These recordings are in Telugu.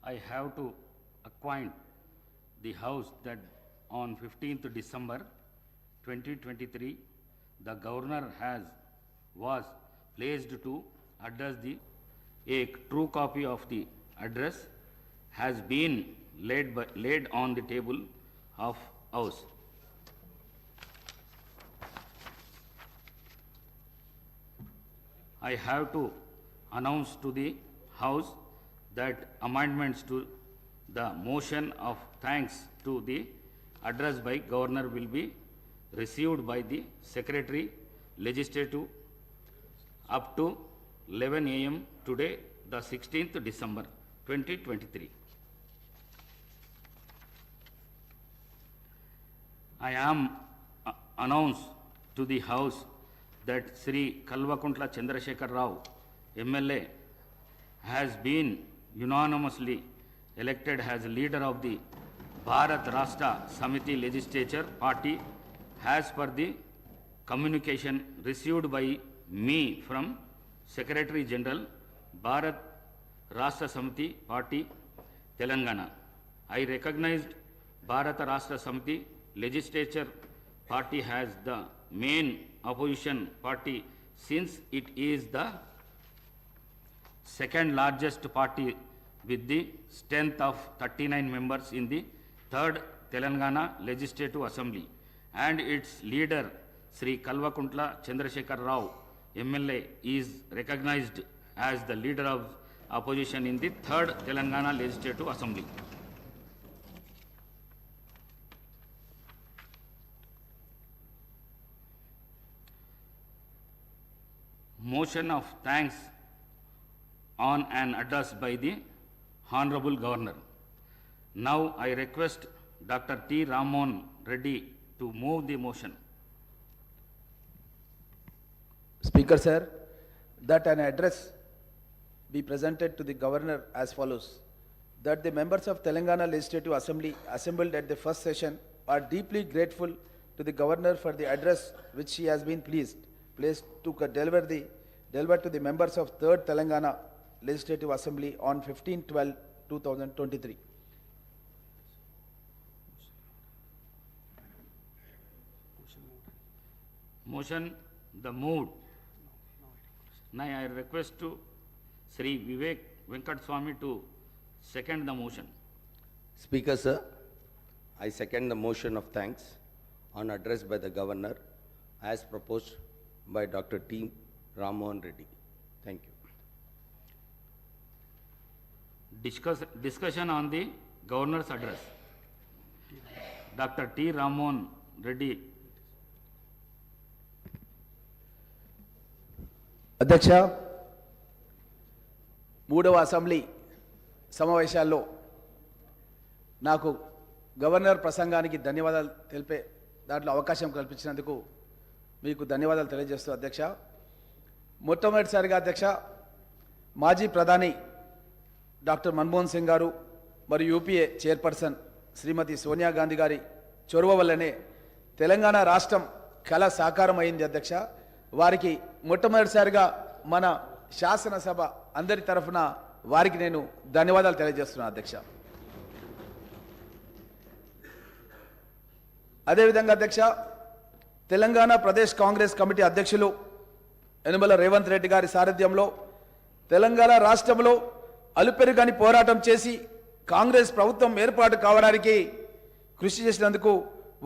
I have to acquaint the House that on 15th December 2023, the Governor was placed to address a true copy of the address has been laid on the table of House. I have to announce to the House that amendments to the motion of thanks to the address by Governor will be received by the Secretary Legislative up to 11 a.m. today, the 16th December 2023. I am announced to the House that Sri Kalvakuntla Chandrasekhar Rao, MLA, has been unanimously elected as leader of the Bharat Rashtra Samiti Legislature Party as per the communication received by me from Secretary General, Bharat Rashtra Samiti Party, Telangana. I recognized Bharat Rashtra Samiti Legislature Party as the main opposition party since it is the second largest party with the strength of 39 members in the 3rd Telangana Legislative Assembly, and its leader Sri Kalvakuntla Chandrasekhar Rao, MLA, is recognized as the leader of opposition in the 3rd Telangana Legislative Assembly. Motion of thanks on an address by the Honorable Governor. Now I request Dr. T. Revanth Reddy to move the motion. Speaker sir, that an address be presented to the Governor as follows: that the members of Telangana Legislative Assembly assembled at the first session are deeply grateful to the Governor for the address which he has been pleased to deliver to the members of 3rd Telangana Legislative Assembly on 15/12/2023. Motion the moved. Now I request to Sri Vivek Venkat Swami to second the motion. Speaker sir, I second the motion of thanks on address by the Governor as proposed by Dr. T. Revanth Reddy. Thank you. Discussion on the Governor's address. Dr. T. Revanth Reddy. అధ్యక్ష, 3వ అసెంబ్లీ సమావేశాల్లో నాకు గవర్నర్ ప్రసంగానికి ధన్యవాదాలు తెలిపే దాంట్లో అవకాశం కల్పించినందుకు మీకు ధన్యవాదాలు తెలియజేస్తూ అధ్యక్ష, మొట్టమొదటిసారిగా అధ్యక్ష మాజీ ప్రధాని డాక్టర్ మన్మోహన్ సింగ్ గారు మరియు యూపీఏ చైర్పర్సన్ శ్రీమతి సోనియా గాంధీ గారి చొరవ వల్లనే తెలంగాణ రాష్ట్రం కళ సాకారం అయింది అధ్యక్ష. వారికి మొట్టమొదటిసారిగా మన శాసనసభ అందరి తరఫున వారికి నేను ధన్యవాదాలు తెలియజేస్తున్నాను అధ్యక్ష. అదేవిధంగా అధ్యక్ష, తెలంగాణ ప్రదేశ్ కాంగ్రెస్ కమిటీ అధ్యక్షులు యనమల రేవంత్ రెడ్డి గారి సారథ్యంలో తెలంగాణ రాష్ట్రంలో అలుపెరుగని పోరాటం చేసి కాంగ్రెస్ ప్రభుత్వం ఏర్పాటు కావడానికి కృషి చేసినందుకు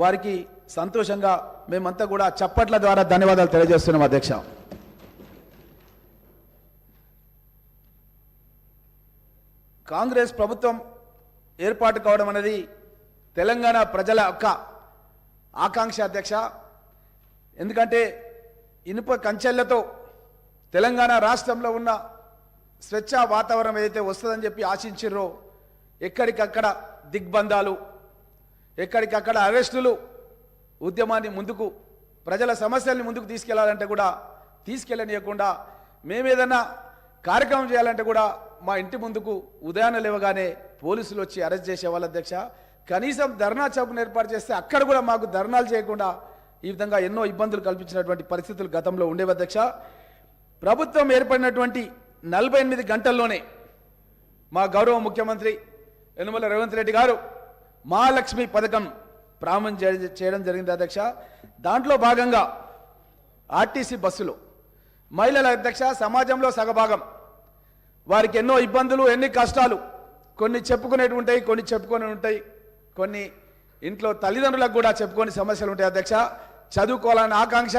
వారికి సంతోషంగా మేమంతా కూడా చప్పట్ల ద్వారా ధన్యవాదాలు తెలియజేస్తున్నాం అధ్యక్ష. కాంగ్రెస్ ప్రభుత్వం ఏర్పాటు కావడం అనేది తెలంగాణ ప్రజల యొక్క ఆకాంక్ష అధ్యక్ష. ఎందుకంటే ఇనుప కంచెలతో తెలంగాణ రాష్ట్రంలో ఉన్న స్వేచ్ఛ వాతావరణం ఏదైతే వస్తుందని చెప్పి ఆశించిర్రో ఎక్కడికక్కడ దిగ్బంధాలు, ఎక్కడికక్కడ అరెస్టులు, ఉద్యమాన్ని ముందుకు ప్రజల సమస్యల్ని ముందుకు తీసుకెళ్లాలంటే కూడా తీసుకెళ్ళనీయకుండా, మేమేదన్నా కార్యక్రమం చేయాలంటే కూడా మా ఇంటి ముందుకు ఉదయాన్నే లేవగానే పోలీసులు వచ్చి అరెస్ట్ చేసేవాళ్ళు అధ్యక్ష. కనీసం ధర్నా చౌక్ను ఏర్పాటు చేస్తే అక్కడ కూడా మాకు ధర్నాలు చేయకుండా ఈ విధంగా ఎన్నో ఇబ్బందులు కల్పించినటువంటి పరిస్థితులు గతంలో ఉండేవి అధ్యక్ష. ప్రభుత్వం ఏర్పడినటువంటి 48 గంటల్లోనే మా గౌరవ ముఖ్యమంత్రి యనమల రేవంత్ రెడ్డి గారు మహాలక్ష్మి పథకం ప్రారంభం చేయడం జరిగింది అధ్యక్ష. దాంట్లో భాగంగా ఆర్టీసీ బస్సులు మహిళల అధ్యక్ష సమాజంలో సగభాగం, వారికి ఎన్నో ఇబ్బందులు, ఎన్ని కష్టాలు, కొన్ని చెప్పుకునేవి ఉంటాయి, కొన్ని చెప్పుకొని ఉంటాయి, కొన్ని ఇంట్లో తల్లిదండ్రులకు కూడా చెప్పుకొని సమస్యలు ఉంటాయి అధ్యక్ష. చదువుకోవాలని ఆకాంక్ష,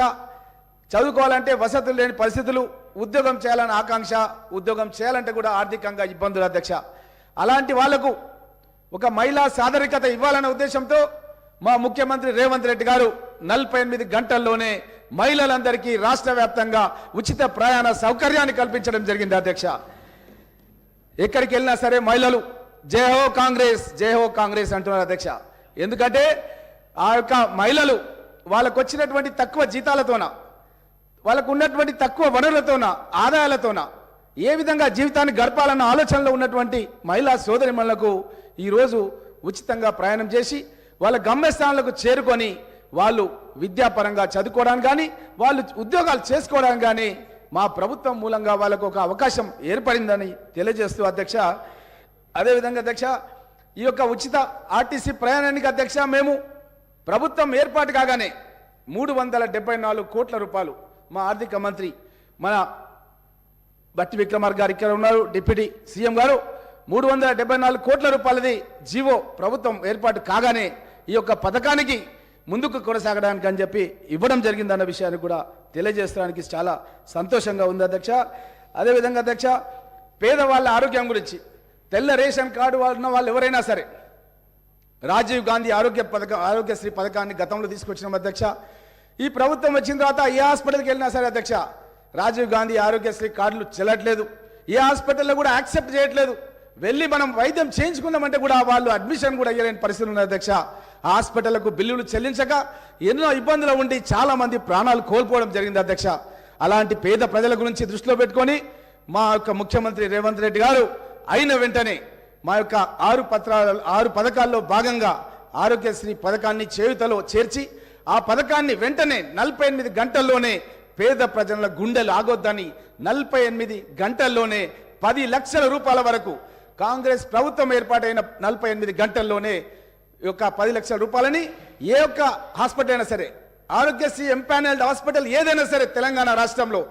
చదువుకోవాలంటే వసతులు లేని పరిస్థితులు, ఉద్యోగం చేయాలని ఆకాంక్ష, ఉద్యోగం చేయాలంటే కూడా ఆర్థికంగా ఇబ్బందులు అధ్యక్ష. అలాంటి వాళ్లకు ఒక మహిళా సాదరికత ఇవ్వాలనే ఉద్దేశంతో మా ముఖ్యమంత్రి రేవంత్ రెడ్డి గారు 48 గంటల్లోనే మహిళలందరికీ రాష్ట్ర వ్యాప్తంగా ఉచిత ప్రయాణ సౌకర్యాన్ని కల్పించడం జరిగింది అధ్యక్ష. ఎక్కడికి వెళ్ళినా సరే మహిళలు జై హో కాంగ్రెస్, జై హో కాంగ్రెస్ అంటున్నారు అధ్యక్ష. ఎందుకంటే ఆ యొక్క మహిళలు వాళ్ళకు వచ్చినటువంటి తక్కువ జీతాలతోన, వాళ్ళకు ఉన్నటువంటి తక్కువ వనరులతోన, ఆదాయాలతోన ఏ విధంగా జీవితాన్ని గడపాలన్న ఆలోచనలో ఉన్నటువంటి మహిళా సోదరిమణులకు ఈరోజు ఉచితంగా ప్రయాణం చేసి వాళ్ళ గమ్యస్థానాలకు చేరుకొని వాళ్ళు విద్యాపరంగా చదువుకోవడానికి కానీ, వాళ్ళు ఉద్యోగాలు చేసుకోవడానికి కానీ మా ప్రభుత్వం మూలంగా వాళ్ళకు ఒక అవకాశం ఏర్పడిందని తెలియజేస్తూ అధ్యక్ష, అదేవిధంగా అధ్యక్ష ఈ యొక్క ఉచిత ఆర్టీసీ ప్రయాణానికి అధ్యక్ష మేము ప్రభుత్వం ఏర్పాటు కాగానే 374 కోట్ల రూపాయలు మా ఆర్థిక మంత్రి మన బట్టి విక్రమార్క గారు ఇక్కడ ఉన్నారు, డిప్యూటీ సీఎం గారు, 374 కోట్ల రూపాయలది జీవో ప్రభుత్వం ఏర్పాటు కాగానే ఈ యొక్క పథకానికి ముందుకు కొనసాగడానికి అని చెప్పి ఇవ్వడం జరిగిందన్న విషయాన్ని కూడా తెలియజేయడానికి చాలా సంతోషంగా ఉంది అధ్యక్ష. అదేవిధంగా అధ్యక్ష పేదవాళ్ళ ఆరోగ్యం గురించి తెల్ల రేషన్ కార్డు ఉన్న వాళ్ళు ఎవరైనా సరే రాజీవ్ గాంధీ ఆరోగ్యశ్రీ పథకాన్ని గతంలో తీసుకొచ్చిన అధ్యక్ష. ఈ ప్రభుత్వం వచ్చిన తర్వాత ఏ హాస్పిటల్కి వెళ్ళినా సరే అధ్యక్ష రాజీవ్ గాంధీ ఆరోగ్యశ్రీ కార్డులు చెల్లట్లేదు, ఏ హాస్పిటల్లో కూడా యాక్సెప్ట్ చేయట్లేదు. వెళ్ళి మనం వైద్యం చేయించుకుందామంటే కూడా వాళ్ళు అడ్మిషన్ కూడా అయ్యలేని పరిస్థితులు ఉన్నాయి అధ్యక్ష. హాస్పిటళ్లకు బిల్లులు చెల్లించక ఎన్నో ఇబ్బందులు ఉండి చాలా మంది ప్రాణాలు కోల్పోవడం జరిగింది అధ్యక్ష. అలాంటి పేద ప్రజల గురించి దృష్టిలో పెట్టుకొని మా యొక్క ముఖ్యమంత్రి రేవంత్ రెడ్డి గారు అయిన వెంటనే మా యొక్క 6 పథకాల్లో భాగంగా ఆరోగ్యశ్రీ పథకాన్ని చేయుతలో చేర్చి ఆ పథకాన్ని వెంటనే 48 గంటల్లోనే పేద ప్రజల గుండెలు ఆగొద్దని 48 గంటల్లోనే 10 లక్షల రూపాయల వరకు కాంగ్రెస్ ప్రభుత్వం ఏర్పాటైన 48 గంటల్లోనే ఈ యొక్క 10 లక్షల రూపాయలని ఏ ఒక్క హాస్పిటల్ అయినా సరే, ఆరోగ్యశ్రీ ఎంపానల్డ్ హాస్పిటల్ ఏదైనా సరే తెలంగాణ రాష్ట్రంలో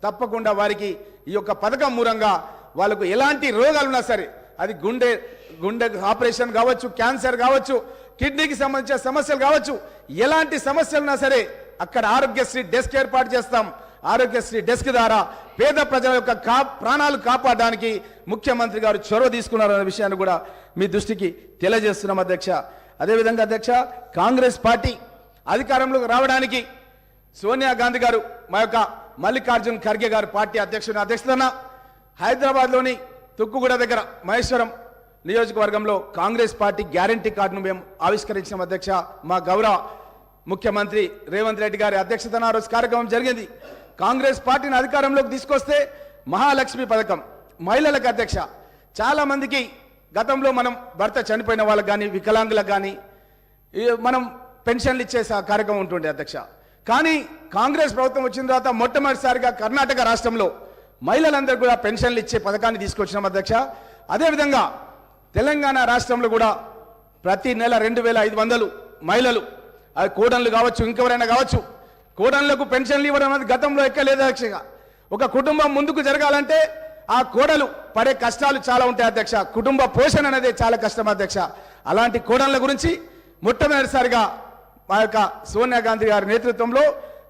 తప్పకుండా వారికి ఈ యొక్క పథకం మూలంగా వాళ్ళకు ఎలాంటి రోగాలు ఉన్నా సరే, అది గుండె ఆపరేషన్ కావచ్చు, క్యాన్సర్ కావచ్చు, కిడ్నీకి సంబంధించిన సమస్యలు కావచ్చు, ఎలాంటి సమస్యలున్నా సరే అక్కడ ఆరోగ్యశ్రీ డెస్క్ ఏర్పాటు చేస్తాం. ఆరోగ్యశ్రీ డెస్క్ ద్వారా పేద ప్రజల యొక్క ప్రాణాలు కాపాడడానికి ముఖ్యమంత్రి గారు చొరవ తీసుకున్నారనే విషయాన్ని కూడా మీ దృష్టికి తెలియజేస్తున్నాం అధ్యక్ష. అదేవిధంగా అధ్యక్ష కాంగ్రెస్ పార్టీ అధికారంలోకి రావడానికి సోనియా గాంధీ గారు, మా యొక్క మల్లికార్జున్ ఖర్గే గారు పార్టీ అధ్యక్షతన హైదరాబాద్లోని తుక్కుగూడ దగ్గర మహేశ్వరం నియోజకవర్గంలో కాంగ్రెస్ పార్టీ గ్యారంటీ కార్డును మేము ఆవిష్కరించిన అధ్యక్ష. మా గౌరవ ముఖ్యమంత్రి రేవంత్ రెడ్డి గారి అధ్యక్షతన ఆ రోజు కార్యక్రమం జరిగింది. కాంగ్రెస్ పార్టీని అధికారంలోకి తీసుకొస్తే మహాలక్ష్మి పథకం మహిళలకు అధ్యక్ష చాలా మందికి గతంలో మనం భర్త చనిపోయిన వాళ్ళకి కానీ, వికలాంగులకు కానీ మనం పెన్షన్లు ఇచ్చే కార్యక్రమం ఉంటుండే అధ్యక్ష. కానీ కాంగ్రెస్ ప్రభుత్వం వచ్చిన తర్వాత మొట్టమొదటిసారిగా కర్ణాటక రాష్ట్రంలో మహిళలందరూ కూడా పెన్షన్లు ఇచ్చే పథకాన్ని తీసుకొచ్చినాం అధ్యక్ష. అదేవిధంగా తెలంగాణ రాష్ట్రంలో కూడా ప్రతి నెల 2500 మహిళలు, అది కోడన్లు కావచ్చు, ఇంకెవరైనా కావచ్చు, కోడన్లకు పెన్షన్లు ఇవ్వడం అనేది గతంలో ఎక్కలేదు అధ్యక్ష. ఒక కుటుంబం ముందుకు జరగాలంటే ఆ కోడలు పడే కష్టాలు చాలా ఉంటాయి అధ్యక్ష. కుటుంబ పోషణ అనేది చాలా కష్టం అధ్యక్ష. అలాంటి కోడన్ల గురించి మొట్టమొదటిసారిగా మా యొక్క సోనియా గాంధీ గారి నేతృత్వంలో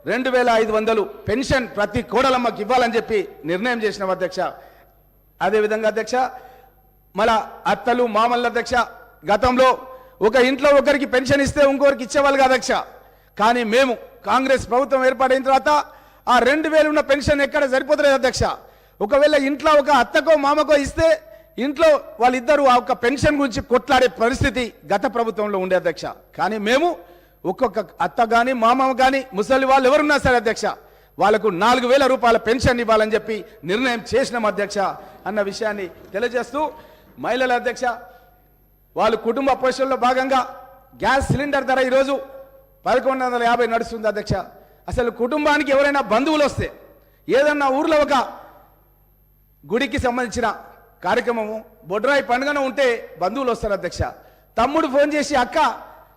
2500 పెన్షన్ ప్రతి కోడలమ్మకి ఇవ్వాలని చెప్పి నిర్ణయం చేసినాం అధ్యక్ష. అదేవిధంగా అధ్యక్ష మళ్ళా అత్తలు మామల్ల అధ్యక్ష గతంలో ఒక ఇంట్లో ఒకరికి పెన్షన్ ఇస్తే ఇంకొకరికి ఇచ్చేవాళ్ళు కాదు అధ్యక్ష. కానీ మేము కాంగ్రెస్ ప్రభుత్వం ఏర్పాటైన తర్వాత ఆ 2000 ఉన్న పెన్షన్ ఎక్కడ సరిపోతలేదు అధ్యక్ష. ఒకవేళ ఇంట్లో ఒక అత్తకో మామకో ఇస్తే ఇంట్లో వాళ్ళిద్దరూ ఆ ఒక్క పెన్షన్ గురించి కొట్లాడే పరిస్థితి గత ప్రభుత్వంలో ఉండే అధ్యక్ష. కానీ మేము ఒక్కొక్క అత్త కానీ మామ కానీ ముసలి వాళ్ళు ఎవరున్నా సరే అధ్యక్ష వాళ్ళకు 4,000 రూపాయల పెన్షన్ ఇవ్వాలని చెప్పి నిర్ణయం చేసినాం అధ్యక్ష అన్న విషయాన్ని తెలియజేస్తూ, మహిళల అధ్యక్ష వాళ్ళు కుటుంబ పోషణలో భాగంగా గ్యాస్ సిలిండర్ ధర ఈరోజు 1150 నడుస్తుంది అధ్యక్ష. అసలు కుటుంబానికి ఎవరైనా బంధువులు వస్తే, ఏదన్నా ఊర్లో ఒక గుడికి సంబంధించిన కార్యక్రమము, బొడ్రాయి పండుగన ఉంటే బంధువులు వస్తారు అధ్యక్ష. తమ్ముడు ఫోన్ చేసి, అక్క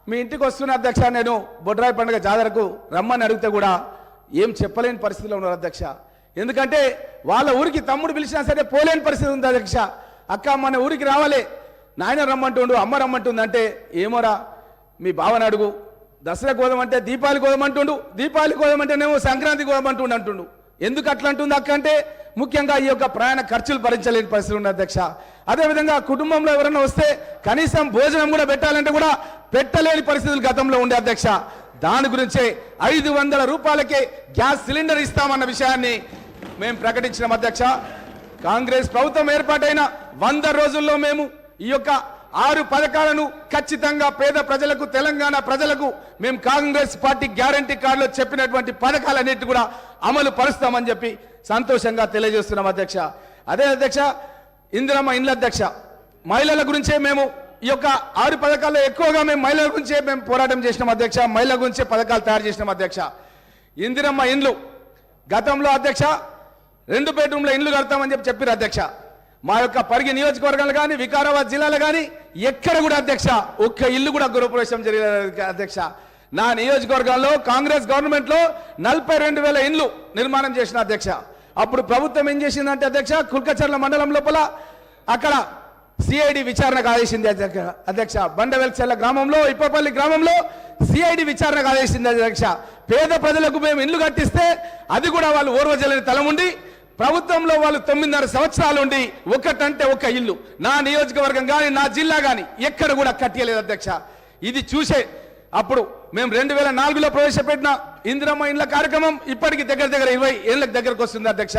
మీ ఇంటికి వస్తున్నా అధ్యక్ష, నేను బొడ్రాయి పండుగ జాతరకు రమ్మని అడిగితే కూడా ఏం చెప్పలేని పరిస్థితిలో ఉన్నారు అధ్యక్ష. ఎందుకంటే వాళ్ళ ఊరికి తమ్ముడు పిలిచినా సరే పోలేని పరిస్థితి ఉంది అధ్యక్ష. అక్క మన ఊరికి రావాలి, నాయన రమ్మంటుండు, అమ్మ రమ్మంటుంది అంటే, ఏమోరా మీ బావని అడుగు, దసరా కోదమంటే దీపావళి కోదమంటుండు, దీపావళి కోదమంటేనేమో సంక్రాంతి కోదమంటుండు అంటుండు. ఎందుకు అట్లా అంటుంది అక్క అంటే, ముఖ్యంగా ఈ యొక్క ప్రయాణ ఖర్చులు భరించలేని పరిస్థితులు ఉన్నాయి అధ్యక్ష. అదేవిధంగా కుటుంబంలో ఎవరైనా వస్తే కనీసం భోజనం కూడా పెట్టాలంటే కూడా పెట్టలేని పరిస్థితులు గతంలో ఉండే అధ్యక్ష. దాని గురించే 500 రూపాయలకే గ్యాస్ సిలిండర్ ఇస్తామన్న విషయాన్ని మేము ప్రకటించినాం అధ్యక్ష. కాంగ్రెస్ ప్రభుత్వం ఏర్పాటైన 100 రోజుల్లో మేము ఈ యొక్క 6 పథకాలను ఖచ్చితంగా పేద ప్రజలకు, తెలంగాణ ప్రజలకు మేము కాంగ్రెస్ పార్టీ గ్యారంటీ కార్డులో చెప్పినటువంటి పథకాలన్నిటి కూడా అమలు పరుస్తామని చెప్పి సంతోషంగా తెలియజేస్తున్నాం అధ్యక్ష. అదే అధ్యక్ష, ఇందిరమ్మ ఇండ్ల అధ్యక్ష, మహిళల గురించే మేము ఈ యొక్క 6 పథకాల్లో ఎక్కువగా మేము మహిళల గురించే మేము పోరాటం చేసినాం అధ్యక్ష. మహిళల గురించే పథకాలు తయారు చేసినాం అధ్యక్ష. ఇందిరమ్మ ఇండ్లు గతంలో అధ్యక్ష 2 బెడ్రూమ్ల ఇండ్లు కడతామని చెప్పారు అధ్యక్ష. మా యొక్క పరిగి నియోజకవర్గాలు కానీ, వికారాబాద్ జిల్లాలో కానీ ఎక్కడ కూడా అధ్యక్ష ఒక్క ఇల్లు కూడా గృహప్రవేశం జరిగలేదు అధ్యక్ష. నా నియోజకవర్గాల్లో కాంగ్రెస్ గవర్నమెంట్ లో 42,000 ఇండ్లు నిర్మాణం చేసిన అధ్యక్ష. అప్పుడు ప్రభుత్వం ఏం చేసిందంటే అధ్యక్ష, కుల్కచర్ల మండలం లోపల అక్కడ సిఐడి విచారణకు ఆదేశింది అధ్యక్ష. బండవెల్చెల్ల గ్రామంలో, ఇప్పపల్లి గ్రామంలో సిఐడి విచారణకు ఆదేశింది అధ్యక్ష. పేద ప్రజలకు మేము ఇండ్లు కట్టిస్తే అది కూడా వాళ్ళు ఓర్వజలని తలం ఉండి, ప్రభుత్వంలో వాళ్ళు 9.5 సంవత్సరాలు ఉండి ఒక్కటంటే ఒక్క ఇల్లు నా నియోజకవర్గం కానీ, నా జిల్లా కానీ ఎక్కడ కూడా కట్టలేదు అధ్యక్ష. ఇది చూసే అప్పుడు మేము 2004లో ప్రవేశపెట్టిన ఇందిరమ్మ ఇండ్ల కార్యక్రమం ఇప్పటికి దగ్గర 20 ఏళ్ళకి దగ్గరకు వస్తుంది అధ్యక్ష.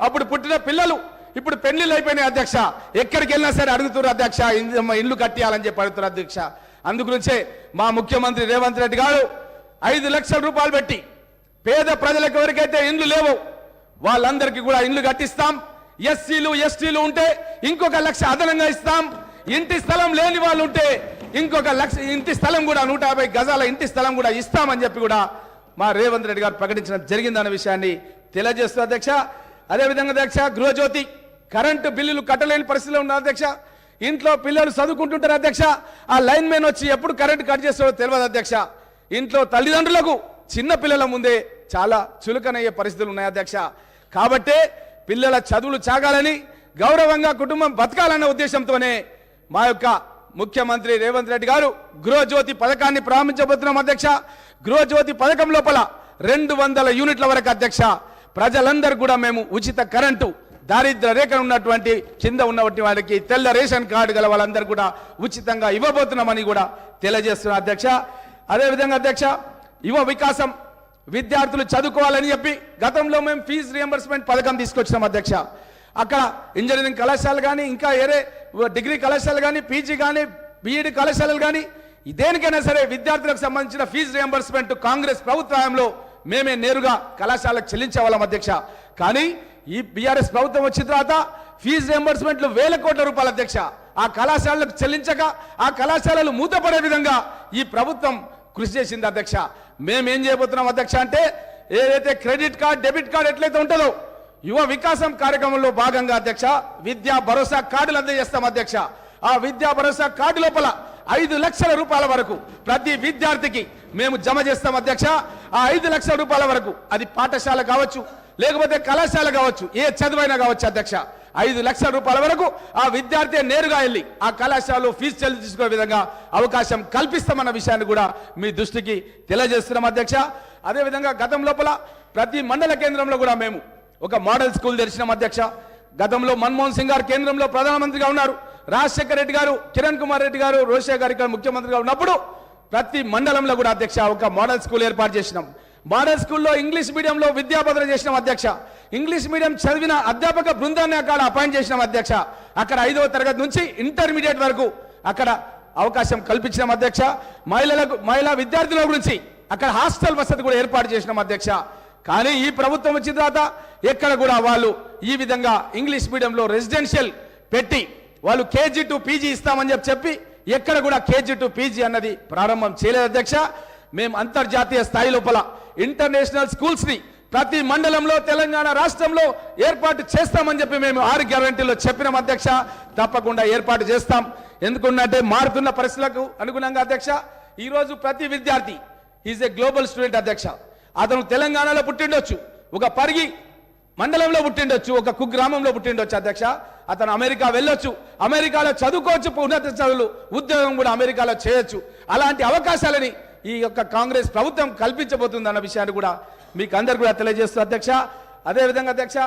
అప్పుడు పుట్టిన పిల్లలు ఇప్పుడు పెళ్లిళ్ళు అయిపోయినాయి అధ్యక్ష. ఎక్కడికి వెళ్ళినా సరే అడుగుతున్నారు అధ్యక్ష, ఇందిరమ్మ ఇల్లు కట్టియాలని చెప్పి అడుగుతున్నారు అధ్యక్ష. అందుగురించే మా ముఖ్యమంత్రి రేవంత్ రెడ్డి గారు 5 లక్షల రూపాయలు పెట్టి పేద ప్రజలకు ఎవరికైతే ఇండ్లు లేవో వాళ్ళందరికీ కూడా ఇండ్లు కట్టిస్తాం. ఎస్సీలు ఎస్టీలు ఉంటే ఇంకొక 1 లక్ష అదనంగా ఇస్తాం. ఇంటి స్థలం లేని వాళ్ళు ఉంటే ఇంకొక 1 లక్ష ఇంటి స్థలం కూడా 150 గజాల ఇంటి స్థలం కూడా ఇస్తామని చెప్పి కూడా మా రేవంత్ రెడ్డి గారు ప్రకటించడం జరిగిందన్న విషయాన్ని తెలియజేస్తూ అధ్యక్ష. అదేవిధంగా అధ్యక్ష, గృహజ్యోతి కరెంటు బిల్లులు కట్టలేని పరిస్థితిలో ఉన్న అధ్యక్ష. ఇంట్లో పిల్లలు చదువుకుంటుంటారు అధ్యక్ష, ఆ లైన్ మ్యాన్ వచ్చి ఎప్పుడు కరెంటు కట్ చేస్తారో తెలియదు అధ్యక్ష. ఇంట్లో తల్లిదండ్రులకు చిన్న పిల్లల ముందే చాలా చులకనయ్యే పరిస్థితులు ఉన్నాయి అధ్యక్ష. కాబట్టే పిల్లల చదువులు సాగాలని, గౌరవంగా కుటుంబం బతకాలన్న ఉద్దేశంతోనే మా యొక్క ముఖ్యమంత్రి రేవంత్ రెడ్డి గారు గృహజ్యోతి పథకాన్ని ప్రారంభించబోతున్నాం అధ్యక్ష. గృహజ్యోతి పథకం లోపల 200 యూనిట్ల వరకు అధ్యక్ష ప్రజలందరూ కూడా మేము ఉచిత కరెంటు, దారిద్ర రేఖ ఉన్నటువంటి కింద ఉన్నటువంటి వాళ్ళకి తెల్ల రేషన్ కార్డు గల వాళ్ళందరూ కూడా ఉచితంగా ఇవ్వబోతున్నామని కూడా తెలియజేస్తున్నా అధ్యక్ష. అదేవిధంగా అధ్యక్ష, యువ వికాసం, విద్యార్థులు చదువుకోవాలని చెప్పి గతంలో మేము ఫీజు రియంబర్స్మెంట్ పథకం తీసుకొచ్చినాం అధ్యక్ష. అక్కడ ఇంజనీరింగ్ కళాశాలలు కానీ, ఇంకా ఏరే డిగ్రీ కళాశాలలు కానీ, పీజీ కానీ, బీఈడి కళాశాలలు కానీ దేనికైనా సరే విద్యార్థులకు సంబంధించిన ఫీజు రియంబర్స్మెంట్ కాంగ్రెస్ ప్రభుత్వంలో మేమే నేరుగా కళాశాలకు చెల్లించే వాళ్ళం అధ్యక్ష. కానీ ఈ బీఆర్ఎస్ ప్రభుత్వం వచ్చిన తర్వాత ఫీజు రియంబర్స్మెంట్లు 1,000 కోట్ల రూపాయలు అధ్యక్ష ఆ కళాశాలకు చెల్లించక ఆ కళాశాలలు మూతపడే విధంగా ఈ ప్రభుత్వం కృషి చేసింది అధ్యక్ష. మేమేం చేయబోతున్నాం అధ్యక్ష అంటే, ఏదైతే క్రెడిట్ కార్డ్, డెబిట్ కార్డ్ ఎట్లయితే ఉంటుందో యువ వికాసం కార్యక్రమంలో భాగంగా అధ్యక్ష విద్యా భరోసా కార్డులు అందజేస్తాం అధ్యక్ష. ఆ విద్యా భరోసా కార్డు లోపల 5 లక్షల రూపాయల వరకు ప్రతి విద్యార్థికి మేము జమ చేస్తాం అధ్యక్ష. ఆ 5 లక్షల రూపాయల వరకు అది పాఠశాల కావచ్చు, లేకపోతే కళాశాల కావచ్చు, ఏ చదువైనా కావచ్చు అధ్యక్ష. 5 లక్షల రూపాయల వరకు ఆ విద్యార్థి నేరుగా వెళ్ళి ఆ కళాశాలలో ఫీజు చెల్లి తీసుకునే విధంగా అవకాశం కల్పిస్తామన్న విషయాన్ని కూడా మీ దృష్టికి తెలియజేస్తున్నాం అధ్యక్ష. అదేవిధంగా గతం లోపల ప్రతి మండల కేంద్రంలో కూడా మేము ఒక మోడల్ స్కూల్ తెరిచినాం అధ్యక్ష. గతంలో మన్మోహన్ సింగ్ గారు కేంద్రంలో ప్రధానమంత్రిగా ఉన్నారు, రాజశేఖర రెడ్డి గారు, కిరణ్ కుమార్ రెడ్డి గారు, రోషే గారు ఇక్కడ ముఖ్యమంత్రిగా ఉన్నప్పుడు ప్రతి మండలంలో కూడా అధ్యక్ష ఒక మోడల్ స్కూల్ ఏర్పాటు చేసినాం. మోడల్ స్కూల్లో ఇంగ్లీష్ మీడియంలో విద్యాబోధన చేసినాం అధ్యక్ష. ఇంగ్లీష్ మీడియం చదివిన అధ్యాపక బృందాన్ని అక్కడ అపాయింట్ చేసినాం అధ్యక్ష. అక్కడ 5వ తరగతి నుంచి ఇంటర్మీడియట్ వరకు అక్కడ అవకాశం కల్పించినాం అధ్యక్ష. మహిళా విద్యార్థుల గురించి అక్కడ హాస్టల్ వసతి కూడా ఏర్పాటు చేసినాం అధ్యక్ష. కానీ ఈ ప్రభుత్వం వచ్చిన తర్వాత ఎక్కడ కూడా వాళ్ళు ఈ విధంగా ఇంగ్లీష్ మీడియంలో రెసిడెన్షియల్ పెట్టి వాళ్ళు కేజీ టు పీజీ ఇస్తామని చెప్పి ఎక్కడ కూడా కేజీ టు పీజీ అన్నది ప్రారంభం చేయలేదు అధ్యక్ష. మేము అంతర్జాతీయ స్థాయి లోపల ఇంటర్నేషనల్ స్కూల్స్ ని ప్రతి మండలంలో తెలంగాణ రాష్ట్రంలో ఏర్పాటు చేస్తామని చెప్పి మేము 6 గ్యారంటీలో చెప్పినాం అధ్యక్ష. తప్పకుండా ఏర్పాటు చేస్తాం. ఎందుకంటే మారుతున్న పరిస్థితులకు అనుగుణంగా అధ్యక్ష ఈ రోజు ప్రతి విద్యార్థి ఈజ్ ఏ గ్లోబల్ స్టూడెంట్ అధ్యక్ష. అతను తెలంగాణలో పుట్టిండొచ్చు, ఒక పరిగి మండలంలో పుట్టిండొచ్చు, ఒక కుగ్రామంలో పుట్టిండొచ్చు అధ్యక్ష. అతను అమెరికా వెళ్ళొచ్చు, అమెరికాలో చదువుకోవచ్చు, ఉన్నత చదువులు ఉద్యోగం కూడా అమెరికాలో చేయొచ్చు. అలాంటి అవకాశాలని ఈ యొక్క కాంగ్రెస్ ప్రభుత్వం కల్పించబోతుంది అన్న విషయాన్ని కూడా మీకు అందరు కూడా తెలియజేస్తూ అధ్యక్ష. అదేవిధంగా అధ్యక్ష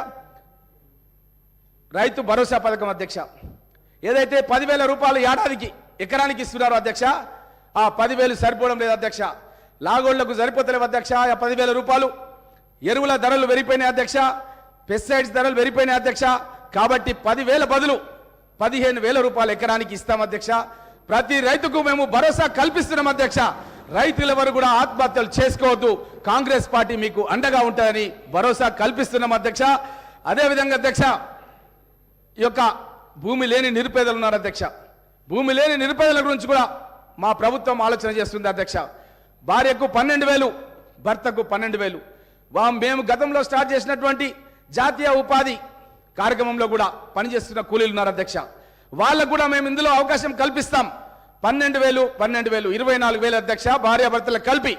రైతు భరోసా పథకం అధ్యక్ష ఏదైతే 10,000 రూపాయలు ఏడాదికి ఎకరానికి ఇస్తున్నారో అధ్యక్ష, ఆ 10,000 సరిపోవడం లేదు అధ్యక్ష. లాగోళ్లకు సరిపోతలేవు అధ్యక్ష. ఆ 10,000 రూపాయలు ఎరువుల ధరలు పెరిగిపోయినాయి అధ్యక్ష, పెస్టిసైడ్స్ ధరలు పెరిగిపోయినాయి అధ్యక్ష. కాబట్టి 10,000 బదులు 15,000 రూపాయలు ఎకరానికి ఇస్తాం అధ్యక్ష. ప్రతి రైతుకు మేము భరోసా కల్పిస్తున్నాం అధ్యక్ష. రైతులెవరు కూడా ఆత్మహత్యలు చేసుకోవద్దు, కాంగ్రెస్ పార్టీ మీకు అండగా ఉంటుందని భరోసా కల్పిస్తున్నాం అధ్యక్ష. అదేవిధంగా అధ్యక్ష ఈ యొక్క భూమి లేని నిరుపేదలు ఉన్నారు అధ్యక్ష. భూమి లేని నిరుపేదల గురించి కూడా మా ప్రభుత్వం ఆలోచన చేస్తుంది అధ్యక్ష. భార్యకు 12,000, భర్తకు 12,000. మేము గతంలో స్టార్ట్ చేసినటువంటి జాతీయ ఉపాధి కార్యక్రమంలో కూడా పనిచేస్తున్న కూలీలు ఉన్నారు అధ్యక్ష. వాళ్ళకు కూడా మేము ఇందులో అవకాశం కల్పిస్తాం. 12,000, 24,000 అధ్యక్ష. భార్యాభర్తలకు కలిపి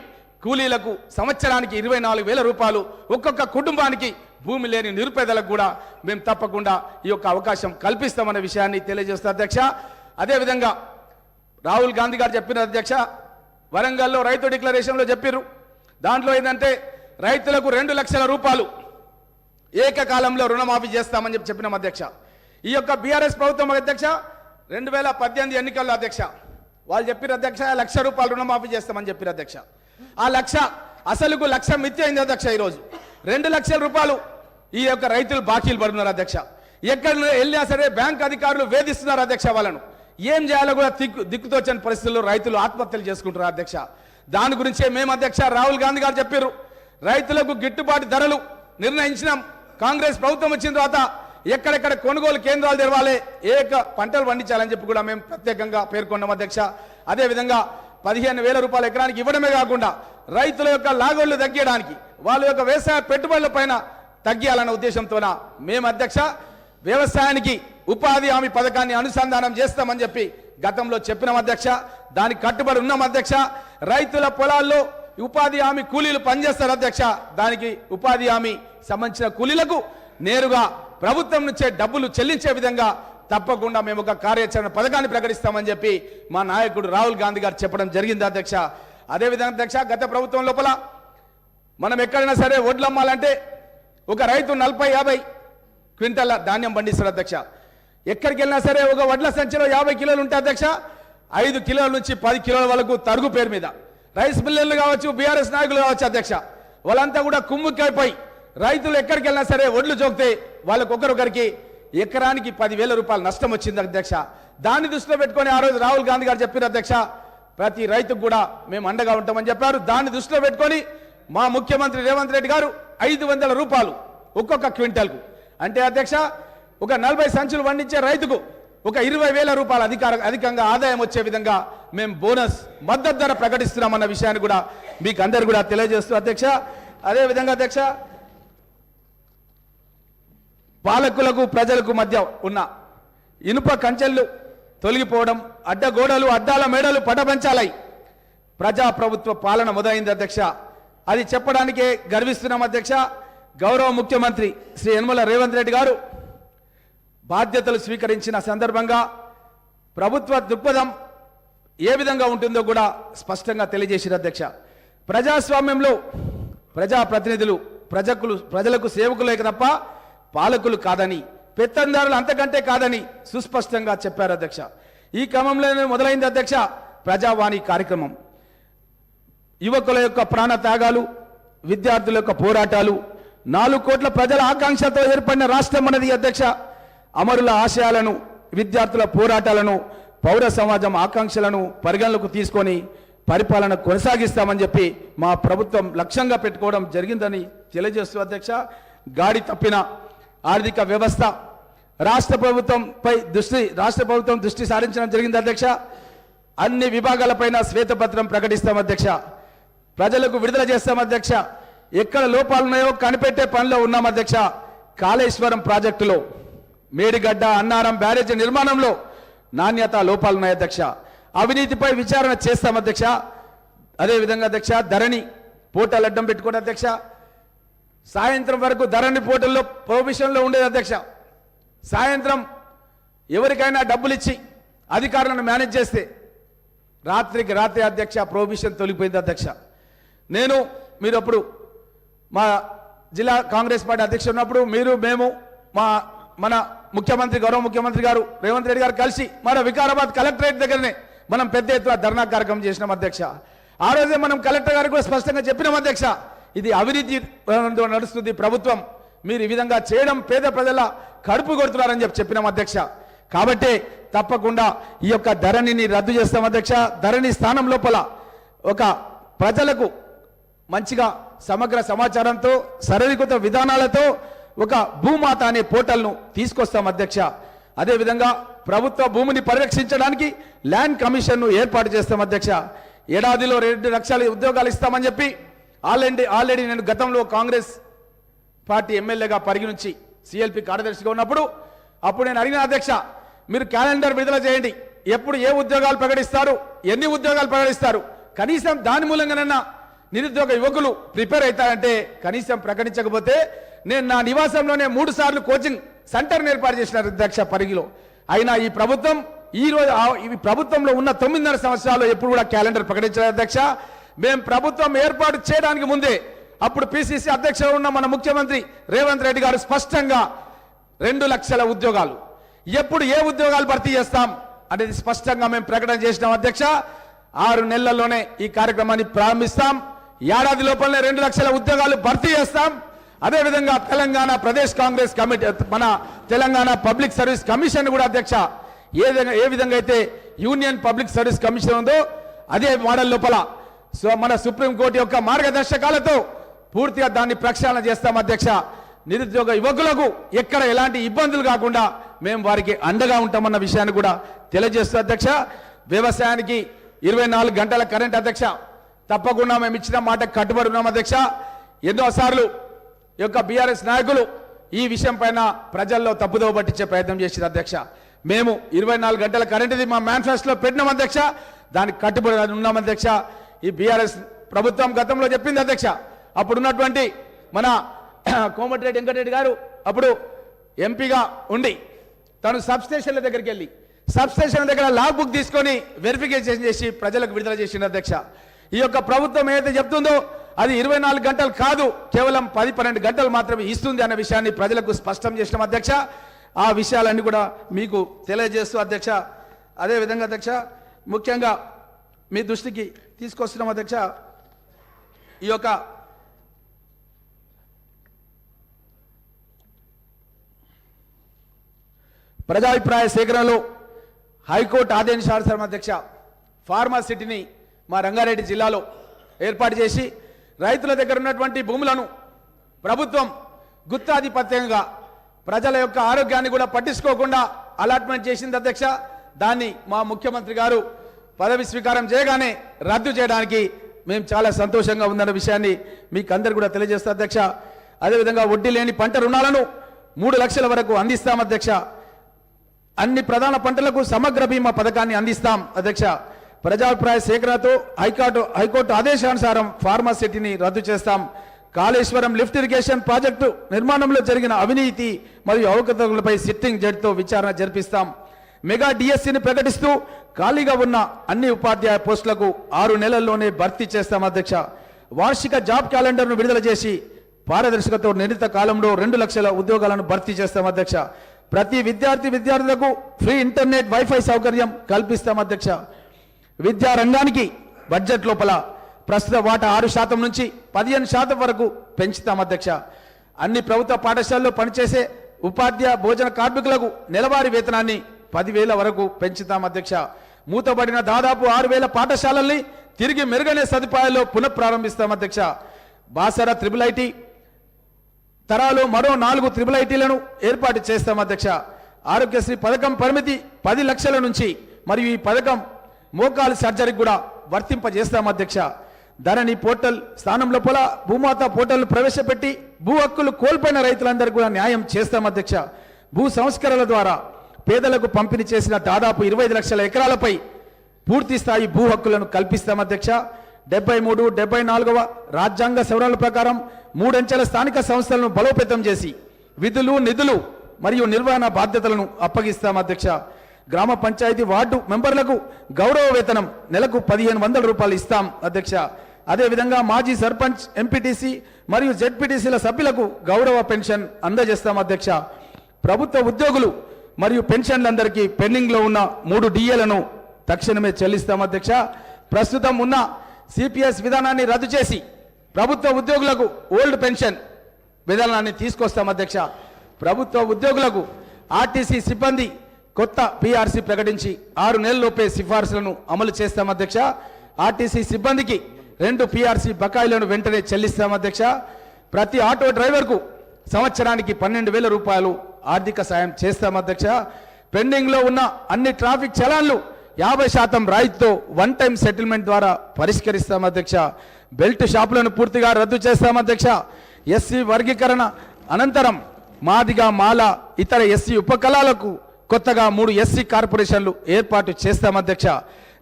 కూలీలకు సంవత్సరానికి 24,000 రూపాయలు ఒక్కొక్క కుటుంబానికి భూమి లేని నిరుపేదలకు కూడా మేము తప్పకుండా ఈ యొక్క అవకాశం కల్పిస్తామనే విషయాన్ని తెలియజేస్తాం అధ్యక్ష. అదేవిధంగా రాహుల్ గాంధీ గారు చెప్పిన అధ్యక్ష, వరంగల్లో రైతు డిక్లరేషన్లో చెప్పారు. దాంట్లో ఏంటంటే రైతులకు 2 లక్షల రూపాయలు ఏకకాలంలో రుణమాఫీ చేస్తామని చెప్పినాం అధ్యక్ష. ఈ యొక్క బీఆర్ఎస్ ప్రభుత్వం అధ్యక్ష 2018 ఎన్నికల్లో అధ్యక్ష వాళ్ళు చెప్పారు అధ్యక్ష 1 లక్ష రూపాయలు రుణమాఫీ చేస్తామని చెప్పారు అధ్యక్ష. ఆ లక్ష అసలుకు 1 లక్ష మిత్తి అయింది అధ్యక్ష. ఈరోజు 2 లక్షల రూపాయలు ఈ యొక్క రైతులు బాకీలు పడుతున్నారు అధ్యక్ష. ఎక్కడ వెళ్ళినా సరే బ్యాంక్ అధికారులు వేధిస్తున్నారు అధ్యక్ష. వాళ్ళను ఏం చేయాలో కూడా దిక్కుతోచని పరిస్థితుల్లో రైతులు ఆత్మహత్యలు చేసుకుంటున్నారు అధ్యక్ష. దాని గురించే మేము అధ్యక్ష రాహుల్ గాంధీ గారు చెప్పారు రైతులకు గిట్టుబాటు ధరలు నిర్ణయించినాం. కాంగ్రెస్ ప్రభుత్వం వచ్చిన తర్వాత ఎక్కడెక్కడ కొనుగోలు కేంద్రాలు తెరవాలి, పంటలు పండించాలని చెప్పి కూడా మేము ప్రత్యేకంగా పేర్కొన్నాం అధ్యక్ష. అదేవిధంగా 15,000 రూపాయలు ఎకరానికి ఇవ్వడమే కాకుండా రైతుల యొక్క లాగోళ్లు తగ్గించడానికి వాళ్ళ యొక్క వ్యవసాయ పెట్టుబడుల పైన తగ్గియాలన్న ఉద్దేశంతోన మేము అధ్యక్ష వ్యవసాయానికి ఉపాధి హామీ పథకాన్ని అనుసంధానం చేస్తామని చెప్పి గతంలో చెప్పినాం అధ్యక్ష. దానికి కట్టుబడి ఉన్నాం అధ్యక్ష. రైతుల పొలాల్లో ఉపాధి హామీ కూలీలు పనిచేస్తారు అధ్యక్ష. దానికి ఉపాధి హామీ సంబంధించిన కూలీలకు నేరుగా ప్రభుత్వం నుంచే డబ్బులు చెల్లించే విధంగా తప్పకుండా మేము ఒక కార్యాచరణ పథకాన్ని ప్రకటిస్తామని చెప్పి మా నాయకుడు రాహుల్ గాంధీ గారు చెప్పడం జరిగింది అధ్యక్ష. అదేవిధంగా అధ్యక్ష గత ప్రభుత్వం లోపల మనం ఎక్కడైనా సరే వడ్లు అమ్మాలంటే ఒక రైతు 40-50 క్వింటాల ధాన్యం పండిస్తారు అధ్యక్ష. ఎక్కడికి వెళ్ళినా సరే ఒక వడ్ల సంచిలో 50 కిలోలు ఉంటాయి అధ్యక్ష. 5 కిలోల నుంచి 10 కిలోల వరకు తరుగు పేరు మీద రైస్ మిల్లర్లు కావచ్చు, బీఆర్ఎస్ నాయకులు కావచ్చు అధ్యక్ష, వాళ్ళంతా కూడా కుమ్ముక్కైపోయి రైతులు ఎక్కడికి వెళ్ళినా సరే ఒడ్లు జోకితే వాళ్ళకు ఒకరొకరికి ఎకరానికి 10,000 రూపాయలు నష్టం వచ్చింది అధ్యక్ష. దాన్ని దృష్టిలో పెట్టుకొని ఆ రోజు రాహుల్ గాంధీ గారు చెప్పారు అధ్యక్ష ప్రతి రైతుకు కూడా మేము అండగా ఉంటామని చెప్పారు. దాన్ని దృష్టిలో పెట్టుకొని మా ముఖ్యమంత్రి రేవంత్ రెడ్డి గారు 500 రూపాయలు ఒక్కొక్క క్వింటల్కు అంటే అధ్యక్ష ఒక 40 సంచులు పండించే రైతుకు ఒక 20,000 రూపాయలు అధికంగా ఆదాయం వచ్చే విధంగా మేము బోనస్ మద్దతు ధర ప్రకటిస్తున్నామన్న విషయాన్ని కూడా మీకు అందరు కూడా తెలియజేస్తూ అధ్యక్ష. అదేవిధంగా అధ్యక్ష పాలకులకు ప్రజలకు మధ్య ఉన్న ఇనుప కంచెలు తొలగిపోవడం, అడ్డగోడలు అడ్డాల మేడలు పటపంచాలై ప్రజాప్రభుత్వ పాలన మొదలైంది అధ్యక్ష. అది చెప్పడానికే గర్విస్తున్నాం అధ్యక్ష. గౌరవ ముఖ్యమంత్రి శ్రీ యనమల రేవంత్ రెడ్డి గారు బాధ్యతలు స్వీకరించిన సందర్భంగా ప్రభుత్వ దృక్పథం ఏ విధంగా ఉంటుందో కూడా స్పష్టంగా తెలియజేశారు అధ్యక్ష. ప్రజాస్వామ్యంలో ప్రజాప్రతినిధులు ప్రజలకు సేవకులే తప్ప పాలకులు కాదని, పెత్తందారులు అంతకంటే కాదని సుస్పష్టంగా చెప్పారు అధ్యక్ష. ఈ క్రమంలోనే మొదలైంది అధ్యక్ష ప్రజావాణి కార్యక్రమం. యువకుల యొక్క ప్రాణ త్యాగాలు, విద్యార్థుల యొక్క పోరాటాలు, 4 కోట్ల ప్రజల ఆకాంక్షతో ఏర్పడిన రాష్ట్రం అన్నది అధ్యక్ష. అమరుల ఆశయాలను, విద్యార్థుల పోరాటాలను, పౌర సమాజం ఆకాంక్షలను పరిగణలోకి తీసుకొని పరిపాలన కొనసాగిస్తామని చెప్పి మా ప్రభుత్వం లక్ష్యంగా పెట్టుకోవడం జరిగిందని తెలియజేస్తూ అధ్యక్ష, గాడి తప్పిన ఆర్థిక వ్యవస్థ రాష్ట్ర ప్రభుత్వం దృష్టి సారించడం జరిగింది అధ్యక్ష. అన్ని విభాగాలపైన శ్వేతపత్రం ప్రకటిస్తాం అధ్యక్ష, ప్రజలకు విడుదల చేస్తాం అధ్యక్ష. ఎక్కడ లోపాలున్నాయో కనిపెట్టే పనిలో ఉన్నాం అధ్యక్ష. కాళేశ్వరం ప్రాజెక్టులో మేడిగడ్డ అన్నారం బ్యారేజీ నిర్మాణంలో నాణ్యత లోపాలున్నాయి అధ్యక్ష. అవినీతిపై విచారణ చేస్తాం అధ్యక్ష. అదేవిధంగా అధ్యక్ష, ధరణి పోర్టల్ అడ్డం పెట్టుకోండి అధ్యక్ష. సాయంత్రం వరకు ధరణి పోర్టల్లో ప్రొహిబిషన్లో ఉండేది అధ్యక్ష. సాయంత్రం ఎవరికైనా డబ్బులు ఇచ్చి అధికారులను మేనేజ్ చేస్తే రాత్రికి రాత్రి అధ్యక్ష ప్రొహిబిషన్ తొలగిపోయింది అధ్యక్ష. మీరు అప్పుడు మా జిల్లా కాంగ్రెస్ పార్టీ అధ్యక్షుడు ఉన్నప్పుడు మేము మన గౌరవ ముఖ్యమంత్రి గారు రేవంత్ రెడ్డి గారు కలిసి మన వికారాబాద్ కలెక్టరేట్ దగ్గరనే మనం పెద్ద ఎత్తున ధర్నా కార్యక్రమం చేసినాం అధ్యక్ష. ఆ రోజే మనం కలెక్టర్ గారికి కూడా స్పష్టంగా చెప్పినాం అధ్యక్ష, ఇది అవినీతి నడుస్తుంది ప్రభుత్వం, మీరు ఈ విధంగా చేయడం పేద ప్రజల కడుపు కొడుతున్నారని చెప్పినాం అధ్యక్ష. కాబట్టి తప్పకుండా ఈ యొక్క ధరణిని రద్దు చేస్తాం అధ్యక్ష. ధరణి స్థానం లోపల ఒక ప్రజలకు మంచిగా సమగ్ర సమాచారంతో సరళీకృత విధానాలతో ఒక భూమాత అనే పోర్టల్ను తీసుకొస్తాం అధ్యక్ష. అదేవిధంగా ప్రభుత్వ భూమిని పరిరక్షించడానికి ల్యాండ్ కమిషన్ను ఏర్పాటు చేస్తాం అధ్యక్ష. ఏడాదిలో 2 లక్షల ఉద్యోగాలు ఇస్తామని చెప్పి ఆల్రెడీ నేను గతంలో కాంగ్రెస్ పార్టీ ఎమ్మెల్యేగా పరిగణించి సిఎల్పి కార్యదర్శిగా ఉన్నప్పుడు నేను అడిగిన అధ్యక్ష, మీరు క్యాలెండర్ విడుదల చేయండి, ఎప్పుడు ఏ ఉద్యోగాలు ప్రకటిస్తారు, ఎన్ని ఉద్యోగాలు ప్రకటిస్తారు, కనీసం దాని మూలంగానన్నా నిరుద్యోగ యువకులు ప్రిపేర్ అవుతారంటే కనీసం ప్రకటించకపోతే నేను నా నివాసంలోనే 3 సార్లు కోచింగ్ సెంటర్ని ఏర్పాటు చేసిన అధ్యక్ష పరిగిలో. అయినా ఈ ప్రభుత్వంలో ఉన్న 9.5 సంవత్సరాలు ఎప్పుడు కూడా క్యాలెండర్ ప్రకటించలేదు అధ్యక్ష. మేము ప్రభుత్వం ఏర్పాటు చేయడానికి ముందే అప్పుడు పిసిసి అధ్యక్షుడు ఉన్న మన ముఖ్యమంత్రి రేవంత్ రెడ్డి గారు స్పష్టంగా 2 లక్షల ఉద్యోగాలు ఎప్పుడు ఏ ఉద్యోగాలు భర్తీ చేస్తాం అనేది స్పష్టంగా మేము ప్రకటన చేసినాం అధ్యక్ష. 6 నెలల్లోనే ఈ కార్యక్రమాన్ని ప్రారంభిస్తాం. ఏడాది లోపలనే 2 లక్షల ఉద్యోగాలు భర్తీ చేస్తాం. అదేవిధంగా తెలంగాణ ప్రదేశ్ కాంగ్రెస్ కమిటీ మన తెలంగాణ పబ్లిక్ సర్వీస్ కమిషన్ కూడా అధ్యక్ష ఏ విధంగా అయితే యూనియన్ పబ్లిక్ సర్వీస్ కమిషన్ ఉందో అదే మోడల్ లోపల మన సుప్రీంకోర్టు యొక్క మార్గదర్శకాలతో పూర్తిగా దాన్ని ప్రక్షాళన చేస్తాం అధ్యక్ష. నిరుద్యోగ యువకులకు ఎక్కడ ఎలాంటి ఇబ్బందులు కాకుండా మేము వారికి అండగా ఉంటామన్న విషయాన్ని కూడా తెలియజేస్తూ అధ్యక్ష. వ్యవసాయానికి 24 గంటల కరెంట్ అధ్యక్ష, తప్పకుండా మేము ఇచ్చిన మాట కట్టుబడి ఉన్నాం అధ్యక్ష. ఎన్నోసార్లు ఈ యొక్క బీఆర్ఎస్ నాయకులు ఈ విషయం పైన ప్రజల్లో తప్పుదోవ పట్టించే ప్రయత్నం చేసిన అధ్యక్ష. మేము 24 గంటల కరెంటుది మా మేనిఫెస్టోలో పెట్టినాం అధ్యక్ష, దానికి కట్టుబడి ఉన్నాం అధ్యక్ష. ఈ బీఆర్ఎస్ ప్రభుత్వం గతంలో చెప్పింది అధ్యక్ష, అప్పుడున్నటువంటి మన కోమటిరెడ్డి వెంకటరెడ్డి గారు అప్పుడు ఎంపీగా ఉండి తను సబ్స్టేషన్ల దగ్గరికి వెళ్ళి సబ్స్టేషన్ దగ్గర లాగ్ బుక్ తీసుకొని వెరిఫికేషన్ చేసి ప్రజలకు విడుదల చేసిన అధ్యక్ష. ఈ యొక్క ప్రభుత్వం ఏదైతే చెప్తుందో అది 24 గంటలు కాదు, కేవలం 10-12 గంటలు మాత్రమే ఇస్తుంది అన్న విషయాన్ని ప్రజలకు స్పష్టం చేసిన అధ్యక్ష. ఆ విషయాలన్నీ కూడా మీకు తెలియజేస్తూ అధ్యక్ష, అదేవిధంగా అధ్యక్ష ముఖ్యంగా మీ దృష్టికి తీసుకొస్తున్నాం అధ్యక్ష, ఈ యొక్క ప్రజాభిప్రాయ సేకరణలో హైకోర్టు ఆదేశానుసారం అధ్యక్ష ఫార్మా సిటీని మా రంగారెడ్డి జిల్లాలో ఏర్పాటు చేసి రైతుల దగ్గర ఉన్నటువంటి భూములను ప్రభుత్వం గుత్తాధిపత్యంగా ప్రజల యొక్క ఆరోగ్యాన్ని కూడా పట్టించుకోకుండా అలాట్మెంట్ చేసింది అధ్యక్ష. దాన్ని మా ముఖ్యమంత్రి గారు పదవి స్వీకారం చేయగానే రద్దు చేయడానికి మేము చాలా సంతోషంగా ఉందన్న విషయాన్ని మీకు అందరు కూడా తెలియజేస్తాం అధ్యక్ష. అదేవిధంగా వడ్డీ లేని పంట రుణాలను 3 లక్షల వరకు అందిస్తాం అధ్యక్ష. అన్ని ప్రధాన పంటలకు సమగ్ర బీమా పథకాన్ని అందిస్తాం అధ్యక్ష. ప్రజాభిప్రాయ సేకరణతో హైకోర్టు ఆదేశానుసారం ఫార్మా సిటీని రద్దు చేస్తాం. కాళేశ్వరం లిఫ్ట్ ఇరిగేషన్ ప్రాజెక్టు నిర్మాణంలో జరిగిన అవినీతి మరియు అవకతవకలపై సిట్టింగ్ జడ్జితో విచారణ జరిపిస్తాం. మెగా డిఎస్సిని ప్రకటిస్తూ ఖాళీగా ఉన్న అన్ని ఉపాధ్యాయ పోస్టులకు 6 నెలల్లోనే భర్తీ చేస్తాం అధ్యక్ష. వార్షిక జాబ్ క్యాలెండర్ను విడుదల చేసి పారదర్శకతో నిర్ణీత కాలంలో 2 లక్షల ఉద్యోగాలను భర్తీ చేస్తాం అధ్యక్ష. ప్రతి విద్యార్థులకు ఫ్రీ ఇంటర్నెట్ వైఫై సౌకర్యం కల్పిస్తాం అధ్యక్ష. విద్యా రంగానికి బడ్జెట్ లోపల ప్రస్తుత వాటా 6% నుంచి 15% వరకు పెంచుతాం అధ్యక్ష. అన్ని ప్రభుత్వ పాఠశాలల్లో పనిచేసే ఉపాధ్యాయ భోజన కార్మికులకు నెలవారీ వేతనాన్ని 10,000 వరకు పెంచుతాం అధ్యక్ష. మూతబడిన దాదాపు 6,000 పాఠశాలల్ని తిరిగి మెరుగైన సదుపాయాల్లో పునఃప్రారంభిస్తాం అధ్యక్ష. బాసర ట్రిపుల్ ఐటీ తరాలో మరో 4 ట్రిపుల్ ఐటీలను ఏర్పాటు చేస్తాం అధ్యక్ష. ఆరోగ్యశ్రీ పథకం పరిమితి 10 లక్షల నుంచి మరియు ఈ పథకం మోకాలు సర్జరీకి కూడా వర్తింపజేస్తాం అధ్యక్ష. ధరణి పోర్టల్ స్థానంలో భూమాత పోర్టల్ ప్రవేశపెట్టి భూ హక్కులు కోల్పోయిన రైతులందరికీ కూడా న్యాయం చేస్తాం అధ్యక్ష. భూ సంస్కరణల ద్వారా పేదలకు పంపిణీ చేసిన దాదాపు 25 లక్షల ఎకరాలపై పూర్తి స్థాయి భూ హక్కులను కల్పిస్తాం అధ్యక్ష. 73, 74వ రాజ్యాంగ సవరణల ప్రకారం 3 అంచెల స్థానిక సంస్థలను బలోపేతం చేసి విధులు, నిధులు మరియు నిర్వహణ బాధ్యతలను అప్పగిస్తాం అధ్యక్ష. గ్రామ పంచాయతీ వార్డు మెంబర్లకు గౌరవ వేతనం నెలకు 1500 రూపాయలు ఇస్తాం అధ్యక్ష. అదేవిధంగా మాజీ సర్పంచ్, ఎంపీటీసీ మరియు జెడ్పీటీసీల సభ్యులకు గౌరవ పెన్షన్ అందజేస్తాం అధ్యక్ష. ప్రభుత్వ ఉద్యోగులు మరియు పెన్షన్లందరికీ పెండింగ్లో ఉన్న 3 డిఏలను తక్షణమే చెల్లిస్తాం అధ్యక్ష. ప్రస్తుతం ఉన్న సిపిఎస్ విధానాన్ని రద్దు చేసి ప్రభుత్వ ఉద్యోగులకు ఓల్డ్ పెన్షన్ విధానాన్ని తీసుకొస్తాం అధ్యక్ష. ప్రభుత్వ ఉద్యోగులకు ఆర్టీసీ సిబ్బంది కొత్త పిఆర్సీ ప్రకటించి 6 నెలల్లోపే సిఫార్సులను అమలు చేస్తాం అధ్యక్ష. ఆర్టీసీ సిబ్బందికి 2 పిఆర్సీ బకాయిలను వెంటనే చెల్లిస్తాం అధ్యక్ష. ప్రతి ఆటో డ్రైవర్కు సంవత్సరానికి 12,000 రూపాయలు ఆర్థిక సాయం చేస్తాం అధ్యక్ష. పెండింగ్లో ఉన్న అన్ని ట్రాఫిక్ చలాన్లు 50% రాయితీతో 1 టైం సెటిల్మెంట్ ద్వారా పరిష్కరిస్తాం అధ్యక్ష. బెల్ట్ షాపులను పూర్తిగా రద్దు చేస్తాం అధ్యక్ష. ఎస్సీ వర్గీకరణ అనంతరం మాదిగా, మాల, ఇతర ఎస్సీ ఉపకులాలకు కొత్తగా 3 ఎస్సీ కార్పొరేషన్లు ఏర్పాటు చేస్తాం అధ్యక్ష.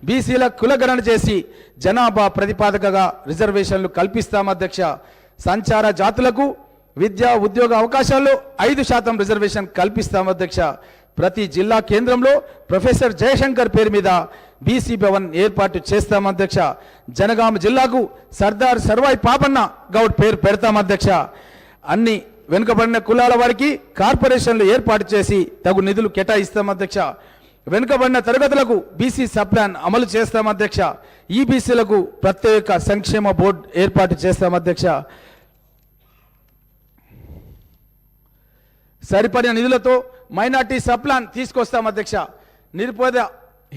బీసీల కులగణన చేసి జనాభా ప్రతిపాదకగా రిజర్వేషన్లు కల్పిస్తాం అధ్యక్ష. సంచార జాతులకు విద్యా ఉద్యోగ అవకాశాల్లో 5% రిజర్వేషన్ కల్పిస్తాం అధ్యక్ష. ప్రతి జిల్లా కేంద్రంలో ప్రొఫెసర్ జయశంకర్ పేరు మీద బీసీ భవన్ ఏర్పాటు చేస్తాం అధ్యక్ష. జనగామ జిల్లాకు సర్దార్ సర్వాయి పాపన్న గౌడ్ పేరు పెడతాం అధ్యక్ష. అన్ని వెనుకబడిన కులాల వారికి కార్పొరేషన్లు ఏర్పాటు చేసి తగు నిధులు కేటాయిస్తాం అధ్యక్ష. వెనుకబడిన తరగతులకు బీసీ సబ్ ప్లాన్ అమలు చేస్తాం అధ్యక్ష. ఈబీసీలకు ప్రత్యేక సంక్షేమ బోర్డు ఏర్పాటు చేస్తాం అధ్యక్ష. సరిపడిన నిధులతో మైనార్టీ సబ్ ప్లాన్ తీసుకొస్తాం అధ్యక్ష. నిరుపేద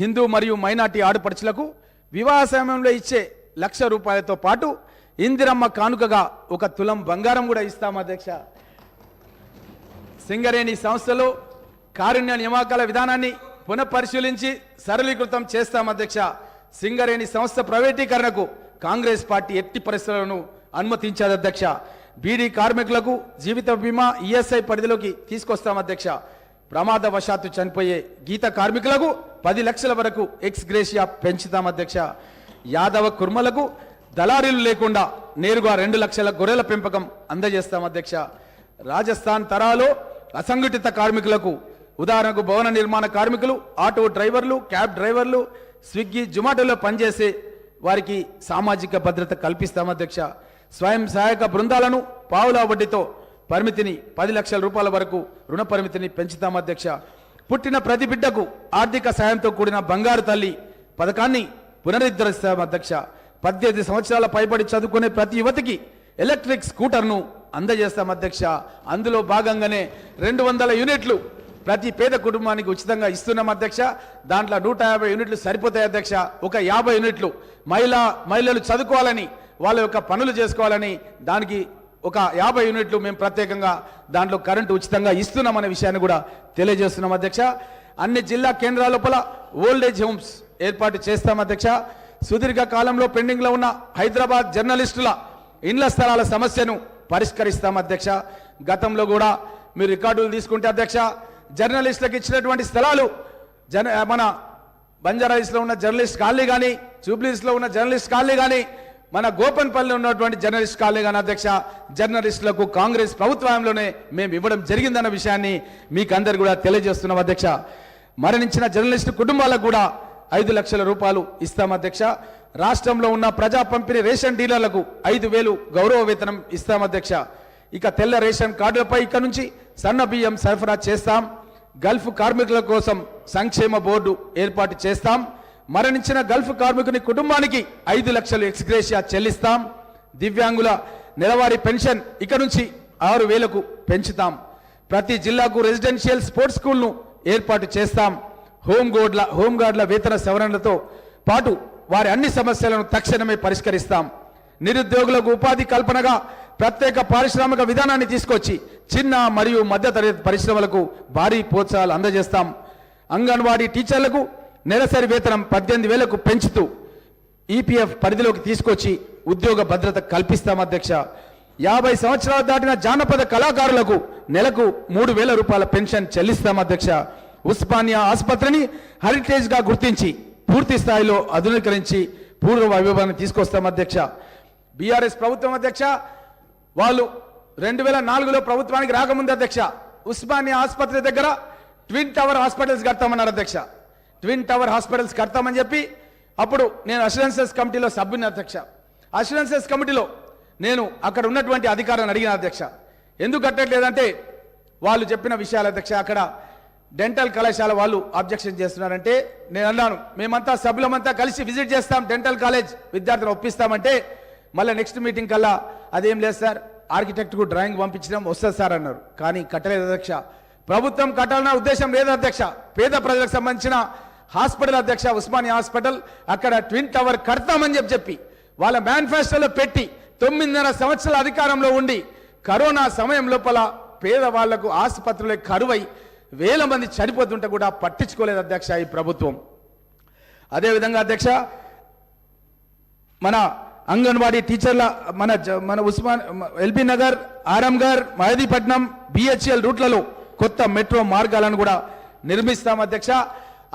హిందూ మరియు మైనార్టీ ఆడపడుచులకు వివాహ సమయంలో ఇచ్చే 1,00,000 రూపాయలతో పాటు ఇందిరమ్మ కానుకగా 1 తులం బంగారం కూడా ఇస్తాం అధ్యక్ష. సింగరేణి సంస్థలో కారుణ్య నియామకాల విధానాన్ని పునఃపరిశీలించి సరళీకృతం చేస్తాం అధ్యక్ష. సింగరేణి సంస్థ ప్రైవేటీకరణకు కాంగ్రెస్ పార్టీ ఎట్టి పరిస్థితులను అనుమతించదు అధ్యక్ష. బీడీ కార్మికులకు జీవిత బీమా ఈఎస్ఐ పరిధిలోకి తీసుకొస్తాం అధ్యక్ష. ప్రమాదవశాత్తు చనిపోయే గీత కార్మికులకు 10 లక్షల వరకు ఎక్స్ గ్రేషియా పెంచుతాం అధ్యక్ష. యాదవ కుర్మలకు దళారీలు లేకుండా నేరుగా 2 లక్షల గొర్రెల పెంపకం అందజేస్తాం అధ్యక్ష. రాజస్థాన్ తరాలో అసంఘటిత కార్మికులకు ఉదాహరణకు భవన నిర్మాణ కార్మికులు, ఆటో డ్రైవర్లు, క్యాబ్ డ్రైవర్లు, స్విగ్గీ, జొమాటోలో పనిచేసే వారికి సామాజిక భద్రత కల్పిస్తాం అధ్యక్ష. స్వయం సహాయక బృందాలను పావుల వడ్డీతో పరిమితిని 10 లక్షల రూపాయల వరకు రుణ పరిమితిని పెంచుతాం అధ్యక్ష. పుట్టిన ప్రతి బిడ్డకు ఆర్థిక సాయంతో కూడిన బంగారు తల్లి పథకాన్ని పునరుద్ధరిస్తాం అధ్యక్ష. 18 సంవత్సరాల పైబడి చదువుకునే ప్రతి యువతికి ఎలక్ట్రిక్ స్కూటర్ను అందజేస్తాం అధ్యక్ష. అందులో భాగంగానే 200 యూనిట్లు ప్రతి పేద కుటుంబానికి ఉచితంగా ఇస్తున్నాం అధ్యక్ష. దాంట్లో 150 యూనిట్లు సరిపోతాయి అధ్యక్ష. ఒక 50 యూనిట్లు మహిళలు చదువుకోవాలని, వాళ్ళ యొక్క పనులు చేసుకోవాలని దానికి ఒక 50 యూనిట్లు మేము ప్రత్యేకంగా దాంట్లో కరెంటు ఉచితంగా ఇస్తున్నామనే విషయాన్ని కూడా తెలియజేస్తున్నాం అధ్యక్ష. అన్ని జిల్లా కేంద్రాల లోపల ఓల్డేజ్ హోమ్స్ ఏర్పాటు చేస్తాం అధ్యక్ష. సుదీర్ఘ కాలంలో పెండింగ్లో ఉన్న హైదరాబాద్ జర్నలిస్టుల ఇండ్ల స్థలాల సమస్యను పరిష్కరిస్తాం అధ్యక్ష. గతంలో కూడా మీరు రికార్డులు తీసుకుంటే అధ్యక్ష, జర్నలిస్టులకు ఇచ్చినటువంటి స్థలాలు మన బంజారాహిల్స్లో ఉన్న జర్నలిస్ట్ కాలనీ కానీ, జూబ్లీస్లో ఉన్న జర్నలిస్ట్ కాలనీ కానీ, మన గోపన్పల్లిలో ఉన్నటువంటి జర్నలిస్ట్ కాలనీ కానీ అధ్యక్ష, జర్నలిస్టులకు కాంగ్రెస్ ప్రభుత్వంలోనే మేము ఇవ్వడం జరిగిందన్న విషయాన్ని మీకు అందరు కూడా తెలియజేస్తున్నాం అధ్యక్ష. మరణించిన జర్నలిస్టు కుటుంబాలకు కూడా 5 లక్షల రూపాయలు ఇస్తాం అధ్యక్ష. రాష్ట్రంలో ఉన్న ప్రజా పంపిణీ రేషన్ డీలర్లకు 5,000 గౌరవ వేతనం ఇస్తాం అధ్యక్ష. ఇక తెల్ల రేషన్ కార్డులపై ఇక నుంచి సన్న బియ్యం సరఫరా చేస్తాం. గల్ఫ్ కార్మికుల కోసం సంక్షేమ బోర్డు ఏర్పాటు చేస్తాం. మరణించిన గల్ఫ్ కార్మికుని కుటుంబానికి 5 లక్షలు ఎక్స్గ్రేషియా చెల్లిస్తాం. దివ్యాంగుల నెలవారీ పెన్షన్ ఇక నుంచి 6,000కు పెంచుతాం. ప్రతి జిల్లాకు రెసిడెన్షియల్ స్పోర్ట్స్ స్కూల్ను ఏర్పాటు చేస్తాం. హోంగార్డుల వేతన సవరణలతో పాటు వారి అన్ని సమస్యలను తక్షణమే పరిష్కరిస్తాం. నిరుద్యోగులకు ఉపాధి కల్పనగా ప్రత్యేక పారిశ్రామిక విధానాన్ని తీసుకొచ్చి చిన్న మరియు మధ్యతరగతి పరిశ్రమలకు భారీ ప్రోత్సాహాలు అందజేస్తాం. అంగన్వాడీ టీచర్లకు నెలసరి వేతనం 18,000కు పెంచుతూ ఈపీఎఫ్ పరిధిలోకి తీసుకొచ్చి ఉద్యోగ భద్రత కల్పిస్తాం అధ్యక్ష. 50 సంవత్సరాలు దాటిన జానపద కళాకారులకు నెలకు 3,000 రూపాయల పెన్షన్ చెల్లిస్తాం అధ్యక్ష. ఉస్మానియా ఆసుపత్రిని హెరిటేజ్గా గుర్తించి పూర్తి స్థాయిలో ఆధునీకరించి పూర్వ వైభవాన్ని తీసుకొస్తాం అధ్యక్ష. బీఆర్ఎస్ ప్రభుత్వం అధ్యక్ష వాళ్ళు 2004లో ప్రభుత్వానికి రాకముందు అధ్యక్ష ఉస్మానియా ఆసుపత్రి దగ్గర ట్విన్ టవర్ హాస్పిటల్స్ కడతామన్నారు అధ్యక్ష. ట్విన్ టవర్ హాస్పిటల్స్ కడతామని చెప్పి అప్పుడు నేను అష్యూరెన్సెస్ కమిటీలో సభ్యుని అధ్యక్ష. అష్యూరెన్సెస్ కమిటీలో నేను అక్కడ ఉన్నటువంటి అధికారులను అడిగిన అధ్యక్ష ఎందుకు కట్టట్లేదంటే వాళ్ళు చెప్పిన విషయాలు అధ్యక్ష. అక్కడ డెంటల్ కళాశాల వాళ్ళు అబ్జెక్షన్ చేస్తున్నారంటే నేను అన్నాను మేమంతా సభ్యులమంతా కలిసి విజిట్ చేస్తాం, డెంటల్ కాలేజ్ విద్యార్థులను ఒప్పిస్తామంటే మళ్ళీ నెక్స్ట్ మీటింగ్ కల్లా అదేం లేదు సార్, ఆర్కిటెక్ట్కు డ్రాయింగ్ పంపించడం వస్తుంది సార్ అన్నారు. కానీ కట్టలేదు అధ్యక్ష. ప్రభుత్వం కట్టాలన్న ఉద్దేశం లేదు అధ్యక్ష. పేద ప్రజలకు సంబంధించిన హాస్పిటల్ అధ్యక్ష ఉస్మానియా హాస్పిటల్ అక్కడ ట్విన్ టవర్ కడతామని చెప్పి వాళ్ళ మేనిఫెస్టోలో పెట్టి 9.5 సంవత్సరాల అధికారంలో ఉండి కరోనా సమయం లోపల పేదవాళ్లకు ఆసుపత్రులే కరువై 1000 మంది చనిపోతుంటే కూడా పట్టించుకోలేదు అధ్యక్ష ఈ ప్రభుత్వం. అదేవిధంగా అధ్యక్ష మన అంగన్వాడీ టీచర్ల మన ఉస్మాన్ ఎల్బీ నగర్, ఆరంగర్, మహదీపట్నం, బిహెచ్ఎల్ రూట్లలో కొత్త మెట్రో మార్గాలను కూడా నిర్మిస్తాం అధ్యక్ష.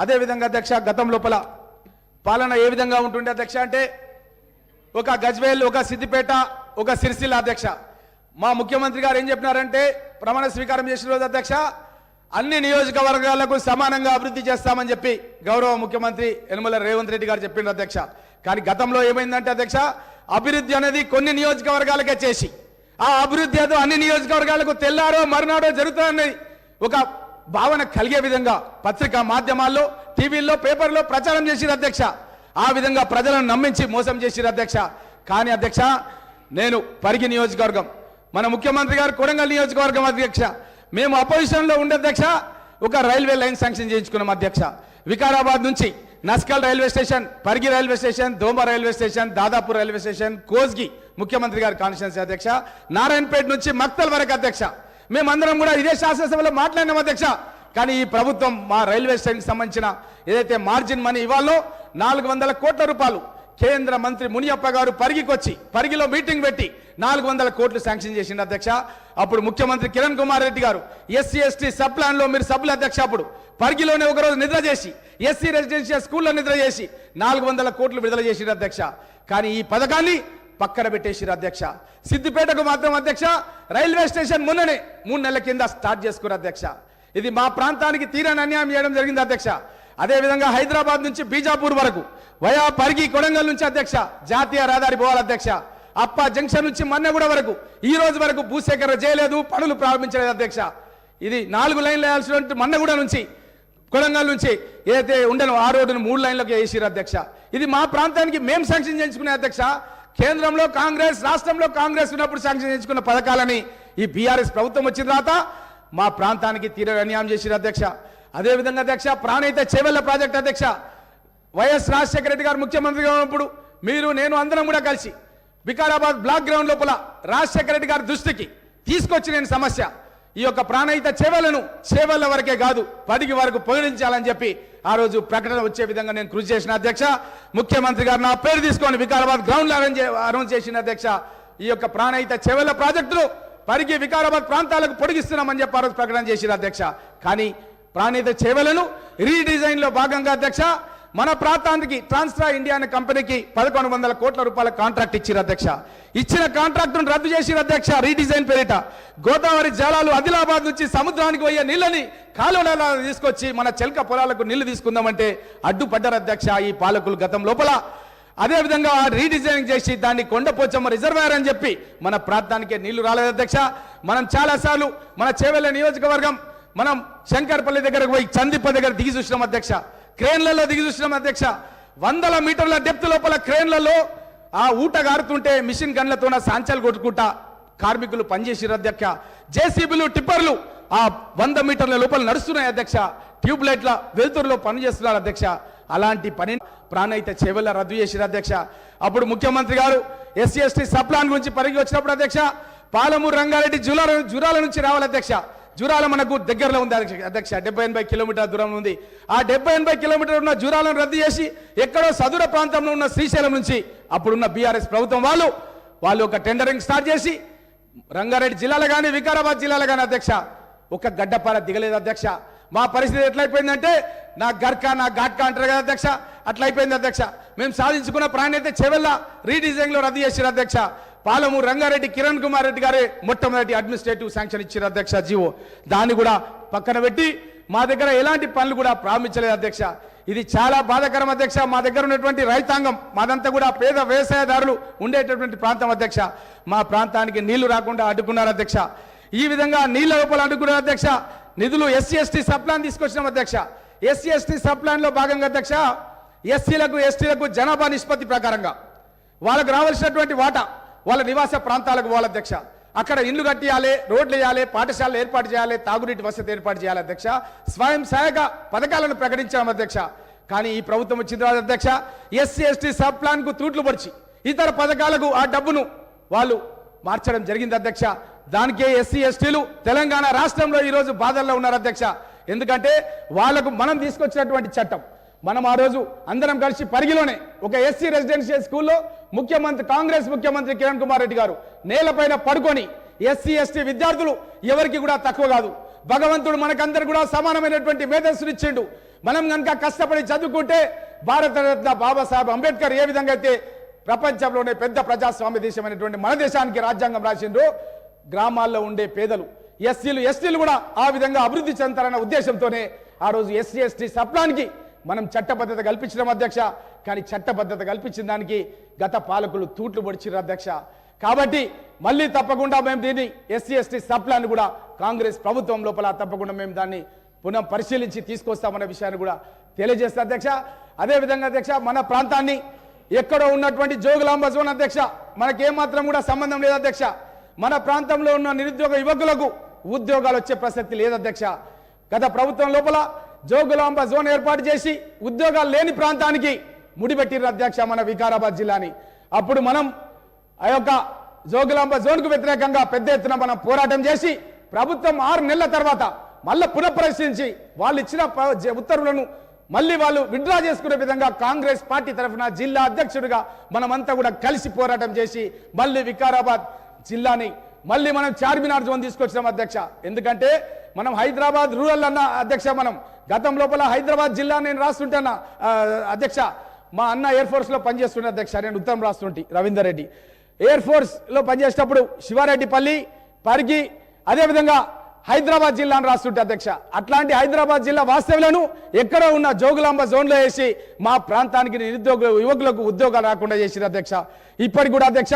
అదేవిధంగా అధ్యక్ష గతం లోపల పాలన ఏ విధంగా ఉంటుండే అధ్యక్ష అంటే ఒక గజ్వేల్, ఒక సిద్దిపేట, ఒక సిరిసిల్ల అధ్యక్ష. మా ముఖ్యమంత్రి గారు ఏం చెప్పినారంటే ప్రమాణ స్వీకారం చేసిన రోజు అధ్యక్ష అన్ని నియోజకవర్గాలకు సమానంగా అభివృద్ధి చేస్తామని చెప్పి గౌరవ ముఖ్యమంత్రి యనమల రేవంత్ రెడ్డి గారు చెప్పిండ్రు అధ్యక్ష. కానీ గతంలో ఏమైందంటే అధ్యక్ష అభివృద్ధి అనేది కొన్ని నియోజకవర్గాలకే చేసి ఆ అభివృద్ధి ఏదో అన్ని నియోజకవర్గాలకు తెల్లారో మరునాడో జరుగుతుందనేది ఒక భావన కలిగే విధంగా పత్రికా మాధ్యమాల్లో, టీవీల్లో, పేపర్లో ప్రచారం చేసిరు అధ్యక్ష. ఆ విధంగా ప్రజలను నమ్మించి మోసం చేసిరు అధ్యక్ష. కానీ అధ్యక్ష నేను పరిగి నియోజకవర్గం, మన ముఖ్యమంత్రి గారు కొడంగల్ నియోజకవర్గం అధ్యక్ష మేము అపోజిషన్లో ఉండే అధ్యక్ష ఒక రైల్వే లైన్ శాంక్షన్ చేయించుకున్నాం అధ్యక్ష. వికారాబాద్ నుంచి Naskal railway station, Parigi railway station, Doma railway station, Dadapur railway station, Kosgi ముఖ్యమంత్రి గారి కాన్స్టిట్యున్సీ అధ్యక్ష, నారాయణపేట నుంచి మక్తల్ వరకు అధ్యక్ష మేమందరం కూడా ఇదే శాసనసభలో మాట్లాడినాం అధ్యక్ష. కానీ ఈ ప్రభుత్వం మా రైల్వే స్టేషన్కి సంబంధించిన ఏదైతే మార్జిన్ మనీ ఇవ్వాలో 400 కోట్ల రూపాయలు కేంద్ర మంత్రి మునియప్ప గారు పరిగికి వచ్చి పరిగిలో మీటింగ్ పెట్టి 400 కోట్లు శాంక్షన్ చేసిండు అధ్యక్ష. అప్పుడు ముఖ్యమంత్రి కిరణ్ కుమార్ రెడ్డి గారు ఎస్సీ ఎస్టీ సబ్ ప్లాన్ లో మీరు సభ్యులు అధ్యక్ష అప్పుడు పరిగిలోనే ఒకరోజు నిద్ర చేసి ఎస్సీ రెసిడెన్షియల్ స్కూల్లో నిద్ర చేసి 400 కోట్లు విడుదల చేసిరు అధ్యక్ష. కానీ ఈ పథకాన్ని పక్కన పెట్టేసిరు అధ్యక్ష. సిద్దిపేటకు మాత్రం అధ్యక్ష రైల్వే స్టేషన్ మొన్ననే 3 నెలల కింద స్టార్ట్ చేసుకున్నారు అధ్యక్ష. ఇది మా ప్రాంతానికి తీరని అన్యాయం చేయడం జరిగింది అధ్యక్ష. అదేవిధంగా హైదరాబాద్ నుంచి బీజాపూర్ వరకు వయా పరిగి కొడంగల్ నుంచి అధ్యక్ష జాతీయ రహదారి పోవాలి అధ్యక్ష. అప్ప జంక్షన్ నుంచి మన్నెగూడ వరకు ఈ రోజు వరకు భూసేకరణ చేయలేదు, పనులు ప్రారంభించలేదు అధ్యక్ష. ఇది 4 లైన్లు వేయాల్సిన మన్నెగూడ నుంచి కొడంగల్ నుంచి ఏదైతే ఉండను ఆ రోడ్డును 3 లైన్లకు వేసిరు అధ్యక్ష. ఇది మా ప్రాంతానికి మేము శాంక్షన్ చేయించుకునే అధ్యక్ష. కేంద్రంలో కాంగ్రెస్, రాష్ట్రంలో కాంగ్రెస్ ఉన్నప్పుడు శాంక్షన్ చేయించుకున్న పథకాలని ఈ బీఆర్ఎస్ ప్రభుత్వం వచ్చిన తర్వాత మా ప్రాంతానికి తీరని అన్యాయం చేసిరు అధ్యక్ష. అదేవిధంగా అధ్యక్ష ప్రాణహిత చేవెళ్ల ప్రాజెక్ట్ అధ్యక్ష వైఎస్ రాజశేఖర రెడ్డి గారు ముఖ్యమంత్రిగా ఉన్నప్పుడు మీరు నేను అందరం కూడా కలిసి వికారాబాద్ బ్లాక్ గ్రౌండ్ లోపల రాజశేఖర రెడ్డి గారి దృష్టికి తీసుకొచ్చి నేను సమస్య ఈ యొక్క ప్రాణహిత చేవెళ్లను చేవెళ్ల వరకే కాదు పరిగి వరకు పొగిడించాలని చెప్పి ఆ రోజు ప్రకటన వచ్చే విధంగా నేను కృషి చేసిన అధ్యక్ష. ముఖ్యమంత్రి గారు నా పేరు తీసుకొని వికారాబాద్ గ్రౌండ్ లో అనౌన్స్ చేసిన అధ్యక్ష. ఈ యొక్క ప్రాణహిత చేవెళ్ల ప్రాజెక్టులు పరిగి వికారాబాద్ ప్రాంతాలకు పొడిగిస్తున్నామని చెప్పి ఆ రోజు ప్రకటన చేసిన అధ్యక్ష. కానీ ప్రాణహిత చేవెళ్లను రీడిజైన్ లో భాగంగా అధ్యక్ష మన ప్రాంతానికి ట్రాన్స్ట్రా ఇండియా అనే కంపెనీకి 1100 కోట్ల రూపాయల కాంట్రాక్ట్ ఇచ్చారు అధ్యక్ష. ఇచ్చిన కాంట్రాక్టును రద్దు చేసిన అధ్యక్ష రీడిజైన్ పేరిట గోదావరి జలాలు ఆదిలాబాద్ నుంచి సముద్రానికి పోయే నీళ్ళని కాలువల తీసుకొచ్చి మన చెల్క పొలాలకు నీళ్లు తీసుకుందామంటే అడ్డుపడ్డారు అధ్యక్ష ఈ పాలకులు గతం లోపల. అదేవిధంగా రీడిజైనింగ్ చేసి దాన్ని కొండపోచమ్మ రిజర్వాయర్ అని చెప్పి మన ప్రాంతానికి నీళ్లు రాలేదు అధ్యక్ష. మనం చాలాసార్లు మన చేవెళ్ల నియోజకవర్గం మనం శంకర్పల్లి దగ్గరకు పోయి చందిప్ప దగ్గర దిగి చూసినాం అధ్యక్ష. క్రేన్లలో దిగి చూసినాం అధ్యక్ష. 100 మీటర్ల డెప్త్ లోపల క్రేన్లలో ఆ ఊట గారుతుంటే మిషన్ గన్లతో సాంచాలు కొట్టుకుంటా కార్మికులు పనిచేసిరు అధ్యక్ష. జేసీబీలు, టిప్పర్లు ఆ 100 మీటర్ల లోపల నడుస్తున్నాయి అధ్యక్ష. ట్యూబ్ లైట్ల వెలుతురులో పనిచేస్తున్నారు అధ్యక్ష. అలాంటి పని ప్రాణహిత చేవెళ్ళ రద్దు చేసిరు అధ్యక్ష. అప్పుడు ముఖ్యమంత్రి గారు ఎస్సీ ఎస్టీ సప్లాన్ గురించి పరిగి వచ్చినప్పుడు అధ్యక్ష, పాలమూరు రంగారెడ్డి జురాల నుంచి రావాలి అధ్యక్ష. జురాల మనకు దగ్గరలో ఉంది అధ్యక్ష, 70-80 కిలోమీటర్ల దూరం ఉంది. ఆ 70-80 కిలోమీటర్లు ఉన్న జురాలను రద్దు చేసి ఎక్కడో సదుర ప్రాంతంలో ఉన్న శ్రీశైలం నుంచి అప్పుడున్న బీఆర్ఎస్ ప్రభుత్వం వాళ్ళు ఒక టెండరింగ్ స్టార్ట్ చేసి రంగారెడ్డి జిల్లాలో కానీ వికారాబాద్ జిల్లాలో కానీ అధ్యక్ష ఒక గడ్డపార దిగలేదు అధ్యక్ష. మా పరిస్థితి ఎట్లయిపోయిందంటే నా ఘాట్కా అంటారు కదా అధ్యక్ష, అట్లా అయిపోయింది అధ్యక్ష. మేము సాధించుకున్న ప్రాణ్యత చెవెళ్ళ రీడిజైన్లో రద్దు చేసారు అధ్యక్ష. పాలమూరు రంగారెడ్డి కిరణ్ కుమార్ రెడ్డి గారే మొట్టమొదటి అడ్మినిస్ట్రేటివ్ శాంక్షన్ ఇచ్చారు అధ్యక్ష జీవో. దాన్ని కూడా పక్కన పెట్టి మా దగ్గర ఎలాంటి పనులు కూడా ప్రారంభించలేదు అధ్యక్ష. ఇది చాలా బాధాకరం అధ్యక్ష. మా దగ్గర ఉన్నటువంటి రైతాంగం మాదంతా కూడా పేద వ్యవసాయదారులు ఉండేటటువంటి ప్రాంతం అధ్యక్ష. మా ప్రాంతానికి నీళ్లు రాకుండా అడ్డుకున్నారు అధ్యక్ష. ఈ విధంగా నీళ్ల లోపల అడ్డుకున్నారు అధ్యక్ష. నిధులు ఎస్సీ ఎస్టీ సప్లాన్ తీసుకొచ్చినాం అధ్యక్ష. ఎస్సీ ఎస్టీ సప్లాన్ లో భాగంగా అధ్యక్ష ఎస్సీలకు ఎస్టీలకు జనాభా నిష్పత్తి ప్రకారంగా వాళ్ళకు రావాల్సినటువంటి వాటా వాళ్ళ నివాస ప్రాంతాలకు పోవాలి అధ్యక్ష. అక్కడ ఇల్లు కట్టియాలి, రోడ్లు వేయాలి, పాఠశాలలు ఏర్పాటు చేయాలి, తాగునీటి వసతి ఏర్పాటు చేయాలి అధ్యక్ష. స్వయం సహాయక పథకాలను ప్రకటించాం అధ్యక్ష. కానీ ఈ ప్రభుత్వం వచ్చిన తర్వాత అధ్యక్ష ఎస్సీ ఎస్టీ సబ్ ప్లాన్ కు తూట్లు పడిచి ఇతర పథకాలకు ఆ డబ్బును వాళ్ళు మార్చడం జరిగింది అధ్యక్ష. దానికే ఎస్సీ ఎస్టీలు తెలంగాణ రాష్ట్రంలో ఈరోజు బాధల్లో ఉన్నారు అధ్యక్ష. ఎందుకంటే వాళ్లకు మనం తీసుకొచ్చినటువంటి చట్టం, మనం ఆ రోజు అందరం కలిసి పరిగిలోనే ఒక ఎస్సీ రెసిడెన్షియల్ స్కూల్లో కాంగ్రెస్ ముఖ్యమంత్రి కిరణ్ కుమార్ రెడ్డి గారు నేలపైన పడుకొని ఎస్సీ ఎస్టీ విద్యార్థులు ఎవరికి కూడా తక్కువ కాదు, భగవంతుడు మనకందరు కూడా సమానమైనటువంటి మేధస్సులు ఇచ్చిండు. మనం కనుక కష్టపడి చదువుకుంటే భారతరత్న బాబాసాహెబ్ అంబేద్కర్ ఏ విధంగా అయితే ప్రపంచంలోనే పెద్ద ప్రజాస్వామ్య దేశమైనటువంటి మన దేశానికి రాజ్యాంగం రాసిండ్రో, గ్రామాల్లో ఉండే పేదలు ఎస్సీలు ఎస్టీలు కూడా ఆ విధంగా అభివృద్ధి చెందాలన్న ఉద్దేశంతోనే ఆ రోజు ఎస్సీ ఎస్టీ సప్లాన్కి మనం చట్టబద్ధత కల్పించడం అధ్యక్ష. కానీ చట్టబద్ధత కల్పించిన దానికి గత పాలకులు తూట్లు పొడిచిర్రు అధ్యక్ష. కాబట్టి మళ్ళీ తప్పకుండా మేము దీన్ని ఎస్సీ ఎస్టీ సప్లాన్ కూడా కాంగ్రెస్ ప్రభుత్వం లోపల తప్పకుండా మేము దాన్ని పునః పరిశీలించి తీసుకొస్తామన్న విషయాన్ని కూడా తెలియజేస్తా అధ్యక్ష. అదేవిధంగా అధ్యక్ష మన ప్రాంతాన్ని ఎక్కడో ఉన్నటువంటి జోగులాంబ జోన్ అధ్యక్ష మనకేమాత్రం కూడా సంబంధం లేదు అధ్యక్ష. మన ప్రాంతంలో ఉన్న నిరుద్యోగ యువకులకు ఉద్యోగాలు వచ్చే ప్రసక్తి లేదు అధ్యక్ష. గత ప్రభుత్వం లోపల జోగులాంబ జోన్ ఏర్పాటు చేసి ఉద్యోగాలు లేని ప్రాంతానికి ముడిపెట్టిర్రు అధ్యక్ష మన వికారాబాద్ జిల్లాని. అప్పుడు మనం ఆ యొక్క జోగులాంబ జోన్కు వ్యతిరేకంగా పెద్ద ఎత్తున మనం పోరాటం చేసి ప్రభుత్వం 6 నెలల తర్వాత మళ్ళీ పునఃపరిశీలించి వాళ్ళు ఇచ్చిన ఉత్తర్వులను మళ్ళీ వాళ్ళు విత్డ్రా చేసుకునే విధంగా కాంగ్రెస్ పార్టీ తరఫున జిల్లా అధ్యక్షుడిగా మనమంతా కూడా కలిసి పోరాటం చేసి మళ్ళీ వికారాబాద్ జిల్లాని మళ్ళీ మనం చార్మినార్ జోన్ తీసుకొచ్చినాం అధ్యక్ష. ఎందుకంటే మనం హైదరాబాద్ రూరల్ అన్న అధ్యక్ష, మనం గతం లోపల హైదరాబాద్ జిల్లా నేను రాస్తుంటాను అధ్యక్ష. మా అన్న ఎయిర్ ఫోర్స్ లో పనిచేస్తుండే అధ్యక్ష, నేను ఉత్తరం రాస్తుంటే రవీందర్ రెడ్డి ఎయిర్ ఫోర్స్ లో పనిచేసేటప్పుడు శివారెడ్డిపల్లి పరిగి అదేవిధంగా హైదరాబాద్ జిల్లాను రాస్తుంటే అధ్యక్ష. అట్లాంటి హైదరాబాద్ జిల్లా వాస్తవ్యులను ఎక్కడో ఉన్న జోగులాంబ జోన్లో వేసి మా ప్రాంతానికి నిరుద్యోగ యువకులకు ఉద్యోగాలు రాకుండా చేసిరు అధ్యక్ష. ఇప్పటికి కూడా అధ్యక్ష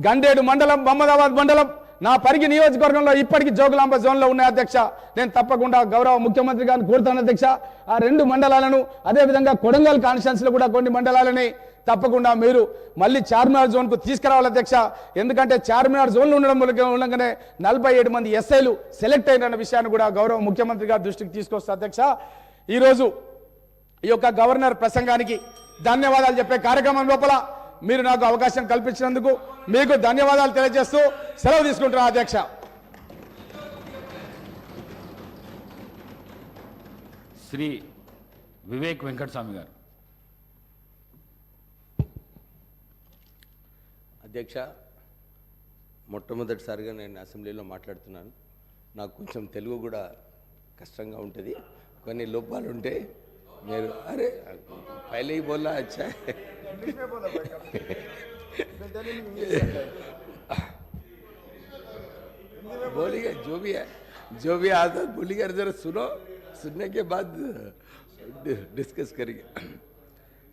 గండేడు మండలం, మహమ్మదాబాద్ మండలం, నా పరిగి నియోజకవర్గంలో ఇప్పటికీ జోగులాంబ జోన్లో ఉన్నాయి అధ్యక్ష. నేను తప్పకుండా గౌరవ ముఖ్యమంత్రి గారిని కోరుతాను అధ్యక్ష, ఆ 2 మండలాలను అదేవిధంగా కొడంగల్ కాన్స్టిట్యున్సీలో కూడా కొన్ని మండలాలని తప్పకుండా మీరు మళ్ళీ చార్మినార్ జోన్కు తీసుకురావాలి అధ్యక్ష. ఎందుకంటే చార్మినార్ జోన్లో ఉండడం మూలంగానే 47 మంది ఎస్ఐలు సెలెక్ట్ అయిన విషయాన్ని కూడా గౌరవ ముఖ్యమంత్రి గారి దృష్టికి తీసుకొస్తా అధ్యక్ష. ఈరోజు ఈ యొక్క గవర్నర్ ప్రసంగానికి ధన్యవాదాలు చెప్పే కార్యక్రమం లోపల మీరు నాకు అవకాశం కల్పించినందుకు మీకు ధన్యవాదాలు తెలియజేస్తూ సెలవు తీసుకుంటున్నా అధ్యక్ష. శ్రీ వివేక్ వెంకటస్వామి గారు. అధ్యక్ష, మొట్టమొదటిసారిగా నేను అసెంబ్లీలో మాట్లాడుతున్నాను. నాకు కొంచెం తెలుగు కూడా కష్టంగా ఉంటుంది, కొన్ని లోపాలు ఉంటే మీరు అరే పहले ही बोला अच्छा है बोलिए जो भी आता बोलिए, जरा सुनो, सुनने के बाद डिस्कस करेंगे.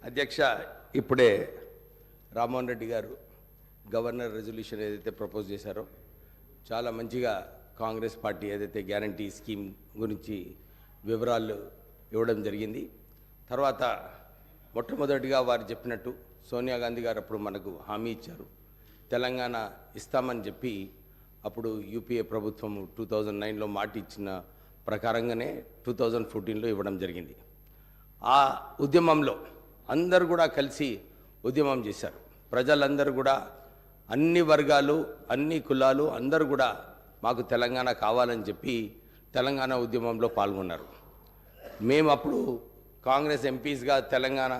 అధ్యక్ష, ఇప్పుడే రామ్మోహన్ రెడ్డి గారు గవర్నర్ రెజల్యూషన్ ఏదైతే ప్రపోజ్ చేశారో చాలా మంచిగా కాంగ్రెస్ పార్టీ ఏదైతే గ్యారంటీ స్కీమ్ గురించి వివరాలు ఇవ్వడం జరిగింది. తర్వాత మొట్టమొదటిగా వారు చెప్పినట్టు సోనియా గాంధీ గారు అప్పుడు మనకు హామీ ఇచ్చారు, తెలంగాణ ఇస్తామని చెప్పి అప్పుడు యూపీఏ ప్రభుత్వం 2009లో మాట ఇచ్చిన ప్రకారంగానే 2014లో ఇవ్వడం జరిగింది. ఆ ఉద్యమంలో అందరూ కూడా కలిసి ఉద్యమం చేశారు. ప్రజలందరూ కూడా అన్ని వర్గాలు, అన్ని కులాలు అందరూ కూడా మాకు తెలంగాణ కావాలని చెప్పి తెలంగాణ ఉద్యమంలో పాల్గొన్నారు. మేము అప్పుడు కాంగ్రెస్ ఎంపీస్గా తెలంగాణ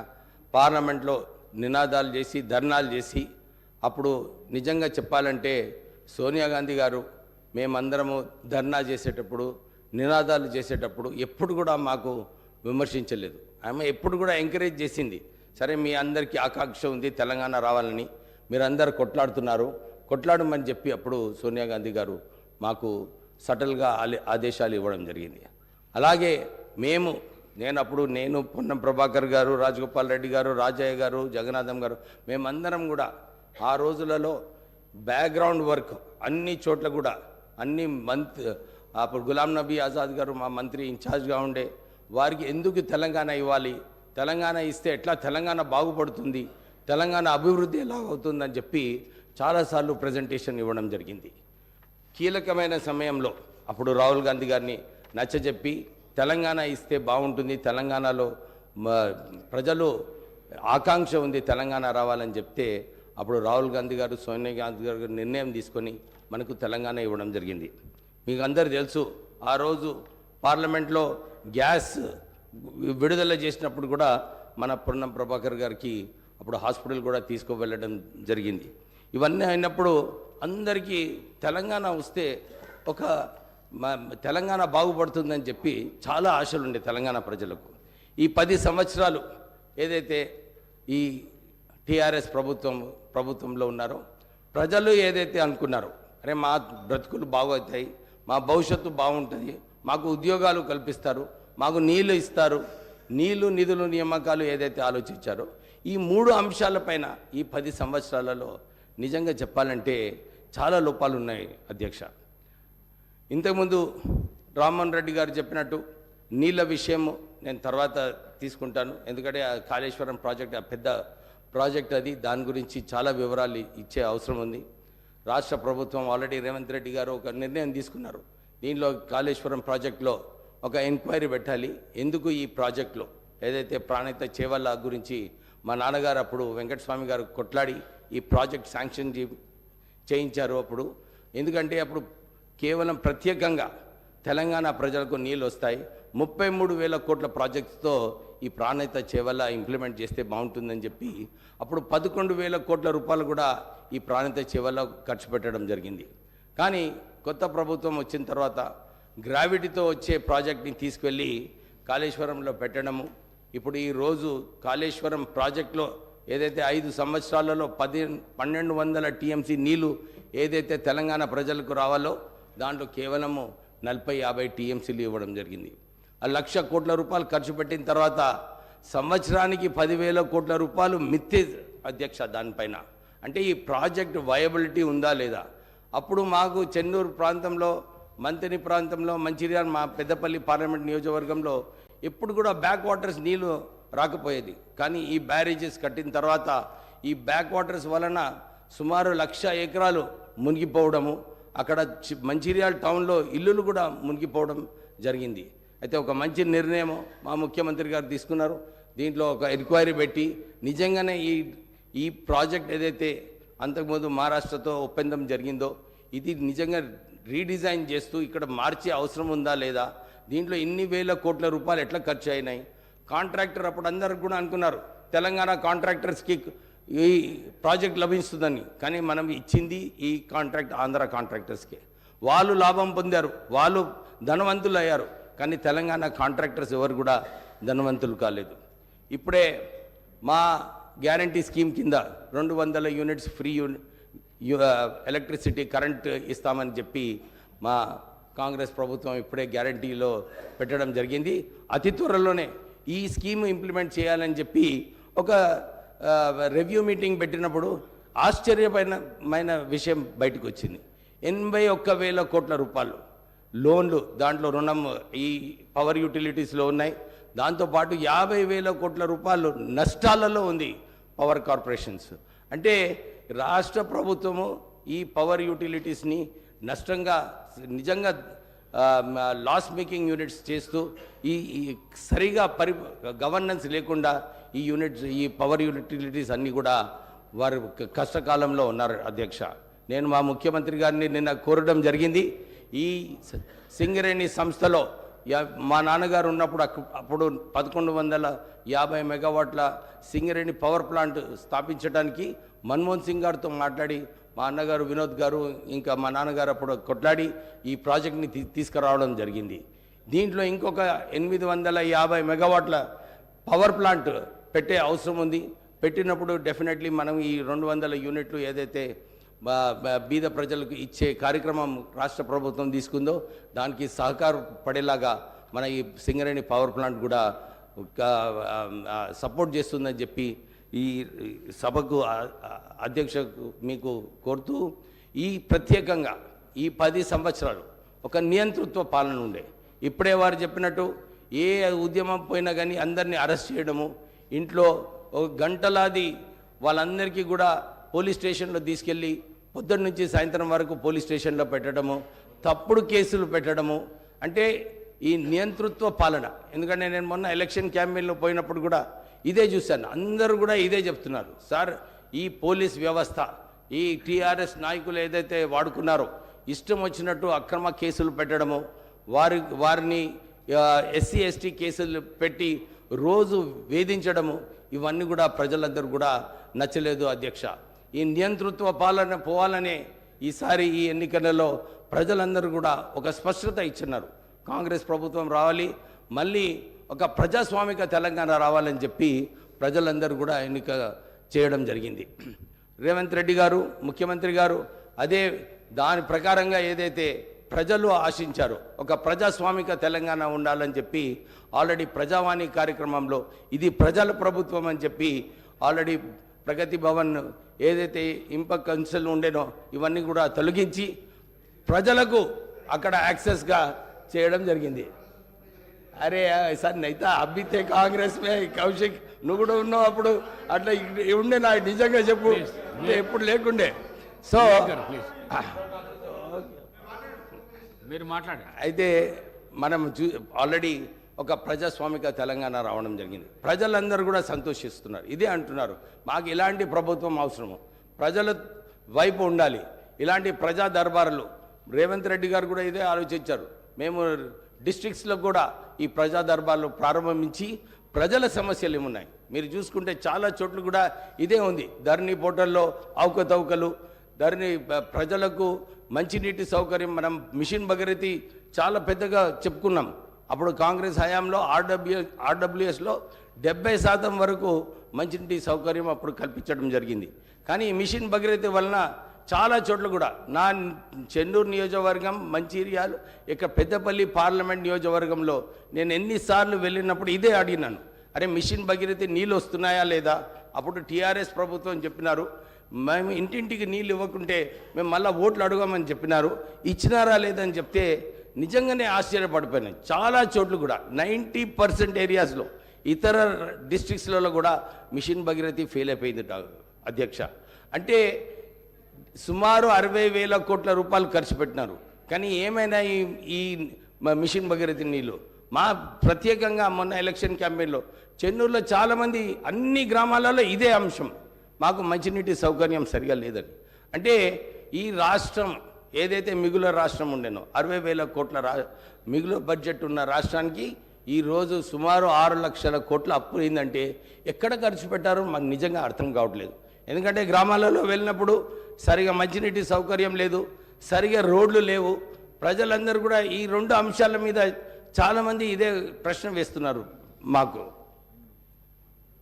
పార్లమెంట్లో నినాదాలు చేసి ధర్నాలు చేసి, అప్పుడు నిజంగా చెప్పాలంటే సోనియా గాంధీ గారు మేమందరము ధర్నా చేసేటప్పుడు నినాదాలు చేసేటప్పుడు ఎప్పుడు కూడా మాకు విమర్శించలేదు. ఆమె ఎప్పుడు కూడా ఎంకరేజ్ చేసింది. సరే, మీ అందరికీ ఆకాంక్ష ఉంది తెలంగాణ రావాలని, మీరందరూ కొట్లాడుతున్నారు, కొట్లాడమని చెప్పి అప్పుడు సోనియా గాంధీ గారు మాకు సటల్గా ఆదేశాలు ఇవ్వడం జరిగింది. అలాగే నేను పొన్నం ప్రభాకర్ గారు, రాజగోపాల్ రెడ్డి గారు, రాజయ్య గారు, జగన్నాథం గారు, మేమందరం కూడా ఆ రోజులలో బ్యాక్గ్రౌండ్ వర్క్ అన్ని చోట్ల కూడా అన్ని అప్పుడు గులాం నబీ ఆజాద్ గారు మా మంత్రి ఇన్ఛార్జ్గా ఉండే, వారికి ఎందుకు తెలంగాణ ఇవ్వాలి, తెలంగాణ ఇస్తే ఎట్లా తెలంగాణ బాగుపడుతుంది, తెలంగాణ అభివృద్ధి ఎలా అవుతుందని చెప్పి చాలాసార్లు ప్రజెంటేషన్ ఇవ్వడం జరిగింది. కీలకమైన సమయంలో అప్పుడు రాహుల్ గాంధీ గారిని నచ్చజెప్పి తెలంగాణ ఇస్తే బాగుంటుంది, తెలంగాణలో ప్రజలు ఆకాంక్ష ఉంది తెలంగాణ రావాలని చెప్తే అప్పుడు రాహుల్ గాంధీ గారు, సోనియా గాంధీ గారు నిర్ణయం తీసుకొని మనకు తెలంగాణ ఇవ్వడం జరిగింది. మీకు అందరు తెలుసు, ఆ రోజు పార్లమెంట్లో గ్యాస్ విడుదల చేసినప్పుడు కూడా మన పొన్నం ప్రభాకర్ గారికి అప్పుడు హాస్పిటల్ కూడా తీసుకువెళ్ళడం జరిగింది. ఇవన్నీ అయినప్పుడు అందరికీ తెలంగాణ వస్తే ఒక తెలంగాణ బాగుపడుతుందని చెప్పి చాలా ఆశలు ఉండే తెలంగాణ ప్రజలకు. ఈ 10 సంవత్సరాలు ఏదైతే ఈ టీఆర్ఎస్ ప్రభుత్వంలో ఉన్నారో, ప్రజలు ఏదైతే అనుకున్నారో, అరే మా బ్రతుకులు బాగవుతాయి, మా భవిష్యత్తు బాగుంటుంది, మాకు ఉద్యోగాలు కల్పిస్తారు, మాకు నీళ్లు ఇస్తారు, నీళ్లు నిధులు నియామకాలు ఏదైతే ఆలోచించారో, ఈ 3 అంశాలపైన ఈ 10 సంవత్సరాలలో నిజంగా చెప్పాలంటే చాలా లోపాలు ఉన్నాయి అధ్యక్ష. ఇంతకుముందు రామ్మోహన్ రెడ్డి గారు చెప్పినట్టు నీళ్ళ విషయం నేను తర్వాత తీసుకుంటాను, ఎందుకంటే ఆ కాళేశ్వరం ప్రాజెక్ట్ ఆ పెద్ద ప్రాజెక్ట్ అది, దాని గురించి చాలా వివరాలు ఇచ్చే అవసరం ఉంది. రాష్ట్ర ప్రభుత్వం ఆల్రెడీ రేవంత్ రెడ్డి గారు ఒక నిర్ణయం తీసుకున్నారు. దీనిలో కాళేశ్వరం ప్రాజెక్టులో ఒక ఎంక్వైరీ పెట్టాలి. ఎందుకు ఈ ప్రాజెక్టులో ఏదైతే ప్రాణహిత చేవల్ల గురించి మా నాన్నగారు అప్పుడు వెంకటస్వామి గారు కొట్లాడి ఈ ప్రాజెక్ట్ శాంక్షన్ చేయించారు అప్పుడు. ఎందుకంటే అప్పుడు కేవలం ప్రత్యేకంగా తెలంగాణ ప్రజలకు నీళ్ళు వస్తాయి, 33,000 కోట్ల ప్రాజెక్ట్స్తో ఈ ప్రాణహిత చేవల్ల ఇంప్లిమెంట్ చేస్తే బాగుంటుందని చెప్పి అప్పుడు 11,000 కోట్ల రూపాయలు కూడా ఈ ప్రాణహిత చేవల్ల ఖర్చు పెట్టడం జరిగింది. కానీ కొత్త ప్రభుత్వం వచ్చిన తర్వాత గ్రావిటీతో వచ్చే ప్రాజెక్ట్ని తీసుకెళ్ళి కాళేశ్వరంలో పెట్టడము, ఇప్పుడు ఈరోజు కాళేశ్వరం ప్రాజెక్టులో ఏదైతే 5 సంవత్సరాలలో 1,200 టీఎంసీ నీళ్లు ఏదైతే తెలంగాణ ప్రజలకు రావాలో దాంట్లో కేవలము 40-50 టీఎంసీలు ఇవ్వడం జరిగింది. 1,00,000 కోట్ల రూపాయలు ఖర్చు పెట్టిన తర్వాత సంవత్సరానికి 10,000 కోట్ల రూపాయలు మిత్తే అధ్యక్ష దానిపైన. అంటే ఈ ప్రాజెక్ట్ వయబిలిటీ ఉందా లేదా? అప్పుడు మాకు చెన్నూరు ప్రాంతంలో, మంతిని ప్రాంతంలో, మంచిర్యాల మా పెద్దపల్లి పార్లమెంట్ నియోజకవర్గంలో ఎప్పుడు కూడా బ్యాక్ వాటర్స్ నీళ్ళు రాకపోయేది. కానీ ఈ బ్యారేజెస్ కట్టిన తర్వాత ఈ బ్యాక్ వాటర్స్ వలన సుమారు 1,00,000 ఎకరాలు మునిగిపోవడము, అక్కడ మంచిర్యాల టౌన్లో ఇల్లులు కూడా మునిగిపోవడం జరిగింది. అయితే ఒక మంచి నిర్ణయం మా ముఖ్యమంత్రి గారు తీసుకున్నారు. దీంట్లో ఒక ఎంక్వైరీ పెట్టి నిజంగానే ఈ ప్రాజెక్ట్ ఏదైతే అంతకుముందు మహారాష్ట్రతో ఒప్పందం జరిగిందో ఇది నిజంగా రీడిజైన్ చేస్తూ ఇక్కడ మార్చే అవసరం ఉందా లేదా, దీంట్లో ఇన్ని వేల కోట్ల రూపాయలు ఎట్లా ఖర్చు అయినాయి. కాంట్రాక్టర్ అప్పుడు అందరూ కూడా అనుకున్నారు తెలంగాణ కాంట్రాక్టర్స్కి ఈ ప్రాజెక్ట్ లభిస్తుందని, కానీ మనం ఇచ్చింది ఈ కాంట్రాక్ట్ ఆంధ్ర కాంట్రాక్టర్స్కే. వాళ్ళు లాభం పొందారు, వాళ్ళు ధనవంతులు అయ్యారు, కానీ తెలంగాణ కాంట్రాక్టర్స్ ఎవరు కూడా ధనవంతులు కాలేదు. ఇప్పుడే మా గ్యారంటీ స్కీమ్ కింద 200 యూనిట్స్ ఫ్రీ ఎలక్ట్రిసిటీ కరెంట్ ఇస్తామని చెప్పి మా కాంగ్రెస్ ప్రభుత్వం ఇప్పుడే గ్యారంటీలో పెట్టడం జరిగింది. అతి త్వరలోనే ఈ స్కీమ్ ఇంప్లిమెంట్ చేయాలని చెప్పి ఒక రివ్యూ మీటింగ్ పెట్టినప్పుడు ఆశ్చర్యమైన విషయం బయటకు వచ్చింది. 81,000 కోట్ల రూపాయలు లోన్లు దాంట్లో రుణం ఈ పవర్ యూటిలిటీస్లో ఉన్నాయి. దాంతోపాటు 50,000 కోట్ల రూపాయలు నష్టాలలో ఉంది పవర్ కార్పొరేషన్స్. అంటే రాష్ట్ర ప్రభుత్వము ఈ పవర్ యూటిలిటీస్ని నష్టంగా నిజంగా లాస్ మేకింగ్ యూనిట్స్ చేస్తూ ఈ సరిగా గవర్నెన్స్ లేకుండా ఈ యూనిట్స్, ఈ పవర్ యూటిలిటీస్ అన్నీ కూడా వారు కష్టకాలంలో ఉన్నారు అధ్యక్ష. నేను మా ముఖ్యమంత్రి గారిని నిన్న కోరడం జరిగింది. ఈ సింగరేణి సంస్థలో మా నాన్నగారు ఉన్నప్పుడు అప్పుడు 1150 మెగావాట్ల సింగరేణి పవర్ ప్లాంట్ స్థాపించడానికి మన్మోహన్ సింగ్ గారితో మాట్లాడి, మా అన్నగారు వినోద్ గారు ఇంకా మా నాన్నగారు అప్పుడు కొట్లాడి ఈ ప్రాజెక్ట్ని తీసుకురావడం జరిగింది. దీంట్లో ఇంకొక 850 మెగావాట్ల పవర్ ప్లాంట్ పెట్టే అవసరం ఉంది. పెట్టినప్పుడు డెఫినెట్లీ మనం ఈ 200 యూనిట్లు ఏదైతే బీద ప్రజలకు ఇచ్చే కార్యక్రమం రాష్ట్ర ప్రభుత్వం తీసుకుందో దానికి సహకారపడేలాగా మన ఈ సింగరేణి పవర్ ప్లాంట్ కూడా సపోర్ట్ చేస్తుందని చెప్పి ఈ సభకు అధ్యక్షకు మీకు కోరుతూ, ఈ ప్రత్యేకంగా ఈ 10 సంవత్సరాలు ఒక నియంతృత్వ పాలన ఉండే. ఇప్పుడే వారు చెప్పినట్టు ఏ ఉద్యమం పోయినా కానీ అందరినీ అరెస్ట్ చేయడము, ఇంట్లో ఒక గంటలాది వాళ్ళందరికీ కూడా పోలీస్ స్టేషన్లో తీసుకెళ్ళి పొద్దున్న నుంచి సాయంత్రం వరకు పోలీస్ స్టేషన్లో పెట్టడము, తప్పుడు కేసులు పెట్టడము, అంటే ఈ నియంతృత్వ పాలన. ఎందుకంటే నేను మొన్న ఎలక్షన్ క్యాంపెయిన్లో పోయినప్పుడు కూడా ఇదే చూశాను. అందరూ కూడా ఇదే చెప్తున్నారు, సార్ ఈ పోలీస్ వ్యవస్థ, ఈ టీఆర్ఎస్ నాయకులు ఏదైతే వాడుకున్నారో ఇష్టం వచ్చినట్టు అక్రమ కేసులు పెట్టడము, వారిని ఎస్సీ ఎస్టీ కేసులు పెట్టి రోజు వేధించడము, ఇవన్నీ కూడా ప్రజలందరూ కూడా నచ్చలేదు అధ్యక్ష. ఈ నియంతృత్వ పాలన పోవాలనే ఈసారి ఈ ఎన్నికలలో ప్రజలందరూ కూడా ఒక స్పష్టత ఇచ్చినారు. కాంగ్రెస్ ప్రభుత్వం రావాలి, మళ్ళీ ఒక ప్రజాస్వామిక తెలంగాణ రావాలని చెప్పి ప్రజలందరూ కూడా ఎన్నిక చేయడం జరిగింది. రేవంత్ రెడ్డి గారు ముఖ్యమంత్రి గారు అదే దాని ప్రకారంగా ఏదైతే ప్రజలు ఆశించారో ఒక ప్రజాస్వామిక తెలంగాణ ఉండాలని చెప్పి ఆల్రెడీ ప్రజావాణి కార్యక్రమంలో ఇది ప్రజల ప్రభుత్వం అని చెప్పి ఆల్రెడీ ప్రగతి భవన్ ఏదైతే ఇంప కౌన్సిల్ ఉండేనో ఇవన్నీ కూడా తొలగించి ప్రజలకు అక్కడ యాక్సెస్గా చేయడం జరిగింది. అరే సార్ నైతా అబ్బితే కాంగ్రెస్ మే కౌశిక్ నువ్వు కూడా ఉన్నావు అప్పుడు, అట్లా ఉండే నా నిజంగా చెప్పు, ఎప్పుడు లేకుండే. సో మీరు మాట్లాడారు. అయితే మనం ఆల్రెడీ ఒక ప్రజాస్వామిక తెలంగాణ రావడం జరిగింది. ప్రజలందరూ కూడా సంతోషిస్తున్నారు, ఇదే అంటున్నారు, మాకు ఇలాంటి ప్రభుత్వం అవసరము, ప్రజల వైపు ఉండాలి, ఇలాంటి ప్రజా దర్బారులు. రేవంత్ రెడ్డి గారు కూడా ఇదే ఆలోచించారు. మేము డిస్ట్రిక్ట్స్లో కూడా ఈ ప్రజా దర్బార్లు ప్రారంభించి ప్రజల సమస్యలు ఏమున్నాయి మీరు చూసుకుంటే చాలా చోట్ల కూడా ఇదే ఉంది. ధరణి పోర్టల్లో అవకతవకలు, ధరణి ప్రజలకు మంచినీటి సౌకర్యం, మనం మిషన్ భగీరథి చాలా పెద్దగా చెప్పుకున్నాం. అప్పుడు కాంగ్రెస్ హయాంలో ఆర్డబ్ల్యూఎస్లో 70% వరకు మంచినీటి సౌకర్యం అప్పుడు కల్పించడం జరిగింది. కానీ ఈ మిషన్ భగీరథి వలన చాలా చోట్ల కూడా నా చెన్నూరు నియోజకవర్గం, మంచిర్యాల, ఇక పెద్దపల్లి పార్లమెంట్ నియోజకవర్గంలో నేను ఎన్నిసార్లు వెళ్ళినప్పుడు ఇదే అడిగినాను, అరే మిషన్ భగీరథి నీళ్ళు వస్తున్నాయా లేదా? అప్పుడు టీఆర్ఎస్ ప్రభుత్వం చెప్పినారు, మేము ఇంటింటికి నీళ్ళు ఇవ్వకుంటే మేము మళ్ళీ ఓట్లు అడగామని చెప్పినారు. ఇచ్చినారా లేదని చెప్తే నిజంగానే ఆశ్చర్యపడిపోయినాయి. చాలా చోట్ల కూడా 90% ఏరియాస్లో ఇతర డిస్ట్రిక్ట్స్లలో కూడా మిషన్ భగీరథి ఫెయిల్ అయిపోయింది అధ్యక్ష. అంటే సుమారు 60,000 కోట్ల రూపాయలు ఖర్చు పెట్టినారు. కానీ ఏమైనా ఈ మిషన్ భగీరథి నీళ్ళు మా ప్రత్యేకంగా మొన్న ఎలక్షన్ క్యాంపెయిన్లో చెన్నూరులో చాలామంది అన్ని గ్రామాలలో ఇదే అంశం, మాకు మంచినీటి సౌకర్యం సరిగా లేదని. అంటే ఈ రాష్ట్రం ఏదైతే మిగులు రాష్ట్రం ఉండేనో 60,000 కోట్ల మిగులు బడ్జెట్ ఉన్న రాష్ట్రానికి ఈరోజు సుమారు 6 లక్షల కోట్ల అప్పు అయిందంటే ఎక్కడ ఖర్చు పెట్టారో మాకు నిజంగా అర్థం కావట్లేదు. ఎందుకంటే గ్రామాలలో వెళ్ళినప్పుడు సరిగా మంచినీటి సౌకర్యం లేదు, సరిగా రోడ్లు లేవు. ప్రజలందరూ కూడా ఈ 2 అంశాల మీద చాలామంది ఇదే ప్రశ్న వేస్తున్నారు మాకు.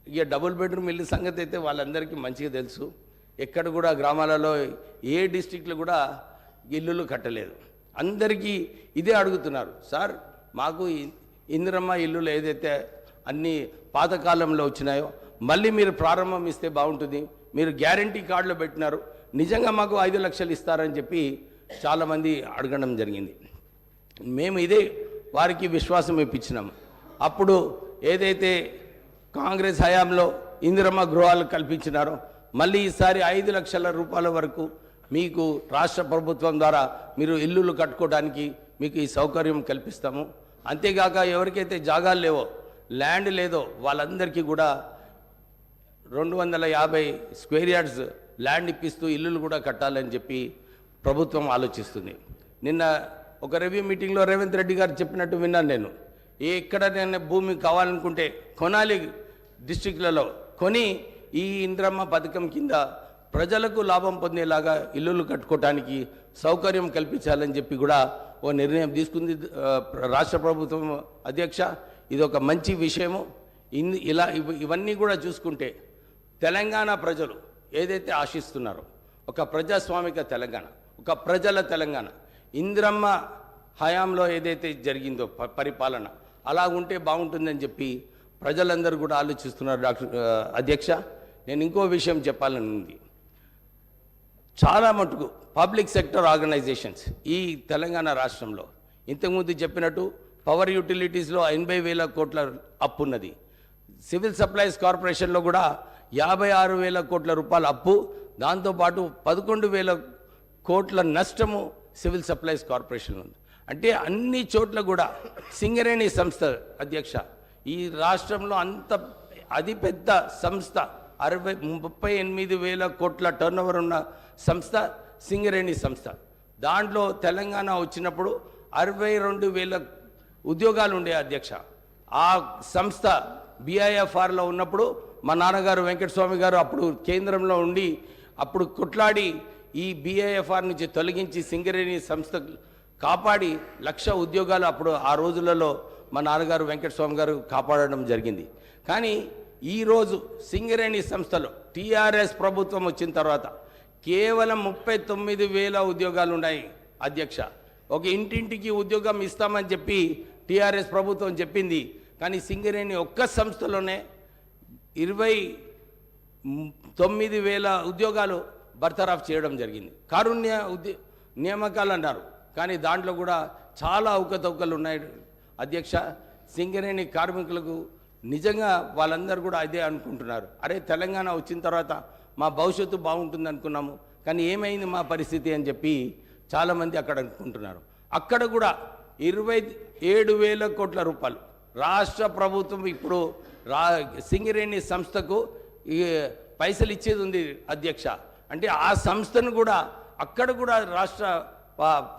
ఇక డబుల్ బెడ్రూమ్ ఇల్లు సంగతి అయితే వాళ్ళందరికీ మంచిగా తెలుసు. ఎక్కడ కూడా గ్రామాలలో ఏ డిస్ట్రిక్ట్లో కూడా ఇల్లులు కట్టలేదు. అందరికీ ఇదే అడుగుతున్నారు, సార్ మాకు ఇందిరమ్మ ఇల్లులు ఏదైతే అన్ని పాతకాలంలో వచ్చినాయో మళ్ళీ మీరు ప్రారంభం ఇస్తే బాగుంటుంది, మీరు గ్యారంటీ కార్డులో పెట్టినారు, నిజంగా మాకు 5 లక్షలు ఇస్తారని చెప్పి చాలామంది అడగడం జరిగింది. మేము ఇదే వారికి విశ్వాసం ఇప్పించినాము. అప్పుడు ఏదైతే కాంగ్రెస్ హయాంలో ఇందిరమ్మ గృహాలు కల్పించినారో మళ్ళీ ఈసారి 5 లక్షల రూపాయల వరకు మీకు రాష్ట్ర ప్రభుత్వం ద్వారా మీరు ఇల్లులు కట్టుకోవడానికి మీకు ఈ సౌకర్యం కల్పిస్తాము. అంతేగాక ఎవరికైతే జాగాలు లేవో, ల్యాండ్ లేదో వాళ్ళందరికీ కూడా 250 స్క్వేర్ యార్డ్స్ ల్యాండ్ ఇప్పిస్తూ ఇల్లులు కూడా కట్టాలని చెప్పి ప్రభుత్వం ఆలోచిస్తుంది. నిన్న ఒక రివ్యూ మీటింగ్లో రేవంత్ రెడ్డి గారు చెప్పినట్టు విన్నాను నేను. ఎక్కడ నేను భూమి కావాలనుకుంటే కొనాలి, డిస్ట్రిక్ట్లలో కొని ఈ ఇంద్రమ్మ పథకం కింద ప్రజలకు లాభం పొందేలాగా ఇల్లులు కట్టుకోవటానికి సౌకర్యం కల్పించాలని చెప్పి కూడా ఓ నిర్ణయం తీసుకుంది రాష్ట్ర ప్రభుత్వం. అధ్యక్ష, ఇది ఒక మంచి విషయము. ఇలా ఇవన్నీ కూడా చూసుకుంటే తెలంగాణ ప్రజలు ఏదైతే ఆశిస్తున్నారో, ఒక ప్రజాస్వామిక తెలంగాణ, ఒక ప్రజల తెలంగాణ, ఇంద్రమ్మ హయాంలో ఏదైతే జరిగిందో పరిపాలన అలా ఉంటే బాగుంటుందని చెప్పి ప్రజలందరూ కూడా ఆలోచిస్తున్నారు. అధ్యక్ష, నేను ఇంకో విషయం చెప్పాలని ఉంది. చాలా మటుకు పబ్లిక్ సెక్టర్ ఆర్గనైజేషన్స్ ఈ తెలంగాణ రాష్ట్రంలో ఇంతకుముందు చెప్పినట్టు పవర్ యూటిలిటీస్లో 80,000 కోట్ల అప్పు ఉన్నది. సివిల్ సప్లైస్ కార్పొరేషన్లో కూడా 56,000 కోట్ల రూపాయల అప్పు, దాంతోపాటు 11,000 కోట్ల నష్టము సివిల్ సప్లైస్ కార్పొరేషన్ ఉంది. అంటే అన్ని చోట్ల కూడా సింగరేణి సంస్థ అధ్యక్ష ఈ రాష్ట్రంలో అంత అది పెద్ద సంస్థ, 38,000 కోట్ల టర్నోవర్ ఉన్న సంస్థ సింగరేణి సంస్థ. దాంట్లో తెలంగాణ వచ్చినప్పుడు 62,000 ఉద్యోగాలు ఉండే అధ్యక్ష. ఆ సంస్థ BIFRలో ఉన్నప్పుడు మా నాన్నగారు వెంకటస్వామి గారు అప్పుడు కేంద్రంలో ఉండి అప్పుడు కొట్లాడి ఈ BIFR నుంచి తొలగించి సింగరేణి సంస్థ కాపాడి 1,00,000 ఉద్యోగాలు అప్పుడు ఆ రోజులలో మా నాన్నగారు వెంకటస్వామి గారు కాపాడడం జరిగింది. కానీ ఈరోజు సింగరేణి సంస్థలో TRS ప్రభుత్వం వచ్చిన తర్వాత కేవలం 39,000 ఉద్యోగాలు ఉన్నాయి అధ్యక్ష. ఒక ఇంటింటికి ఉద్యోగం ఇస్తామని చెప్పి TRS ప్రభుత్వం చెప్పింది. కానీ సింగరేణి ఒక్క సంస్థలోనే 29,000 ఉద్యోగాలు బర్తరాఫ్ చేయడం జరిగింది. కారుణ్య నియామకాలు అన్నారు, కానీ దాంట్లో కూడా చాలా అవకతవకలు ఉన్నాయి అధ్యక్ష. సింగరేణి కార్మికులకు నిజంగా వాళ్ళందరూ కూడా అదే అనుకుంటున్నారు. అరే తెలంగాణ వచ్చిన తర్వాత మా భవిష్యత్తు బాగుంటుంది అనుకున్నాము, కానీ ఏమైంది మా పరిస్థితి అని చెప్పి చాలామంది అక్కడ అనుకుంటున్నారు. అక్కడ కూడా 27,000 కోట్ల రూపాయలు రాష్ట్ర ప్రభుత్వం ఇప్పుడు సింగరేణి సంస్థకు పైసలు ఇచ్చేది ఉంది అధ్యక్ష. అంటే ఆ సంస్థను కూడా అక్కడ కూడా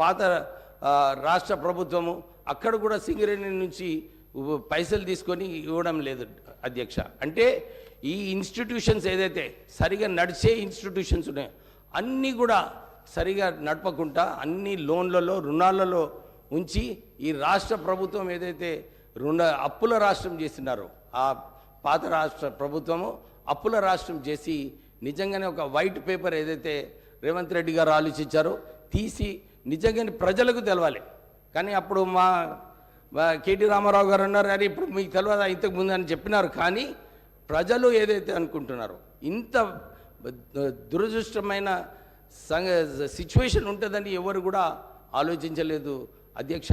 పాత రాష్ట్ర ప్రభుత్వము అక్కడ కూడా సింగరేణి నుంచి పైసలు తీసుకొని ఇవ్వడం లేదు అధ్యక్ష. అంటే ఈ ఇన్స్టిట్యూషన్స్ ఏదైతే సరిగా నడిచే ఇన్స్టిట్యూషన్స్ ఉన్నాయో అన్నీ కూడా సరిగా నడపకుండా అన్ని లోన్లలో రుణాలలో ఉంచి ఈ రాష్ట్ర ప్రభుత్వం ఏదైతే అప్పుల రాష్ట్రం చేస్తున్నారో ఆ పాత రాష్ట్ర ప్రభుత్వము అప్పుల రాష్ట్రం చేసి నిజంగానే ఒక వైట్ పేపర్ ఏదైతే రేవంత్ రెడ్డి గారు ఆలోచించారో తీసి నిజంగానే ప్రజలకు తెలవాలి. కానీ అప్పుడు మా కేటీ రామారావు గారు అన్నారు, అరే ఇప్పుడు మీకు తెలియదా ఇంతకు ముందు అని చెప్పినారు. కానీ ప్రజలు ఏదైతే అనుకుంటున్నారో ఇంత దురదృష్టమైన సిచ్యువేషన్ ఉంటుందని ఎవరు కూడా ఆలోచించలేదు అధ్యక్ష.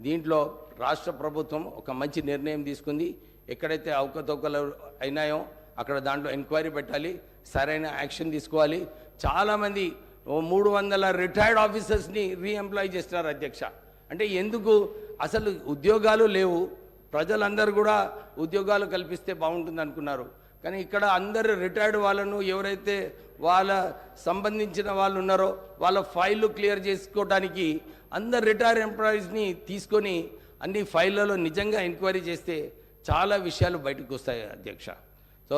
దీంట్లో రాష్ట్ర ప్రభుత్వం ఒక మంచి నిర్ణయం తీసుకుంది. ఎక్కడైతే అవకతవకలు అయినాయో అక్కడ దాంట్లో ఎంక్వైరీ పెట్టాలి, సరైన యాక్షన్ తీసుకోవాలి. చాలామంది 300 రిటైర్డ్ ఆఫీసర్స్ని రీఎంప్లాయ్ చేస్తున్నారు అధ్యక్ష. అంటే ఎందుకు అసలు ఉద్యోగాలు లేవు, ప్రజలందరూ కూడా ఉద్యోగాలు కల్పిస్తే బాగుంటుంది అనుకున్నారు. కానీ ఇక్కడ అందరు రిటైర్డ్ వాళ్ళను ఎవరైతే వాళ్ళ సంబంధించిన వాళ్ళు ఉన్నారో వాళ్ళ ఫైళ్ళు క్లియర్ చేసుకోవడానికి అందరు రిటైర్డ్ ఎంప్లాయీస్ని తీసుకొని అన్ని ఫైళ్ళలో నిజంగా ఎంక్వైరీ చేస్తే చాలా విషయాలు బయటకు వస్తాయి అధ్యక్ష. సో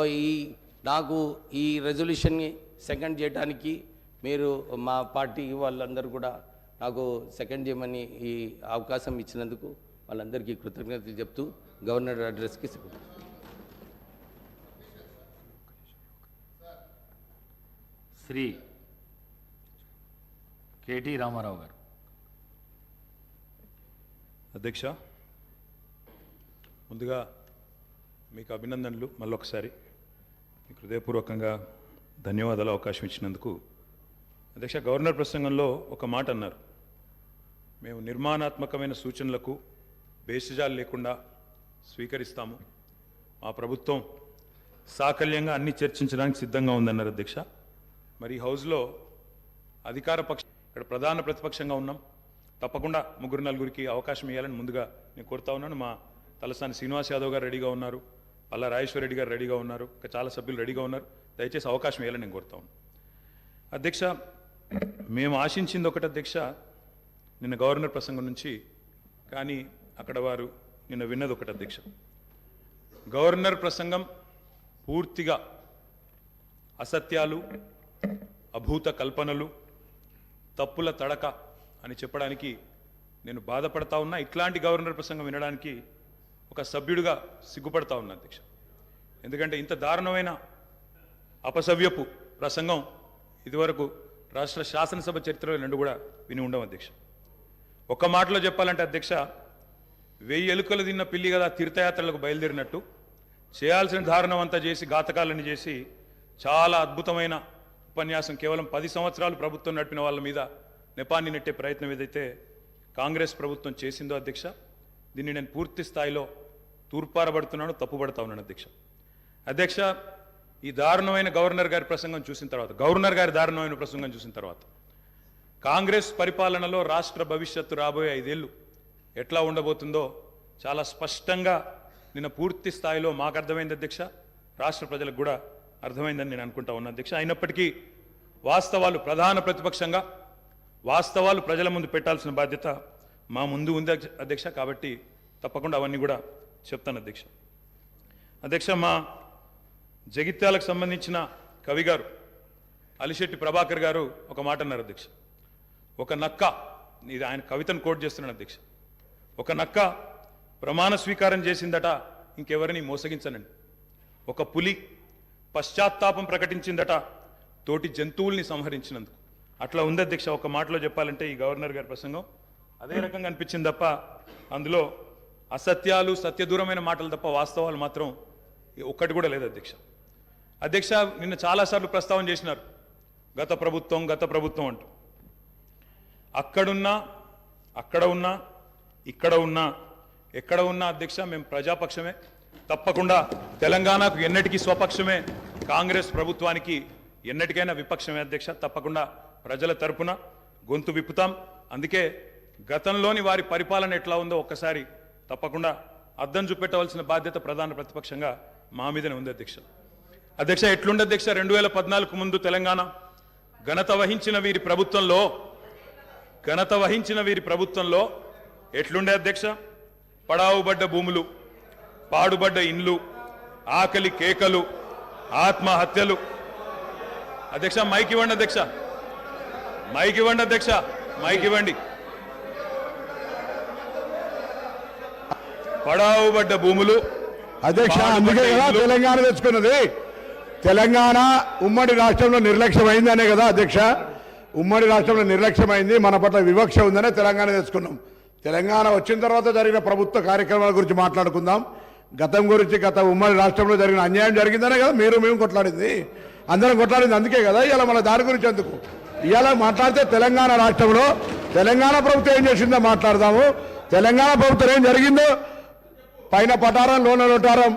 నాకు ఈ రెజల్యూషన్ని సెకండ్ చేయడానికి మీరు మా పార్టీ వాళ్ళందరూ కూడా నాకు సెకండ్ చేయమని ఈ అవకాశం ఇచ్చినందుకు వాళ్ళందరికీ కృతజ్ఞతలు చెప్తూ గవర్నర్ అడ్రస్కి శ్రీ కేటీ రామారావు గారు. అధ్యక్ష, ముందుగా మీకు అభినందనలు. మళ్ళొకసారి మీకు హృదయపూర్వకంగా ధన్యవాదాలు అవకాశం ఇచ్చినందుకు. అధ్యక్ష, గవర్నర్ ప్రసంగంలో ఒక మాట అన్నారు, మేము నిర్మాణాత్మకమైన సూచనలకు భేషజాలు లేకుండా స్వీకరిస్తాము, మా ప్రభుత్వం సాకల్యంగా అన్ని చర్చించడానికి సిద్ధంగా ఉందన్నారు అధ్యక్ష. మరి హౌస్లో అధికార పక్షం, ఇక్కడ ప్రధాన ప్రతిపక్షంగా ఉన్నాం, తప్పకుండా ముగ్గురు నలుగురికి అవకాశం ఇవ్వాలని ముందుగా నేను కోరుతా ఉన్నాను. మా తలసాని శ్రీనివాస్ యాదవ్ గారు రెడీగా ఉన్నారు, పల్లా రాజేశ్వర రెడ్డి గారు రెడీగా ఉన్నారు, ఇంకా చాలా సభ్యులు రెడీగా ఉన్నారు. దయచేసి అవకాశం ఇవ్వాలని నేను కోరుతా ఉన్నాను. అధ్యక్ష, మేము ఆశించింది ఒకటి అధ్యక్ష, నిన్న గవర్నర్ ప్రసంగం నుంచి, కానీ అక్కడ వారు నిన్న విన్నది ఒకటి అధ్యక్ష. గవర్నర్ ప్రసంగం పూర్తిగా అసత్యాలు, అభూత కల్పనలు, తప్పుల తడక అని చెప్పడానికి నేను బాధపడతా ఉన్నా. ఇట్లాంటి గవర్నర్ ప్రసంగం వినడానికి ఒక సభ్యుడిగా సిగ్గుపడతా ఉన్నా అధ్యక్ష. ఎందుకంటే ఇంత దారుణమైన అపసవ్యపు ప్రసంగం ఇదివరకు రాష్ట్ర శాసనసభ చరిత్రలో రెండు కూడా విని ఉండవు అధ్యక్ష. ఒక్క మాటలో చెప్పాలంటే అధ్యక్ష, 1000 ఎలుకలు తిన్న పిల్లి కదా తీర్థయాత్రలకు బయలుదేరినట్టు చేయాల్సిన దారుణం అంతా చేసి, ఘాతకాలను చేసి, చాలా అద్భుతమైన ఉపన్యాసం కేవలం 10 సంవత్సరాలు ప్రభుత్వం నడిపిన వాళ్ళ మీద నెపాన్ని నెట్టే ప్రయత్నం ఏదైతే కాంగ్రెస్ ప్రభుత్వం చేసిందో అధ్యక్ష, దీన్ని నేను పూర్తి స్థాయిలో తూర్పారబడుతున్నాను, తప్పుపడతా ఉన్నాను అధ్యక్ష. అధ్యక్ష, ఈ దారుణమైన గవర్నర్ గారి ప్రసంగం చూసిన తర్వాత, దారుణమైన ప్రసంగం చూసిన తర్వాత కాంగ్రెస్ పరిపాలనలో రాష్ట్ర భవిష్యత్తు రాబోయే 5 ఏళ్ళు ఎట్లా ఉండబోతుందో చాలా స్పష్టంగా నిన్న పూర్తి స్థాయిలో మాకు అర్థమైంది అధ్యక్ష, రాష్ట్ర ప్రజలకు కూడా అర్థమైందని నేను అనుకుంటా ఉన్నా అధ్యక్ష. అయినప్పటికీ వాస్తవాలు, ప్రధాన ప్రతిపక్షంగా వాస్తవాలు ప్రజల ముందు పెట్టాల్సిన బాధ్యత మా ముందు ఉంది అధ్యక్ష. కాబట్టి తప్పకుండా అవన్నీ కూడా చెప్తాను అధ్యక్ష. అధ్యక్ష, మా జగిత్యాలకు సంబంధించిన కవి గారు అలిశెట్టి ప్రభాకర్ గారు ఒక మాట అన్నారు అధ్యక్ష. ఒక నక్క, ఇది ఆయన కవితను కోట్ చేస్తున్నాను అధ్యక్ష, ఒక నక్క ప్రమాణ స్వీకారం చేసిందట ఇంకెవరిని మోసగించనండి. ఒక పులి పశ్చాత్తాపం ప్రకటించిందట తోటి జంతువుల్ని సంహరించినందుకు. అట్లా ఉంది అధ్యక్ష. ఒక మాటలో చెప్పాలంటే ఈ గవర్నర్ గారి ప్రసంగం అదే రకంగా అనిపించింది తప్ప అందులో అసత్యాలు, సత్యదూరమైన మాటలు తప్ప వాస్తవాలు మాత్రం ఒక్కటి కూడా లేదు అధ్యక్ష. అధ్యక్ష, నిన్న చాలాసార్లు ప్రస్తావన చేసినారు గత ప్రభుత్వం అంటూ. అక్కడున్నా, అక్కడ ఉన్నా, ఇక్కడ ఉన్నా, ఎక్కడ ఉన్నా అధ్యక్ష మేము ప్రజాపక్షమే. తప్పకుండా తెలంగాణకు ఎన్నటికీ స్వపక్షమే, కాంగ్రెస్ ప్రభుత్వానికి ఎన్నటికైనా విపక్షమే అధ్యక్ష. తప్పకుండా ప్రజల తరపున గొంతు విప్పుతాం. అందుకే గతంలోని వారి పరిపాలన ఎట్లా ఉందో ఒక్కసారి తప్పకుండా అద్దం చూపెట్టవలసిన బాధ్యత ప్రధాన ప్రతిపక్షంగా మా మీదనే ఉంది అధ్యక్ష. అధ్యక్ష, ఎట్లుండే అధ్యక్ష 2014 ముందు తెలంగాణ ఘనత వహించిన వీరి ప్రభుత్వంలో ఎట్లుండే అధ్యక్ష? పడావుబడ్డ భూములు, పాడుబడ్డ ఇండ్లు, ఆకలి కేకలు, ఆత్మహత్యలు. అధ్యక్ష, మైక్ ఇవ్వండి అధ్యక్ష, మైక్ ఇవ్వండి అధ్యక్ష, మైక్ ఇవ్వండి. పడావుబడ్డ భూములు అధ్యక్ష, అందుకే కదా తెలంగాణ తెచ్చుకున్నది. తెలంగాణ ఉమ్మడి రాష్ట్రంలో నిర్లక్ష్యమైందనే కదా అధ్యక్ష, ఉమ్మడి రాష్ట్రంలో నిర్లక్ష్యమైంది, మన పట్ల వివక్ష ఉందనే తెలంగాణ తెచ్చుకున్నాం. తెలంగాణ వచ్చిన తర్వాత జరిగిన ప్రభుత్వ కార్యక్రమాల గురించి మాట్లాడుకుందాం. గతం గురించి, గత ఉమ్మడి రాష్ట్రంలో జరిగిన అన్యాయం జరిగిందనే కదా మేము కొట్లాడింది, అందరం కొట్లాడింది. అందుకే కదా ఇవాళ మన దాని గురించి ఎందుకు ఇవాళ మాట్లాడితే తెలంగాణ రాష్ట్రంలో తెలంగాణ ప్రభుత్వం ఏం చేసిందో మాట్లాడదాము. తెలంగాణ ప్రభుత్వం ఏం జరిగిందో, పైన పటారం, లోన లోటారం,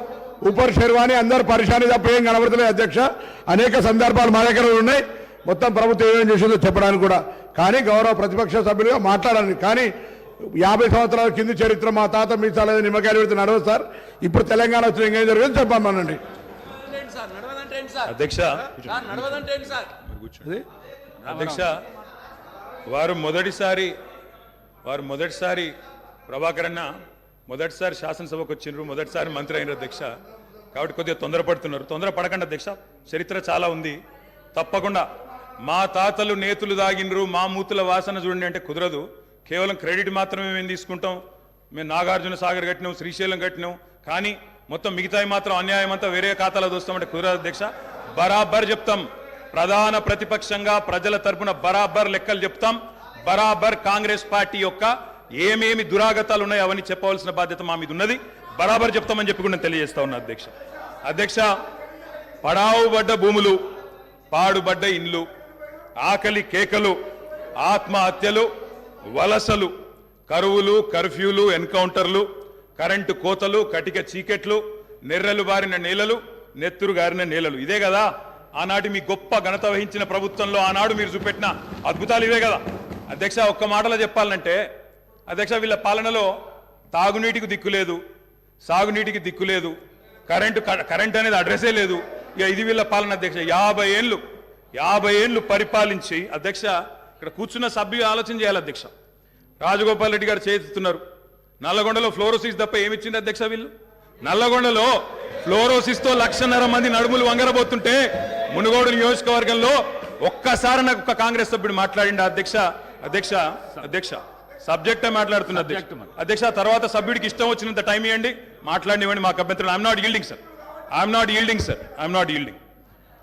ఊపర్ షెర్వాణి, అందరు పరిశాని తప్ప ఏం కనబడతలేదు అధ్యక్ష. అనేక సందర్భాలు మా దగ్గర ఉన్నాయి, మొత్తం ప్రభుత్వం ఏమేం చేసిందో చెప్పడానికి కూడా. కానీ గౌరవ ప్రతిపక్ష సభ్యులుగా మాట్లాడాలి. కానీ 50 సంవత్సరాల కింది చరిత్ర మా తాత మీ చాలా నిమ్మకాయలు పెడితే నడవదు సార్. ఇప్పుడు తెలంగాణ వచ్చిన ఇంకేం జరిగింది చెప్పమనండి అధ్యక్ష. అధ్యక్ష, వారు మొదటిసారి ప్రభాకర్ అన్న మొదటిసారి శాసనసభకు వచ్చిండ్రు, మొదటిసారి మంత్రి అయినారు అధ్యక్ష. కాబట్టి కొద్దిగా తొందరపడకండి అధ్యక్ష, చరిత్ర చాలా ఉంది. తప్పకుండా మా తాతలు నేతులు దాగినరు, మా మూతుల వాసన చూడండి అంటే కుదరదు. కేవలం క్రెడిట్ మాత్రమే మేము తీసుకుంటాం. మేము నాగార్జున సాగర్ కట్టినాం, శ్రీశైలం కట్టినాం, కానీ మొత్తం మిగతాయి మాత్రం అన్యాయం అంతా వేరే ఖాతాలో దోస్తామంటే కుదరదు అధ్యక్ష. బరాబర్ చెప్తాం, ప్రధాన ప్రతిపక్షంగా ప్రజల తరపున బరాబర్ లెక్కలు చెప్తాం. బరాబర్ కాంగ్రెస్ పార్టీ యొక్క ఏమేమి దురాగతాలు ఉన్నాయో అవన్నీ చెప్పవలసిన బాధ్యత మా మీద ఉన్నది. బరాబర్ చెప్తామని చెప్పి కూడా నేను తెలియజేస్తా ఉన్నా అధ్యక్ష. అధ్యక్ష, పడావుబడ్డ భూములు, పాడుబడ్డ ఇండ్లు, ఆకలి కేకలు, ఆత్మహత్యలు, వలసలు, కరువులు, కర్ఫ్యూలు, ఎన్కౌంటర్లు, కరెంటు కోతలు, కటిక చీకెట్లు, నెర్రెలు బారిన నేలలు, నెత్తురు గారిన నేలలు. ఇదే కదా ఆనాటి మీ గొప్ప ఘనత వహించిన ప్రభుత్వంలో ఆనాడు మీరు చూపెట్టిన అద్భుతాలు. ఇవే కదా అధ్యక్ష ఒక్క మాటలో చెప్పాలంటే అధ్యక్ష వీళ్ళ పాలనలో తాగునీటికి దిక్కు లేదు, సాగునీటికి దిక్కు లేదు, కరెంట్ అనేది అడ్రస్సే లేదు. ఇక ఇది వీళ్ళ పాలన అధ్యక్ష. 50 ఏళ్ళు పరిపాలించి అధ్యక్ష ఇక్కడ కూర్చున్న సభ్యులు ఆలోచన చేయాలి అధ్యక్ష. రాజగోపాల్ రెడ్డి గారు చేస్తున్నారు. నల్లగొండలో ఫ్లోరోసిస్ తప్ప ఏమిచ్చింది అధ్యక్ష వీళ్ళు? నల్లగొండలో ఫ్లోరోసిస్తో 1,50,000 మంది నడుములు వంగరబోతుంటే మునుగోడు నియోజకవర్గంలో ఒక్కసారి నాకు ఒక కాంగ్రెస్ సభ్యుడు మాట్లాడిండు అధ్యక్ష. అధ్యక్ష అధ్యక్ష సబ్జెక్టే మాట్లాడుతున్నా అధ్యక్ష. తర్వాత సభ్యుడికి ఇష్టం వచ్చినంత టైం ఇవ్వండి, మాట్లాడినివ్వండి, మాకు అభ్యంతరం. I'm not yielding sir, I'm not yielding.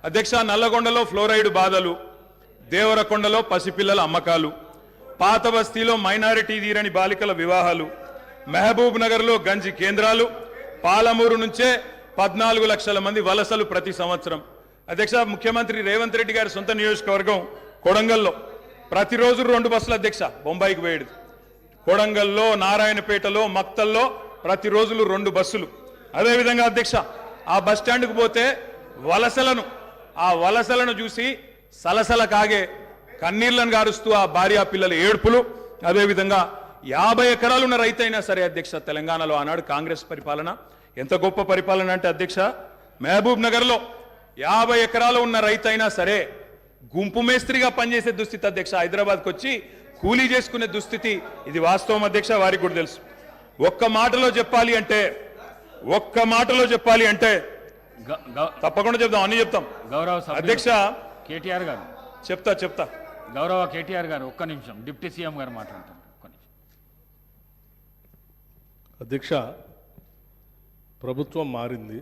అధ్యక్ష నల్లగొండలో ఫ్లోరైడ్ బాధలు, దేవరకొండలో పసిపిల్లల అమ్మకాలు, పాత బస్తీలో మైనారిటీ తీరని బాలికల వివాహాలు, మహబూబ్ నగర్లో గంజి కేంద్రాలు, పాలమూరు నుంచే 14 లక్షల మంది వలసలు ప్రతి సంవత్సరం. అధ్యక్ష ముఖ్యమంత్రి రేవంత్ రెడ్డి గారి సొంత నియోజకవర్గం కొడంగల్లో ప్రతిరోజు 2 బస్సులు అధ్యక్ష బొంబాయికి పోయేది. కొడంగల్లో, నారాయణపేటలో, మక్తల్లో ప్రతిరోజులు 2 బస్సులు. అదేవిధంగా అధ్యక్ష ఆ బస్ స్టాండ్కు పోతే ఆ వలసలను చూసి సలసల కాగే కన్నీళ్లను గారుస్తూ ఆ భార్య పిల్లల ఏడుపులు. అదేవిధంగా 50 ఎకరాలున్న రైతైనా సరే అధ్యక్ష తెలంగాణలో ఆనాడు కాంగ్రెస్ పరిపాలన ఎంత గొప్ప పరిపాలన అంటే అధ్యక్ష మహబూబ్ నగర్లో 50 ఎకరాలు ఉన్న రైతైనా సరే గుంపు మేస్త్రిగా పనిచేసే దుస్థితి అధ్యక్ష. హైదరాబాద్కి వచ్చి కూలీ చేసుకునే దుస్థితి. ఇది వాస్తవం అధ్యక్ష, వారికి కూడా తెలుసు. ఒక్క మాటలో చెప్పాలి అంటే తప్పకుండా చెప్తాం, అన్ని చెప్తాం. గౌరవ అధ్యక్ష కేటీఆర్ గారు చెప్తా గౌరవ కేటీఆర్ గారు ఒక్క నిమిషం, డిప్యూటీ సీఎం గారు మాట్లాడతారు. ఒక్క నిమిషం. అధ్యక్ష ప్రభుత్వం మారింది,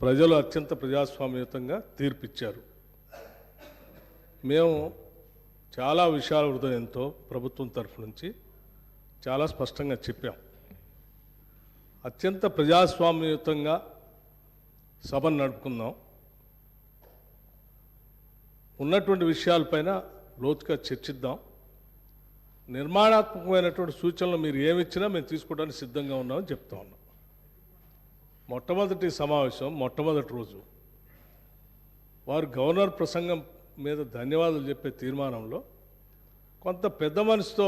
ప్రజలు అత్యంత ప్రజాస్వామ్యయుతంగా తీర్పిచ్చారు. మేము చాలా విషయాల హృదయంతో ప్రభుత్వం తరఫు నుంచి చాలా స్పష్టంగా చెప్పాం. అత్యంత ప్రజాస్వామ్యయుతంగా సభను నడుపుకుందాం, ఉన్నటువంటి విషయాలపైన లోతుగా చర్చిద్దాం, నిర్మాణాత్మకమైనటువంటి సూచనలు మీరు ఏమిచ్చినా మేము తీసుకోవడానికి సిద్ధంగా ఉన్నామని చెప్తా ఉన్నాం. మొట్టమొదటి సమావేశం మొట్టమొదటి రోజు వారు గవర్నర్ ప్రసంగం మీద ధన్యవాదాలు చెప్పే తీర్మానంలో కొంత పెద్ద మనసుతో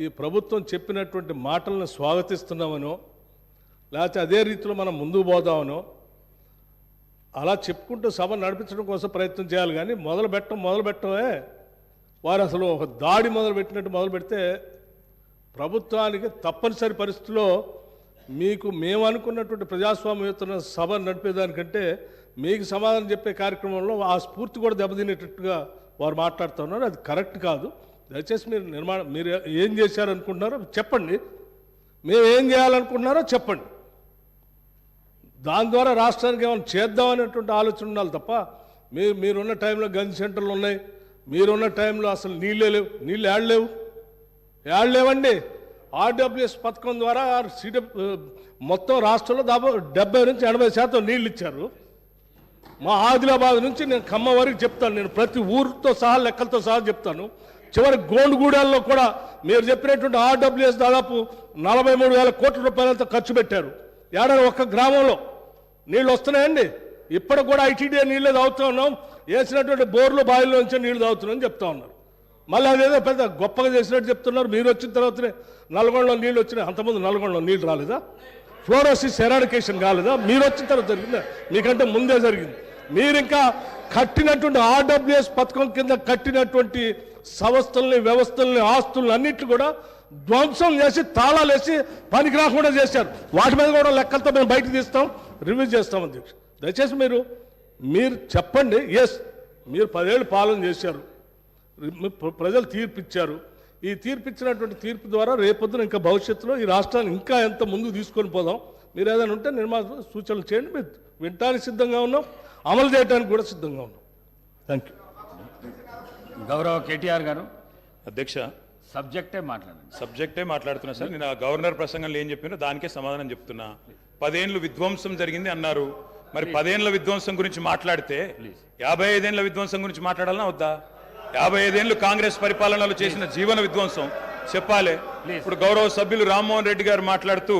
ఈ ప్రభుత్వం చెప్పినటువంటి మాటలను స్వాగతిస్తున్నామనో లేకపోతే అదే రీతిలో మనం ముందుకు పోదామనో అలా చెప్పుకుంటూ సభ నడిపించడం కోసం ప్రయత్నం చేయాలి. కానీ మొదలుపెట్టమే వారు అసలు ఒక దాడి మొదలుపెట్టినట్టు మొదలు పెడితే ప్రభుత్వానికి తప్పనిసరి పరిస్థితిలో మీకు మేము అనుకున్నటువంటి ప్రజాస్వామ్యయుత సభ నడిపేదానికంటే మీకు సమాధానం చెప్పే కార్యక్రమంలో ఆ స్ఫూర్తి కూడా దెబ్బతినేటట్టుగా వారు మాట్లాడుతున్నారు. అది కరెక్ట్ కాదు. దయచేసి మీరు ఏం చేశారనుకుంటున్నారో చెప్పండి, మేము ఏం చేయాలనుకుంటున్నారో చెప్పండి. దాని ద్వారా రాష్ట్రానికి ఏమైనా చేద్దామనేటువంటి ఆలోచన ఉండాలి తప్ప మీరున్న టైంలో గంజి సెంటర్లు ఉన్నాయి, మీరున్న టైంలో అసలు నీళ్ళే లేవు. నీళ్ళు ఏడలేవండి. ఆర్డబ్ల్యూఎస్ పథకం ద్వారా మొత్తం రాష్ట్రంలో దాదాపు 70 నుంచి 80% నీళ్ళు ఇచ్చారు. మా ఆదిలాబాద్ నుంచి నేను ఖమ్మం వరకు చెప్తాను, నేను ప్రతి ఊరితో సహా లెక్కలతో సహా చెప్తాను. చివరి గోండుగూడల్లో కూడా మీరు చెప్పినటువంటి ఆర్డబ్ల్యూఎస్ దాదాపు 43,000 కోట్ల రూపాయలతో ఖర్చు పెట్టారు. ఏడాది ఒక్క గ్రామంలో నీళ్ళు వస్తున్నాయండి. ఇప్పటికి కూడా ఐటీడీ నీళ్ళే తాగుతూ ఉన్నాం, వేసినటువంటి బోర్లు బావిలో నుంచి నీళ్లు తాగుతున్నామని చెప్తా ఉన్నారు. మళ్ళీ అదేదో పెద్ద గొప్పగా చేసినట్టు చెప్తున్నారు. మీరు వచ్చిన తర్వాతనే నల్గొండలో నీళ్ళు వచ్చినాయి, అంతకుముందు నల్గొండలో నీళ్ళు రాలేదా? ఫ్లోరోసిస్ ఎరాడికేషన్ కాలేదా? మీరు వచ్చిన తర్వాత జరిగిందా? మీకంటే ముందే జరిగింది. మీరు ఇంకా కట్టినటువంటి ఆర్డబ్ల్యూఎస్ పథకం కింద కట్టినటువంటి సంస్థల్ని, వ్యవస్థల్ని, ఆస్తుల్ని అన్నిట్లు కూడా ధ్వంసం చేసి తాళాలు వేసి పనికి రాకుండా చేశారు. వాటి మీద కూడా లెక్కలతో మేము బయటకు తీస్తాం, రివ్యూ చేస్తాం. అధ్యక్ష దయచేసి మీరు చెప్పండి. ఎస్, మీరు 10 ఏళ్ళు పాలన చేశారు, ప్రజలు తీర్పిచ్చారు. ఈ తీర్పిచ్చినటువంటి తీర్పు ద్వారా రేపొద్దున ఇంకా భవిష్యత్తులో ఈ రాష్ట్రాన్ని ఇంకా ఎంత ముందుకు తీసుకొని పోదాం. మీరు ఏదైనా ఉంటే సూచనలు చేయండి, మీరు వినటానికి సిద్ధంగా ఉన్నాం, అమలు చేయడానికి కూడా సిద్ధంగా ఉన్నాం. Thank you. గౌరవ కేటీఆర్ గారు అధ్యక్ష సబ్జెక్టే మాట్లాడుతున్నా సార్. నేను గవర్నర్ ప్రసంగంలో ఏం చెప్పినా దానికే సమాధానం చెప్తున్నా. 10 ఏళ్ళు విధ్వంసం జరిగింది అన్నారు. మరి 10 ఏళ్ల విధ్వంసం గురించి మాట్లాడితే 55 ఏళ్ల విధ్వంసం గురించి మాట్లాడాలన్నా వద్దా? 55 ఏళ్ళు కాంగ్రెస్ పరిపాలనలో చేసిన జీవన విధ్వంసం చెప్పాలి. ఇప్పుడు గౌరవ సభ్యులు రామ్మోహన్ రెడ్డి గారు మాట్లాడుతూ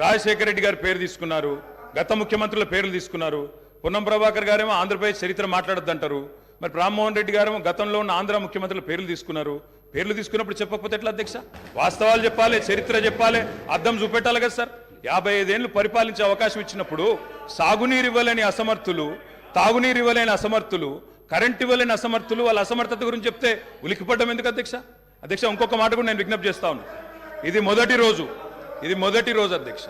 రాజశేఖర రెడ్డి గారి పేరు తీసుకున్నారు, గత ముఖ్యమంత్రుల పేర్లు తీసుకున్నారు. పొన్నం ప్రభాకర్ గారేమో ఆంధ్రప్రదేశ్ చరిత్ర మాట్లాడొద్దంటారు. మరి రామ్మోహన్ రెడ్డి గారు గతంలో ఉన్న ఆంధ్ర ముఖ్యమంత్రుల పేర్లు తీసుకున్నారు. పేర్లు తీసుకున్నప్పుడు చెప్పకపోతే ఎట్లా అధ్యక్ష? వాస్తవాలు చెప్పాలి, చరిత్ర చెప్పాలి, అద్దం చూపెట్టాలి కదా సార్. 55 ఏళ్ళు పరిపాలించే అవకాశం ఇచ్చినప్పుడు సాగునీరు ఇవ్వలేని అసమర్థులు, తాగునీరు ఇవ్వలేని అసమర్థులు, కరెంట్ ఇవ్వలేని అసమర్థులు, వాళ్ళ అసమర్థత గురించి చెప్తే ఉలికిపడ్డం ఎందుకు అధ్యక్ష? అధ్యక్ష, ఇంకొక మాట కూడా నేను విజ్ఞప్తి చేస్తా ఉన్నాను. ఇది మొదటి రోజు అధ్యక్ష.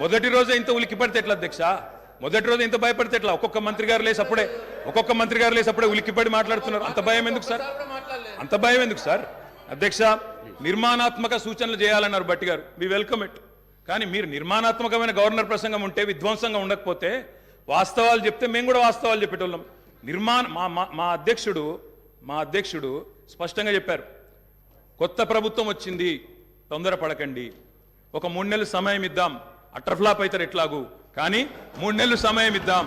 మొదటి రోజే ఇంత ఉలికిపడితే ఎట్లా అధ్యక్ష? మొదటి రోజు ఇంత భయపడితే ఎట్లా? ఒక్కొక్క మంత్రి గారు లేసి అప్పుడే ఉలికిపడి మాట్లాడుతున్నారు. అంత భయం ఎందుకు సార్? అధ్యక్ష, నిర్మాణాత్మక సూచనలు చేయాలన్నారు బట్టి గారు, వి వెల్కమ్ ఇట్. కానీ మీరు నిర్మాణాత్మకమైన గవర్నర్ ప్రసంగం ఉంటే, విధ్వంసంగా ఉండకపోతే, వాస్తవాలు చెప్తే మేము కూడా వాస్తవాలు చెప్పేటోళ్ళం. మా అధ్యక్షుడు స్పష్టంగా చెప్పారు, కొత్త ప్రభుత్వం వచ్చింది, తొందరపడకండి, ఒక 3 నెలలు సమయం ఇద్దాం, అట్రఫ్లాప్ అవుతారు ఎట్లాగూ, కానీ 3 నెలలు సమయం ఇద్దాం.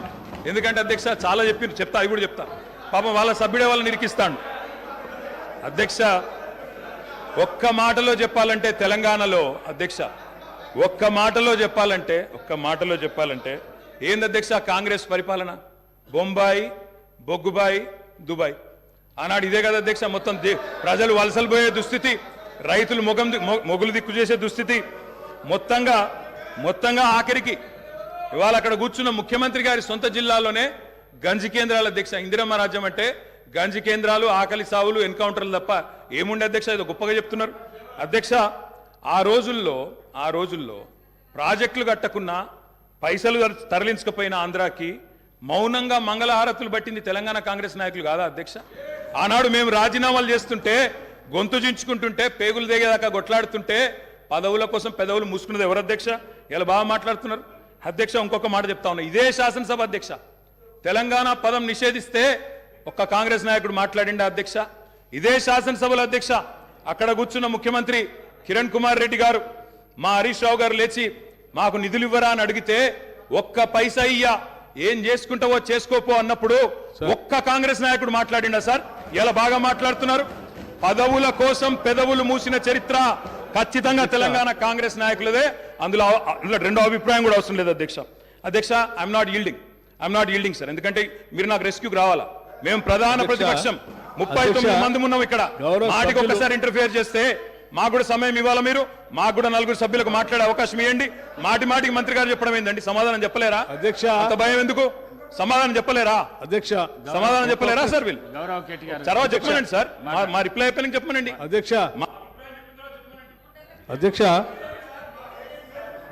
ఎందుకంటే అధ్యక్ష చాలా చెప్తా, అవి కూడా చెప్తా. పాపం వాళ్ళ సభ్యుడే వాళ్ళని నిరికిస్తాడు. అధ్యక్ష, ఒక్క మాటలో చెప్పాలంటే తెలంగాణలో అధ్యక్ష, ఒక్క మాటలో చెప్పాలంటే ఏంది అధ్యక్ష కాంగ్రెస్ పరిపాలన? బొంబాయి, బొగ్గుబాయి, దుబాయ్. ఆనాడు ఇదే కదా అధ్యక్ష. మొత్తం ప్రజలు వలసలు పోయే దుస్థితి, రైతులు మొగులు దిక్కు చేసే దుస్థితి, మొత్తంగా ఆఖరికి ఇవాళ అక్కడ కూర్చున్న ముఖ్యమంత్రి గారి సొంత జిల్లాలోనే గంజి కేంద్రాల అధ్యక్ష. ఇందిరమ్మ రాజ్యం అంటే గంజి కేంద్రాలు, ఆకలి సావులు, ఎన్కౌంటర్లు తప్ప ఏముండే అధ్యక్ష? ఇది గొప్పగా చెప్తున్నారు అధ్యక్ష. ఆ రోజుల్లో ప్రాజెక్టులు కట్టకున్నా, పైసలు తరలించకపోయిన ఆంధ్రాకి మౌనంగా మంగళహారతులు పట్టింది తెలంగాణ కాంగ్రెస్ నాయకులు కాదా అధ్యక్ష? ఆనాడు మేము రాజీనామాలు చేస్తుంటే, గొంతు చించుకుంటుంటే, పేగులు దిగేదాకా కొట్లాడుతుంటే, పదవుల కోసం పెదవులు మూసుకున్నది ఎవరు అధ్యక్ష? ఇలా బాగా మాట్లాడుతున్నారు అధ్యక్ష. ఇంకొక మాట చెప్తా ఉన్నా, ఇదే శాసనసభ అధ్యక్ష, తెలంగాణ పదం నిషేధిస్తే ఒక్క కాంగ్రెస్ నాయకుడు మాట్లాడిండా అధ్యక్ష? ఇదే శాసనసభలో అధ్యక్ష, అక్కడ కూర్చున్న ముఖ్యమంత్రి కిరణ్ కుమార్ రెడ్డి గారు, మా హరీష్ రావు గారు లేచి మాకు నిధులు ఇవ్వరా అని అడిగితే, ఒక్క పైసా ఇయ్యా, ఏం చేసుకుంటావో చేసుకోపో అన్నప్పుడు ఒక్క కాంగ్రెస్ నాయకుడు మాట్లాడిండా సార్? ఇలా బాగా మాట్లాడుతున్నారు. పదవుల కోసం పెదవులు మూసిన చరిత్ర ఖచ్చితంగా తెలంగాణ కాంగ్రెస్ నాయకులదే. అందులో రెండో అభిప్రాయం కూడా అవసరం లేదు అధ్యక్ష. I'm not yielding sir. ఎందుకంటే మీరు నాకు రెస్క్యూకి రావాలా. మేము ప్రధాన ప్రతిపక్షం, 39 మంది ఉన్నాం ఇక్కడ. మాటికి ఒక్కసారి ఇంటర్ఫియర్ చేస్తే మాకు కూడా సమయం ఇవ్వాలా మీరు. మాకు కూడా 4 సభ్యులకు మాట్లాడే అవకాశం ఇవ్వండి. మాటికి మంత్రి గారు చెప్పడం ఏందండి? సమాధానం చెప్పలేరా అధ్యక్ష? అంత భయం ఎందుకు? సమాధానం చెప్పలేరా అధ్యక్ష? సమాధానం చెప్పలేరా సార్? వీళ్ళు చరవా చెప్పమనండి సార్. మా రిప్లై అయిపోయిన చెప్పమనండి అధ్యక్ష.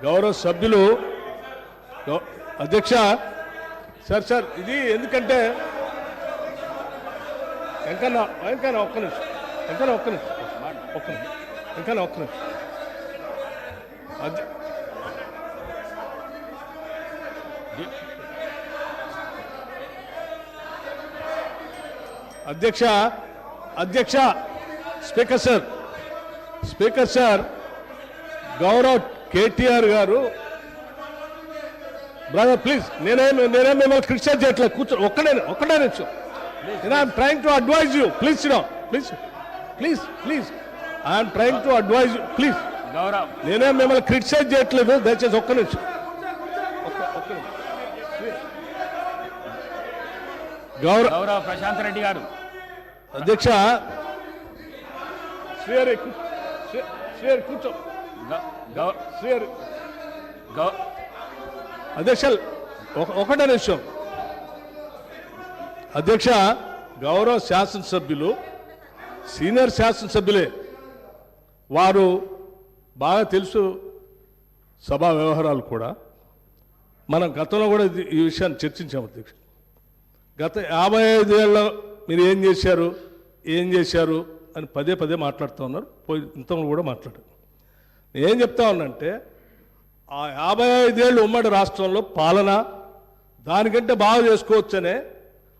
గౌరవ సభ్యులు అధ్యక్ష, సార్ ఇది ఎందుకంటే వెంకన్న ఒక్క నిమిషం అధ్యక్ష స్పీకర్ సార్, గౌరవ్ కేటీఆర్ గారు, బ్రదర్ ప్లీజ్, నేనేం మిమ్మల్ని క్రిటిసైజ్ చేయట్లేదు, కూర్చో, ఒక్కడే నిమిషం. I'm trying to advise you, please I'm trying to advise you, please. నేనేం మిమ్మల్ని క్రిటిసైజ్ చేయట్లేదు, దయచేసి ఒక్క నిమిషం. గౌరవ ప్రశాంత్ రెడ్డి గారు అధ్యక్ష, కూర్చో. అధ్యక్ష ఒకటే నిమిషం. అధ్యక్ష, గౌరవ శాసనసభ్యులు, సీనియర్ శాసనసభ్యులే, వారు బాగా తెలుసు సభా వ్యవహారాలు కూడా. మనం గతంలో కూడా ఈ విషయాన్ని చర్చించాము అధ్యక్ష. గత 55 ఏళ్ళలో మీరు ఏం చేశారు అని పదే మాట్లాడుతూ ఉన్నారు. ఇంతలో కూడా మాట్లాడారు. నేను చెప్తా ఉన్నానంటే, ఆ 55 ఏళ్ళు ఉమ్మడి రాష్ట్రంలో పాలన దానికంటే బాగా చేసుకోవచ్చనే,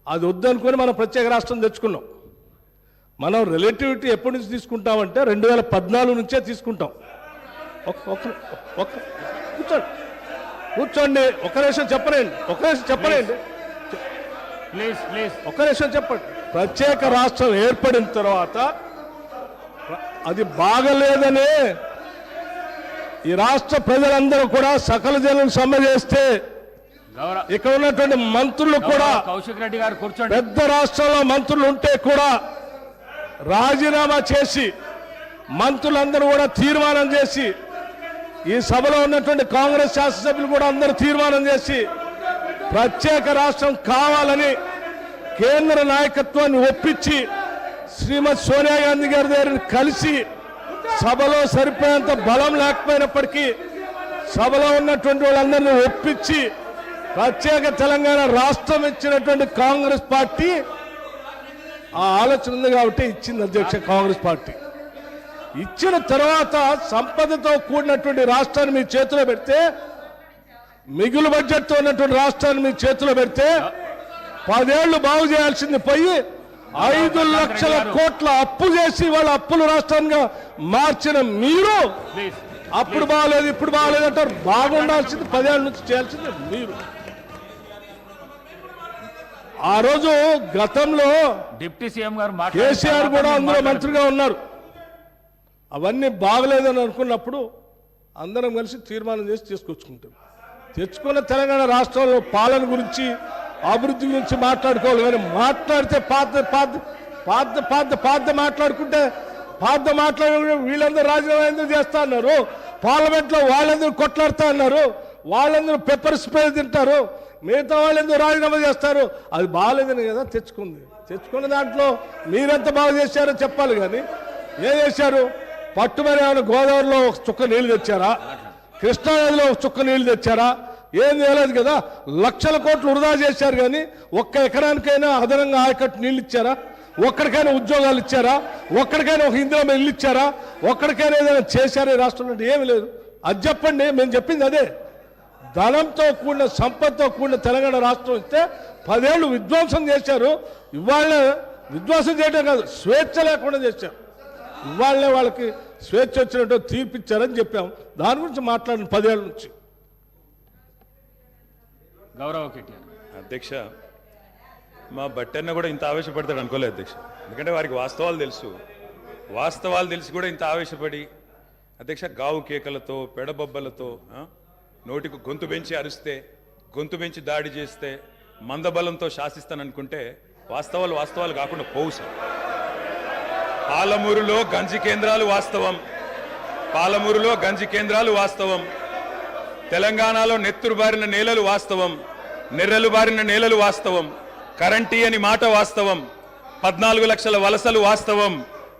అది వద్దనుకొని మనం ప్రత్యేక రాష్ట్రం తెచ్చుకున్నాం. మనం రిలేటివిటీ ఎప్పటి నుంచి తీసుకుంటామంటే 2014 నుంచే తీసుకుంటాం. కూర్చోండి, ఒక్క నిమిషం చెప్పనండి. ఒక్క నిమిషం చెప్పండి. ప్రత్యేక రాష్ట్రం ఏర్పడిన తర్వాత అది బాగలేదని ఈ రాష్ట్ర ప్రజలందరూ కూడా సకల జనం సమ్మె చేస్తే ఇక్కడ ఉన్నటువంటి మంత్రులు కూడా కౌశిక్ రెడ్డి గారు కూర్చోండి. పెద్ద రాష్ట్రంలో మంత్రులు ఉంటే కూడా రాజీనామా చేసి మంత్రులందరూ కూడా తీర్మానం చేసి ఈ సభలో ఉన్నటువంటి కాంగ్రెస్ శాసనసభ్యులు కూడా అందరూ తీర్మానం చేసి ప్రత్యేక రాష్ట్రం కావాలని కేంద్ర నాయకత్వాన్ని ఒప్పించి శ్రీమతి సోనియా గాంధీ గారి దగ్గర కలిసి సభలో సరిపోయేంత బలం లేకపోయినప్పటికీ సభలో ఉన్నటువంటి వాళ్ళందరినీ ఒప్పించి ప్రత్యేక తెలంగాణ రాష్ట్రం ఇచ్చినటువంటి కాంగ్రెస్ పార్టీ ఆ ఆలోచన ఉంది కాబట్టి ఇచ్చింది అధ్యక్ష. కాంగ్రెస్ పార్టీ ఇచ్చిన తర్వాత సంపదతో కూడినటువంటి రాష్ట్రాన్ని మీ చేతిలో పెడితే, మిగులు బడ్జెట్తో ఉన్నటువంటి రాష్ట్రాన్ని మీ చేతిలో పెడితే 10 ఏళ్లు బాగు చేయాల్సింది పోయి 5 లక్షల కోట్ల అప్పు చేసి వాళ్ళ అప్పులు రాష్ట్రంగా మార్చిన మీరు అప్పుడు బాగలేదు ఇప్పుడు బాగలేదు అంటారు. బాగుండాల్సింది 10 ఏళ్ళ నుంచి చేయాల్సింది మీరు. ఆ రోజు గతంలో డిప్యూటీ సీఎం గారు కేసీఆర్ కూడా అందులో మంత్రిగా ఉన్నారు. అవన్నీ బాగలేదని అనుకున్నప్పుడు అందరం కలిసి తీర్మానం చేసి తీసుకొచ్చుకుంటాం. తెచ్చుకున్న తెలంగాణ రాష్ట్రంలో పాలన గురించి అభివృద్ధి గురించి మాట్లాడుకోవాలి. కానీ మాట్లాడితే పాత మాట్లాడుకుంటే మాట్లాడే వీళ్ళందరూ రాజీనామా ఎందుకు చేస్తా అన్నారు, పార్లమెంట్లో వాళ్ళందరూ కొట్లాడుతా అన్నారు, వాళ్ళందరూ పెప్పర్ స్ప్రే తింటారు, మిగతా వాళ్ళు ఎందుకు రాజీనామా చేస్తారు. అది బాగాలేదని కదా తెచ్చుకున్న దాంట్లో మీరెంత బాగా చేశారో చెప్పాలి. కానీ ఏం చేశారు? పట్టుమని ఏమైనా గోదావరిలో ఒక చుక్క నీళ్లు తెచ్చారా, కృష్ణానదిలో ఒక చుక్క నీళ్లు తెచ్చారా? ఏం చేయలేదు కదా. లక్షల కోట్లు వృధా చేశారు. కానీ ఒక్క ఎకరానికైనా అదనంగా ఆయకట్టు నీళ్ళు ఇచ్చారా? ఒక్కడికైనా ఉద్యోగాలు ఇచ్చారా? ఒక్కడికైనా ఒక ఇందిరా ఇల్లు ఇచ్చారా? ఒక్కడికైనా ఏదైనా చేశారా ఈ రాష్ట్రంలో? అంటే ఏమి లేదు. అది చెప్పండి. మేము చెప్పింది అదే. ధనంతో కూడిన సంపదతో కూడిన తెలంగాణ రాష్ట్రం ఇస్తే 10 ఏళ్ళు విధ్వంసం చేశారు. ఇవాళ విధ్వంసం చేయడం కాదు, స్వేచ్ఛ లేకుండా చేశారు. ఇవాళనే వాళ్ళకి స్వేచ్ఛ వచ్చినట్టు తీర్పిచ్చారని చెప్పాం. దాని గురించి మాట్లాడిన 10 ఏళ్ళ నుంచి. గౌరవ కేటీఆర్ అధ్యక్ష, మా బట్టన్న కూడా ఇంత ఆవేశపడతాడు అనుకోలేదు అధ్యక్ష. ఎందుకంటే వారికి వాస్తవాలు తెలిసి కూడా ఇంత ఆవేశపడి అధ్యక్ష గావు కేకలతో పెడబొబ్బలతో నోటికి గొంతు పెంచి అరిస్తే, గొంతు పెంచి దాడి చేస్తే, మందబలంతో శాసిస్తాననుకుంటే వాస్తవాలు కాకుండా పోవు సార్. పాలమూరులో గంజి కేంద్రాలు వాస్తవం, తెలంగాణలో నెత్తురు బారిన నేలలు వాస్తవం, నెర్రలు బారిన నేలలు వాస్తవం, కరెంటీ అని మాట వాస్తవం, 14 లక్షల వలసలు వాస్తవం.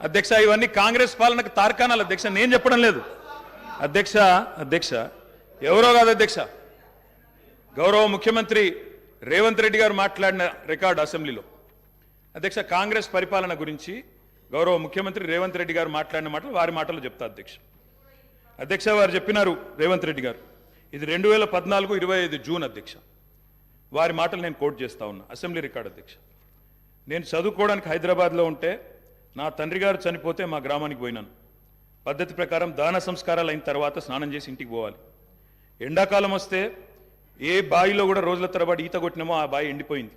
అధ్యక్ష, ఇవన్నీ కాంగ్రెస్ పాలనకు తార్కాణాలు అధ్యక్ష, నేను చెప్పడం లేదు అధ్యక్ష. ఎవరో కాదు అధ్యక్ష, గౌరవ ముఖ్యమంత్రి రేవంత్ రెడ్డి గారు మాట్లాడిన రికార్డు అసెంబ్లీలో. అధ్యక్ష, కాంగ్రెస్ పరిపాలన గురించి గౌరవ ముఖ్యమంత్రి రేవంత్ రెడ్డి గారు మాట్లాడిన మాటలు వారి మాటలు చెప్తా అధ్యక్ష. వారు చెప్పినారు రేవంత్ రెడ్డి గారు, ఇది 2014 25 జూన్ అధ్యక్ష. వారి మాటలు నేను కోట్ చేస్తా ఉన్నా, అసెంబ్లీ రికార్డు అధ్యక్ష. నేను చదువుకోవడానికి హైదరాబాద్లో ఉంటే నా తండ్రి గారు చనిపోతే మా గ్రామానికి పోయినాను. పద్ధతి ప్రకారం దాన సంస్కారాలు అయిన తర్వాత స్నానం చేసి ఇంటికి పోవాలి. ఎండాకాలం వస్తే ఏ బావిలో కూడా రోజుల తరబడి ఈత కొట్టినామో ఆ బావి ఎండిపోయింది.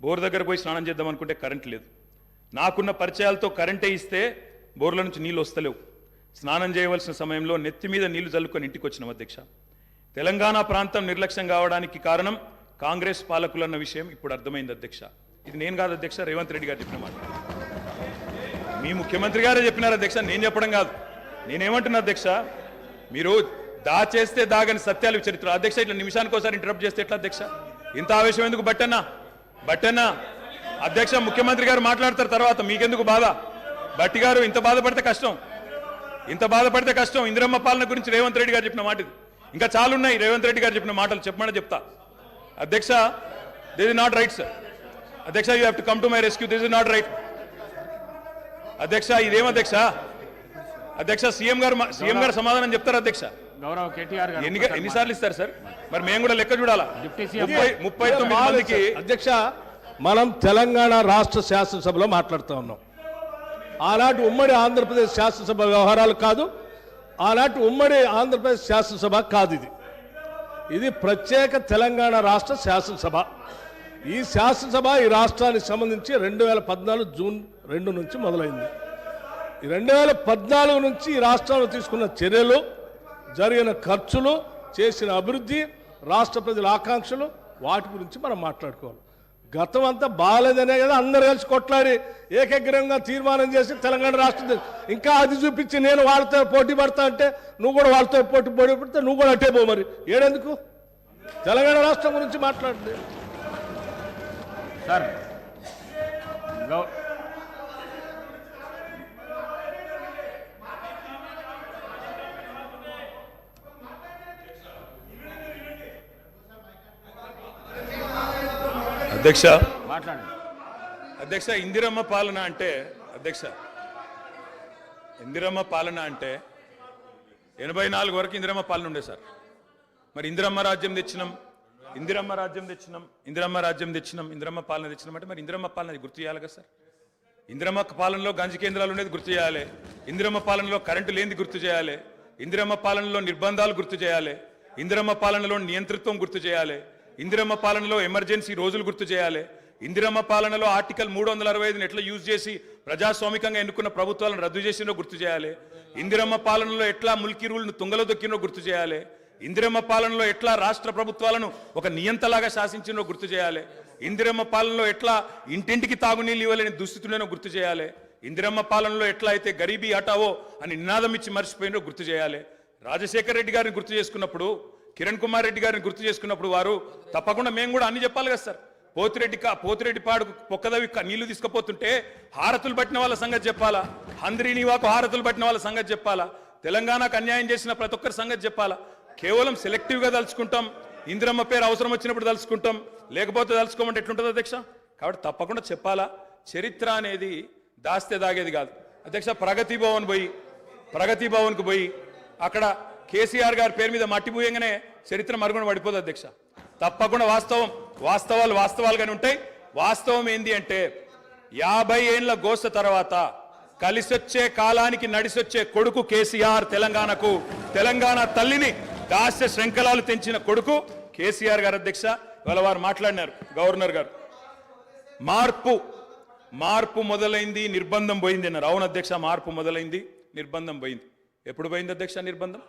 బోర్ దగ్గర పోయి స్నానం చేద్దాం అనుకుంటే కరెంట్ లేదు. నాకున్న పరిచయాలతో కరెంటే ఇస్తే బోర్ల నుంచి నీళ్ళు వస్తలేవు. స్నానం చేయవలసిన సమయంలో నెత్తి మీద నీళ్లు చల్లుకొని ఇంటికి వచ్చినాం అధ్యక్ష. తెలంగాణ ప్రాంతం నిర్లక్ష్యం కావడానికి కారణం కాంగ్రెస్ పాలకులన్న విషయం ఇప్పుడు అర్థమైంది అధ్యక్ష. ఇది నేను కాదు అధ్యక్ష, రేవంత్ రెడ్డి గారు చెప్పిన మాట. మీ ముఖ్యమంత్రి గారే చెప్పినారు అధ్యక్ష, నేను చెప్పడం కాదు. నేనేమంటున్నా అధ్యక్ష, మీరు దాచేస్తే దాగని సత్యాలు విచరిస్తారు అధ్యక్ష. ఇట్లా నిమిషానికోసారి ఇంటరప్ట్ చేస్తే ఎట్లా అధ్యక్ష? ఇంత ఆవేశం ఎందుకు? బట్టన్నా అధ్యక్ష, ముఖ్యమంత్రి గారు మాట్లాడతారు తర్వాత, మీకెందుకు బాధ? బట్టి గారు ఇంత బాధపడితే కష్టం. ఇందిరమ్మ పాలన గురించి రేవంత్ రెడ్డి గారు చెప్పిన మాట ఇది. ఇంకా చాలున్నాయి రేవంత్ రెడ్డి గారు చెప్పిన మాటలు, చెప్పమని చెప్తా అధ్యక్ష. This is not right sir. అధ్యక్ష, you have to come to my rescue. This is not right అధ్యక్ష. ఇదేం అధ్యక్ష? సీఎం గారు సమాధానం చెప్తారు అధ్యక్ష. గౌరవ కేటీఆర్ గారు ఎన్నిసార్లు ఇస్తారు సార్? మరి మేము కూడా లెక్క చూడాలా? 39 మందికి అధ్యక్ష, మనం తెలంగాణ రాష్ట్ర శాసనసభలో మాట్లాడుతూ ఉన్నాం. ఆనాటి ఉమ్మడి ఆంధ్రప్రదేశ్ శాసనసభ వ్యవహారాలు కాదు, ఆనాటి ఉమ్మడి ఆంధ్రప్రదేశ్ శాసనసభ కాదు. ఇది ప్రత్యేక తెలంగాణ రాష్ట్ర శాసనసభ. ఈ శాసనసభ ఈ రాష్ట్రానికి సంబంధించి 2014 జూన్ 2 నుంచి మొదలైంది. ఈ 2014 నుంచి ఈ రాష్ట్రంలో తీసుకున్న చర్యలు, జరిగిన ఖర్చులు, చేసిన అభివృద్ధి, రాష్ట్ర ప్రజల ఆకాంక్షలు వాటి గురించి మనం మాట్లాడుకోవాలి. గతం అంతా బాగాలేదనే కదా అందరు కలిసి కొట్లాడి ఏకగ్రంగా తీర్మానం చేసి తెలంగాణ రాష్ట్రం ఇంకా అది చూపించి నేను వాళ్ళతో పోటీ పడతా అంటే నువ్వు కూడా వాళ్ళతో పోటీ పడితే నువ్వు కూడా అట్టే పో. మరి ఏడెందుకు తెలంగాణ రాష్ట్రం గురించి మాట్లాడండి సార్. అధ్యక్ష మాట్లాడండి. అధ్యక్ష ఇందిరమ్మ పాలన అంటే 84 వరకు ఇందిరమ్మ పాలన ఉండే సార్. మరి ఇందిరమ్మ రాజ్యం తెచ్చినాం ఇందిరమ్మ పాలన తెచ్చినాం అంటే మరి ఇందిరమ్మ పాలన గుర్తు చేయాలి కదా సార్. ఇందిరమ్మ పాలనలో గంజి కేంద్రాలు ఉండేది గుర్తు చేయాలి, ఇందిరమ్మ పాలనలో కరెంటు లేనిది గుర్తు చేయాలి, ఇందిరమ్మ పాలనలో నిర్బంధాలు గుర్తు చేయాలి, ఇందిరమ్మ పాలనలో నియంతృత్వం గుర్తు చేయాలి, ఇందిరమ్మ పాలనలో ఎమర్జెన్సీ రోజులు గుర్తు చేయాలి, ఇందిరమ్మ పాలనలో ఆర్టికల్ 365ని ఎట్లా యూజ్ చేసి ప్రజాస్వామికంగా ఎన్నుకున్న ప్రభుత్వాలను రద్దు చేసినో గుర్తు చేయాలి, ఇందిరమ్మ పాలనలో ఎట్లా ముల్కీ రూల్ను తుంగలో దొక్కినో గుర్తు చేయాలి, ఇందిరమ్మ పాలనలో ఎట్లా రాష్ట్ర ప్రభుత్వాలను ఒక నియంతలాగా శాసించినో గుర్తు చేయాలి, ఇందిరమ్మ పాలనలో ఎట్లా ఇంటింటికి తాగునీళ్ళు ఇవ్వలేని దుస్థితులను గుర్తు చేయాలి, ఇందిరమ్మ పాలనలో ఎట్లా అయితే గరీబీ హటావో అని నినాదం ఇచ్చి మర్చిపోయినో గుర్తు చేయాలి. రాజశేఖర రెడ్డి గారిని గుర్తు చేసుకున్నప్పుడు, కిరణ్ కుమార్ రెడ్డి గారిని గుర్తు చేసుకున్నప్పుడు వారు తప్పకుండా మేము కూడా అన్ని చెప్పాలి కదా సార్. పోతిరెడ్డిపాడు పొక్కదవి నీళ్లు తీసుకుపోతుంటే హారతులు పట్టిన వాళ్ళ సంగతి చెప్పాలా, హంద్రీనివాకు హారతులు పట్టిన వాళ్ళ సంగతి చెప్పాలా, తెలంగాణకు అన్యాయం చేసిన ప్రతి ఒక్కరి సంగతి చెప్పాలా. కేవలం సెలెక్టివ్గా తలుచుకుంటాం, ఇందిరమ్మ పేరు అవసరం వచ్చినప్పుడు తలుచుకుంటాం, లేకపోతే తలుచుకోమంటే ఎట్లుంటుంది అధ్యక్ష. కాబట్టి తప్పకుండా చెప్పాలా. చరిత్ర అనేది దాస్తే దాగేది కాదు అధ్యక్ష. ప్రగతి భవన్కు పోయి అక్కడ కేసీఆర్ గారి పేరు మీద మట్టి పూయంగానే చరిత్ర మరుగున పడిపోదు అధ్యక్ష. తప్పకుండా వాస్తవాలుగానే ఉంటాయి. వాస్తవం ఏంది అంటే 50 ఏళ్ల గోస తర్వాత కలిసొచ్చే కాలానికి నడిసొచ్చే కొడుకు కేసీఆర్. తెలంగాణ తల్లిని దాస్య శృంఖలాలు తెంచిన కొడుకు కేసీఆర్ గారు అధ్యక్ష. ఇవాళ వారు మాట్లాడినారు, గవర్నర్ గారు మార్పు మొదలైంది, నిర్బంధం పోయింది అన్నారు. అవును అధ్యక్ష, మార్పు మొదలైంది, నిర్బంధం పోయింది. ఎప్పుడు పోయింది అధ్యక్ష నిర్బంధం?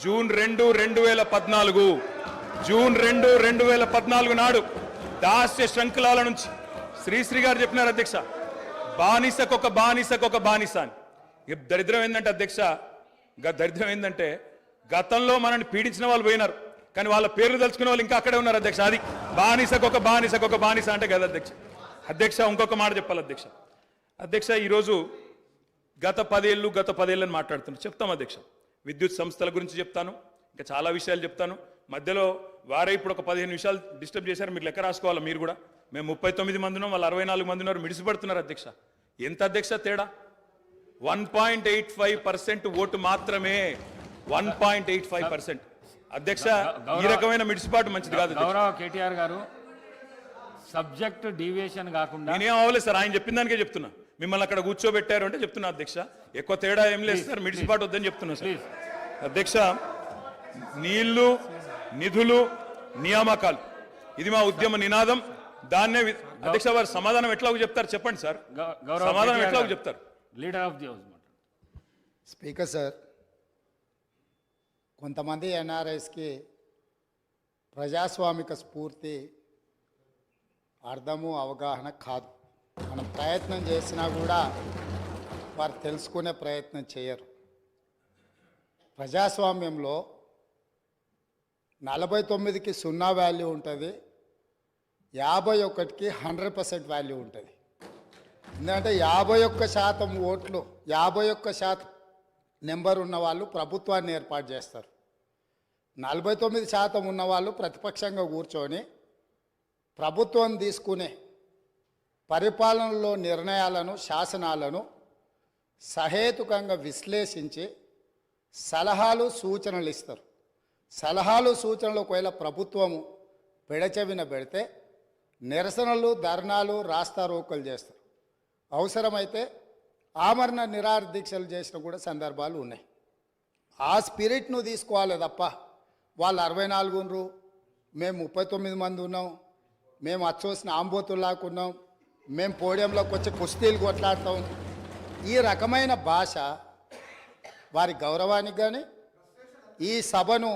జూన్ 2, 2014 నాడు దాస్య శృంఖలాల నుంచి శ్రీశ్రీ గారు చెప్పినారు అధ్యక్ష, బానిసకొక బానిస అని. దరిద్రం ఏంటంటే అధ్యక్ష, దరిద్రం ఏంటంటే గతంలో మనల్ని పీడించిన వాళ్ళు పోయినారు, కానీ వాళ్ళ పేర్లు తలుచుకునే వాళ్ళు ఇంకా అక్కడే ఉన్నారు అధ్యక్ష. అది బానిసకొక బానిస అంటే కదా అధ్యక్ష. ఇంకొక మాట చెప్పాలి అధ్యక్ష. ఈరోజు గత 10 ఏళ్ళని మాట్లాడుతున్నారు. చెప్తాం అధ్యక్ష, విద్యుత్ సంస్థల గురించి చెప్తాను, ఇంకా చాలా విషయాలు చెప్తాను. మధ్యలో వారే ఇప్పుడు ఒక 15 నిమిషాలు డిస్టర్బ్ చేశారు, మీరు లెక్క రాసుకోవాలి. మీరు కూడా మేము 39 మంది ఉన్నాం, వాళ్ళు 64 మంది ఉన్నారు, మిడిసిపడుతున్నారు అధ్యక్ష. ఎంత అధ్యక్ష తేడా? 1.85% ఓటు మాత్రమే. 1.85% అధ్యక్ష. ఈ రకమైన మిడిసిపాటు మంచిది కాదు. గౌరవ కేటీఆర్ గారు, సబ్జెక్ట్ డీవియేషన్ కాకుండా నేనేం అవ్వలేదు సార్, ఆయన చెప్పిన దానికే చెప్తున్నా. మిమ్మల్ని అక్కడ కూర్చోబెట్టారు అంటే చెప్తున్నా అధ్యక్ష. ఎక్కువ తేడా ఏం లేదు సార్, మిడిసిపాటు వద్దని చెప్తున్నా సార్ అధ్యక్ష. నీళ్లు, నిధులు, నియామకాలు, ఇది మా ఉద్యమ నినాదం. దాన్నే అధ్యక్ష వారు సమాధానం ఎట్లా చెప్తారు చెప్పండి సార్, సమాధానం ఎట్లా చెప్తారు? Leader of the house. Speaker sir, కొంతమంది ఎన్ఆర్ఐస్కి ప్రజాస్వామిక స్ఫూర్తి అర్థము అవగాహన కాదు. మనం ప్రయత్నం చేసినా కూడా వారు తెలుసుకునే ప్రయత్నం చేయరు. ప్రజాస్వామ్యంలో 49కి 0 వాల్యూ ఉంటుంది, 51కి 100% వాల్యూ ఉంటుంది. ఎందుకంటే 51% ఓట్లు, 51% నెంబర్ ఉన్న వాళ్ళు ప్రభుత్వాన్ని ఏర్పాటు చేస్తారు. 49% ఉన్నవాళ్ళు ప్రతిపక్షంగా కూర్చొని ప్రభుత్వం తీసుకునే పరిపాలనలో నిర్ణయాలను, శాసనాలను సహేతుకంగా విశ్లేషించి సలహాలు, సూచనలు ఇస్తారు. సలహాలు, సూచనలు ఒకవేళ ప్రభుత్వము పెడచెవిన పెడితే నిరసనలు, ధర్నాలు, రాస్తారోకలు చేస్తారు. అవసరమైతే ఆమరణ నిరాహార దీక్షలు చేసిన కూడా సందర్భాలు ఉన్నాయి. ఆ స్పిరిట్ను తీసుకోవాలి తప్ప వాళ్ళు 64 ఉన్నారు, మేము 39 మంది ఉన్నాం, మేము అచ్చోసిన ఆంబోతుల్లాకున్నాం, మేము పోడియంలోకి వచ్చి కుస్తీలు కొట్లాడతాం, ఈ రకమైన భాష వారి గౌరవానికి కానీ ఈ సభను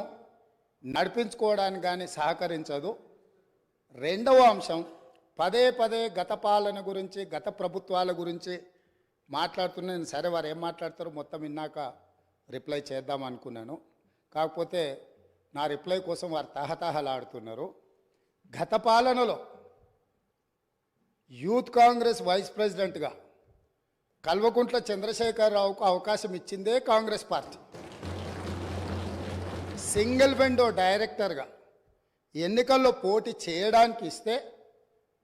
నడిపించుకోవడానికి కానీ సహకరించదు. రెండవ అంశం, పదే పదే గత పాలన గురించి, గత ప్రభుత్వాల గురించి మాట్లాడుతున్నాను. సరే, వారు ఏం మాట్లాడతారో మొత్తం విన్నాక రిప్లై చేద్దాం అనుకున్నాను. కాకపోతే నా రిప్లై కోసం వారు తహతహలాడుతున్నారు. గత పాలనలో యూత్ కాంగ్రెస్ వైస్ ప్రెసిడెంట్గా కల్వకుంట్ల చంద్రశేఖరరావుకు అవకాశం ఇచ్చిందే కాంగ్రెస్ పార్టీ. సింగిల్ విండో డైరెక్టర్గా ఎన్నికల్లో పోటీ చేయడానికి ఇస్తే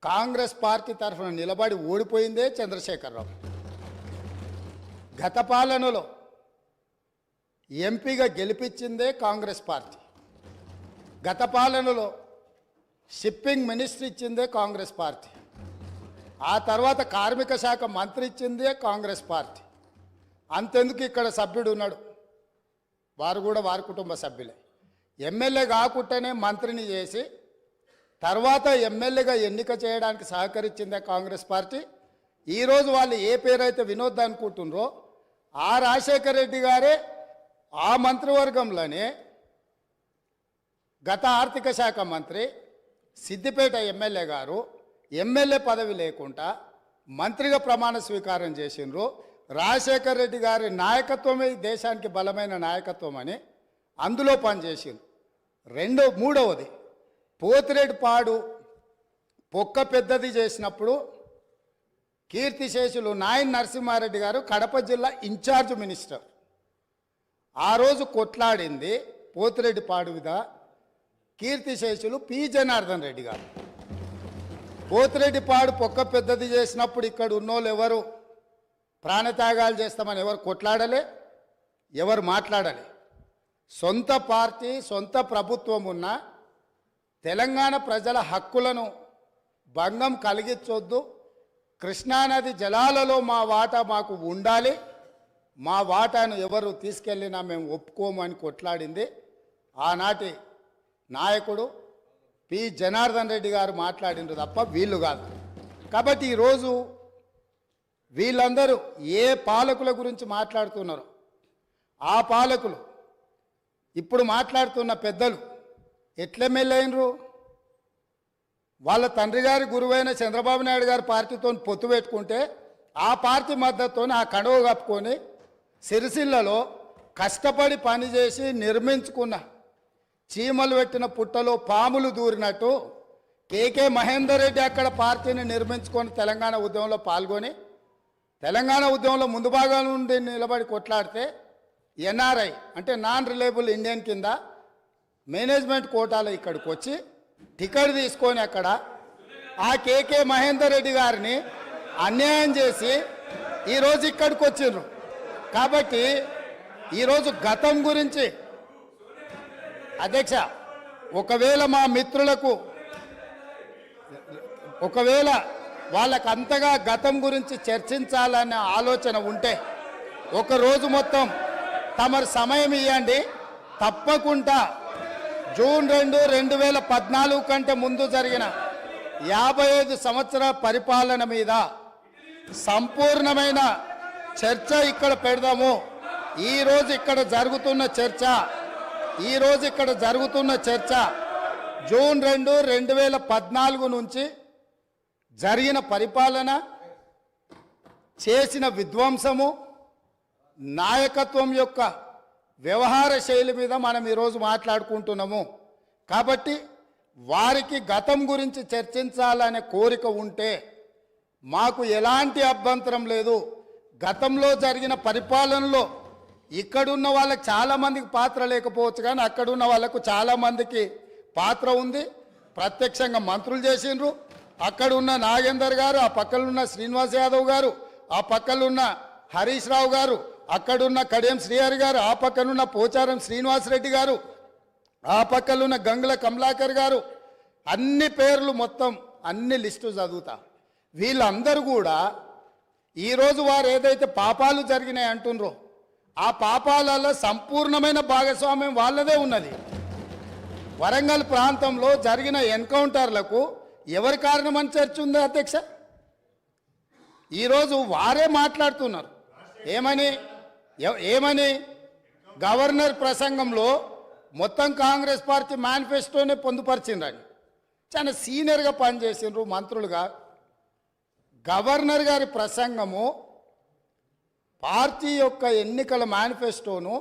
కాంగ్రెస్ పార్టీ తరఫున నిలబడి ఓడిపోయిందే చంద్రశేఖరరావు. గత పాలనలో ఎంపీగా గెలిపించిందే కాంగ్రెస్ పార్టీ. గత పాలనలో షిప్పింగ్ మినిస్ట్రీ ఇచ్చిందే కాంగ్రెస్ పార్టీ. ఆ తర్వాత కార్మిక శాఖ మంత్రి ఇచ్చిందే కాంగ్రెస్ పార్టీ. అంతెందుకు ఇక్కడ సభ్యుడు ఉన్నాడు, వారు కూడా వారి కుటుంబ సభ్యులే. ఎమ్మెల్యే కాకుండానే మంత్రిని చేసి తర్వాత ఎమ్మెల్యేగా ఎన్నిక చేయడానికి సహకరించిందే కాంగ్రెస్ పార్టీ. ఈరోజు వాళ్ళు ఏ పేరైతే వినోద్ అనుకుంటున్నారో ఆ రాజశేఖర రెడ్డి గారే ఆ మంత్రివర్గంలోనే గత ఆర్థిక శాఖ మంత్రి, సిద్దిపేట ఎమ్మెల్యే గారు ఎమ్మెల్యే పదవి లేకుండా మంత్రిగా ప్రమాణ స్వీకారం చేసిండ్రు. రాజశేఖర రెడ్డి గారి నాయకత్వమే దేశానికి బలమైన నాయకత్వం అని అందులో పనిచేసిండ్రు. మూడవది, పోతిరెడ్డిపాడు పొక్క పెద్దది చేసినప్పుడు కీర్తిశేషులు నాయన్ నరసింహారెడ్డి గారు కడప జిల్లా ఇన్ఛార్జ్ మినిస్టర్. ఆ రోజు కొట్లాడింది పోతిరెడ్డిపాడు మీద కీర్తిశేషులు పి జనార్దన్ రెడ్డి గారు. పోతిరెడ్డిపాడు పొక్క పెద్దది చేసినప్పుడు ఇక్కడ ఉన్నోళ్ళు ఎవరు ప్రాణత్యాగాలు చేస్తామని ఎవరు కొట్లాడలే, ఎవరు మాట్లాడలే. సొంత పార్టీ, సొంత ప్రభుత్వం ఉన్న తెలంగాణ ప్రజల హక్కులను భంగం కలిగించొద్దు, కృష్ణానది జలాలలో మా వాటా మాకు ఉండాలి, మా వాటాను ఎవరు తీసుకెళ్ళినా మేము ఒప్పుకోమని కొట్లాడింది ఆనాటి నాయకుడు పి జనార్దన్ రెడ్డి గారు మాట్లాడిండ్రు తప్ప వీళ్ళు కాదు. కాబట్టి ఈరోజు వీళ్ళందరూ ఏ పాలకుల గురించి మాట్లాడుతున్నారో ఆ పాలకులు ఇప్పుడు మాట్లాడుతున్న పెద్దలు ఎట్లెమ్మెల్యేనరు? వాళ్ళ తండ్రి గారి గురువైన చంద్రబాబు నాయుడు గారి పార్టీతో పొత్తు పెట్టుకుంటే ఆ పార్టీ మద్దతుతో ఆ కండువ కప్పుకొని సిరిసిల్లలో కష్టపడి పనిచేసి నిర్మించుకున్న చీమలు పెట్టిన పుట్టలో పాములు దూరినట్టు కేకే మహేందర్ రెడ్డి అక్కడ పార్టీని నిర్మించుకొని తెలంగాణ ఉద్యమంలో పాల్గొని తెలంగాణ ఉద్యమంలో ముందు భాగం నుండి నిలబడి కొట్లాడితే ఎన్ఆర్ఐ అంటే నాన్ రిలయబుల్ ఇండియన్ కింద మేనేజ్మెంట్ కోటాలో ఇక్కడికి వచ్చి టికెట్ తీసుకొని అక్కడ ఆ కేకే మహేందర్ రెడ్డి గారిని అన్యాయం చేసి ఈరోజు ఇక్కడికి వచ్చిండ్రు. కాబట్టి ఈరోజు గతం గురించి అధ్యక్ష, ఒకవేళ మా మిత్రులకు వాళ్ళకు అంతగా గతం గురించి చర్చించాలనే ఆలోచన ఉంటే ఒకరోజు మొత్తం తమరు సమయం ఇవ్వండి. తప్పకుండా జూన్ 2, 2014 కంటే ముందు జరిగిన 55 సంవత్సరాల పరిపాలన మీద సంపూర్ణమైన చర్చ ఇక్కడ పెడదాము. ఈరోజు ఇక్కడ జరుగుతున్న చర్చ జూన్ 2, 2014 నుంచి జరిగిన పరిపాలన, చేసిన విధ్వంసము, నాయకత్వం యొక్క వ్యవహార శైలి మీద మనం ఈరోజు మాట్లాడుకుంటున్నాము. కాబట్టి వారికి గతం గురించి చర్చించాలనే కోరిక ఉంటే మాకు ఎలాంటి అభ్యంతరం లేదు. గతంలో జరిగిన పరిపాలనలో ఇక్కడున్న వాళ్ళకి చాలామందికి పాత్ర లేకపోవచ్చు, కానీ అక్కడున్న వాళ్ళకు చాలామందికి పాత్ర ఉంది. ప్రత్యక్షంగా మంత్రులు చేసిండ్రు. అక్కడున్న నాగేందర్ గారు, ఆ పక్కనున్న శ్రీనివాస్ యాదవ్ గారు, ఆ పక్కనున్న హరీష్ రావు గారు, అక్కడున్న కడియం శ్రీహరి గారు, ఆ పక్కనున్న పోచారం శ్రీనివాసరెడ్డి గారు, ఆ పక్కనున్న గంగుల కమలాకర్ గారు, అన్ని పేర్లు మొత్తం అన్ని లిస్టు చదువుతా. వీళ్ళందరూ కూడా ఈరోజు వారు ఏదైతే పాపాలు జరిగినాయి అంటుండ్రో ఆ పాపాలలో సంపూర్ణమైన భాగస్వామ్యం వాళ్ళదే ఉన్నది. వరంగల్ ప్రాంతంలో జరిగిన ఎన్కౌంటర్లకు ఎవరి కారణమని చర్చ ఉందా అధ్యక్ష? ఈరోజు వారే మాట్లాడుతున్నారు. ఏమని గవర్నర్ ప్రసంగంలో మొత్తం కాంగ్రెస్ పార్టీ మేనిఫెస్టోనే పొందుపరిచిందని. చాలా సీనియర్గా పనిచేసిండ్రు మంత్రులుగా. గవర్నర్ గారి ప్రసంగము పార్టీ యొక్క ఎన్నికల మేనిఫెస్టోను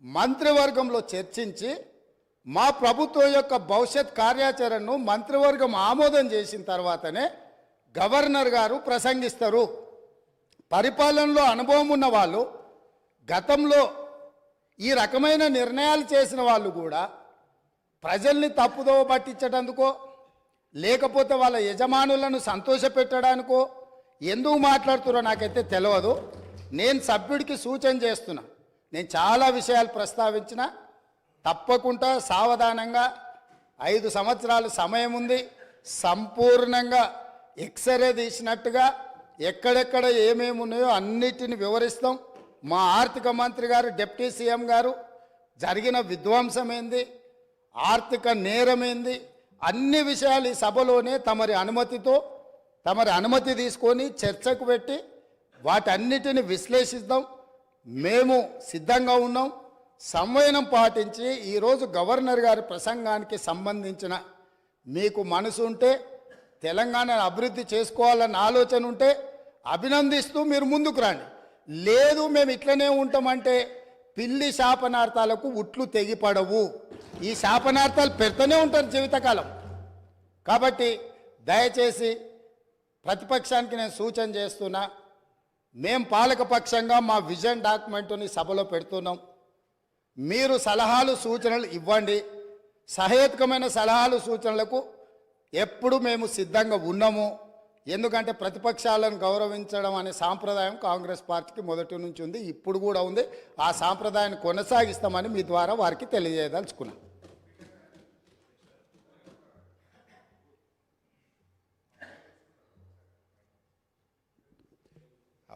మంత్రివర్గంలో చర్చించి మా ప్రభుత్వం యొక్క భవిష్యత్ కార్యాచరణను మంత్రివర్గం ఆమోదం చేసిన తర్వాతనే గవర్నర్ గారు ప్రసంగిస్తారు. పరిపాలనలో అనుభవం ఉన్న వాళ్ళు, గతంలో ఈ రకమైన నిర్ణయాలు చేసిన వాళ్ళు కూడా ప్రజల్ని తప్పుదోవ పట్టించడానికో లేకపోతే వాళ్ళ యజమానులను సంతోషపెట్టడానికో ఎందుకు మాట్లాడుతున్నారో నాకైతే తెలియదు. నేను సభ్యుడికి సూచన చేస్తున్నా, నేను చాలా విషయాలు ప్రస్తావించిన, తప్పకుండా సావధానంగా 5 సంవత్సరాలు సమయం ఉంది, సంపూర్ణంగా ఎక్స్రే తీసినట్టుగా ఎక్కడెక్కడ ఏమేమి ఉన్నాయో అన్నిటిని వివరిస్తాం. మా ఆర్థిక మంత్రి గారు, డిప్యూటీ సీఎం గారు జరిగిన విధ్వంసం ఏంది, ఆర్థిక నేరం ఏంది, అన్ని విషయాలు ఈ సభలోనే తమరి అనుమతి తీసుకొని చర్చకు పెట్టి వాటన్నిటిని విశ్లేషిద్దాం. మేము సిద్ధంగా ఉన్నాం. సంవయనం పాటించి ఈరోజు గవర్నర్ గారి ప్రసంగానికి సంబంధించిన మీకు మనసు ఉంటే, తెలంగాణను అభివృద్ధి చేసుకోవాలన్న ఆలోచన ఉంటే అభినందిస్తూ మీరు ముందుకు రండి. లేదు మేము ఇట్లనే ఉంటామంటే పిల్లి శాపనార్థాలకు ఉట్లు తెగిపడవు. ఈ శాపనార్థాలు పెడుతూనే ఉంటారు జీవితకాలం. కాబట్టి దయచేసి ప్రతిపక్షానికి నేను సూచన చేస్తున్నా, మేం పాలకపక్షంగా మా విజన్ డాక్యుమెంటుని సభలో పెడుతున్నాం. మీరు సలహాలు సూచనలు ఇవ్వండి. సహేతుకమైన సలహాలు సూచనలకు ఎప్పుడు మేము సిద్ధంగా ఉన్నాము. ఎందుకంటే ప్రతిపక్షాలను గౌరవించడం అనే సాంప్రదాయం కాంగ్రెస్ పార్టీకి మొదటి నుంచి ఉంది, ఇప్పుడు కూడా ఉంది. ఆ సాంప్రదాయాన్ని కొనసాగిస్తామని మీ ద్వారా వారికి తెలియజేయదలుచుకున్నాం.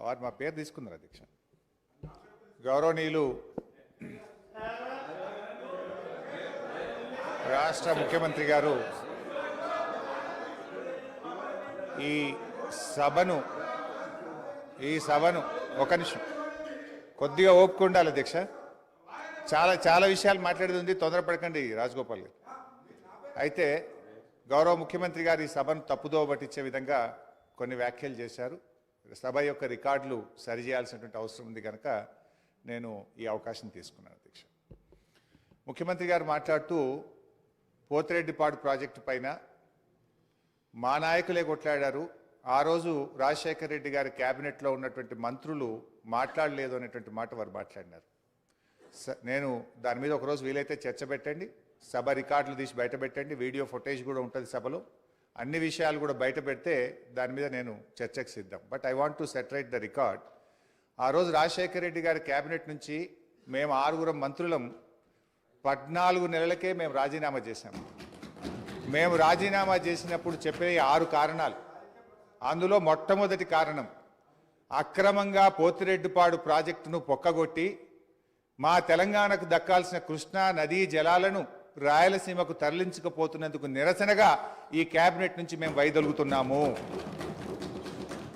వారు మా పేరు తీసుకున్నారు అధ్యక్ష. గౌరవనీయులు రాష్ట్ర ముఖ్యమంత్రి గారు ఈ సభను ఒక నిమిషం కొద్దిగా ఓపిక ఉండాలి అధ్యక్ష. చాలా విషయాలు మాట్లాడేది ఉంది, తొందరపడకండి రాజగోపాల్ గారు. అయితే గౌరవ ముఖ్యమంత్రి గారు ఈ సభను తప్పుదోవ పట్టించే విధంగా కొన్ని వ్యాఖ్యలు చేశారు. సభ యొక్క రికార్డులు సరిచేయాల్సినటువంటి అవసరం ఉంది కనుక నేను ఈ అవకాశం తీసుకున్నాను అధ్యక్ష. ముఖ్యమంత్రి గారు మాట్లాడుతూ పోతిరెడ్డిపాడు ప్రాజెక్టు పైన మా నాయకులే కొట్లాడారు, ఆ రోజు రాజశేఖర రెడ్డి గారి క్యాబినెట్లో ఉన్నటువంటి మంత్రులు మాట్లాడలేదు అనేటువంటి మాట వారు మాట్లాడినారు. నేను దాని మీద ఒకరోజు వీలైతే చర్చ పెట్టండి, సభ రికార్డులు తీసి బయట పెట్టండి, వీడియో ఫుటేజ్ కూడా ఉంటుంది సభలో, అన్ని విషయాలు కూడా బయట పెడితే దాని మీద నేను చర్చకు సిద్ధం. But I want to reiterate the record. ఆ రోజు రాజశేఖర రెడ్డి గారి క్యాబినెట్ నుంచి మేము 6 మంత్రులం 14 నెలలకే మేము రాజీనామా చేశాము. మేము రాజీనామా చేసినప్పుడు చెప్పే 6 కారణాలు, అందులో మొట్టమొదటి కారణం అక్రమంగా పోతిరెడ్డిపాడు ప్రాజెక్టును పొక్కగొట్టి మా తెలంగాణకు దక్కాల్సిన కృష్ణా నదీ జలాలను రాయలసీమకు తరలించకపోతున్నందుకు నిరసనగా ఈ క్యాబినెట్ నుంచి మేము వైదొలుగుతున్నాము.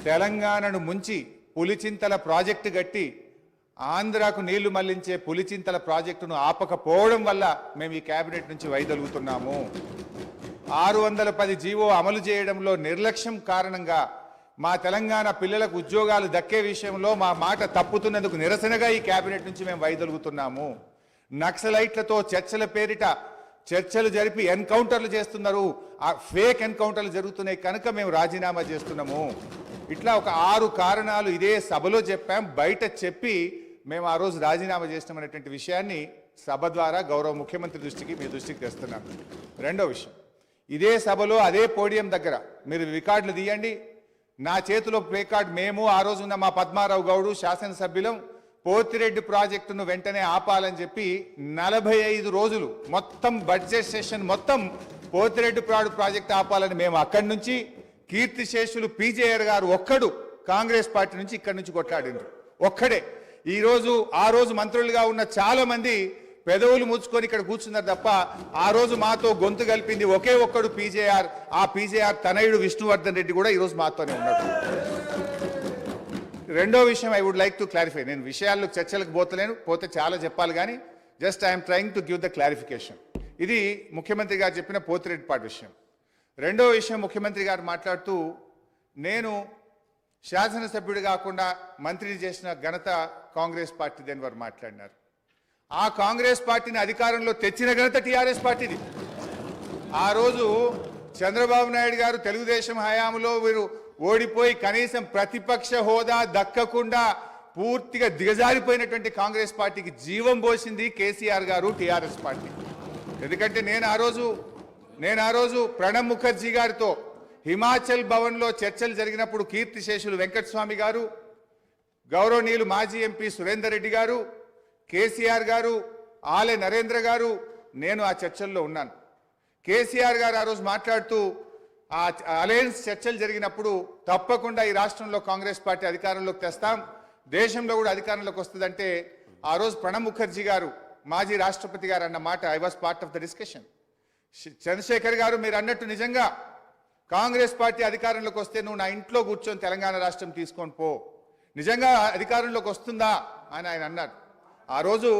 తెలంగాణను ముంచి పులిచింతల ప్రాజెక్టు గట్టి ఆంధ్రాకు నీళ్లు మళ్లించే పులిచింతల ప్రాజెక్టును ఆపకపోవడం వల్ల మేము ఈ క్యాబినెట్ నుంచి వైదొలుగుతున్నాము. 610 జీవో అమలు చేయడంలో నిర్లక్ష్యం కారణంగా మా తెలంగాణ పిల్లలకు ఉద్యోగాలు దక్కే విషయంలో మా మాట తప్పుతున్నందుకు నిరసనగా ఈ క్యాబినెట్ నుంచి మేము వైదొలుగుతున్నాము. నక్సలైట్లతో చర్చల పేరిట చర్చలు జరిపి ఎన్కౌంటర్లు చేస్తున్నారు, ఆ ఫేక్ ఎన్కౌంటర్లు జరుగుతున్నాయి కనుక మేము రాజీనామా చేస్తున్నాము. ఇట్లా ఒక 6 కారణాలు ఇదే సభలో చెప్పాం, బయట చెప్పి మేము ఆ రోజు రాజీనామా చేస్తామనేటువంటి విషయాన్ని సభ ద్వారా గౌరవ ముఖ్యమంత్రి దృష్టికి మీ దృష్టికి తెస్తున్నాం. రెండో విషయం, ఇదే సభలో అదే పోడియం దగ్గర మీరు రికార్డులు తీయండి, నా చేతిలో ప్లే కార్డ్, మేము ఆ రోజు ఉన్న మా పద్మారావు గౌడు శాసనసభ్యులం పోతిరెడ్డి ప్రాజెక్టును వెంటనే ఆపాలని చెప్పి 45 రోజులు మొత్తం బడ్జెట్ సెషన్ మొత్తం పోతిరెడ్డి ప్రాజెక్టు ఆపాలని మేము అక్కడి నుంచి, కీర్తిశేషులు పీజేఆర్ గారు ఒక్కడు కాంగ్రెస్ పార్టీ నుంచి ఇక్కడి నుంచి కొట్లాడిండ్రు ఒక్కడే. ఆ రోజు మంత్రులుగా ఉన్న చాలా మంది పెదవులు ముచ్చుకొని ఇక్కడ కూర్చున్నారు తప్ప ఆ రోజు మాతో గొంతు కలిపింది ఒకే ఒక్కడు పీజేఆర్. ఆ పీజేఆర్ తనయుడు విష్ణువర్ధన్ రెడ్డి కూడా ఈరోజు మాతోనే ఉన్నాడు. రెండో విషయం I would like to clarify. నేను విషయాల్లో చర్చలకు పోతే చాలా చెప్పాలి కానీ just I'm trying to give the clarification. ఇది ముఖ్యమంత్రి గారు చెప్పిన పోతిరెడ్డిపాడు విషయం. రెండో విషయం, ముఖ్యమంత్రి గారు మాట్లాడుతూ నేను శాసనసభ్యుడు కాకుండా మంత్రిని చేసిన ఘనత కాంగ్రెస్ పార్టీది అని వారు మాట్లాడినారు. ఆ కాంగ్రెస్ పార్టీని అధికారంలో తెచ్చిన ఘనత టీఆర్ఎస్ పార్టీది. ఆ రోజు చంద్రబాబు నాయుడు గారు తెలుగుదేశం హయాంలో వీరు ఓడిపోయి కనీసం ప్రతిపక్ష హోదా దక్కకుండా పూర్తిగా దిగజారిపోయినటువంటి కాంగ్రెస్ పార్టీకి జీవం పోసింది కేసీఆర్ గారు, టీఆర్ఎస్ పార్టీ. ఎందుకంటే నేను ఆ రోజు ప్రణబ్ ముఖర్జీ గారితో హిమాచల్ భవన్లో చర్చలు జరిగినప్పుడు కీర్తిశేషులు వెంకటస్వామి గారు, గౌరవనీయులు మాజీ ఎంపీ సురేందర్ రెడ్డి గారు, కేసీఆర్ గారు, ఆలె నరేంద్ర గారు, నేను ఆ చర్చల్లో ఉన్నాను. కేసీఆర్ గారు ఆ రోజు మాట్లాడుతూ ఆ అలయన్స్ చర్చలు జరిగినప్పుడు తప్పకుండా ఈ రాష్ట్రంలో కాంగ్రెస్ పార్టీ అధికారంలోకి తెస్తాం, దేశంలో కూడా అధికారంలోకి వస్తుందంటే ఆ రోజు ప్రణబ్ ముఖర్జీ గారు మాజీ రాష్ట్రపతి గారు అన్న మాట I was part of the discussion. Chandrashekhar garu మీరు అన్నట్టు నిజంగా కాంగ్రెస్ పార్టీ అధికారంలోకి వస్తే నువ్వు నా ఇంట్లో కూర్చొని తెలంగాణ రాష్ట్రం తీసుకొని పో, నిజంగా అధికారంలోకి వస్తుందా అని ఆయన అన్నారు. ఆ రోజు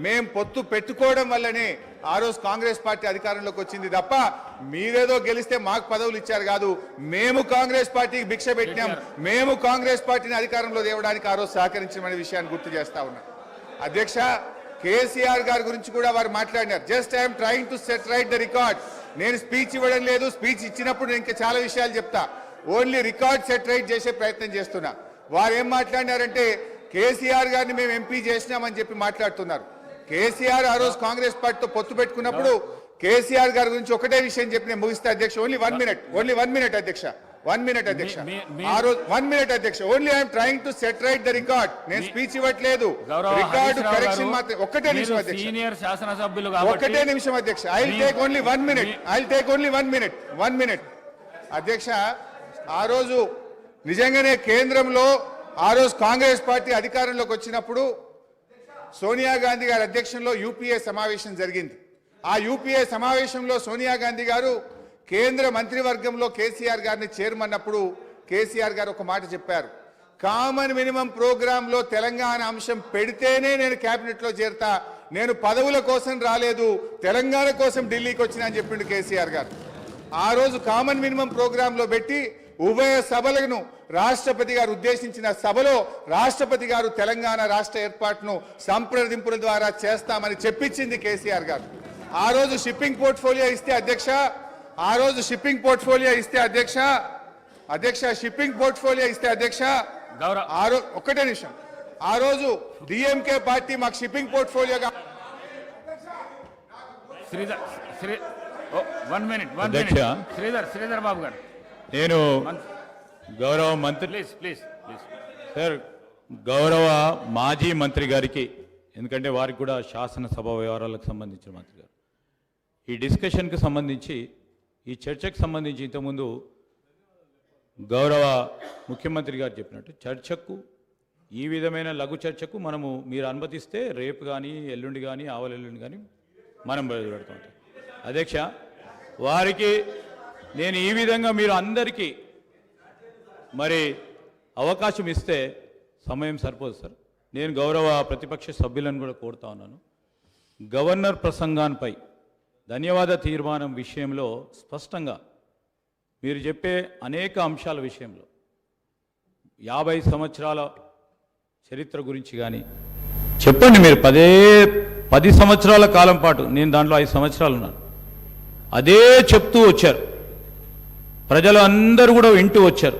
మేం పొత్తు పెట్టుకోవడం వల్లనే ఆ రోజు కాంగ్రెస్ పార్టీ అధికారంలోకి వచ్చింది తప్ప మీరేదో గెలిస్తే మాకు పదవులు ఇచ్చారు కాదు. మేము కాంగ్రెస్ పార్టీకి భిక్ష పెట్టినాం, మేము కాంగ్రెస్ పార్టీని అధికారంలో తేవడానికి ఆ రోజు సహకరించమనే విషయాన్ని గుర్తు చేస్తా ఉన్నాం. అధ్యక్ష, కేసీఆర్ గారి గురించి కూడా వారు మాట్లాడినారు. Just I'm trying to set right the record. నేను స్పీచ్ ఇవ్వడం లేదు, స్పీచ్ ఇచ్చినప్పుడు నేను ఇంకా చాలా విషయాలు చెప్తా, ఓన్లీ రికార్డ్ సెట్ రైట్ చేసే ప్రయత్నం చేస్తున్నా. వారు ఏం మాట్లాడినారంటే కేసీఆర్ గారిని మేము ఎంపీ చేసినామని చెప్పి మాట్లాడుతున్నారు. కేసీఆర్ ఆ రోజు కాంగ్రెస్ పార్టీతో పొత్తు పెట్టుకున్నప్పుడు కేసీఆర్ గారి గురించి ఒకటే విషయం చెప్పి నేను ముగిస్తా అధ్యక్ష. ఓన్లీ 1 minute అధ్యక్ష, 1 minute అధ్యక్ష. ఆ రోజు 1 minute అధ్యక్ష. Only I'm trying to set right the record. నేను స్పీచ్ ఇవ్వట్లేదు, రికార్డు కరెక్షన్ మాత్రం. ఒక్కటే నిమిషం అధ్యక్ష, సీనియర్ శాసనసభ్యులు ఒక్కటే నిమిషం అధ్యక్ష. I will take only 1 minute. I will take only 1 minute అధ్యక్ష. ఆ రోజు నిజంగానే కేంద్రంలో ఆ రోజు కాంగ్రెస్ పార్టీ అధికారంలోకి వచ్చినప్పుడు సోనియా గాంధీ గారి అధ్యక్షంలో యూపీఏ సమావేశం జరిగింది. ఆ యూపీఏ సమావేశంలో సోనియా గాంధీ గారు కేంద్ర మంత్రివర్గంలో కేసీఆర్ గారిని చేరమన్నప్పుడు కేసీఆర్ గారు ఒక మాట చెప్పారు, కామన్ మినిమం ప్రోగ్రాంలో తెలంగాణ అంశం పెడితేనే నేను కేబినెట్లో చేరతా, నేను పదవుల కోసం రాలేదు, తెలంగాణ కోసం ఢిల్లీకి వచ్చినా అని చెప్పిండు కేసీఆర్ గారు. ఆ రోజు కామన్ మినిమం ప్రోగ్రాంలో పెట్టి ఉభయ సభలను రాష్ట్రపతి గారు ఉద్దేశించిన సభలో రాష్ట్రపతి గారు తెలంగాణ రాష్ట్ర ఏర్పాటును సంప్రదింపుల ద్వారా చేస్తామని చెప్పించింది కేసీఆర్ గారు. ఆ రోజు షిప్పింగ్ పోర్ట్ఫోలియో ఇస్తే అధ్యక్ష, ఆ రోజు షిప్పింగ్ పోర్ట్ఫోలియో ఇస్తే అధ్యక్ష షిప్పింగ్ పోర్ట్ఫోలియో ఇస్తే అధ్యక్ష, ఒక్కటే నిమిషం, ఆ రోజు డిఎంకే పార్టీ మాకు షిప్పింగ్ పోర్ట్ఫోలియోగా శ్రీధర్ బాబు గారు, నేను గౌరవ మంత్రి ప్లీజ్ సార్, గౌరవ మాజీ మంత్రి గారికి, ఎందుకంటే వారికి కూడా శాసనసభ వ్యవహారాలకు సంబంధించిన మంత్రి గారు, ఈ డిస్కషన్కి సంబంధించి, ఈ చర్చకు సంబంధించి ఇంతకుముందు గౌరవ ముఖ్యమంత్రి గారు చెప్పినట్టు చర్చకు, ఈ విధమైన లఘు చర్చకు మీరు అనుమతిస్తే రేపు కానీ ఎల్లుండి కానీ ఆవలెల్లుండి కానీ మనం బయలుపెడతాం. అధ్యక్ష, వారికి నేను ఈ విధంగా మీరు అందరికీ మరి అవకాశం ఇస్తే సమయం సరిపోదు సార్. నేను గౌరవ ప్రతిపక్ష సభ్యులను కూడా కోరుతా ఉన్నాను, గవర్నర్ ప్రసంగాన్పై ధన్యవాద తీర్మానం విషయంలో స్పష్టంగా మీరు చెప్పే అనేక అంశాల విషయంలో 50 సంవత్సరాల చరిత్ర గురించి కానీ చెప్పండి. మీరు 10 సంవత్సరాల కాలం పాటు, నేను దాంట్లో 5 సంవత్సరాలు ఉన్నాను, అదే చెప్తూ వచ్చారు. ప్రజలు అందరూ కూడా వింటూ వచ్చారు.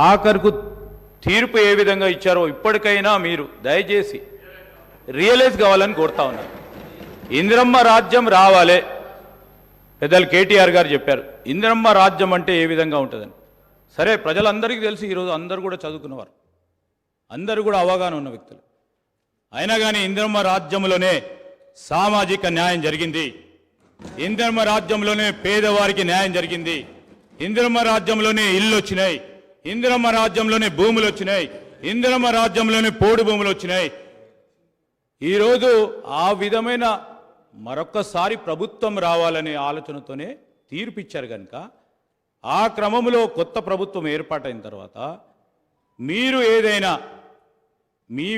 ఆఖరుకు తీర్పు ఏ విధంగా ఇచ్చారో ఇప్పటికైనా మీరు దయచేసి రియలైజ్ కావాలని కోరుతా ఉన్నారు. ఇందిరమ్మ రాజ్యం రావాలే, పెద్దలు కేటీఆర్ గారు చెప్పారు. ఇందిరమ్మ రాజ్యం అంటే ఏ విధంగా ఉంటుందని. సరే, ప్రజలందరికీ తెలిసి ఈరోజు అందరూ కూడా చదువుకున్నవారు, అందరూ కూడా అవగాహన ఉన్న వ్యక్తులు. అయినా కానీ ఇందిరమ్మ రాజ్యంలోనే సామాజిక న్యాయం జరిగింది, ఇందిరమ్మ రాజ్యంలోనే పేదవారికి న్యాయం జరిగింది, ఇందిరమ్మ రాజ్యంలోనే ఇల్లు వచ్చినాయి, ఇందిరమ్మ రాజ్యంలోనే భూములు వచ్చినాయి, ఇందిరమ్మ రాజ్యంలోనే పోడు భూములు వచ్చినాయి. ఈరోజు ఆ విధమైన మరొక్కసారి ప్రభుత్వం రావాలనే ఆలోచనతోనే తీర్పిచ్చారు కనుక, ఆ క్రమంలో కొత్త ప్రభుత్వం ఏర్పాటైన తర్వాత మీరు ఏదైనా మీ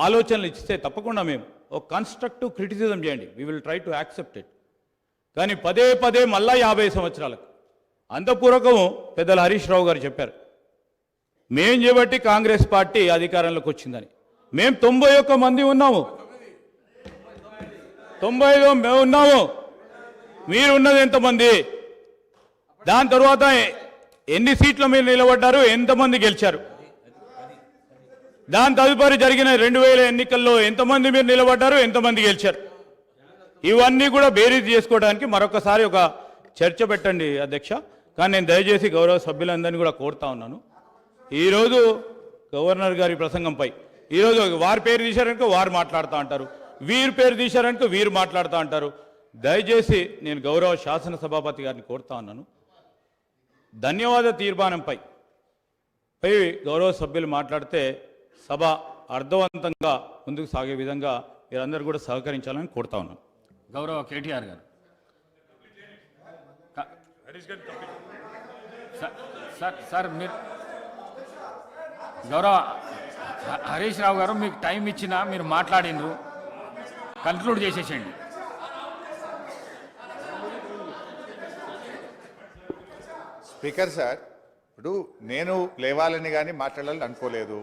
ఆలోచనలు ఇస్తే తప్పకుండా మేము ఒక కన్స్ట్రక్టివ్ క్రిటిసిజం చేయండి, we will try to accept it. కానీ పదే మళ్ళా 50 సంవత్సరాలకు అంతపూర్వకం పెద్దలు హరీష్ రావు గారు చెప్పారు, మేం చేయబట్టి కాంగ్రెస్ పార్టీ అధికారంలోకి వచ్చిందని. మేము 91 మంది ఉన్నాము, 95 మేము ఉన్నాము, మీరు ఉన్నది ఎంతమంది? దాని తర్వాత ఎన్ని సీట్లు మీరు నిలబడ్డారు, ఎంతమంది గెలిచారు? దాని తదుపరి జరిగిన 2000 ఎన్నికల్లో ఎంతమంది మీరు నిలబడ్డారు, ఎంతమంది గెలిచారు? ఇవన్నీ కూడా బేరీజ్ చేసుకోవడానికి మరొకసారి ఒక చర్చ పెట్టండి అధ్యక్ష. కానీ నేను దయచేసి గౌరవ సభ్యులందరినీ కూడా కోరుతా ఉన్నాను, ఈరోజు గవర్నర్ గారి ప్రసంగంపై ఈరోజు వారి పేరు తీశారనుకో వారు మాట్లాడుతూ అంటారు, వీరి పేరు తీశారనుకో వీరు మాట్లాడుతూ అంటారు. దయచేసి నేను గౌరవ శాసనసభాపతి గారిని కోరుతా ఉన్నాను, ధన్యవాద తీర్మానంపై గౌరవ సభ్యులు మాట్లాడితే సభ అర్థవంతంగా ముందుకు సాగే విధంగా మీరందరూ కూడా సహకరించాలని కోరుతా ఉన్నాను. గౌరవ కేటీఆర్ గారు. సార్ మీరు గౌరవ హరీష్ రావు గారు మీకు టైం ఇచ్చినా మీరు మాట్లాడిండ్రు, కన్క్లూడ్ చేసేసేయండి. స్పీకర్ సార్, ఇప్పుడు నేను లేవాలని కానీ మాట్లాడాలని అనుకోలేదు.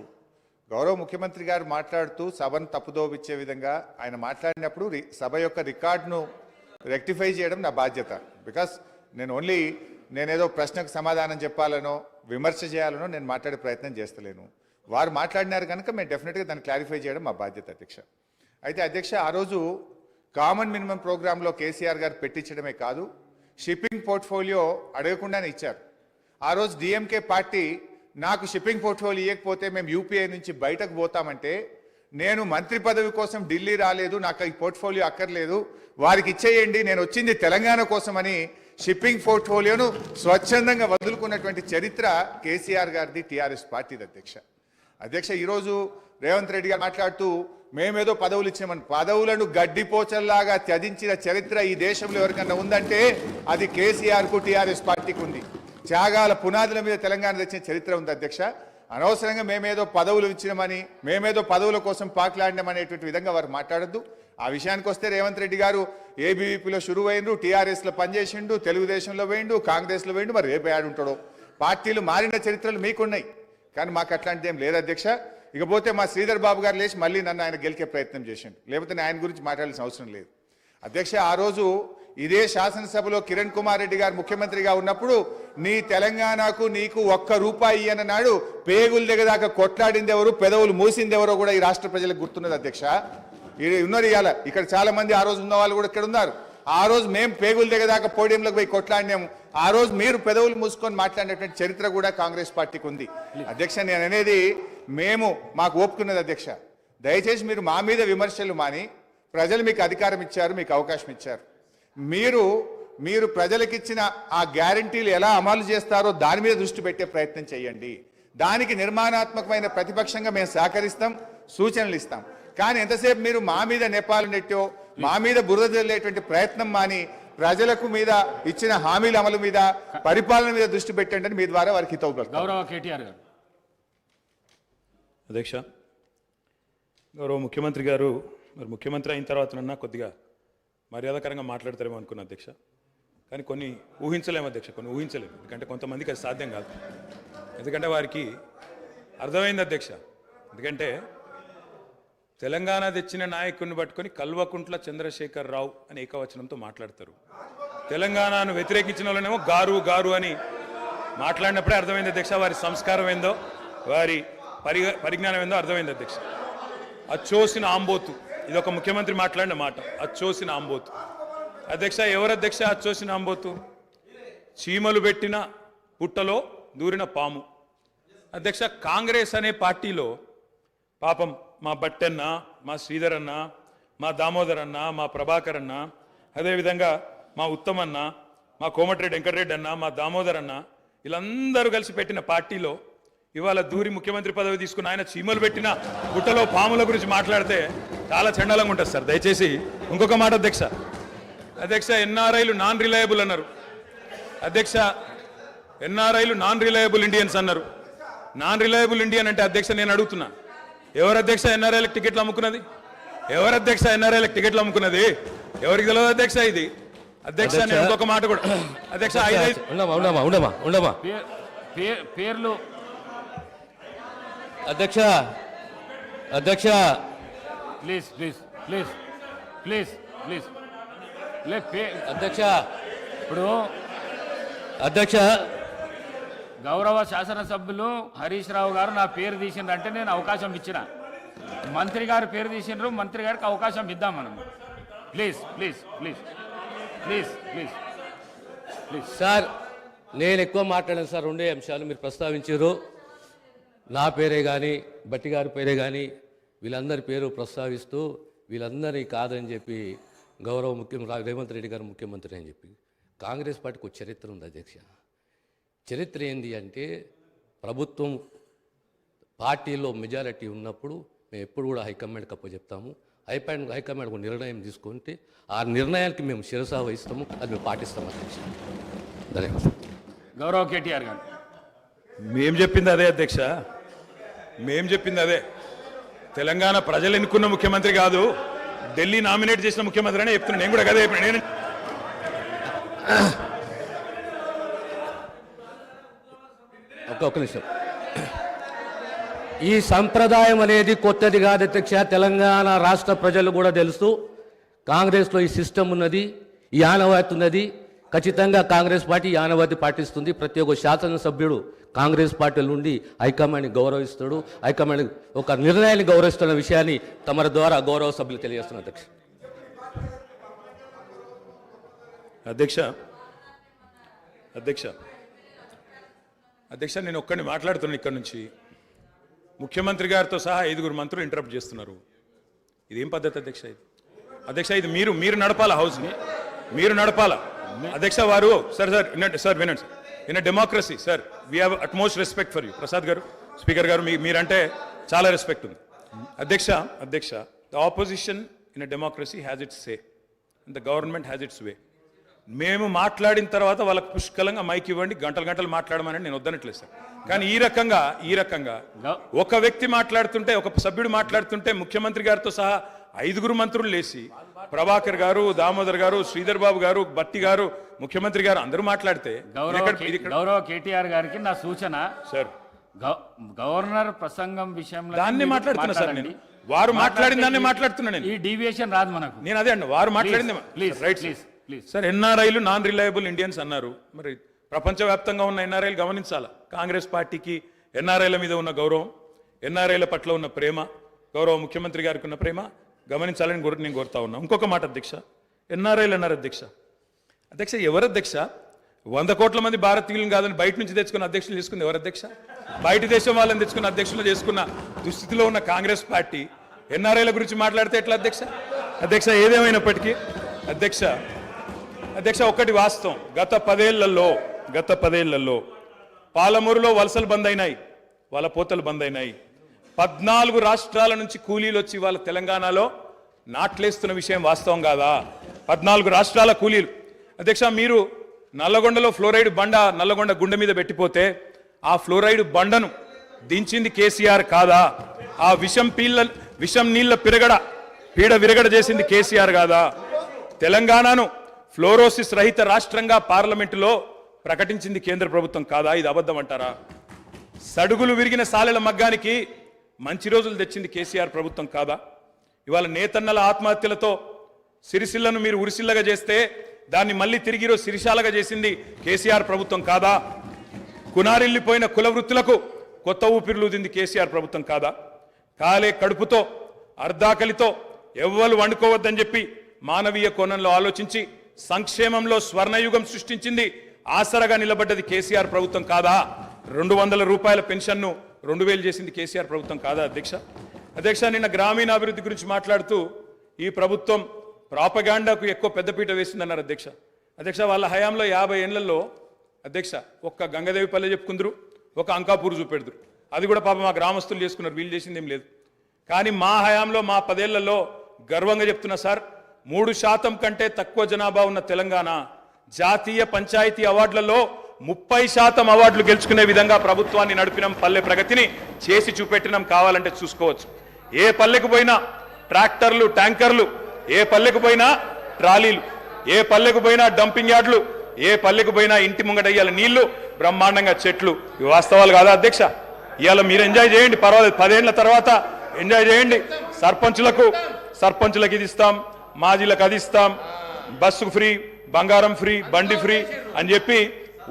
గౌరవ ముఖ్యమంత్రి గారు మాట్లాడుతూ సభను తప్పుదోవిచ్చే విధంగా ఆయన మాట్లాడినప్పుడు సభ యొక్క రికార్డును రెక్టిఫై చేయడం నా బాధ్యత. బికాస్ నేనేదో ప్రశ్నకు సమాధానం చెప్పాలనో విమర్శ చేయాలనో నేను మాట్లాడే ప్రయత్నం చేస్తలేను. వారు మాట్లాడినారు కనుక మేము డెఫినెట్గా దాన్ని క్లారిఫై చేయడం మా బాధ్యత అధ్యక్ష. అయితే అధ్యక్ష, ఆ రోజు కామన్ మినిమం ప్రోగ్రాంలో కేసీఆర్ గారు పెట్టించడమే కాదు, షిప్పింగ్ పోర్ట్ఫోలియో అడగకుండానే ఇచ్చారు. ఆ రోజు డిఎంకే పార్టీ నాకు షిప్పింగ్ పోర్ట్ఫోలియో ఇవ్వకపోతే మేము యూపీఐ నుంచి బయటకు పోతామంటే, నేను మంత్రి పదవి కోసం ఢిల్లీ రాలేదు, నాకు ఈ పోర్ట్ఫోలియో అక్కర్లేదు, వారికి ఇచ్చేయండి, నేను వచ్చింది తెలంగాణ కోసమని షిప్పింగ్ పోర్ట్ఫోలియోను స్వచ్ఛందంగా వదులుకున్నటువంటి చరిత్ర కేసీఆర్ గారిది, టీఆర్ఎస్ పార్టీది అధ్యక్ష. ఈరోజు రేవంత్ రెడ్డి గారు మాట్లాడుతూ మేమేదో పదవులు ఇచ్చినామని, పదవులను గడ్డిపోచల్లాగా త్యజించిన చరిత్ర ఈ దేశంలో ఎవరికన్నా ఉందంటే అది కేసీఆర్కు, టీఆర్ఎస్ పార్టీకి ఉంది. త్యాగాల పునాదుల మీద తెలంగాణ తెచ్చిన చరిత్ర ఉంది అధ్యక్ష. అనవసరంగా మేమేదో పదవులు ఇచ్చినామని, మేమేదో పదవుల కోసం పాకులాడినామనేటువంటి విధంగా వారు మాట్లాడద్దు. ఆ విషయానికి వస్తే రేవంత్ రెడ్డి గారు ఏబీవీపీలో షురువు అయిండ్రు, టీఆర్ఎస్లో పనిచేసిండు, తెలుగుదేశంలో వేయండు, కాంగ్రెస్లో వేయండు, మరి రేపు ఆడుంటాడో. పార్టీలు మారిన చరిత్రలు మీకున్నాయి, కానీ మాకు అట్లాంటిది ఏం లేదు అధ్యక్ష. ఇకపోతే మా శ్రీధర్ బాబు గారు లేచి మళ్ళీ నన్ను ఆయన గెలికే ప్రయత్నం చేసిండు, లేకపోతే ఆయన గురించి మాట్లాడాల్సిన అవసరం లేదు అధ్యక్ష. ఆ రోజు ఇదే శాసనసభలో కిరణ్ కుమార్ రెడ్డి గారు ముఖ్యమంత్రిగా ఉన్నప్పుడు నీ తెలంగాణకు నీకు ₹1 ఇయ్యనన్నాడు. పేగులు దిగదాకా కొట్లాడింది ఎవరు, పెదవులు మూసింది ఎవరో కూడా ఈ రాష్ట్ర ప్రజలకు గుర్తున్నది అధ్యక్ష. ఉన్నారు ఇవాళ ఇక్కడ చాలా మంది, ఆ రోజు ఉన్న వాళ్ళు కూడా ఇక్కడ ఉన్నారు. ఆ రోజు మేము పేగులు దిగదాకా పోడియంలోకి పోయి కొట్లాడినాము, ఆ రోజు మీరు పెదవులు మూసుకొని మాట్లాడినటువంటి చరిత్ర కూడా కాంగ్రెస్ పార్టీకి ఉంది అధ్యక్ష. నేను అనేది మాకు ఓపుకున్నది అధ్యక్ష. దయచేసి మీరు మా మీద విమర్శలు మాని, ప్రజలు మీకు అధికారం ఇచ్చారు, మీకు అవకాశం ఇచ్చారు, మీరు ప్రజలకిచ్చిన ఆ గ్యారంటీలు ఎలా అమలు చేస్తారో దాని మీద దృష్టి పెట్టే ప్రయత్నం చేయండి. దానికి నిర్మాణాత్మకమైన ప్రతిపక్షంగా మేము సహకరిస్తాం, సూచనలు ఇస్తాం. కానీ ఎంతసేపు మీరు మా మీద నేపాలు నెట్టో, మా మీద బురద జల్లేటువంటి ప్రయత్నం మాని, ప్రజలకు మీద ఇచ్చిన హామీల అమలు మీద, పరిపాలన మీద దృష్టి పెట్టండి అని మీ ద్వారా వారికి హితవు పలుకుతాం. గౌరవ కేటీఆర్ గారు. అధ్యక్ష, గౌరవ ముఖ్యమంత్రి గారు మరి ముఖ్యమంత్రి అయిన తర్వాతనన్నా కొద్దిగా మర్యాదకరంగా మాట్లాడతారేమో అనుకున్నా అధ్యక్ష. కానీ కొన్ని ఊహించలేము అధ్యక్ష, కొన్ని ఊహించలేము. ఎందుకంటే కొంతమందికి అది సాధ్యం కాదు. ఎందుకంటే వారికి అర్థమైంది అధ్యక్ష. ఎందుకంటే తెలంగాణ తెచ్చిన నాయకుడిని పట్టుకొని కల్వకుంట్ల చంద్రశేఖర్ రావు అని ఏకవచనంతో మాట్లాడతారు. తెలంగాణను వ్యతిరేకించిన వాళ్ళనేమో గారు గారు అని మాట్లాడినప్పుడే అర్థమైంది అధ్యక్ష వారి సంస్కారం ఏందో, వారి పరిజ్ఞానం ఏందో అర్థమైంది అధ్యక్ష. అచ్చోసిన ఆంబోతు, ఇది ఒక ముఖ్యమంత్రి మాట్లాడిన మాట, అచ్చోసిన ఆంబోతు. అధ్యక్ష, ఎవరు అధ్యక్ష అచ్చోసిన ఆంబోతు? చీమలు పెట్టిన పుట్టలో దూరిన పాము అధ్యక్ష. కాంగ్రెస్ అనే పార్టీలో పాపం మా బట్టన్న, మా శ్రీధర్ అన్న, మా దామోదర్ అన్న, మా ప్రభాకర్ అన్న, అదేవిధంగా మా ఉత్తమన్న, మా కోమటిరెడ్డి వెంకటరెడ్డి అన్న, మా దామోదర్ అన్న, వీళ్ళందరూ కలిసి పెట్టిన పార్టీలో ఇవాళ దూరి ముఖ్యమంత్రి పదవి తీసుకుని ఆయన చీమలు పెట్టిన గుట్టలో పాముల గురించి మాట్లాడితే చాలా చండాలంగా ఉంటుంది సార్. దయచేసి ఇంకొక మాట అధ్యక్ష, ఎన్ఆర్ఐలు నాన్ రిలయబుల్ అన్నారు అధ్యక్ష. ఎన్ఆర్ఐలు నాన్ రిలయబుల్ ఇండియన్స్ అన్నారు. నాన్ రిలయబుల్ ఇండియన్ అంటే అధ్యక్ష నేను అడుగుతున్నా, ఎవరు అధ్యక్ష ఎన్ఆర్ఐలకు టికెట్లు అమ్ముకున్నది? ఎవరు అధ్యక్ష ఎన్ఆర్ఐలకు టికెట్లు అమ్ముకున్నది? ఎవరికి తెలియదు అధ్యక్ష. ఇది అధ్యక్ష నేను ఇంకొక మాట కూడా అధ్యక్ష ఉండమా పేర్లు అధ్యక్ష please please please please please అధ్యక్ష ఇప్పుడు అధ్యక్ష గౌరవ శాసనసభ్యులు హరీష్ రావు గారు నా పేరు తీసిండ్రంటే నేను అవకాశం ఇచ్చిన. మంత్రి గారు పేరు తీసిండ్రు, మంత్రి గారికి అవకాశం ఇద్దాం మనం. Please please please please please please. Sir నేను ఎక్కువ మాట్లాడాను సార్. 2 అంశాలు మీరు ప్రస్తావించారు. నా పేరే కానీ బట్టి గారి పేరే కానీ వీళ్ళందరి పేరు ప్రస్తావిస్తూ వీళ్ళందరినీ కాదని చెప్పి గౌరవ రేవంత్ రెడ్డి గారు ముఖ్యమంత్రి అని చెప్పి కాంగ్రెస్ పార్టీకి ఒక చరిత్ర ఉంది అధ్యక్ష. చరిత్ర ఏంది అంటే ప్రభుత్వం పార్టీలో మెజారిటీ ఉన్నప్పుడు మేము ఎప్పుడు కూడా హైకమాండ్కి అప్పచెప్తాము. హైకమాండ్ ఒక నిర్ణయం తీసుకుంటే ఆ నిర్ణయానికి మేము శిరసా వహిస్తాము, అది మేము పాటిస్తాము అధ్యక్ష. ధన్యవాదాలు. గౌరవ కేటీఆర్ గారు. మేం చెప్పింది అదే అధ్యక్ష, మేం చెప్పింది అదే. తెలంగాణ ప్రజలు ఎన్నుకున్న ముఖ్యమంత్రి కాదు, ఢిల్లీ నామినేట్ చేసిన ముఖ్యమంత్రి అనే చెప్తున్నాను. నేను కూడా కదే నేను ఒక్క నిమిషం. ఈ సంప్రదాయం అనేది కొత్తది కాదు అధ్యక్ష. తెలంగాణ రాష్ట్ర ప్రజలు కూడా తెలుసు. కాంగ్రెస్లో ఈ సిస్టమ్ ఉన్నది, ఈ ఆనవాయితీ ఉన్నది. ఖచ్చితంగా కాంగ్రెస్ పార్టీ ఈ ఆనవాయితీ పాటిస్తుంది. ప్రతి ఒక్క శాసనసభ్యుడు కాంగ్రెస్ పార్టీ నుండి హైకమాండ్ని గౌరవిస్తాడు, హైకమాండ్ ఒక నిర్ణయాన్ని గౌరవిస్తున్న విషయాన్ని తమ ద్వారా గౌరవ సభ్యులు తెలియజేస్తున్నారు అధ్యక్ష. అధ్యక్ష నేను ఒక్కడిని మాట్లాడుతున్నాను ఇక్కడ నుంచి. ముఖ్యమంత్రి గారితో సహా 5 మంత్రులు ఇంటరప్ట్ చేస్తున్నారు. ఇదేం పద్ధతి అధ్యక్ష? అధ్యక్ష ఇది మీరు నడపాలా, హౌస్ని మీరు నడపాలా అధ్యక్ష. వారు సార్ వినండి sir. In a democracy sir we have utmost respect for you. Prasad గారు, స్పీకర్ గారు, మీరంటే చాలా రెస్పెక్ట్ ఉంది అధ్యక్ష. The opposition in a democracy has its say and the government has its way. మేము మాట్లాడిన తర్వాత వాళ్ళకి పుష్కలంగా మైక్ ఇవ్వండి, గంటలు మాట్లాడమని నేను వద్దనట్లేదు సార్. కానీ ఈ రకంగా ఒక వ్యక్తి మాట్లాడుతుంటే, ఒక సభ్యుడు మాట్లాడుతుంటే ముఖ్యమంత్రి గారితో సహా 5 మంత్రులు లేచి ప్రభాకర్ గారు, దామోదర్ గారు, శ్రీధర్ బాబు గారు, బట్టి గారు, ముఖ్యమంత్రి గారు అందరూ మాట్లాడితే గౌరవ కేటీఆర్ గారికి నా సూచన సార్, గవర్నర్ ప్రసంగం విషయంలో దాన్ని మాట్లాడుతున్నా సార్. నేను వారు మాట్లాడిన దాన్ని మాట్లాడుతున్నాను. ఈ డీవియేషన్ రాదు మనకు. నేను అదే అండి, వారు మాట్లాడింది రైట్ ప్లీజ్ సార్. ఎన్ఆర్ఐలు నాన్ రిలయబుల్ ఇండియన్స్ అన్నారు. మరి ప్రపంచవ్యాప్తంగా ఉన్న ఎన్ఆర్ఐలు గమనించాలా. కాంగ్రెస్ పార్టీకి ఎన్ఆర్ఐల మీద ఉన్న గౌరవం, ఎన్ఆర్ఐల పట్ల ఉన్న ప్రేమ, గౌరవ ముఖ్యమంత్రి గారికి ఉన్న ప్రేమ గమనించాలని నేను కోరుతా ఉన్నా. ఇంకొక మాట అధ్యక్ష, ఎన్ఆర్ఐలు అన్నారు అధ్యక్ష ఎవరు అధ్యక్ష? 100 కోట్ల మంది భారతీయులను కాదని బయట నుంచి తెచ్చుకున్న అధ్యక్షులు చేసుకుంది ఎవరు అధ్యక్ష? బయట దేశం వాళ్ళని తెచ్చుకున్న అధ్యక్షులు చేసుకున్న దుస్థితిలో ఉన్న కాంగ్రెస్ పార్టీ ఎన్ఆర్ఐల గురించి మాట్లాడితే ఎట్లా అధ్యక్ష? ఏదేమైనప్పటికీ అధ్యక్ష ఒకటి వాస్తవం, గత 10 పాలమూరులో వలసలు బంద్ అయినాయి, వాళ్ళ పోతలు బంద్ అయినాయి. 14 రాష్ట్రాల నుంచి కూలీలు వచ్చి వాళ్ళ తెలంగాణలో నాట్లేస్తున్న విషయం వాస్తవం కాదా? 14 రాష్ట్రాల కూలీలు. అధ్యక్ష మీరు నల్లగొండలో ఫ్లోరైడ్ బండ నల్లగొండ గుండె మీద పెట్టిపోతే ఆ ఫ్లోరైడ్ బండను దించింది కేసీఆర్ కాదా? ఆ విషం నీళ్ళ పీడ విరగడ చేసింది కేసీఆర్ కాదా? తెలంగాణను ఫ్లోరోసిస్ రహిత రాష్ట్రంగా పార్లమెంటులో ప్రకటించింది కేంద్ర ప్రభుత్వం కాదా? ఇది అబద్ధం అంటారా? సడుగులు విరిగిన సాలెల మగ్గానికి మంచి రోజులు తెచ్చింది కేసీఆర్ ప్రభుత్వం కాదా? ఇవాళ నేతన్నల ఆత్మహత్యలతో సిరిసిల్లను మీరు ఉరిసిల్లగా చేస్తే దాన్ని మళ్ళీ తిరిగి సిరిశాలగా చేసింది కేసీఆర్ ప్రభుత్వం కాదా? కునారిల్లిపోయిన కుల వృత్తులకు కొత్త ఊపిరులూదింది కేసీఆర్ ప్రభుత్వం కాదా? కాలే కడుపుతో అర్ధాకలితో ఎవ్వరు వండుకోవద్దని చెప్పి మానవీయ కోణంలో ఆలోచించి సంక్షేమంలో స్వర్ణయుగం సృష్టించింది, ఆసరగా నిలబడ్డది కేసీఆర్ ప్రభుత్వం కాదా? 200 రూపాయల పెన్షన్ను 2000 చేసింది కేసీఆర్ ప్రభుత్వం కాదా అధ్యక్ష? నిన్న గ్రామీణాభివృద్ధి గురించి మాట్లాడుతూ ఈ ప్రభుత్వం ప్రాపగాండాకు ఎక్కువ పెద్దపీట వేసిందన్నారు అధ్యక్ష. వాళ్ళ హయాంలో 50 ఏళ్లలో అధ్యక్ష ఒక్క గంగదేవి పల్లె చెప్పుకుందరు, ఒక అంకాపూర్ చూపెడుదురు. అది కూడా పాప మా గ్రామస్తులు చేసుకున్నారు, వీళ్ళు చేసింది ఏం లేదు. కానీ మా హయాంలో మా 10 ఏళ్లలో గర్వంగా చెప్తున్నా సార్, 3% కంటే తక్కువ జనాభా ఉన్న తెలంగాణ జాతీయ పంచాయతీ అవార్డులలో 30% అవార్డులు గెలుచుకునే విధంగా ప్రభుత్వాన్ని నడిపినాం. పల్లె ప్రగతిని చేసి చూపెట్టినాం. కావాలంటే చూసుకోవచ్చు. ఏ పల్లెకు పోయినా ట్రాక్టర్లు, ట్యాంకర్లు, ఏ పల్లెకు పోయినా ట్రాలీలు. ఏ పల్లెకు పోయినా డంపింగ్ యార్డ్లు, ఏ పల్లెకు పోయినా ఇంటి ముంగట ఇయ్యాల నీళ్లు, బ్రహ్మాండంగా చెట్లు. ఇవి వాస్తవాలు కాదా అధ్యక్ష? ఇవాళ మీరు ఎంజాయ్ చేయండి, పర్వాలేదు. 10 ఏళ్ల తర్వాత ఎంజాయ్ చేయండి. సర్పంచులకు ఇది ఇస్తాం, మాజీలకు అది ఇస్తాం, బస్సు ఫ్రీ, బంగారం ఫ్రీ, బండి ఫ్రీ అని చెప్పి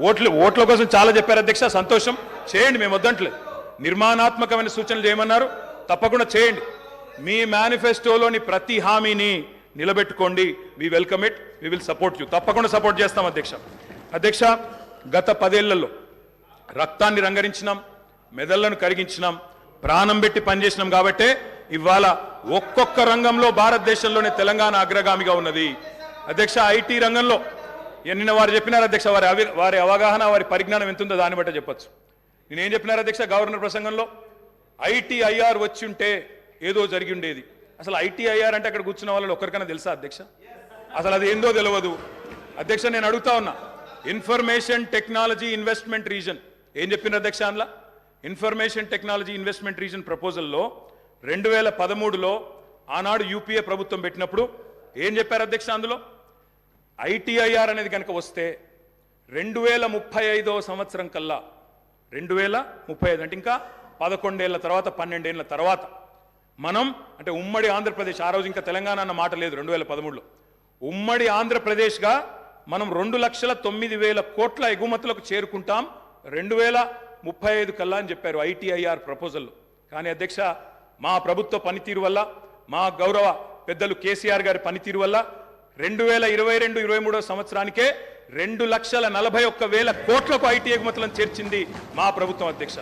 ఓట్ల కోసం చాలా చెప్పారు అధ్యక్ష. సంతోషం, చేయండి, మేము వద్దంటలేదు. నిర్మాణాత్మకమైన సూచనలు చేయమన్నారు, తప్పకుండా చేయండి. మీ మేనిఫెస్టోలోని ప్రతి హామీని నిలబెట్టుకోండి. We welcome it, we will support you. తప్పకుండా సపోర్ట్ చేస్తాం అధ్యక్ష. గత 10 ఏళ్లలో రక్తాన్ని రంగరించినాం, మెదళ్లను కరిగించినాం, ప్రాణం పెట్టి పనిచేసినాం. కాబట్టే ఇవాళ ఒక్కొక్క రంగంలో భారతదేశంలోనే తెలంగాణ అగ్రగామిగా ఉన్నది అధ్యక్ష. ఐటీ రంగంలో నిన్న వారు చెప్పినారు అధ్యక్ష, వారి అవగాహన, వారి పరిజ్ఞానం ఎంతుందో దాన్ని బట్టే చెప్పొచ్చు. నేనేం చెప్పినారు అధ్యక్ష గవర్నర్ ప్రసంగంలో? ITIR వచ్చి ఉంటే ఏదో జరిగి ఉండేది. అసలు ITIR అంటే అక్కడ కూర్చున్న వాళ్ళు ఒక్కరికైనా తెలుసా అధ్యక్ష? అసలు అది ఏందో తెలియదు అధ్యక్ష. నేను అడుగుతా ఉన్నా, ఇన్ఫర్మేషన్ టెక్నాలజీ ఇన్వెస్ట్మెంట్ రీజన్ ఏం చెప్పిన అధ్యక్ష? అందులో ఇన్ఫర్మేషన్ టెక్నాలజీ ఇన్వెస్ట్మెంట్ రీజన్ ప్రపోజల్లో 2013లో ఆనాడు UPA ప్రభుత్వం పెట్టినప్పుడు ఏం చెప్పారు అధ్యక్ష? అందులో ITIR అనేది కనుక వస్తే 2035వ సంవత్సరం కల్లా, 2035 అంటే ఇంకా 11 ఏళ్ల తర్వాత, 12 ఏళ్ల తర్వాత మనం, అంటే ఉమ్మడి ఆంధ్రప్రదేశ్, ఆ రోజు ఇంకా తెలంగాణ అన్న మాట లేదు 2013లో, ఉమ్మడి ఆంధ్రప్రదేశ్గా మనం 2,09,000 కోట్ల ఎగుమతులకు చేరుకుంటాం 2035 కల్లా అని చెప్పారు ITIR ప్రపోజల్లో. కానీ అధ్యక్ష, మా ప్రభుత్వ పనితీరు వల్ల, మా గౌరవ పెద్దలు కేసీఆర్ గారి పనితీరు వల్ల 2022-23 సంవత్సరానికే 2,41,000 కోట్లకు IT ఎగుమతులను చేర్చింది మా ప్రభుత్వం అధ్యక్ష.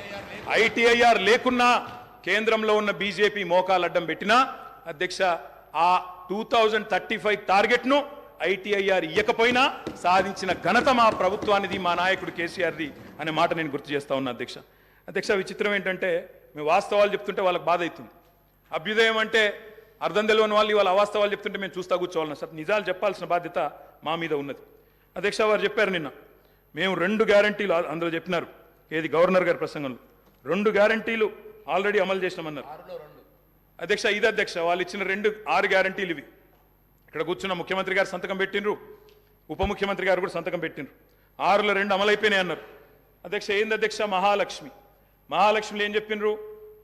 ITIR లేకున్నా కేంద్రంలో ఉన్న బీజేపీ మోకాలు అడ్డం పెట్టినా అధ్యక్ష, ఆ 2035 టార్గెట్ను ITIR ఇయ్యకపోయినా సాధించిన ఘనత మా ప్రభుత్వానిది, మా నాయకుడు కేసీఆర్ది అనే మాట నేను గుర్తు చేస్తా ఉన్నా అధ్యక్ష. విచిత్రం ఏంటంటే, మేము వాస్తవాలు చెప్తుంటే వాళ్ళకి బాధ అవుతుంది. అభ్యుదయం అంటే అర్థం తెలియని వాళ్ళు ఇవాళ అవాస్తవాలు చెప్తుంటే మేము చూస్తా కూర్చోవాలన్నా సార్, నిజాలు చెప్పాల్సిన బాధ్యత మా మీద ఉన్నది అధ్యక్ష. వారు చెప్పారు నిన్న, మేము 2 గ్యారంటీలు అందులో చెప్పినారు, ఏది గవర్నర్ గారి ప్రసంగంలో 2 గ్యారంటీలు ఆల్రెడీ అమలు చేసినామన్నారు అధ్యక్ష. ఇది అధ్యక్ష, వాళ్ళు ఇచ్చిన 6 గ్యారంటీలు ఇవి. ఇక్కడ కూర్చున్న ముఖ్యమంత్రి గారు సంతకం పెట్టినరు, ఉప ముఖ్యమంత్రి గారు కూడా సంతకం పెట్టినరు. 6లో 2 అమలైపోయినాయి అన్నారు అధ్యక్ష. ఏంది అధ్యక్ష? మహాలక్ష్మిలో ఏం చెప్పినరు?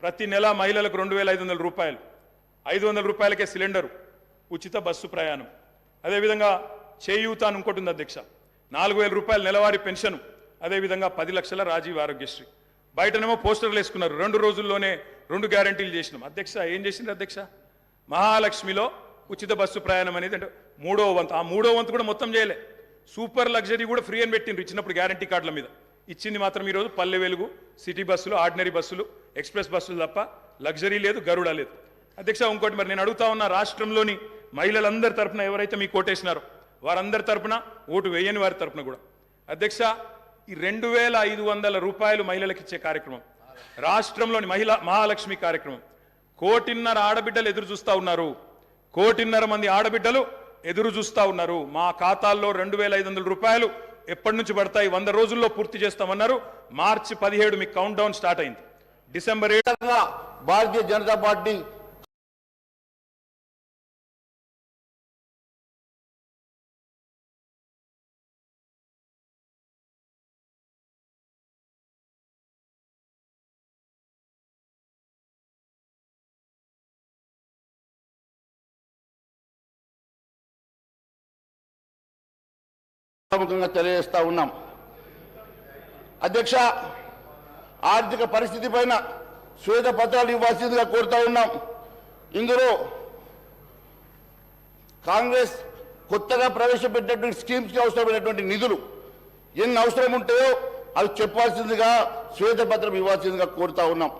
ప్రతి నెల మహిళలకు 2,500 రూపాయలు, 500 రూపాయలకే సిలిండరు, ఉచిత బస్సు ప్రయాణం. అదేవిధంగా చేయూత అని ఇంకోటి ఉంది అధ్యక్ష, 4,000 రూపాయలు నెలవారీ పెన్షన్. అదేవిధంగా 10 లక్షల రాజీవ్ ఆరోగ్యశ్రీ. బయటనేమో పోస్టర్లు వేసుకున్నారు, 2 రోజుల్లోనే 2 గ్యారంటీలు చేసినాం అధ్యక్ష. ఏం చేసింది అధ్యక్ష? మహాలక్ష్మిలో ఉచిత బస్సు ప్రయాణం అనేది అంటే 3వ వంతు, ఆ 3వ వంతు కూడా మొత్తం చేయలే. సూపర్ లగ్జరీ కూడా ఫ్రీ అని పెట్టిండ్రు ఇచ్చినప్పుడు గ్యారంటీ కార్డుల మీద. ఇచ్చింది మాత్రం ఈరోజు పల్లె వెలుగు, సిటీ బస్సులు, ఆర్డినరీ బస్సులు, ఎక్స్ప్రెస్ బస్సులు తప్ప లగ్జరీ లేదు, గరుడ లేదు అధ్యక్ష. ఇంకోటి మరి నేను అడుగుతా ఉన్నా, రాష్ట్రంలోని మహిళలందరి తరపున ఎవరైతే మీకు ఓటేసినారో వారందరి తరపున, ఓటు వేయని వారి తరపున కూడా అధ్యక్ష, ఈ 2,500 రూపాయలు మహిళలకు ఇచ్చే కార్యక్రమం, రాష్ట్రంలోని మహాలక్ష్మి కార్యక్రమం, 1,500,000 ఆడబిడ్డలు ఎదురు చూస్తా ఉన్నారు, 1,500,000 మంది ఆడబిడ్డలు ఎదురు చూస్తా ఉన్నారు. మా ఖాతాల్లో 2,500 రూపాయలు ఎప్పటి నుంచి పడతాయి? 100 రోజుల్లో పూర్తి చేస్తామన్నారు. మార్చి 17 మీకు కౌంట్ డౌన్ స్టార్ట్ అయింది. డిసెంబర్ 7 భారతీయ జనతా పార్టీ ప్రముఖంగా తెలియజేస్తా ఉన్నాం అధ్యక్ష. ఆర్థిక పరిస్థితి పైన శ్వేతపత్రాలు ఇవ్వాల్సిందిగా కోరుతా ఉన్నాం. ఇందులో కాంగ్రెస్ కొత్తగా ప్రవేశపెట్టినటువంటి స్కీమ్స్కి అవసరమైనటువంటి నిధులు ఎన్ని అవసరం ఉంటాయో అవి చెప్పాల్సిందిగా శ్వేతపత్రం ఇవ్వాల్సిందిగా కోరుతా ఉన్నాం.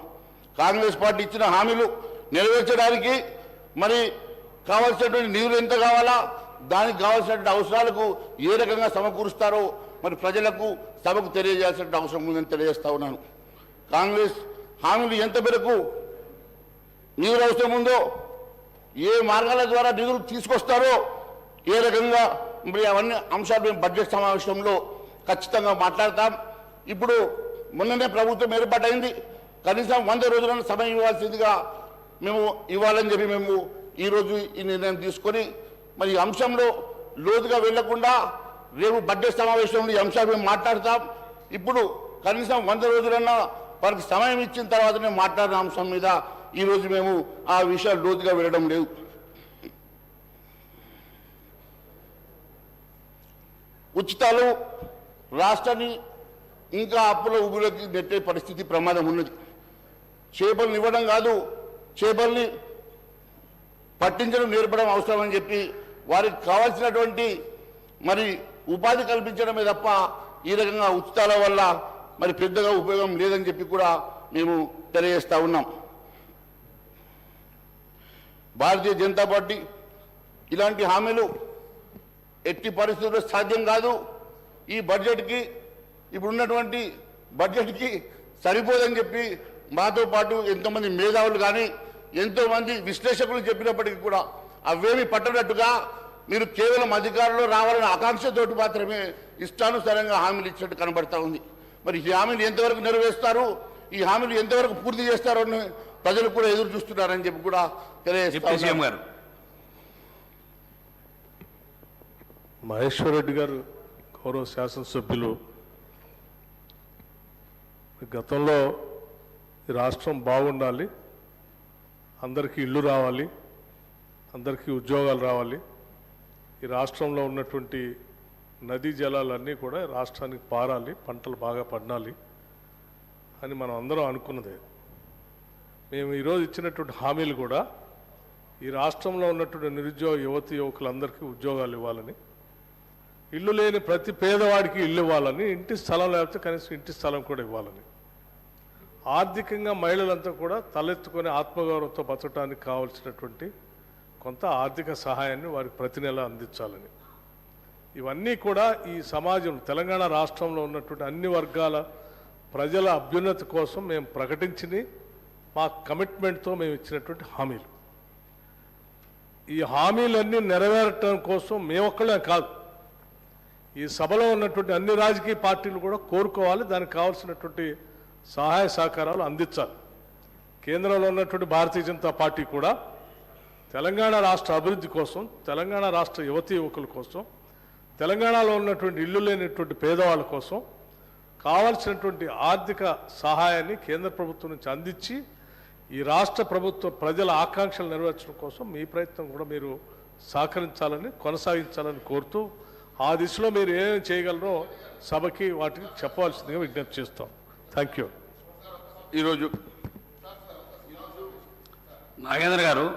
కాంగ్రెస్ పార్టీ ఇచ్చిన హామీలు నెరవేర్చడానికి మరి కావాల్సినటువంటి నిధులు ఎంత కావాలా, దానికి కావాల్సినటువంటి అవసరాలకు ఏ రకంగా సమకూరుస్తారో మరి ప్రజలకు సభకు తెలియజేయాల్సిన అవసరం ఉందని తెలియజేస్తా ఉన్నాను. కాంగ్రెస్ హామీలు ఎంత మేరకు నిధులు అవసరం ఉందో, ఏ మార్గాల ద్వారా నిధులు తీసుకొస్తారో, ఏ రకంగా మరి అవన్నీ అంశాలు మేము బడ్జెట్ సమావేశంలో ఖచ్చితంగా మాట్లాడతాం. ఇప్పుడు మొన్ననే ప్రభుత్వం ఏర్పాటైంది, కనీసం 100 రోజులను సమయం ఇవ్వాల్సిందిగా మేము ఇవ్వాలని చెప్పి మేము ఈరోజు ఈ నిర్ణయం తీసుకొని మరి ఈ అంశంలో లోతుగా వెళ్లకుండా రేపు బడ్జెట్ సమావేశంలో ఈ అంశాలు మేము మాట్లాడతాం. ఇప్పుడు కనీసం 100 రోజులన్నా వారికి సమయం ఇచ్చిన తర్వాతనే మాట్లాడిన అంశం మీద ఈరోజు మేము ఆ విషయాలు లోతుగా వెళ్ళడం లేదు. ఉచితాలు రాష్ట్రాన్ని ఇంకా అప్పుల ఊబిలోకి నెట్టే పరిస్థితి ప్రమాదం ఉన్నది. చేపలను ఇవ్వడం కాదు, చేపల్ని పట్టించడం నేర్పడం అవసరం అని చెప్పి వారికి కావాల్సినటువంటి మరి ఉపాధి కల్పించడమే తప్ప ఈ రకంగా ఉచితాల వల్ల మరి పెద్దగా ఉపయోగం లేదని చెప్పి కూడా మేము తెలియజేస్తా ఉన్నాం. భారతీయ జనతా పార్టీ ఇలాంటి హామీలు ఎట్టి పరిస్థితుల్లో సాధ్యం కాదు. ఈ బడ్జెట్కి ఇప్పుడున్నటువంటి బడ్జెట్కి సరిపోదని చెప్పి మాతో పాటు ఎంతోమంది మేధావులు కానీ ఎంతోమంది విశ్లేషకులు చెప్పినప్పటికీ కూడా అవేమీ పట్టనట్టుగా మీరు కేవలం అధికారంలో రావాలనే ఆకాంక్షతోటి మాత్రమే ఇష్టానుసారంగా హామీలు ఇచ్చినట్టు కనబడతా ఉంది. మరి ఈ హామీలు ఎంతవరకు నెరవేరుస్తారు, ఈ హామీలు ఎంతవరకు పూర్తి చేస్తారో అని ప్రజలు కూడా ఎదురు చూస్తున్నారని చెప్పి కూడా తెలియజేస్తారు. మహేశ్వర్ రెడ్డి గారు గౌరవ శాసనసభ్యులు గతంలో ఈ రాష్ట్రం బాగుండాలి, అందరికీ ఇల్లు రావాలి, అందరికీ ఉద్యోగాలు రావాలి, ఈ రాష్ట్రంలో ఉన్నటువంటి నదీ జలాలన్నీ కూడా రాష్ట్రానికి పారాలి, పంటలు బాగా పండాలి అని మనం అందరం అనుకున్నదే. మేము ఈరోజు ఇచ్చినటువంటి హామీలు కూడా ఈ రాష్ట్రంలో ఉన్నటువంటి నిరుద్యోగ యువతి యువకులందరికీ ఉద్యోగాలు ఇవ్వాలని, ఇల్లు లేని ప్రతి పేదవాడికి ఇల్లు ఇవ్వాలని, ఇంటి స్థలం లేకపోతే కనీసం ఇంటి స్థలం కూడా ఇవ్వాలని, ఆర్థికంగా మహిళలంతా కూడా తలెత్తుకొని ఆత్మగౌరవంతో బతకడానికి కావాల్సినటువంటి కొంత ఆర్థిక సహాయాన్ని వారికి ప్రతి నెల అందించాలని, ఇవన్నీ కూడా ఈ సమాజం తెలంగాణ రాష్ట్రంలో ఉన్నటువంటి అన్ని వర్గాల ప్రజల అభ్యున్నతి కోసం మేము ప్రకటించి మా కమిట్మెంట్తో మేము ఇచ్చినటువంటి హామీలు. ఈ హామీలన్నీ నెరవేరటం కోసం మేమొక్కడే కాదు, ఈ సభలో ఉన్నటువంటి అన్ని రాజకీయ పార్టీలు కూడా కోరుకోవాలి, దానికి కావాల్సినటువంటి సహాయ సహకారాలు అందించాలి. కేంద్రంలో ఉన్నటువంటి భారతీయ జనతా పార్టీ కూడా తెలంగాణ రాష్ట్ర అభివృద్ధి కోసం, తెలంగాణ రాష్ట్ర యువతీ యువకుల కోసం, తెలంగాణలో ఉన్నటువంటి ఇల్లు లేనటువంటి పేదవాళ్ళ కోసం కావాల్సినటువంటి ఆర్థిక సహాయాన్ని కేంద్ర ప్రభుత్వం నుంచి అందించి ఈ రాష్ట్ర ప్రభుత్వ ప్రజల ఆకాంక్షలు నెరవేర్చడం కోసం మీ ప్రయత్నం కూడా మీరు సహకరించాలని, కొనసాగించాలని కోరుతూ ఆ దిశలో మీరు ఏమేమి చేయగలరో సభకి వాటికి చెప్పవలసిందిగా విజ్ఞప్తి చేస్తాం. Thank you. ఈరోజు నాగేంద్ర గారు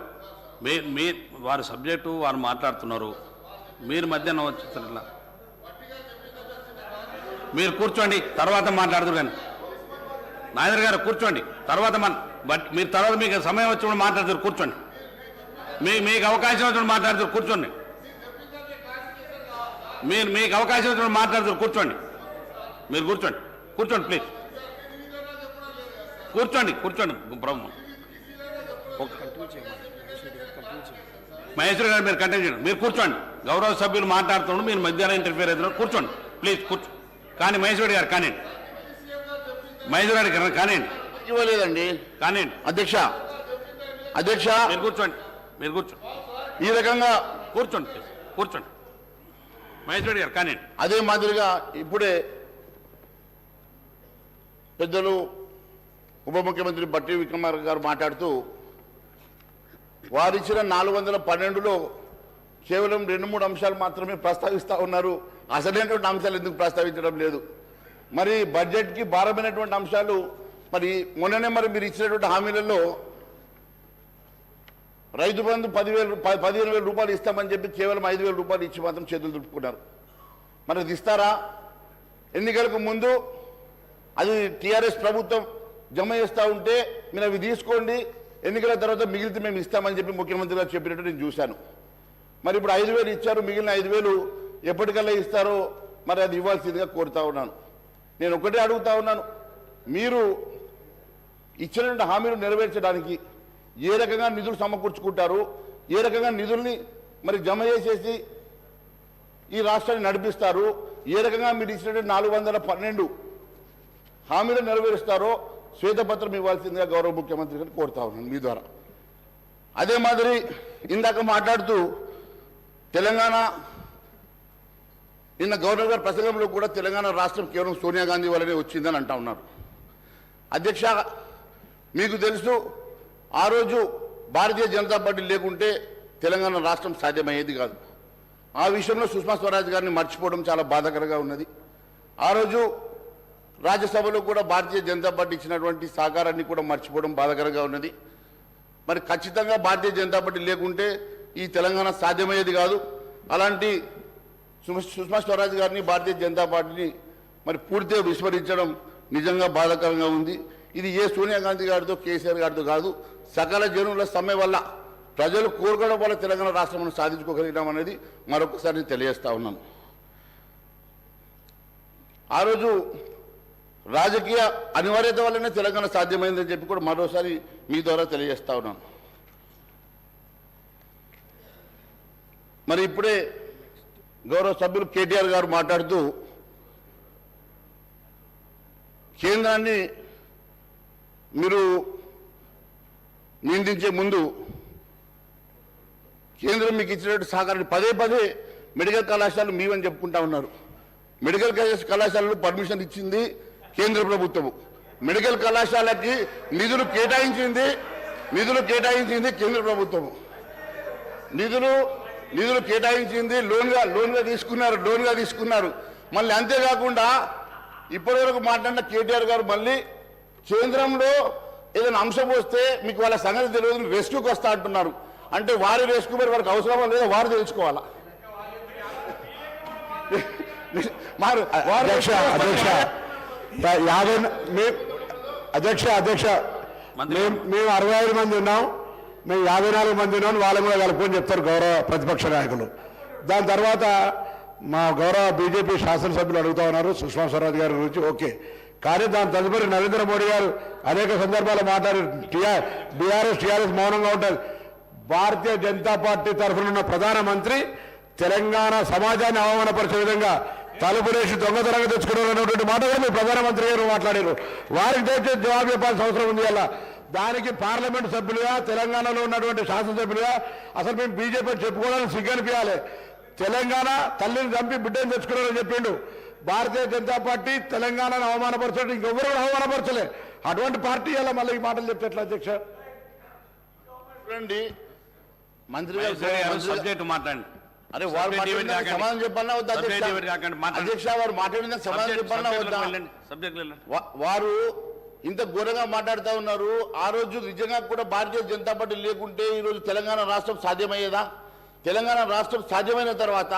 మీ వారి సబ్జెక్టు వారు మాట్లాడుతున్నారు, మీరు మధ్యాహ్నం వచ్చేసరిలా మీరు కూర్చోండి, తర్వాత మాట్లాడుతున్నారు. కానీ నాగేంద్ర గారు కూర్చోండి, తర్వాత మీరు తర్వాత మీకు సమయం వచ్చినప్పుడు మాట్లాడుతారు, కూర్చోండి. మీకు అవకాశం వచ్చినప్పుడు మాట్లాడుతారు, కూర్చోండి. మీకు అవకాశం వచ్చినప్పుడు మాట్లాడుతారు, కూర్చోండి. మీరు కూర్చోండి, కూర్చోండి ప్లీజ్, కూర్చోండి. మహేశ్వర్ గారు మీరు కంటిన్యూ చేయండి, మీరు కూర్చోండి. గౌరవ సభ్యులు మాట్లాడుతున్నాడు, మీరు మధ్యాహ్నం ఇంటర్ఫియర్ అవుతున్నారు, కూర్చోండి ప్లీజ్, కూర్చో. కానీ మహేశ్వర్ గారు కానివ్వండి, మహేశ్వర్ గారు కానివ్వండి. ఇవ్వలేదండి, కానివ్వండి. అధ్యక్ష మీరు కూర్చోండి, మీరు కూర్చోండి. ఈ రకంగా కూర్చోండి. మహేశ్వర్ గారు కానివ్వండి. అదే మాదిరిగా ఇప్పుడే పెద్దలు ఉప ముఖ్యమంత్రి బట్టి విక్రమార్క గారు మాట్లాడుతూ వారిచ్చిన 412లో కేవలం 2-3 అంశాలు మాత్రమే ప్రస్తావిస్తూ ఉన్నారు, అసలైనటువంటి అంశాలు ఎందుకు ప్రస్తావించడం లేదు. మరి బడ్జెట్కి భారమైనటువంటి అంశాలు మరి మొన్ననే మరి మీరు ఇచ్చినటువంటి హామీలలో రైతు బంధు 15,000 రూపాయలు ఇస్తామని చెప్పి కేవలం 5,000 రూపాయలు ఇచ్చి మాత్రం చేతులు దులుపుకున్నారు. మరి అది ఇస్తారా? ఎన్నికలకు ముందు అది టీఆర్ఎస్ ప్రభుత్వం జమ చేస్తూ ఉంటే మీరు అవి తీసుకోండి, ఎన్నికల తర్వాత మిగిలితే మేము ఇస్తామని చెప్పి ముఖ్యమంత్రి గారు చెప్పినట్టు నేను చూశాను. మరి ఇప్పుడు 5,000 ఇచ్చారు, మిగిలిన 5,000 ఎప్పటికల్లా ఇస్తారో మరి అది ఇవ్వాల్సిందిగా కోరుతా ఉన్నాను. నేను ఒకటే అడుగుతా ఉన్నాను, మీరు ఇచ్చినటువంటి హామీలు నెరవేర్చడానికి ఏ రకంగా నిధులు సమకూర్చుకుంటారు, ఏ రకంగా నిధుల్ని మరి జమ చేసేసి ఈ రాష్ట్రాన్ని నడిపిస్తారు, ఏ రకంగా మీరు ఇచ్చినటువంటి 412 హామీలు నెరవేరుస్తారో శ్వేతపత్రం ఇవ్వాల్సిందిగా గౌరవ ముఖ్యమంత్రి గారిని కోరుతా ఉన్నాను మీ ద్వారా. అదే మాదిరి ఇందాక మాట్లాడుతూ తెలంగాణ నిన్న గవర్నర్ గారి ప్రసంగంలో కూడా తెలంగాణ రాష్ట్రం కేవలం సోనియా గాంధీ వల్లనే వచ్చిందని అంటా ఉన్నారు. అధ్యక్ష, మీకు తెలుసు ఆ రోజు భారతీయ జనతా పార్టీ లేకుంటే తెలంగాణ రాష్ట్రం సాధ్యమయ్యేది కాదు. ఆ విషయంలో సుష్మా స్వరాజ్ గారిని మర్చిపోవడం చాలా బాధాకరంగా ఉన్నది. ఆ రోజు రాజ్యసభలో కూడా భారతీయ జనతా పార్టీ ఇచ్చినటువంటి సహకారాన్ని కూడా మర్చిపోవడం బాధాకరంగా ఉన్నది. మరి ఖచ్చితంగా భారతీయ జనతా పార్టీ లేకుంటే ఈ తెలంగాణ సాధ్యమయ్యేది కాదు. అలాంటి సుష్మా స్వరాజ్ గారిని భారతీయ జనతా పార్టీని మరి పూర్తిగా విస్మరించడం నిజంగా బాధాకరంగా ఉంది. ఇది ఏ సోనియా గాంధీ గారితో కేసీఆర్ గారితో కాదు, సకల జనుల సమ్మె వల్ల ప్రజలు కోరుకోవడం వల్ల తెలంగాణ రాష్ట్రం సాధించుకోగలిగినాం అనేది మరొకసారి తెలియజేస్తా ఉన్నాను. ఆ రోజు రాజకీయ అనివార్యత వల్లనే తెలంగాణ సాధ్యమైందని చెప్పి కూడా మరోసారి మీ ద్వారా తెలియజేస్తా ఉన్నాను. మరి ఇప్పుడే గౌరవ సభ్యులు కేటీఆర్ గారు మాట్లాడుతూ కేంద్రాన్ని మీరు నిందించే ముందు కేంద్రం మీకు ఇచ్చినట్టు సహకారాన్ని పదే పదే మెడికల్ కళాశాలలు మీవని చెప్పుకుంటా ఉన్నారు. మెడికల్ కళాశాలలు పర్మిషన్ ఇచ్చింది కేంద్ర ప్రభుత్వము. మెడికల్ కళాశాలకి నిధులు కేటాయించింది కేంద్ర ప్రభుత్వము. నిధులు కేటాయించింది లోన్గా తీసుకున్నారు. మళ్ళీ అంతేకాకుండా ఇప్పటివరకు మాట్లాడిన కేటీఆర్ గారు మళ్ళీ కేంద్రంలో ఏదైనా అంశం వస్తే మీకు వాళ్ళ సంగతి తెలియదు, రెస్క్యూకి వస్తా అంటున్నారు. అంటే వారి రెస్క్యూ మరి వారికి అవసరమా లేదా వారు తెలుసుకోవాలా? అధ్యక్ష మేము 65 మంది ఉన్నాం, మేము 54 మంది ఉన్నాం, వాళ్ళని కూడా కలుపుకొని చెప్తారు గౌరవ ప్రతిపక్ష నాయకులు. దాని తర్వాత మా గౌరవ బీజేపీ శాసనసభ్యులు అడుగుతా ఉన్నారు సుష్మా స్వరాజ్ గారి గురించి. ఓకే, కానీ దాని తదుపరి నరేంద్ర మోడీ గారు అనేక సందర్భాల్లో మాట్లాడారు. టీఆర్ఎస్ మౌనంగా ఉంటారు. భారతీయ జనతా పార్టీ తరఫున ఉన్న ప్రధానమంత్రి తెలంగాణ సమాజాన్ని అవమానపరిచే విధంగా తలుపులేసి దొంగతనంగా తెచ్చుకున్నారన్నటువంటి మాట కూడా మీ ప్రధానమంత్రి గారు మాట్లాడారు. వారికి దయచేసి జవాబు చెప్పాల్సిన అవసరం ఉంది. అలా దానికి పార్లమెంట్ సభ్యులుగా తెలంగాణలో ఉన్నటువంటి శాసనసభ్యులుగా అసలు మేము బీజేపీ చెప్పుకోవడానికి సిగ్గనిపించాలి. తెలంగాణ తల్లిని చంపి బిడ్డను తెచ్చుకున్నారని చెప్పిండు. భారతీయ జనతా పార్టీ తెలంగాణను అవమానపరచడం ఇంకెవరు కూడా అవమానపరచలే. అటువంటి పార్టీ అలా మళ్ళీ ఈ మాటలు చెప్తే ఎట్లా అధ్యక్ష? మంత్రి గారు సబ్జెక్ట్ మాట్లాడండి. అరే వారు సమాధానం చెప్పాలన్నా వద్దా అధ్యక్ష? వారు మాట్లాడిన సమాధానం చెప్పాలన్నా వద్దా? వారు ఇంత ఘోరంగా మాట్లాడుతూ ఉన్నారు. ఆ రోజు నిజంగా కూడా భారతీయ జనతా పార్టీ లేకుంటే ఈరోజు తెలంగాణ రాష్ట్రం సాధ్యమయ్యేదా? తెలంగాణ రాష్ట్రం సాధ్యమైన తర్వాత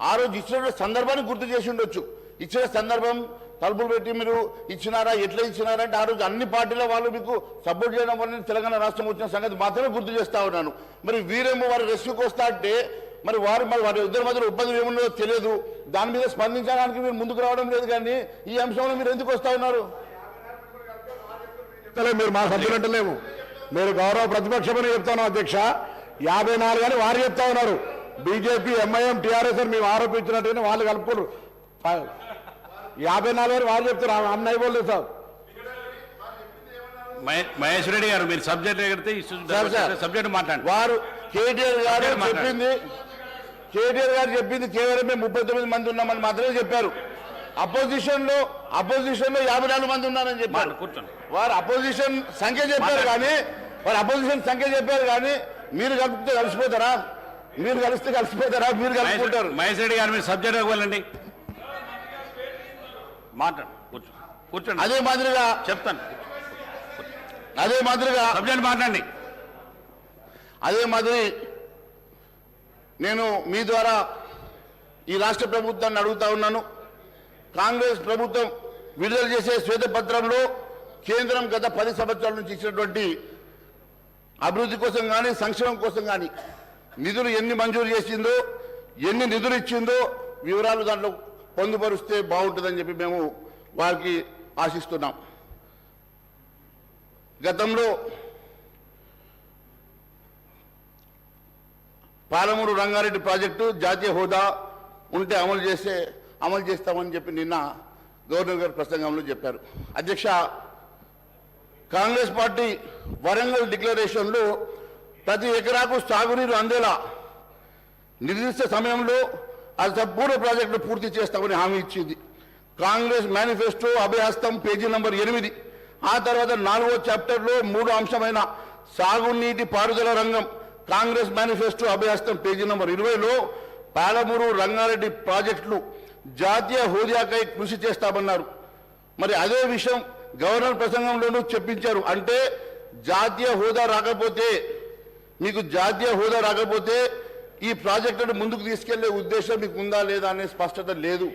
ఆ రోజు ఇచ్చిన సందర్భాన్ని గుర్తు చేసి ఉండొచ్చు. ఇచ్చిన సందర్భం తలుపులు పెట్టి మీరు ఇచ్చినారా, ఎట్లా ఇచ్చినారంటే ఆ రోజు అన్ని పార్టీల వాళ్ళు మీకు సపోర్ట్ చేయడం వల్ల తెలంగాణ రాష్ట్రం వచ్చిన సంగతి మాత్రమే గుర్తు చేస్తా ఉన్నాను. మరి వీరేమో వారు రెస్క్యూకి వస్తా అంటే మరి వారి ఇద్దరి మధ్యలో ఇబ్బందులు ఏమున్నదో తెలియదు. దాని మీద స్పందించడానికి మీరు ముందుకు రావడం లేదు. కానీ ఈ అంశంలో మీరు ఎందుకు వస్తా ఉన్నారు? మీరు మా సభ్యులంటలేము, మీరు గౌరవ ప్రతిపక్షమని చెప్తాను అధ్యక్ష. 54 అని వారు చెప్తా ఉన్నారు. బీజేపీ, ఎంఐఎం, టీఆర్ఎస్ అని మేము ఆరోపించినట్టుగానే వాళ్ళు కలుపుకోరు. 54 అని వారు చెప్తారు. అన్నయ్య బోల్లేదు సార్. మహేష్ రెడ్డి గారు మీరు సబ్జెక్ట్ మాట్లాడండి. వారు కేటీఆర్ గారు చెప్పింది కేవలం మేము 39 మంది ఉన్నామని మాత్రమే చెప్పారు. అపోజిషన్ లో 54 మంది ఉన్నారని చెప్పారు. వారు అపోజిషన్ సంఖ్య చెప్పారు కానీ మీరు కలిపితే కలిసిపోతారా? మీరు కలిస్తే కలిసిపోతారా? మీరు కలుపుకుంటారు. మహేష్ రెడ్డి గారు మీరు సబ్జెక్ట్ ఇవ్వాలండి. కూర్చోండి. అదే మాదిరిగా చెప్తాను. సబ్జెక్ట్ మాట్లాడండి. అదే మాదిరి నేను మీ ద్వారా ఈ రాష్ట్ర ప్రభుత్వాన్ని అడుగుతా ఉన్నాను. కాంగ్రెస్ ప్రభుత్వం విడుదల చేసే శ్వేతపత్రంలో కేంద్రం గత 10 సంవత్సరాల నుంచి ఇచ్చినటువంటి అభివృద్ధి కోసం కానీ సంక్షేమం కోసం కానీ నిధులు ఎన్ని మంజూరు చేసిందో, ఎన్ని నిధులు ఇచ్చిందో వివరాలు దాంట్లో పొందుపరిస్తే బాగుంటుందని చెప్పి మేము వారికి ఆశిస్తున్నాం. గతంలో పాలమూరు రంగారెడ్డి ప్రాజెక్టు జాతీయ హోదా ఉంటే అమలు చేస్తామని చెప్పి నిన్న గవర్నర్ గారు ప్రసంగంలో చెప్పారు. అధ్యక్ష, కాంగ్రెస్ పార్టీ వరంగల్ డిక్లరేషన్లో ప్రతి ఎకరాకు సాగునీరు అందేలా నిర్దిష్ట సమయంలో ఆ సంపూర్ణ ప్రాజెక్టును పూర్తి చేస్తామని హామీ ఇచ్చింది. Congress manifesto Abhayahastham page number 8. ఆ తర్వాత 4వ చాప్టర్లో 3వ అంశమైన సాగునీటి పారుదల రంగం Congress manifesto Abhayahastham page number 20లో పాలమూరు రంగారెడ్డి ప్రాజెక్టులు జాతీయ హోదాకై కృషి చేస్తామన్నారు. మరి అదే విషయం గవర్నర్ ప్రసంగంలోనూ చెప్పించారు. అంటే జాతీయ హోదా రాకపోతే, మీకు జాతీయ హోదా రాకపోతే ఈ ప్రాజెక్టును ముందుకు తీసుకెళ్లే ఉద్దేశం మీకు ఉందా లేదా అనే స్పష్టత లేదు.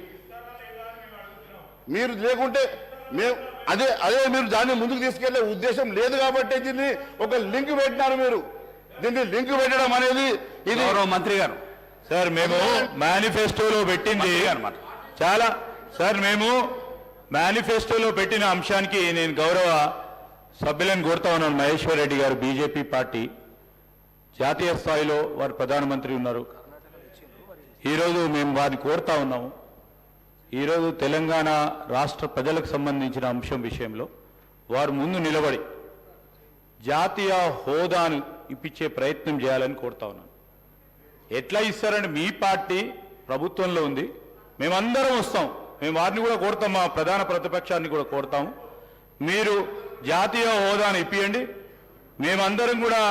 మీరు లేకుంటే మేము అదే మీరు దాన్ని ముందుకు తీసుకెళ్లే ఉద్దేశం లేదు కాబట్టి దీన్ని ఒక లింక్ పెట్టినారు. మీరు దీన్ని లింక్ పెట్టడం అనేది ఇది మంత్రి గారు సార్ మేము మేనిఫెస్టోలో పెట్టింది చాలా సార్ మేము మేనిఫెస్టోలో పెట్టిన అంశానికి నేను గౌరవ సభ్యులను కోరుతా ఉన్నాను. మహేశ్వర్ రెడ్డి గారు బీజేపీ పార్టీ జాతీయ స్థాయిలో వారు ప్రధానమంత్రి ఉన్నారు. ఈరోజు మేము వారిని కోరుతా ఉన్నాము. ఈరోజు తెలంగాణ రాష్ట్ర ప్రజలకు సంబంధించిన అంశం విషయంలో వారు ముందు నిలబడి జాతీయ హోదాను ఇప్పించే ప్రయత్నం చేయాలని కోరుతా ఉన్నాను. ఎట్లా ఇస్తారంటే మీ పార్టీ ప్రభుత్వంలో ఉంది, మేమందరం వస్తాం, మేము వారిని కూడా కోరుతాం, మా ప్రధాన ప్రతిపక్షాన్ని కూడా కోరుతాము. మీరు జాతీయ హోదాను ఇప్పియండి, మేమందరం కూడా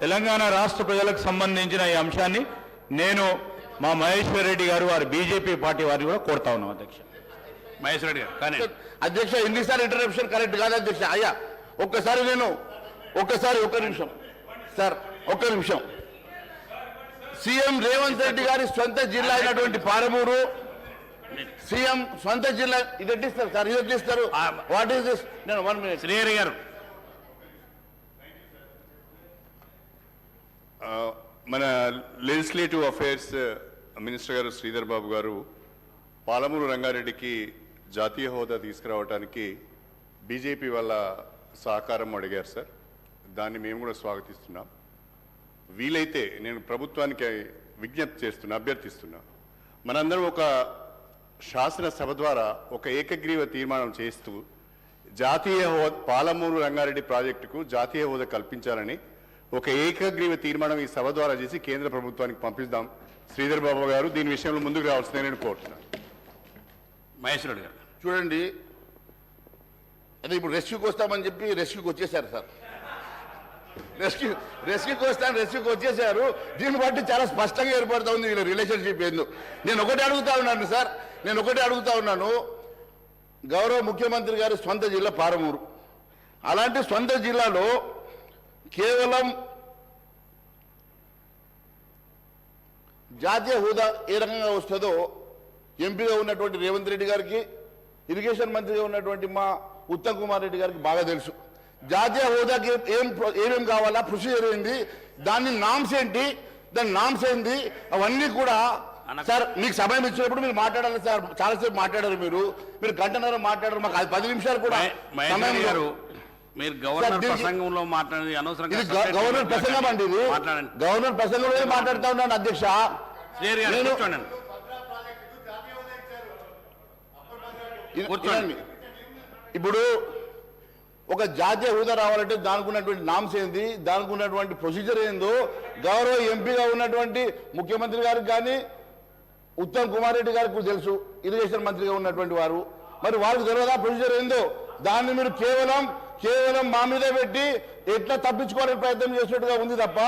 తెలంగాణ రాష్ట్ర ప్రజలకు సంబంధించిన ఈ అంశాన్ని నేను మా మహేశ్వర్ రెడ్డి గారు వారి బీజేపీ పార్టీ వారిని కూడా కోరుతా ఉన్నాం. అధ్యక్ష మహేశ్వర్ రెడ్డి గారు కానీ అధ్యక్ష ఎన్నిసార్లు ఇంటరప్షన్ కరెక్ట్ కాదు అధ్యక్ష. అయ్యా ఒక్క నిమిషం సార్, ఒక్క నిమిషం. సీఎం రేవంత్ రెడ్డి గారి సొంత జిల్లా అయినటువంటి పాలమూరు, సీఎం సొంత జిల్లా ఇది ఎట్టిస్తారు సార్, ఇది ఎట్టిస్తారు? What is this? నేను 1 minute. శ్రీహరి గారు మన లెజిస్లేటివ్ అఫైర్స్ మినిస్టర్ గారు శ్రీధర్ బాబు గారు పాలమూరు రంగారెడ్డికి జాతీయ హోదా తీసుకురావడానికి బీజేపీ వాళ్ళ సహకారం అడిగారు సార్. దాన్ని మేము కూడా స్వాగతిస్తున్నాం. వీలైతే నేను ప్రభుత్వానికి విజ్ఞప్తి చేస్తున్నా, అభ్యర్థిస్తున్నా, మనందరం ఒక శాసనసభ ద్వారా ఒక ఏకగ్రీవ తీర్మానం చేస్తూ జాతీయ హోదా పాలమూరు రంగారెడ్డి ప్రాజెక్టుకు జాతీయ హోదా కల్పించాలని ఒక ఏకగ్రీవ తీర్మానం ఈ సభ ద్వారా చేసి కేంద్ర ప్రభుత్వానికి పంపిస్తాం. శ్రీధర్ బాబు గారు దీని విషయంలో ముందుకు రావాల్సిందని నేను కోరుతున్నాను. మహేశ్వర్ గారు చూడండి, అదే ఇప్పుడు రెస్క్యూకి వస్తామని చెప్పి రెస్క్యూకి వచ్చేసారు సార్. రెస్క్యూకి వచ్చేసారు. దీన్ని బట్టి చాలా స్పష్టంగా ఏర్పడుతూ ఉంది వీళ్ళ రిలేషన్షిప్ ఏందో. నేను ఒకటే అడుగుతా ఉన్నాను, గౌరవ ముఖ్యమంత్రి గారి సొంత జిల్లా పాలమూరు. అలాంటి సొంత జిల్లాలో కేవలం జాతీయ హోదా ఏ రకంగా వస్తుందో ఎంపీగా ఉన్నటువంటి రేవంత్ రెడ్డి గారికి, ఇరిగేషన్ మంత్రిగా ఉన్నటువంటి మా ఉత్తమ్ కుమార్ రెడ్డి గారికి బాగా తెలుసు. జాతీయ హోదాకి ఏమేం కావాలా, ప్రొసీజర్ ఏంది, దాని నామ్స్ ఏంటి, అవన్నీ కూడా సార్ మీకు సమయం ఇచ్చినప్పుడు మీరు మాట్లాడాలి సార్. చాలాసేపు మాట్లాడారు మీరు గంటన్నర మాట్లాడారు, మాకు 10 నిమిషాలు కూడా సమయం గారు. మీరు గవర్నర్ ప్రసంగంలో మాట్లాడేది అనవసరంగా. గవర్నర్ ప్రసంగం అండి, ఇది గవర్నర్ ప్రసంగంలో మాట్లాడుతూ ఉన్నాను అధ్యక్ష. ఇప్పుడు ఒక జాతీయ హోదా రావాలంటే దానికి ఉన్నటువంటి నామ్స్ ఏంది, దానికి ఉన్నటువంటి ప్రొసీజర్ ఏందో గౌరవ ఎంపీగా ఉన్నటువంటి ముఖ్యమంత్రి గారికి కానీ ఉత్తమ్ కుమార్ రెడ్డి గారికి తెలుసు, ఇరిగేషన్ మంత్రిగా ఉన్నటువంటి వారు. మరి వారికి తెలియదా ప్రొసీజర్ ఏందో? దాన్ని మీరు కేవలం మా మీద పెట్టి ఎట్లా తప్పించుకోవాలని ప్రయత్నం చేసినట్టుగా ఉంది తప్ప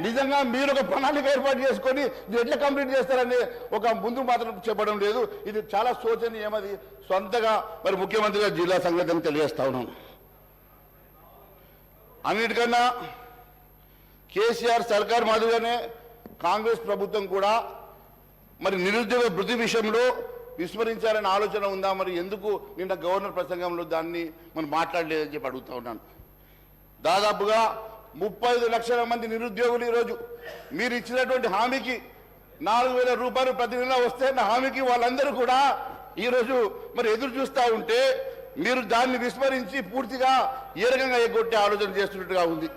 నిజంగా మీరు ఒక ప్రణాళిక ఏర్పాటు చేసుకొని ఎట్లా కంప్లీట్ చేస్తారని ఒక ముందు మాత్రం చెప్పడం లేదు. ఇది చాలా శోచనీయమది. సొంతగా మరి ముఖ్యమంత్రిగా జిల్లా సంగతిని తెలియజేస్తా ఉన్నాను. అన్నిటికన్నా కేసీఆర్ సర్కార్ మాదిరిగానే కాంగ్రెస్ ప్రభుత్వం కూడా మరి నిరుద్యోగ భృతి విషయంలో విస్మరించాలనే ఆలోచన ఉందా? మరి ఎందుకు నిన్న గవర్నర్ ప్రసంగంలో దాన్ని మనం మాట్లాడలేదని చెప్పి అడుగుతా ఉన్నాను. దాదాపుగా 35 లక్షల మంది నిరుద్యోగులు ఈరోజు మీరు ఇచ్చినటువంటి హామీకి 4,000 రూపాయలు ప్రతి నెల వస్తే నా హామీకి వాళ్ళందరూ కూడా ఈరోజు మరి ఎదురు చూస్తూ ఉంటే మీరు దాన్ని విస్మరించి పూర్తిగా ఏ రకంగా ఎగ్గొట్టే ఆలోచన చేస్తున్నట్టుగా ఉంది.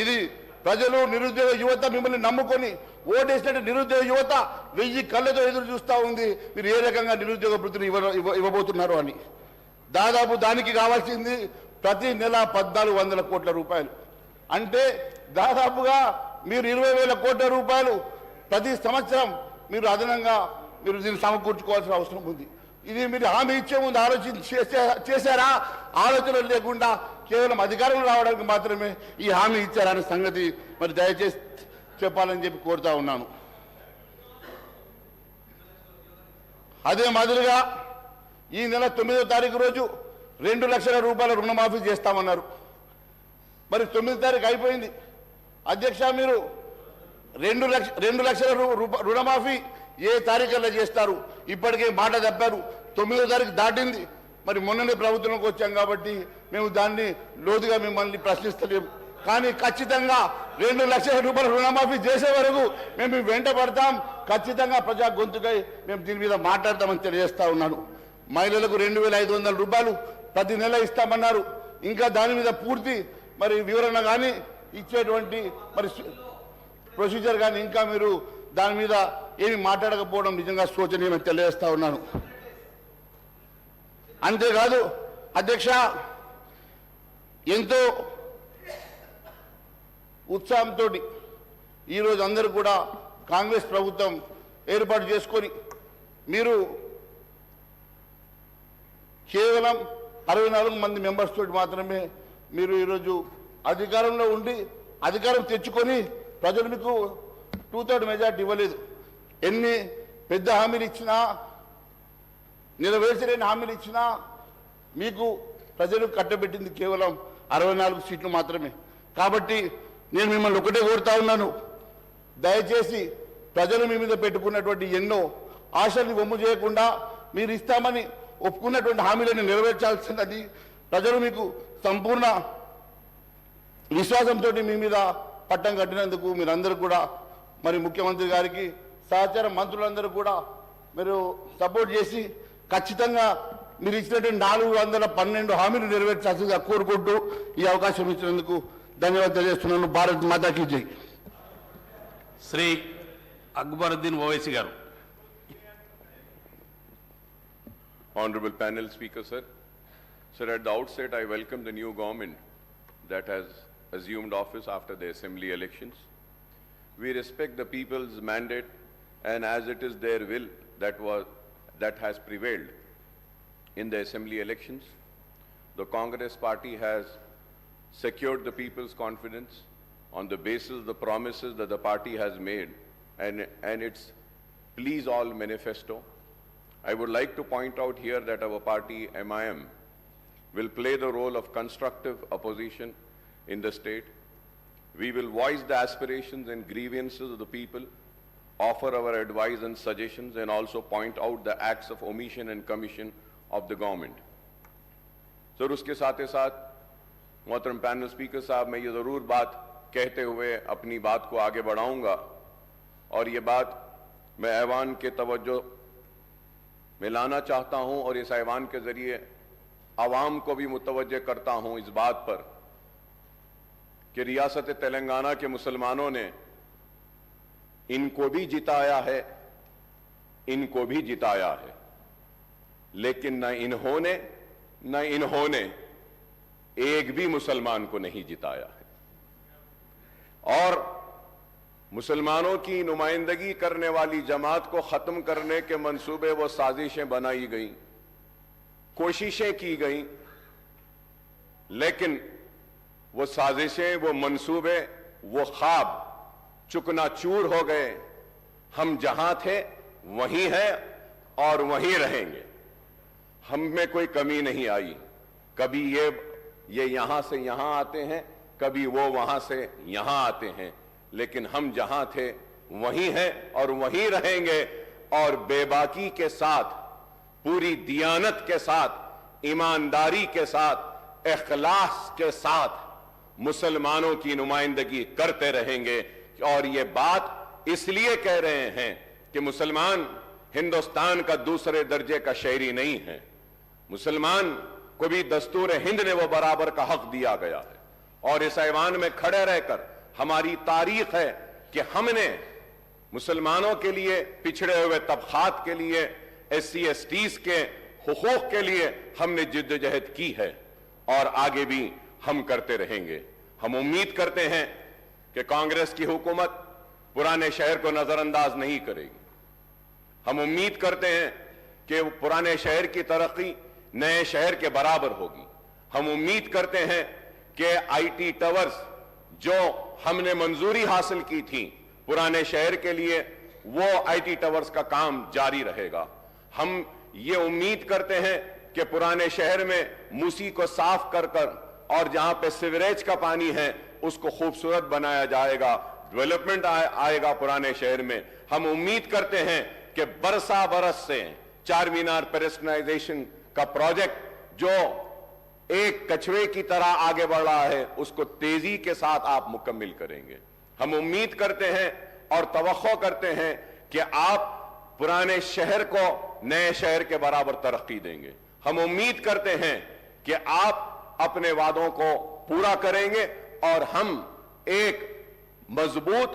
ఇది ప్రజలు, నిరుద్యోగ యువత మిమ్మల్ని నమ్ముకొని ఓటేసినట్టు నిరుద్యోగ యువత 1000 కళ్ళతో ఎదురు చూస్తూ ఉంది మీరు ఏ రకంగా నిరుద్యోగ భృతిని ఇవ్వబోతున్నారు అని. దాదాపు దానికి కావాల్సింది ప్రతి నెల 1,400 కోట్ల రూపాయలు. అంటే దాదాపుగా మీరు 20,000 కోట్ల రూపాయలు ప్రతి సంవత్సరం మీరు అదనంగా మీరు దీన్ని సమకూర్చుకోవాల్సిన అవసరం ఉంది. ఇది మీరు హామీ ఇచ్చే ముందు చేశారా? ఆలోచన లేకుండా కేవలం అధికారం రావడానికి మాత్రమే ఈ హామీ ఇచ్చారనే సంగతి మరి దయచేసి చెప్పాలని చెప్పి కోరుతా ఉన్నాను. అదే మాదిరిగా ఈ నెల 9వ తారీఖు రోజు 2 లక్షల రూపాయల రుణమాఫీ చేస్తామన్నారు. మరి 9వ తారీఖు అయిపోయింది. అధ్యక్ష, మీరు 2 లక్షల రుణమాఫీ ఏ తారీఖుల్లో చేస్తారు? ఇప్పటికే మాట తప్పారు. 9వ తారీఖు దాటింది. మరి మొన్ననే ప్రభుత్వంలోకి వచ్చాం కాబట్టి మేము దాన్ని లోతుగా మిమ్మల్ని ప్రశ్నిస్తలేము. కానీ ఖచ్చితంగా 2 లక్షల రూపాయల రుణమాఫీ చేసే వరకు మేము వెంట పడతాం. ఖచ్చితంగా ప్రజా గొంతుకై మేము దీని మీద మాట్లాడతామని తెలియజేస్తా ఉన్నాను. మహిళలకు 2,500 రూపాయలు ప్రతి నెల ఇస్తామన్నారు. ఇంకా దాని మీద పూర్తి మరి వివరణ కానీ ఇచ్చేటువంటి మరి ప్రొసీజర్ కానీ ఇంకా మీరు దాని మీద ఏమి మాట్లాడకపోవడం నిజంగా శోచనీయమని తెలియజేస్తా ఉన్నాను. అంతేకాదు అధ్యక్ష, ఎంతో ఉత్సాహంతో ఈరోజు అందరూ కూడా కాంగ్రెస్ ప్రభుత్వం ఏర్పాటు చేసుకొని మీరు కేవలం 64 మంది మెంబర్స్ తోటి మాత్రమే మీరు ఈరోజు అధికారంలో ఉండి అధికారం తెచ్చుకొని ప్రజలు మీకు 2/3 మెజార్టీ ఇవ్వలేదు. ఎన్ని పెద్ద హామీలు ఇచ్చినా, నెరవేర్చలేని హామీలు ఇచ్చినా మీకు ప్రజలు కట్టబెట్టింది కేవలం 64 సీట్లు మాత్రమే. కాబట్టి నేను మిమ్మల్ని ఒకటే కోరుతా ఉన్నాను, దయచేసి ప్రజలు మీ మీద పెట్టుకున్నటువంటి ఎన్నో ఆశల్ని వమ్ము చేయకుండా మీరు ఇస్తామని ఒప్పుకున్నటువంటి హామీలను నెరవేర్చాల్సినది. ప్రజలు మీకు సంపూర్ణ విశ్వాసంతో మీ మీద పట్టం కట్టినందుకు మీరందరూ కూడా మరి ముఖ్యమంత్రి గారికి సహచార మంత్రులందరూ కూడా మీరు సపోర్ట్ చేసి ఖచ్చితంగా మీరు ఇచ్చినటువంటి 412 హామీలు నెరవేర్చాల్సిందిగా కోరుకుంటూ ఈ అవకాశం ఇచ్చినందుకు ధన్యవాదాలు తెలియజేస్తున్నాను. భారత్ మాతాకి జై. శ్రీ అక్బరుద్దీన్ ఓవైసీ గారు. Honorable panel speaker, sir. Sir, at the outset, I welcome the new government that has assumed office after the assembly elections. We respect the people's mandate, and as it is their will that has prevailed in the assembly elections, the Congress party has secured the people's confidence on the basis of the promises that the party has made and its Please All manifesto. I would like to point out here that our party, MIM, will play the role of constructive opposition in the state. We will voice the aspirations and grievances of the people, offer our advice and suggestions, and also point out the acts of omission and commission of the government. Sir, उसके साथ ही साथ मोहतरम पैनल स्पीकर साहब, मैं ये ज़रूर बात कहते हुए अपनी बात को आगे बढ़ाऊंगा, और ये बात मैं ऐवान के तवज्जो में लाना चाहता हूं और इस ऐवान के जरिए आवाम को भी मुतवज्जे करता हूं इस बात पर कि रियासत तेलंगाना के मुसलमानों ने इनको भी जिताया है, इनको भी जिताया है, लेकिन न इन्होंने एक भी मुसलमान को नहीं जिताया है। और मुसलमानों की नुमाइंदगी करने वाली जमात को खत्म करने के मंसूबे व साजिशें बनाई गई, कोशिशें की गई, लेकिन वो साजिशें, वो मंसूबे, वो ख्वाब चुकनाचूर हो गए। हम जहां थे वहीं हैं और वहीं रहेंगे। हम में कोई कमी नहीं आई। कभी ये यहां से यहां आते हैं, कभी वो वहां से यहां आते हैं, लेकिन हम जहां थे वहीं हैं और वहीं रहेंगे। और बेबाकी के साथ, पूरी दियानत के साथ, ईमानदारी के साथ, इखलास के साथ मुसलमानों की नुमाइंदगी करते रहेंगे। और ये बात इसलिए कह रहे हैं कि मुसलमान हिंदुस्तान का दूसरे दर्जे का शहरी नहीं है। मुसलमान को भी दस्तूर हिंद ने वो बराबर का हक दिया गया है। और इस ऐवान में खड़े रहकर हमारी तारीख है कि हमने मुसलमानों के लिए, पिछड़े हुए तबकात के लिए, SC STs के हुकूक के लिए हमने जिद्दोजहद की है और आगे भी हम करते रहेंगे। हम उम्मीद करते हैं कि कांग्रेस की हुकूमत पुराने शहर को नजरअंदाज नहीं करेगी। हम उम्मीद करते हैं कि पुराने शहर की तरक्की नए शहर के बराबर होगी। हम उम्मीद करते हैं कि आईटी टावर्स जो हमने मंजूरी हासिल की थी पुराने शहर के लिए, वो आईटी टावर्स का काम जारी रहेगा। हम ये उम्मीद करते हैं कि पुराने शहर में मूसी को साफ कर और जहां पे सीवरेज का पानी है उसको खूबसूरत बनाया जाएगा, डेवलपमेंट आएगा पुराने शहर में। हम उम्मीद करते हैं कि बरसा बरस से चार मीनार पेडेस्ट्रियनाइजेशन का प्रोजेक्ट जो एक कछुए की तरह आगे बढ़ रहा है उसको तेजी के साथ आप मुकम्मल करेंगे। हम उम्मीद करते हैं और तवक्को करते हैं कि आप पुराने शहर को नए शहर के बराबर तरक्की देंगे। हम उम्मीद करते हैं कि आप अपने वादों को पूरा करेंगे और हम एक मजबूत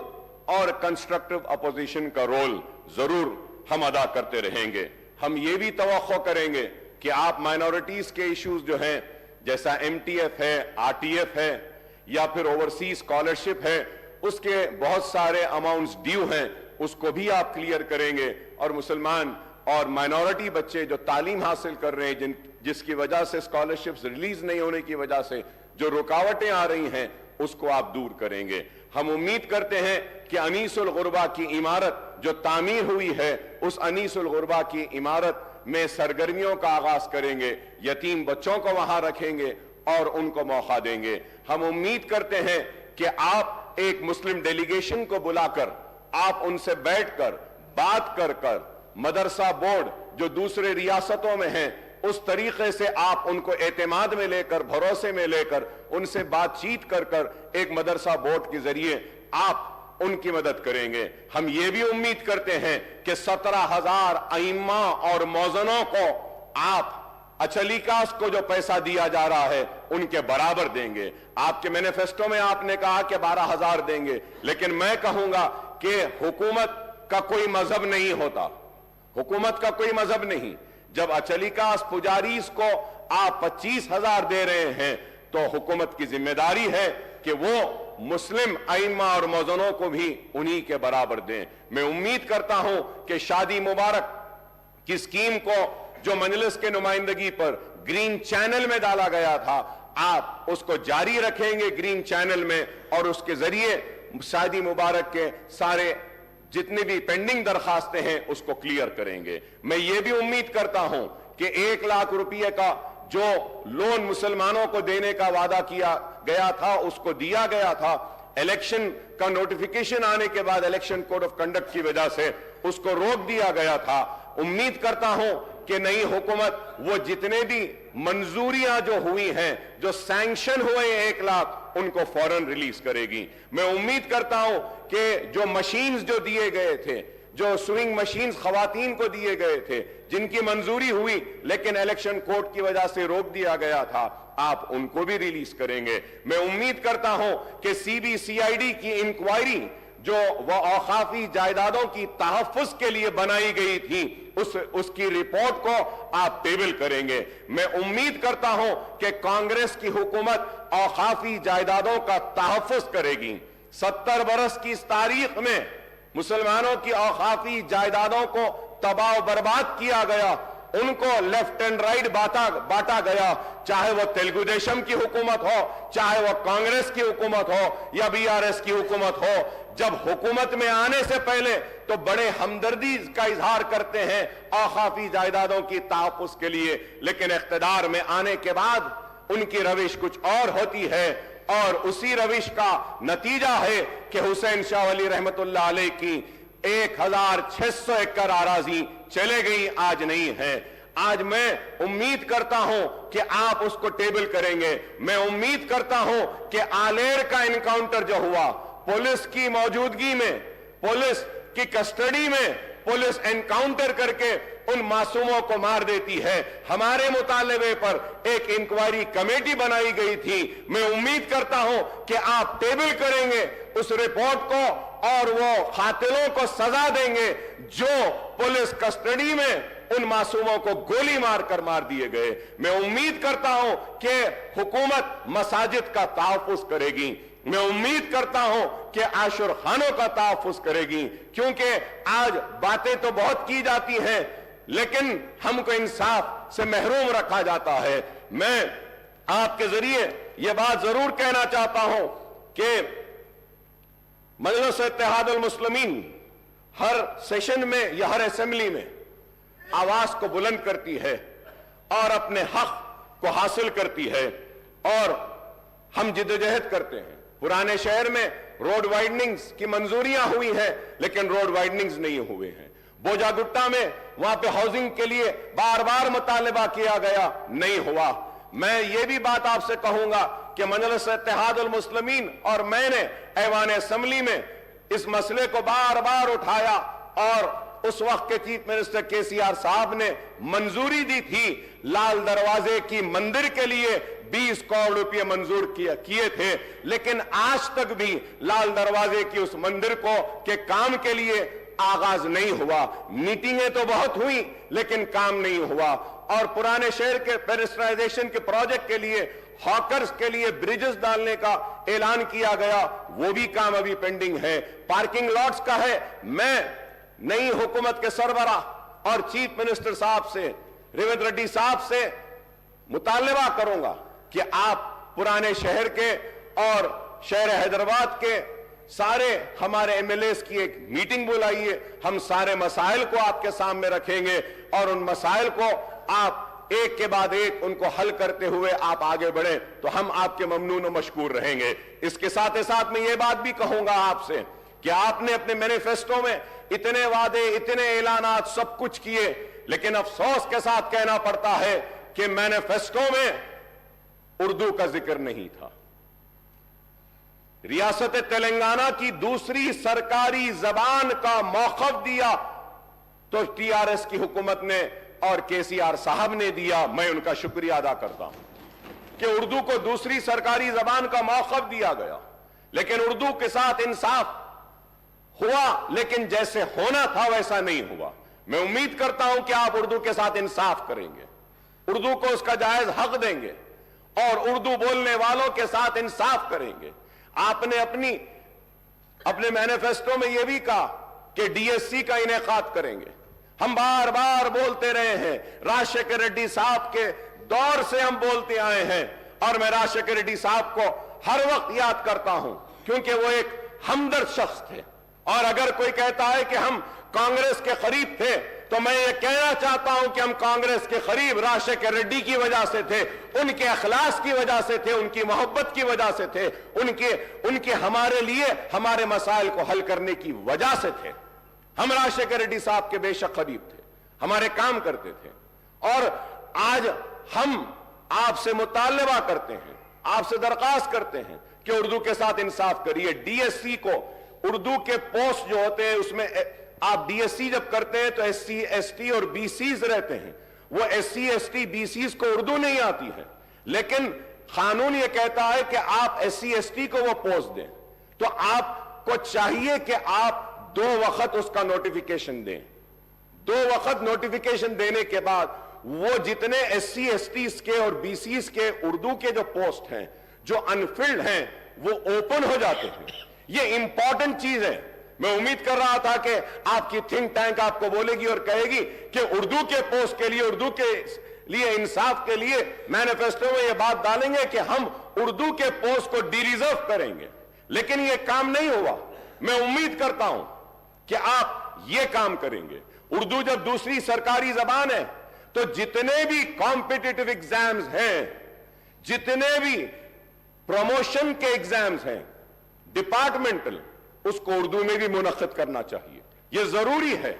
और कंस्ट्रक्टिव अपोजिशन का रोल जरूर हम अदा करते रहेंगे। हम ये भी तवक्को करेंगे कि आप माइनॉरिटीज के इश्यूज जो हैं, जैसा एमटीएफ है, आरटीएफ है या फिर ओवरसीज स्कॉलरशिप है, उसके बहुत सारे अमाउंट्स ड्यू हैं, उसको भी आप क्लियर करेंगे। और मुसलमान और माइनॉरिटी बच्चे जो तालीम हासिल कर रहे हैं, जिसकी वजह से स्कॉलरशिप्स रिलीज नहीं होने की वजह से जो रुकावटें आ रही हैं, उसको आप दूर करेंगे। हम उम्मीद करते हैं कि अनीसुल गुरबा की इमारत जो तामीर हुई है, उस अनीसुल गुरबा की इमारत में सरगर्मियों का आगाज करेंगे, यतीम बच्चों को वहां रखेंगे और उनको मौका देंगे। हम उम्मीद करते हैं कि आप एक मुस्लिम डेलीगेशन को बुलाकर आप उनसे बैठकर बात कर मदरसा बोर्ड जो दूसरे रियासतों में हैं, उस तरीके से आप उनको एतमाद में लेकर, भरोसे में लेकर, उनसे बातचीत कर एक मदरसा बोर्ड के जरिए आप उनकी मदद करेंगे। हम ये भी उम्मीद करते हैं कि 17,000 अइम्मा और मौजनों को आप अचलीकास को जो पैसा दिया जा रहा है उनके बराबर देंगे। आपके मैनिफेस्टो में आपने कहा कि 12,000 देंगे, लेकिन मैं कहूंगा कि हुकूमत का कोई मजहब नहीं होता, हुकूमत का कोई मजहब नहीं। जब अचलीकास पुजारीस को आप 25,000 दे रहे हैं तो हुकूमत की जिम्मेदारी है कि वो मुस्लिम अइम्मा और मौजनों को भी उन्हीं के बराबर दें। मैं उम्मीद करता हूं कि शादी मुबारक की स्कीम को जो मजलिस के नुमाइंदगी पर ग्रीन चैनल में डाला गया था, आप उसको जारी रखेंगे ग्रीन चैनल में और उसके जरिए शादी मुबारक के सारे जितनी भी पेंडिंग दरखास्तें हैं उसको क्लियर करेंगे। मैं ये भी उम्मीद करता हूं कि 1 लाख रुपए का जो लोन मुसलमानों को देने का वादा किया गया था उसको दिया गया था। इलेक्शन का नोटिफिकेशन आने के बाद इलेक्शन कोड ऑफ कंडक्ट की वजह से उसको रोक दिया गया था। उम्मीद करता हूं कि नई हुकूमत वो जितने भी मंजूरियां जो हुई हैं, जो सैंक्शन हुए 1 लाख, उनको फौरन रिलीज करेगी। मैं उम्मीद करता हूं कि जो मशीन्स जो दिए गए थे, जो स्विंग मशीन्स खवातीन को दिए गए थे, जिनकी मंजूरी हुई लेकिन इलेक्शन कोड की वजह से रोक दिया गया था, आप उनको भी रिलीज करेंगे। मैं उम्मीद करता हूं कि सीबीसीआईडी की इंक्वायरी जो वह औकाफी जायदादों की तहफ्फुज के लिए बनाई गई थी, उसकी रिपोर्ट को आप टेबल करेंगे। मैं उम्मीद करता हूं कि कांग्रेस की हुकूमत औकाफी जायदादों का तहफ्फुज करेगी। 70 बरस की इस तारीख में मुसलमानों की औकाफी जायदादों को तबाह बर्बाद किया गया, उनको लेफ्ट एंड राइट बांटा गया, चाहे वह तेलुगु देशम की हुकूमत हो, चाहे वह कांग्रेस की हुकूमत हो या बीआरएस की हुकूमत हो। जब हुकूमत में आने से पहले तो बड़े हमदर्दी का इजहार करते हैं औकाफी जायदादों की तहफ्फुज के लिए, लेकिन इख्तिदार में आने के बाद उनकी रविश कुछ और होती है और उसी रविश का नतीजा है कि हुसैन शाह वली रहमतुल्लाह अलैह की 1,600 एकड़ आराजी चले गई, आज नहीं है। आज मैं उम्मीद करता हूं कि आप उसको टेबल करेंगे। मैं उम्मीद करता हूं कि आलेर का एनकाउंटर जो हुआ, पुलिस की मौजूदगी में, पुलिस की कस्टडी में पुलिस एनकाउंटर करके उन मासूमों को मार देती है। हमारे मुतालबे पर एक इंक्वायरी कमेटी बनाई गई थी। मैं उम्मीद करता हूं कि आप टेबल करेंगे उस रिपोर्ट को और वो कातिलों को सजा देंगे जो पुलिस कस्टडी में उन मासूमों को गोली मारकर मार दिए गए। मैं उम्मीद करता हूं कि हुकूमत मसाजिद का तहफ्फुज करेगी, मैं उम्मीद करता हूं कि आशुर खानों का तहफ्फुज करेगी, क्योंकि आज बातें तो बहुत की जाती हैं लेकिन हमको इंसाफ से महरूम रखा जाता है। मैं आपके जरिए यह बात जरूर कहना चाहता हूं कि मजलिस इत्तेहादुल मुस्लिमीन हर सेशन में या हर असेंबली में आवाज को बुलंद करती है और अपने हक को हासिल करती है और हम जिद्दोजहद करते हैं। पुराने शहर में रोड वाइडनिंग्स की मंजूरियां हुई हैं लेकिन रोड वाइडनिंग्स नहीं हुए हैं। बोजागुट्टा में वहां पे हाउसिंग के लिए बार बार मुतालिबा किया गया, नहीं हुआ। मैं ये भी बात आपसे कहूंगा कि मजलिस इत्तेहादुल मुस्लिमीन और मैंने ऐवान असेंबली में इस मसले को बार बार उठाया और उस वक्त के चीफ मिनिस्टर केसीआर साहब ने मंजूरी दी थी। लाल दरवाजे की मंदिर के लिए 20 करोड़ रुपए मंजूर किए थे, लेकिन आज तक भी लाल दरवाजे की उस मंदिर के काम के लिए आगाज नहीं हुआ। मीटिंगें तो बहुत हुई लेकिन काम नहीं हुआ। और पुराने शहर के पेरिस्ट्राइजेशन के प्रोजेक्ट के लिए हॉकर्स के लिए ब्रिजेस डालने का ऐलान किया गया, वो भी काम अभी पेंडिंग है। पार्किंग लॉट्स का है। मैं नई हुकूमत के सरबरा और चीफ मिनिस्टर साहब से, रेवंत रेड्डी साहब से मुतालिबा करूंगा कि आप पुराने शहर के और शहर हैदराबाद के सारे हमारे एमएलएस की एक मीटिंग बुलाइए। हम सारे मसाइल को आपके सामने रखेंगे और उन मसाइल को आप एक के बाद एक उनको हल करते हुए आप आगे बढ़े तो हम आपके ममनून और मशकूर रहेंगे। इसके साथ ही साथ मैं ये बात भी कहूंगा आपसे कि आपने अपने मैनिफेस्टो में इतने वादे, इतने ऐलानात सब कुछ किए, लेकिन अफसोस के साथ कहना पड़ता है कि मैनिफेस्टो में उर्दू का जिक्र नहीं था। रियासत तेलंगाना की दूसरी सरकारी जबान का मौखफ दिया तो टीआरएस की हुकूमत ने और केसीआर साहब ने दिया। मैं उनका शुक्रिया अदा करता हूं कि उर्दू को दूसरी सरकारी जबान का मौखफ दिया गया, लेकिन उर्दू के साथ इंसाफ हुआ, लेकिन जैसे होना था वैसा नहीं हुआ। मैं उम्मीद करता हूं कि आप उर्दू के साथ इंसाफ करेंगे, उर्दू को उसका जायज हक देंगे और उर्दू बोलने वालों के साथ इंसाफ करेंगे। आपने अपने मैनिफेस्टो में यह भी कहा कि डीएससी का इनेकाद करेंगे। हम बार बार बोलते रहे हैं, राजशेखर रेड्डी साहब के दौर से हम बोलते आए हैं और मैं राजशेखर रेड्डी साहब को हर वक्त याद करता हूं क्योंकि वो एक हमदर्द शख्स थे। और अगर कोई कहता है कि हम कांग्रेस के करीब थे तो मैं ये कहना चाहता हूं कि हम कांग्रेस के करीब राजशेखर रेड्डी की वजह से थे, उनके अखलास की वजह से थे, उनकी मोहब्बत की वजह से थे, उनके हमारे लिए हमारे मसाइल को हल करने की वजह से थे। हम राजशेखर रेड्डी साहब के बेशक करीब थे, हमारे काम करते थे। और आज हम आपसे मुतालिबा करते हैं, आपसे दरख्वास्त करते हैं कि उर्दू के साथ इंसाफ करिए। डीएससी को उर्दू के पोस्ट जो होते हैं उसमें आप डीएससी जब करते हैं तो एससी, एसटी और बीसीज रहते हैं। वो एससी, एसटी, बीसीज को उर्दू नहीं आती है, लेकिन कानून ये कहता है कि आप एससी, एसटी को वो पोस्ट दें, तो आपको चाहिए कि आप 2 वक्त उसका नोटिफिकेशन दें। 2 वक्त नोटिफिकेशन देने के बाद वो जितने एससी, एसटी के और बीसीज के उर्दू के जो पोस्ट हैं जो अनफिल्ड हैं वो ओपन हो जाते हैं। ये इंपॉर्टेंट चीज है। मैं उम्मीद कर रहा था कि आपकी थिंक टैंक आपको बोलेगी और कहेगी कि उर्दू के पोस्ट के लिए, उर्दू के लिए इंसाफ के लिए मैनिफेस्टो में यह बात डालेंगे कि हम उर्दू के पोस्ट को डिरिजर्व करेंगे, लेकिन यह काम नहीं हुआ। मैं उम्मीद करता हूं कि आप यह काम करेंगे। उर्दू जब दूसरी सरकारी जबान है तो जितने भी कॉम्पिटिटिव एग्जाम्स हैं, जितने भी प्रमोशन के एग्जाम्स हैं डिपार्टमेंटल, उसको उर्दू में भी मुनक्किद करना चाहिए। यह जरूरी है,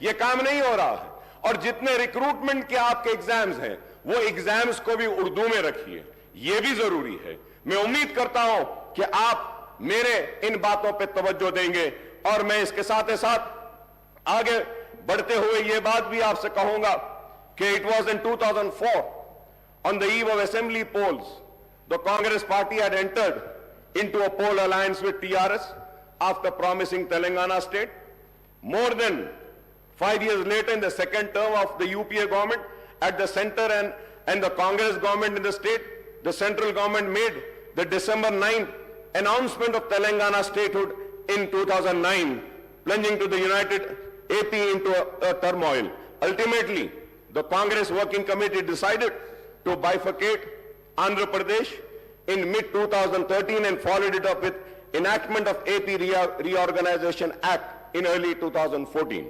यह काम नहीं हो रहा है। और जितने रिक्रूटमेंट के आपके एग्जाम्स हैं वो एग्जाम्स को भी उर्दू में रखिए, यह भी जरूरी है। मैं उम्मीद करता हूं कि आप मेरे इन बातों पर तवज्जो देंगे और मैं इसके साथ ही साथ आगे बढ़ते हुए यह बात भी आपसे कहूंगा कि it was in 2004 on the eve of assembly polls the Congress party had entered into a poll alliance with TRS after promising Telangana state. More than 5 years later, in the second term of the UPA government, at the center and the Congress government in the state, the central government made the December 9th announcement of Telangana statehood in 2009, plunging to the united AP into a turmoil. Ultimately, the Congress Working Committee decided to bifurcate Andhra Pradesh in mid-2013 and followed it up with enactment of AP Reorganization Act in early 2014.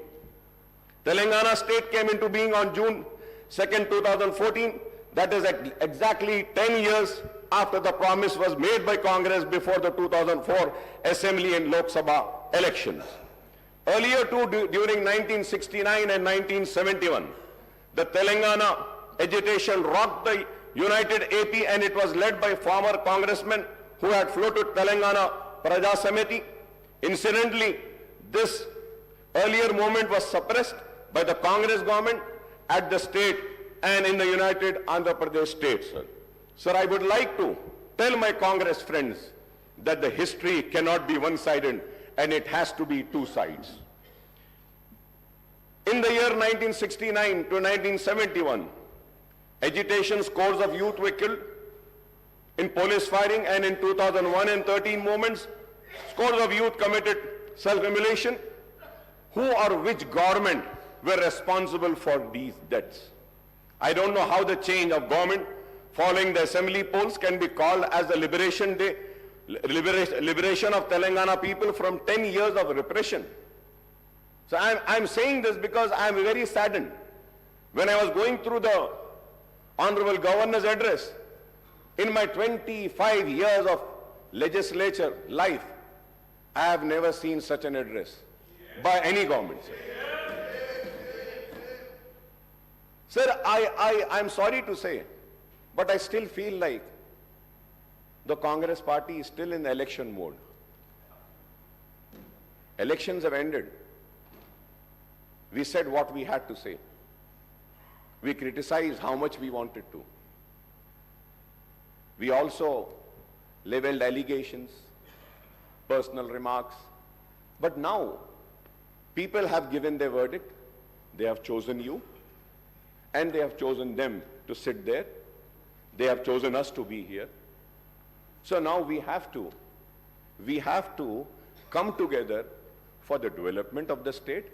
Telangana state came into being on June 2nd, 2014. That is exactly 10 years after the promise was made by Congress before the 2004 Assembly and Lok Sabha elections. Earlier too, during 1969 and 1971, the Telangana agitation rocked the united AP, and it was led by former congressmen who had floated Telangana Praja Samiti. Incidentally, this earlier movement was suppressed by the Congress government at the state and in the united Andhra Pradesh state, sir. Sir, I would like to tell my Congress friends that the history cannot be one-sided and it has to be two sides. In the year 1969 to 1971, agitation, scores of youth were killed in police firing, and in 2001 and 13 movements, scores of youth committed self-immolation. Who or which government were responsible for these deaths? I don't know how the change of government following the assembly polls can be called as the liberation day, liberation of Telangana people from 10 years of repression. So I'm saying this because I'm very saddened. When I was going through the Honorable Governor's address, in my 25 years of legislature life, I have never seen such an address by any government. Sir, I'm sorry to say, but I still feel like the Congress party is still in election mode. Elections have ended. We said what we had to say. We criticized how much we wanted to. We also leveled allegations, personal remarks. But now, people have given their verdict. They have chosen you, and they have chosen them to sit there. They have chosen us to be here. So now we have to come together for the development of the state.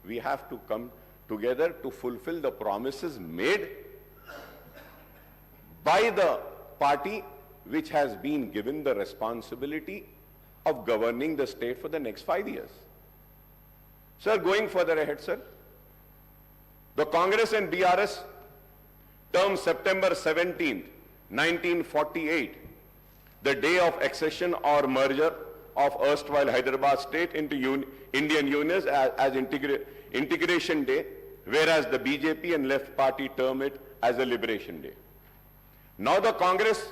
We have to come together to fulfill the promises made by the party which has been given the responsibility of governing the state for the next 5 years. Sir, going further ahead, sir, the Congress and BRS term September 17th, 1948, the day of accession or merger of erstwhile Hyderabad state into Indian Union as integration day, whereas the BJP and left party term it as a liberation day. Now the Congress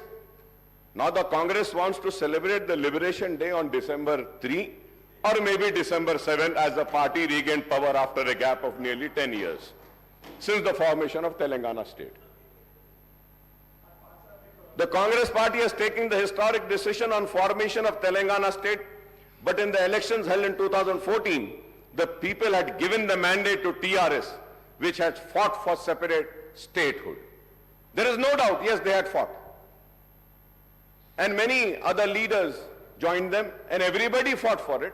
wants to celebrate the liberation day on December 3 or maybe December 7 as the party regained power after a gap of nearly 10 years since the formation of Telangana state. The Congress party has taken the historic decision on formation of Telangana state, but in the elections held in 2014, the people had given the mandate to TRS, which had fought for separate statehood. There is no doubt, yes, they had fought. And many other leaders joined them, and everybody fought for it.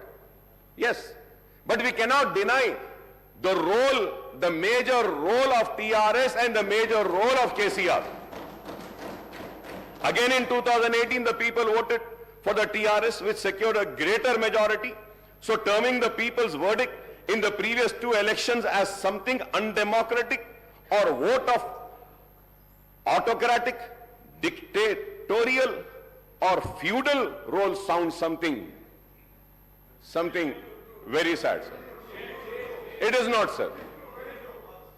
Yes, but we cannot deny the role, the major role of TRS and the major role of KCR. Again in 2018, the people voted for the TRS, which secured a greater majority. So terming the people's verdict in the previous two elections as something undemocratic or vote of autocratic, dictatorial or feudal role sounds something very sad, sir. It is not, sir.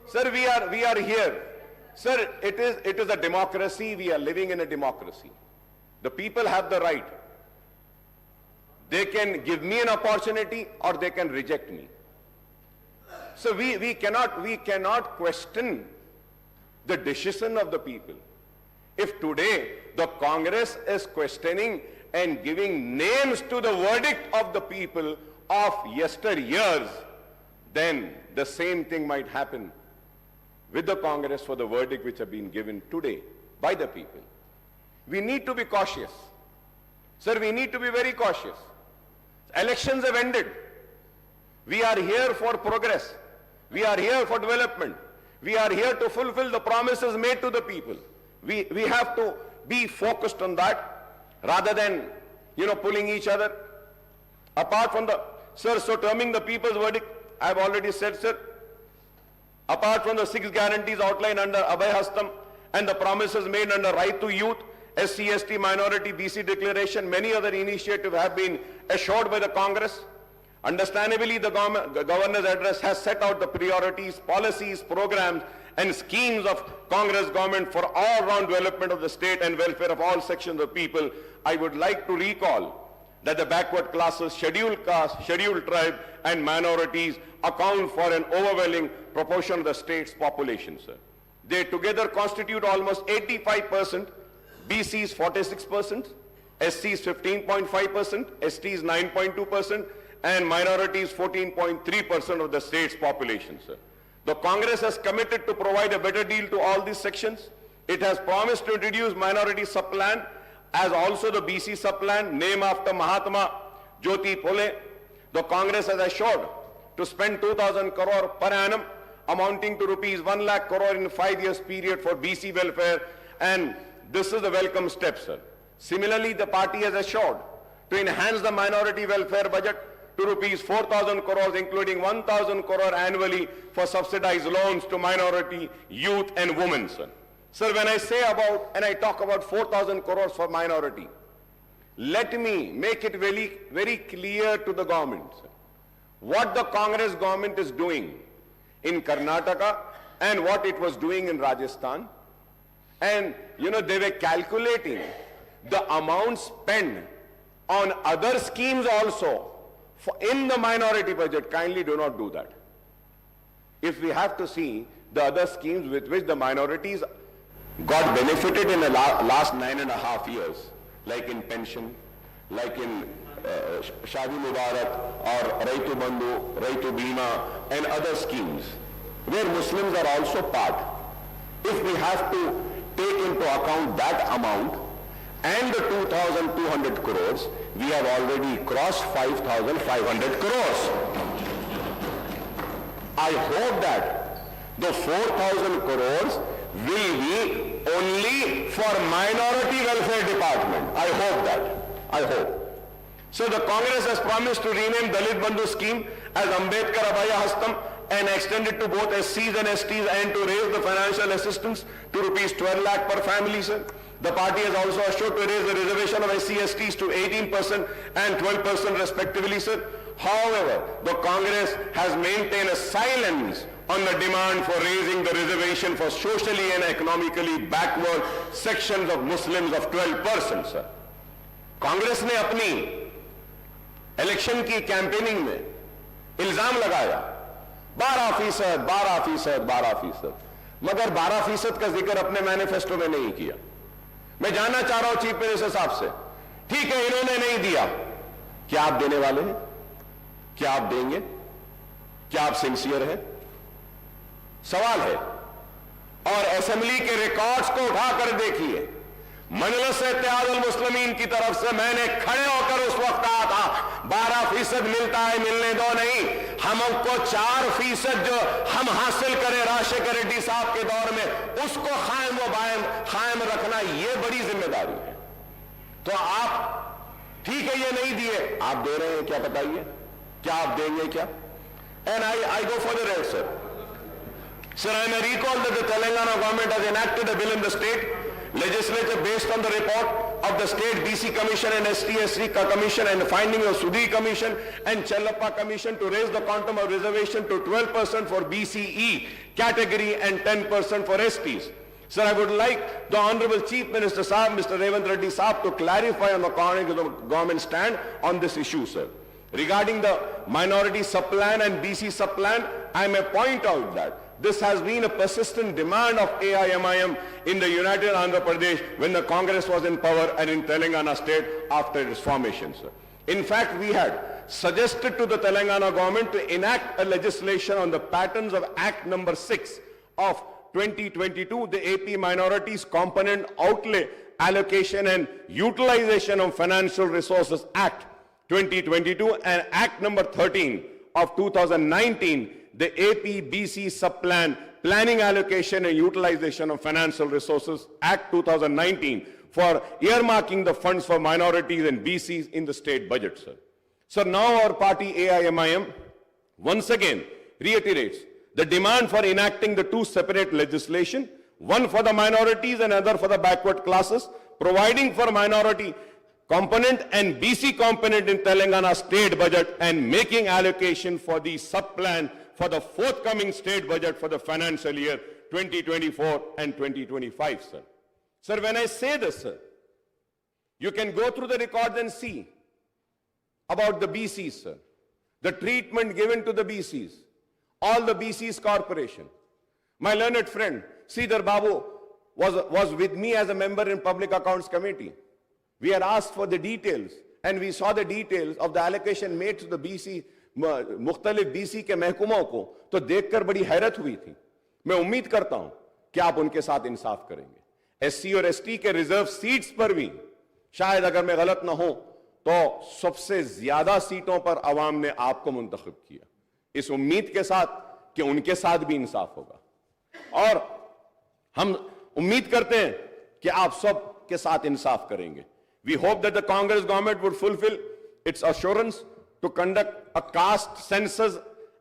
Sir, we are here. Sir, it is a democracy. We are living in a democracy. The people have the right. They can give me an opportunity or they can reject me. So we cannot question the decision of the people. If today the Congress is questioning and giving names to the verdict of the people of yesteryears, then the same thing might happen with the Congress for the verdict which have been given today by the people. We need to be cautious. Sir, we need to be very cautious. Elections have ended. We are here for progress. We are here for development. We are here to fulfill the promises made to the people. We have to be focused on that rather than, pulling each other. Apart from sir, so terming the people's verdict, I have already said, sir, apart from the 6 guarantees outlined under Abhay Hastam and the promises made under Right to Youth, SC, ST, Minority, BC Declaration, many other initiatives have been assured by the Congress. Understandably, the Governor's address has set out the priorities, policies, programs, and schemes of Congress government for all-round development of the state and welfare of all sections of people. I would like to recall that the backward classes, scheduled caste, scheduled tribe, and minorities account for an overwhelming proportion of the state's population, sir. They together constitute almost 85%, BCs 46%, SCs 15.5%, STs 9.2%, and minorities 14.3% of the state's population, sir. The Congress has committed to provide a better deal to all these sections. It has promised to introduce minority sub-plan as also the BC sub-plan, named after Mahatma Jyoti Phule. The Congress has assured to spend 2,000 crore per annum, amounting to rupees 1 lakh crore in 5 years period for BC welfare, and this is a welcome step, sir. Similarly, the party has assured to enhance the minority welfare budget to rupees 4,000 crores, including 1,000 crore annually for subsidized loans to minority, youth, and women, sir. Sir, when I say about, and I talk about 4,000 crores for minority, let me make it very, very clear to the government, sir, what the Congress government is doing in Karnataka and what it was doing in Rajasthan. And, they were calculating the amount spent on other schemes also in the minority budget. Kindly do not do that. If we have to see the other schemes with which the minorities got benefited in the last 9.5 years, like in pension, like in Shadi Mubarak or Raitu Bandhu, Raitu Bima, and other schemes, where Muslims are also part. If we have to take into account that amount and the 2,200 crores, we have already crossed 5,500 crores. I hope that the 4,000 crores will be only for minority welfare department. I hope that. I hope. So the Congress has promised to rename Dalit Bandhu scheme as Ambedkar Abhay Hastam and extend it to both SCs and STs, and to raise the financial assistance to rupees 12 lakh per family, sir. The party has also assured to raise the reservation of SC, STs to 18% and 12% respectively, sir. However, the Congress has maintained a silence on the demand for raising the reservation for socially and economically backward sections of Muslims of 12%, sir. Congress ने अपनी इलेक्शन की कैंपेनिंग में इल्जाम लगाया 12%, मगर 12% का जिक्र अपने मैनिफेस्टो में नहीं किया। मैं जानना चाह रहा हूं चीफ मिनिस्टर साहब से, ठीक है इन्होंने नहीं दिया, क्या आप देने वाले हैं? क्या आप देंगे? क्या आप सिंसियर हैं? सवाल है। और असेंबली के रिकॉर्ड्स को उठाकर देखिए, मजलिस इत्तेहादुल मुस्लिमीन की तरफ से मैंने खड़े होकर उस वक्त कहा था 12% मिलता है, मिलने दो नहीं, हमको 4% जो हम हासिल करें राजशेखर रेड्डी साहब के दौर में, उसको कायम रखना ये बड़ी जिम्मेदारी है। तो आप ठीक है ये नहीं दिए, आप दे रहे हैं क्या बताइए? क्या आप देंगे क्या? And I go for the red, sir. Sir, I may recall that the Telangana government has enacted a bill in the state legislature based on the report of the State BC Commission and ST-SC Commission and the findings of Sudhi Commission and Chellappa Commission to raise the quantum of reservation to 12% for BCE category and 10% for STs. Sir, I would like the Honorable Chief Minister Saab, Mr. Revanth Reddy Saab, to clarify on the government stand on this issue, sir. Regarding the minority sub-plan and BC sub-plan, I may point out that this has been a persistent demand of AIMIM in the United Andhra Pradesh when the Congress was in power and in Telangana state after its formation, sir. In fact, we had suggested to the Telangana government to enact a legislation on the patterns of Act number 6 of 2022, the AP Minorities Component Outlay Allocation and Utilization of Financial Resources Act 2022 and Act number 13 of 2019, the AP-BC Subplan Planning, Allocation and Utilization of Financial Resources Act 2019 for earmarking the funds for minorities and BCs in the state budget, sir. So now our party AIMIM once again reiterates the demand for enacting the two separate legislation, one for the minorities and another for the backward classes, providing for minority component and BC component in Telangana state budget and making allocation for the sub-plan for the forthcoming state budget for the financial year 2024 and 2025, sir. Sir, when I say this, sir, you can go through the records and see about the BCs, sir. The treatment given to the BCs, all the BCs corporation. My learned friend, Sridhar Babu, was with me as a member in Public Accounts Committee. We had asked for the details and we saw the details of the allocation made to the BC, मुख्तलिफ BC के महकुमों को, तो देखकर बड़ी हैरत हुई थी. मैं उम्मीद करता हूं कि आप उनके साथ इंसाफ करेंगे. SC और ST के रिजर्व सीट्स पर भी शायद अगर मैं गलत ना हो तो सबसे ज्यादा सीटों पर अवाम ने आपको मुंतखब किया. इस उम्मीद के साथ कि उनके साथ भी इंसाफ होगा और हम उम्मीद करते हैं कि आप सब के साथ इंसाफ करेंगे. We hope that the Congress government would fulfill its assurance to conduct a caste census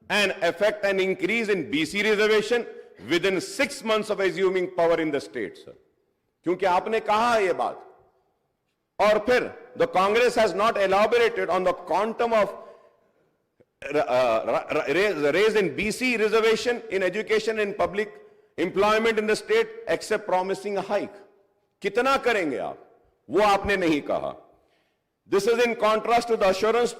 and effect an increase in BC reservation within 6 months of assuming power in the state, sir. क्योंकि आपने कहा है ये बात और फिर the Congress has not elaborated on the quantum of raise in BC reservation in education and public employment in the state except promising a hike. कितना करेंगे आप? वो आपने नहीं कहा. This is in contrast to the assurance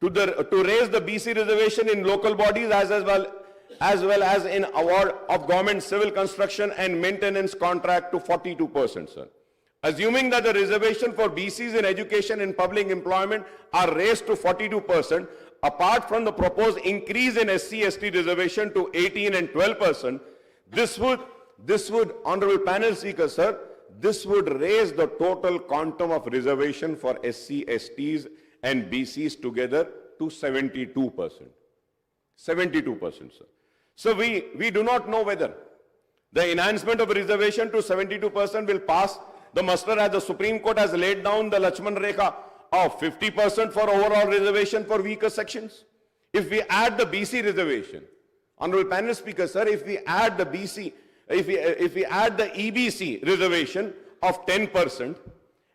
to raise the BC reservation in local bodies as well as in award of government civil construction and maintenance contract to 42%, sir. Assuming that the reservation for BCs in education and public employment are raised to 42%, apart from the proposed increase in SC/ST reservation to 18 and 12%, this would, Honorable Panel Speaker, sir, this would raise the total quantum of reservation for SC, STs and BCs together to 72%. 72%, sir. So we do not know whether the enhancement of reservation to 72% will pass the muster as the Supreme Court has laid down the Lakshman Rekha of 50% for overall reservation for weaker sections. If we add the BC reservation, Honorable Panel Speaker, sir, if we add the BC, if we add the EBC reservation of 10%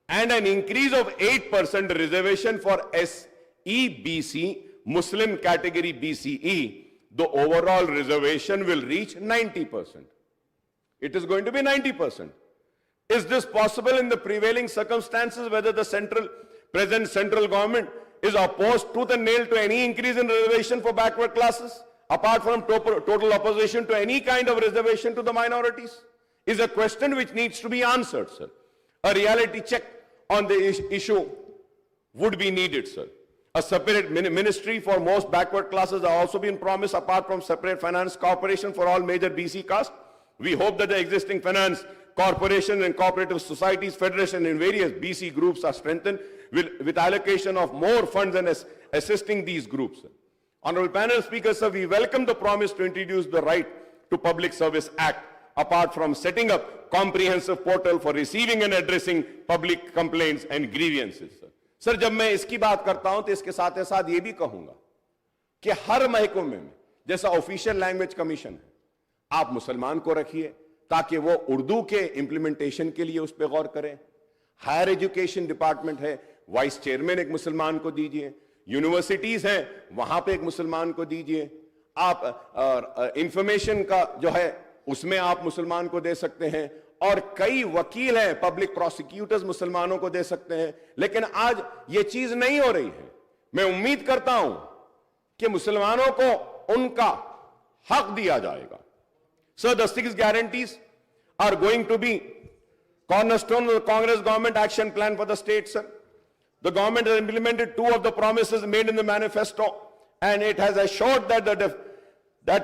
and an increase of 8% reservation for SEBC, Muslim category BCE, the overall reservation will reach 90%. It is going to be 90%. Is this possible in the prevailing circumstances, whether the present central government is opposed tooth and nail to any increase in reservation for backward classes, apart from total opposition to any kind of reservation to the minorities? Is a question which needs to be answered, sir. A reality check on the issue would be needed, sir. A separate ministry for most backward classes are also been promised, apart from separate finance corporation for all major BC castes. We hope that the existing finance corporation and cooperative societies, federation and various BC groups are strengthened with allocation of more funds and assisting these groups. Honorable Panel Speaker, sir, we welcome the promise to introduce the Right to Public Service Act, apart from setting up comprehensive portal for receiving and addressing public complaints and grievances. Sir, जब मैं इसकी बात करता हूं तो इसके साथ साथ ये भी कहूंगा कि हर महकमे में जैसा ऑफिशियल लैंग्वेज कमीशन है, आप मुसलमान को रखिए ताकि वो उर्दू के इंप्लीमेंटेशन के लिए उस पर गौर करें. हायर एजुकेशन डिपार्टमेंट है, वाइस चेयरमैन एक मुसलमान को दीजिए. यूनिवर्सिटीज हैं, वहां पे एक मुसलमान को दीजिए. आप इंफॉर्मेशन का जो है उसमें आप मुसलमान को दे सकते हैं और कई वकील हैं, पब्लिक प्रोसिक्यूटर्स मुसलमानों को दे सकते हैं. लेकिन आज ये चीज नहीं हो रही है. मैं उम्मीद करता हूं कि मुसलमानों को उनका हक दिया जाएगा. So the 6 guarantees are going to be cornerstone of the Congress government action plan for the state, sir. The government has implemented 2 of the promises made in the manifesto, and it has assured that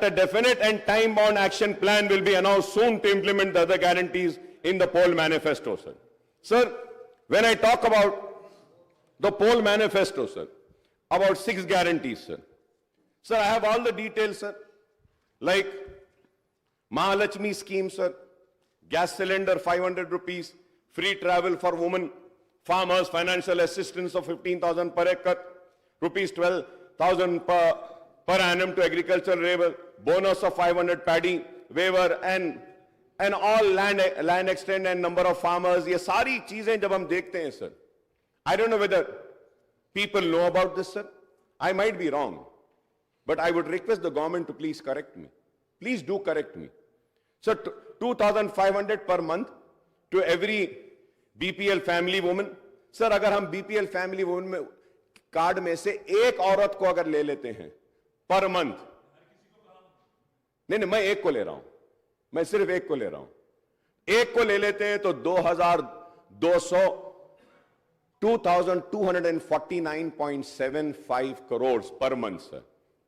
a definite and time-bound action plan will be announced soon to implement the other guarantees in the poll manifesto, sir. Sir, when I talk about the poll manifesto, sir, about 6 guarantees, sir. Sir, I have all the details, sir. Like Mahalakshmi scheme, sir, gas cylinder 500 rupees, free travel for women, farmers, financial assistance of 15,000 per acre, rupees 12,000 per annum to agricultural labor, bonus of 500 paddy waiver, and all land extent and number of farmers. ये सारी चीजें जब हम देखते हैं, sir, I don't know whether people know about this, sir. I might be wrong, but I would request the government to please correct me. Please do correct me. So 2,500 per month to every BPL family woman. Sir, अगर हम BPL family woman में कार्ड में से एक औरत को अगर ले लेते हैं पर मंथ, नहीं, मैं एक को ले रहा हूं, मैं सिर्फ एक को ले रहा हूं, एक को ले लेते हैं तो 2,249.75 crores per month, sir.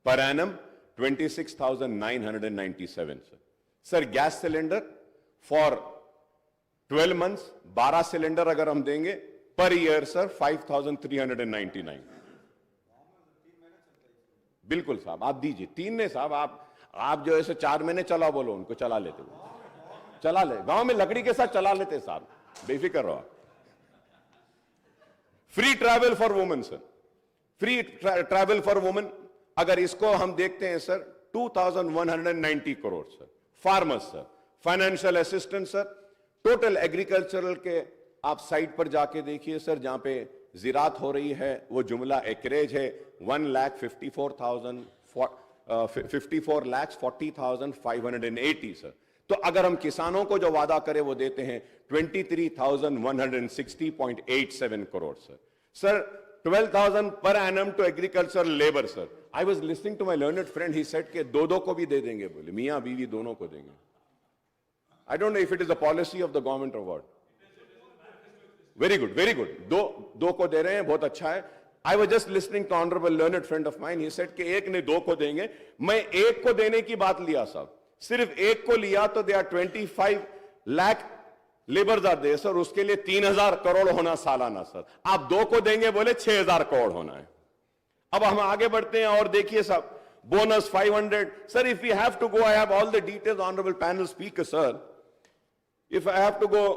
Per annum, 26,997, sir. Sir, gas cylinder for 12 months, 12 cylinder अगर हम देंगे, per year, sir, 5,399. बिल्कुल साहब, आप दीजिए, 3 ने साहब, आप जो ऐसे 4 महीने चला बोलो, उनको चला लेते हो, चला ले, गांव में लकड़ी के साथ चला लेते साहब, बेफिक्र रहो. Free travel for women, sir, free travel for women अगर इसको हम देखते हैं, sir, 2,190 crore, sir. Farmers, sir, financial assistance, sir, total agricultural के आप साइट पर जाके देखिए, सर, जहां पे जिरात हो रही है, वो जुमला एकरेज है 1,54,40,580, सर. तो अगर हम किसानों को जो वादा करें वो देते हैं 23,160.87 crore, sir. Sir, 12,000 per annum to agricultural labor, sir. I was listening to my learned friend, he said कि दो को भी दे देंगे, बोले मियां बीवी दोनों को देंगे. I don't know if it is the policy of the government or what. Very good, very good. दो को दे रहे हैं, बहुत अच्छा है. I was just listening to honorable learned friend of mine, he said कि एक ने 2 को देंगे. मैं एक को देने की बात लिया साहब, सिर्फ एक को लिया तो they are 25 lakh labours are they, sir. उसके लिए 3,000 करोड़ होना सालाना, सर. आप 2 को देंगे बोले 6,000 करोड़ होना है. अब हम आगे बढ़ते हैं और देखिए साहब, bonus 500, sir. If you have to go, I have all the details, honourable panel speaker, sir. If I have to go,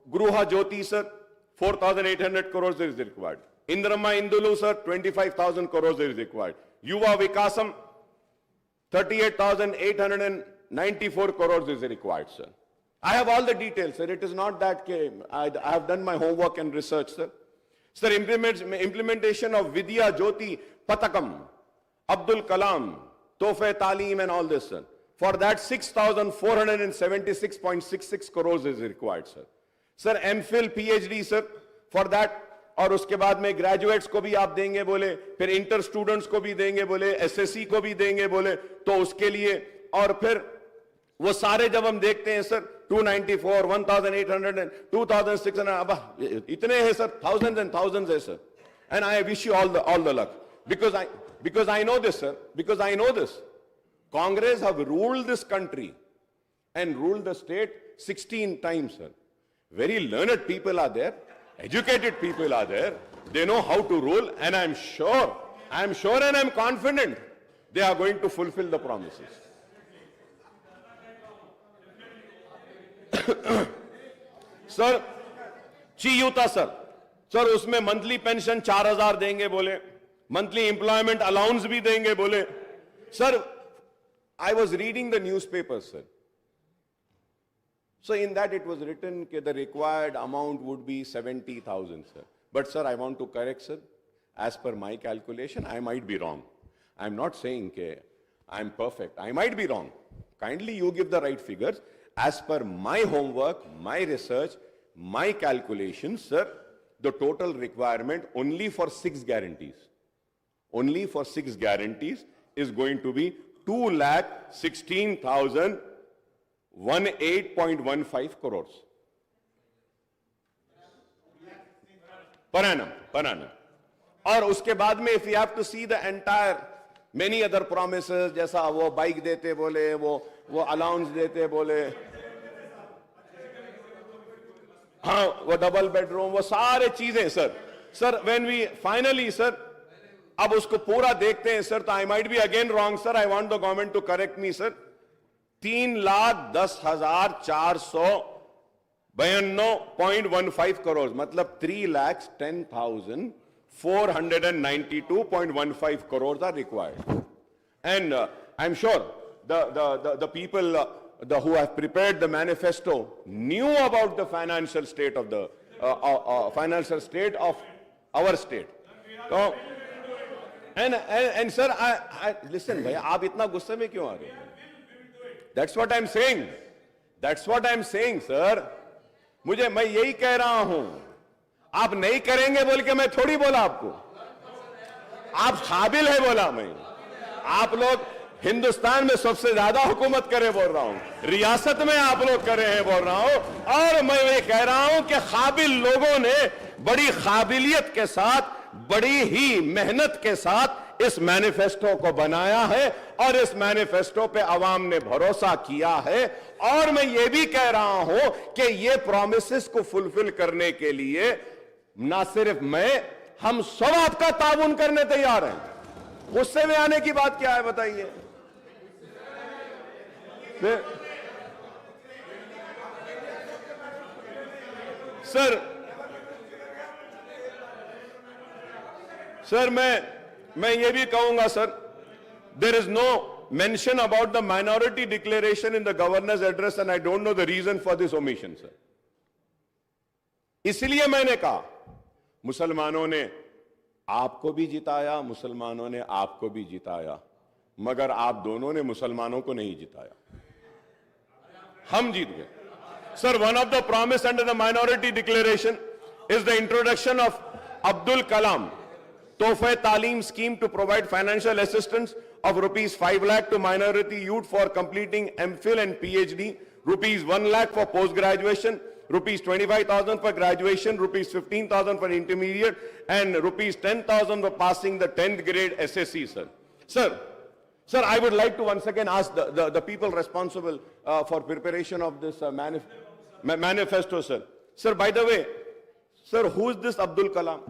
Gruha Jyothi, sir, 4,800 crores is required. Indrama Indulu, sir, 25,000 crores is required. Yuva Vikasam, 38,894 crores is required, sir. I have all the details, sir. It is not that I have done my homework and research, sir. Sir, implementation of Vidya Jyoti Patakam, Abdul Kalam, Tofe Talim and all this, sir. For that 6,476.66 crores is required, sir. Sir, MPhil, PhD, sir, for that, और उसके बाद में ग्रेजुएट्स को भी आप देंगे बोले, फिर इंटर स्टूडेंट्स को भी देंगे बोले, एसएससी को भी देंगे बोले, तो उसके लिए, और फिर वो सारे जब हम देखते हैं, सर, 294, 1,800, 2,600, अब इतने हैं, सर, thousands and thousands है, sir. And I wish you all the luck, because I know this, sir, because I know this. Congress have ruled this country and ruled the state 16 times, sir. Very learned people are there, educated people are there, they know how to rule, and I'm sure and I'm confident they are going to fulfill the promises. Sir, Chiyuta, sir, उसमें monthly pension 4,000 देंगे बोले, monthly employment allowance भी देंगे बोले. Sir, I was reading the newspaper, sir. So in that it was written that the required amount would be 70,000, sir. But sir, I want to correct, sir. As per my calculation, I might be wrong. I'm not saying that I'm perfect. I might be wrong. Kindly you give the right figures. As per my homework, my research, my calculations, sir, the total requirement only for 6 guarantees, is going to be 2,16,018.15 crores per annum. और उसके बाद में if you have to see the entire many other promises, जैसा वो बाइक देते बोले, वो अलाउंस देते बोले, हाँ वो डबल बेडरूम वो सारे चीजें sir when we finally sir अब उसको पूरा देखते हैं सर तो I might be again wrong sir I want the government to correct me sir 3,10,492.15 crore मतलब 3,10,492.15 crores are required. And I'm sure the people who have prepared the manifesto knew about the financial state of the financial state of our state. So, and sir, I listen, bhaiya, aap itna gusse mein kyun aa rahe ho? That's what I'm saying. That's what I'm saying, sir. मुझे मैं यही कह रहा हूं आप नहीं करेंगे बोल के मैं थोड़ी बोला आपको आप काबिल है बोला मैं आप लोग हिंदुस्तान में सबसे ज्यादा हुकूमत करे बोल रहा हूं रियासत में आप लोग करे हैं बोल रहा हूं और मैं ये कह रहा हूं कि काबिल लोगों ने बड़ी काबिलियत के साथ बड़ी ही मेहनत के साथ इस मैनिफेस्टो को बनाया है और इस मैनिफेस्टो पे अवाम ने भरोसा किया है और मैं ये भी कह रहा हूं कि ये प्रॉमिसेस को फुलफिल करने के लिए ना सिर्फ मैं हम सब आपका ताउन करने तैयार हैं गुस्से में आने की बात क्या है बताइए सर मैं ये भी कहूंगा sir there is no mention about the minority declaration in the governor's address and I don't know the reason for this omission sir इसलिए मैंने कहा मुसलमानों ने आपको भी जिताया मुसलमानों ने आपको भी जिताया मगर आप दोनों ने मुसलमानों को नहीं जिताया हम जीत गए sir one of the promise under the minority declaration is the introduction of Abdul Kalam Tohfa Talim scheme to provide financial assistance of rupees 5 lakh to minority youth for completing MPhil and PhD, rupees 1 lakh for post-graduation, rupees 25,000 for graduation, rupees 15,000 for intermediate, and rupees 10,000 for passing the 10th grade SSC, sir. Sir, I would like to once again ask the people responsible for preparation of this manifesto, sir. Sir, by the way, sir, who is this Abdul Kalam?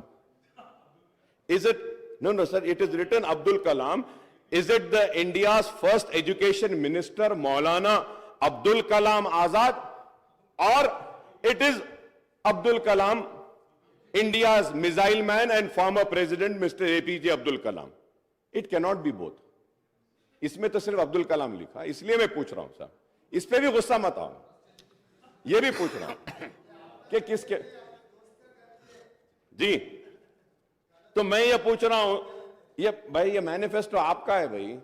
Is it, no, sir, it is written Abdul Kalam. Is it the India's first education minister, Maulana Abdul Kalam Azad? Or it is Abdul Kalam, India's missile man and former president, Mr. APJ Abdul Kalam? It cannot be both. इसमें तो सिर्फ अब्दुल कलाम लिखा इसलिए मैं पूछ रहा हूं साहब इस पे भी गुस्सा मत आओ ये भी पूछ रहा हूं कि किसके जी तो मैं ये पूछ रहा हूं ये भाई ये मैनिफेस्टो आपका है भाई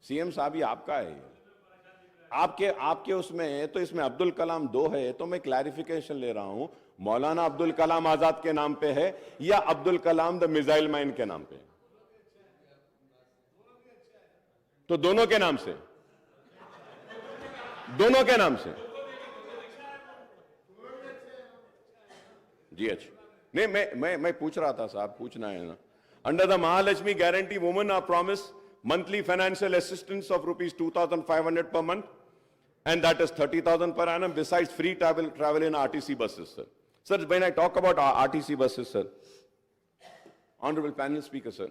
सीएम साहब ये आपका है आपके उसमें है तो इसमें अब्दुल कलाम 2 है तो मैं क्लैरिफिकेशन ले रहा हूं मौलाना अब्दुल कलाम आजाद के नाम पे है या Abdul Kalam the missile man के नाम पे तो दोनों के नाम से जी अच्छा नहीं मैं पूछ रहा था साहब पूछना है ना Under the Mahalakshmi guarantee, women are promised monthly financial assistance of rupees 2,500 per month, and that is 30,000 per annum. Besides free travel in RTC buses, sir. Sir, when I talk about RTC buses, sir, Honorable Panel Speaker, sir.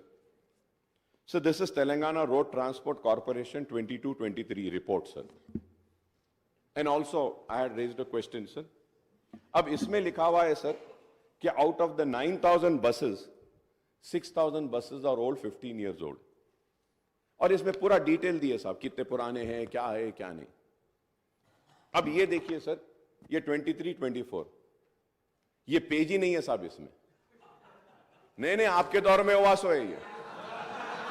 So this is Telangana Road Transport Corporation 22-23 report, sir. And also, I had raised a question, sir. अब इसमें लिखा हुआ है, sir, कि out of the 9,000 buses, 6,000 buses are old 15 years old. और इसमें पूरा डिटेल दिए साहब कितने पुराने हैं क्या है क्या नहीं अब ये देखिए सर ये 23-24 ये पेज ही नहीं है साहब इसमें नहीं आपके दौर में हुआ सो है ये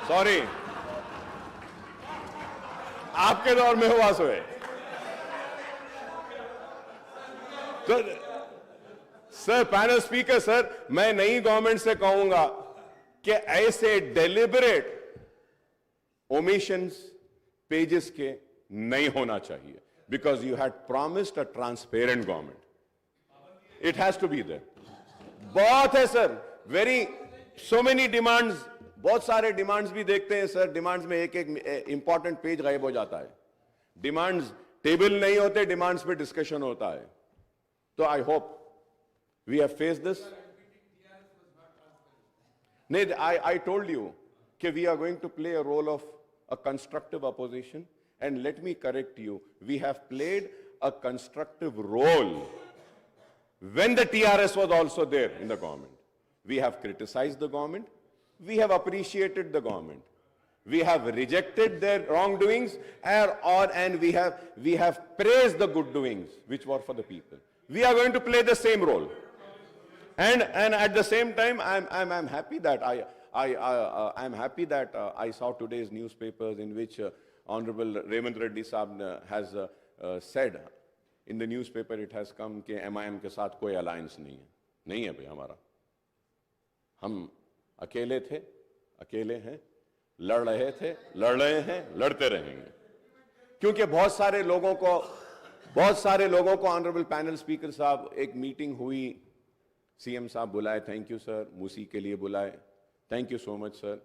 सॉरी आपके दौर में हुआ सो है तो सर पैनल स्पीकर सर मैं नई गवर्नमेंट से कहूंगा कि ऐसे डेलिबरेट omissions pages के नहीं होना चाहिए because you had promised a transparent government it has to be there बहुत है सर so many demands बहुत सारे डिमांड्स भी देखते हैं सर डिमांड्स में एक इंपॉर्टेंट पेज गायब हो जाता है डिमांड्स टेबल नहीं होते डिमांड्स पे डिस्कशन होता है तो I hope We have faced this. I told you that we are going to play a role of a constructive opposition. And let me correct you, we have played a constructive role when the TRS was also there in the government. We have criticized the government. We have appreciated the government. We have rejected their wrongdoings, and we have praised the good doings which were for the people. We are going to play the same role. And at the same time, I'm happy that I'm happy that I saw today's newspapers in which Honorable Revanth Reddy Saab has said, in the newspaper it has come कि MIM के साथ कोई alliance नहीं है भाई हमारा. हम अकेले थे, अकेले हैं, लड़ रहे थे, लड़ रहे हैं, लड़ते रहेंगे. क्योंकि बहुत सारे लोगों को ऑनरेबल पैनल स्पीकर साहब एक मीटिंग हुई, सीएम साहब बुलाए, थैंक यू सर, मूसी के लिए बुलाए, thank you so much sir,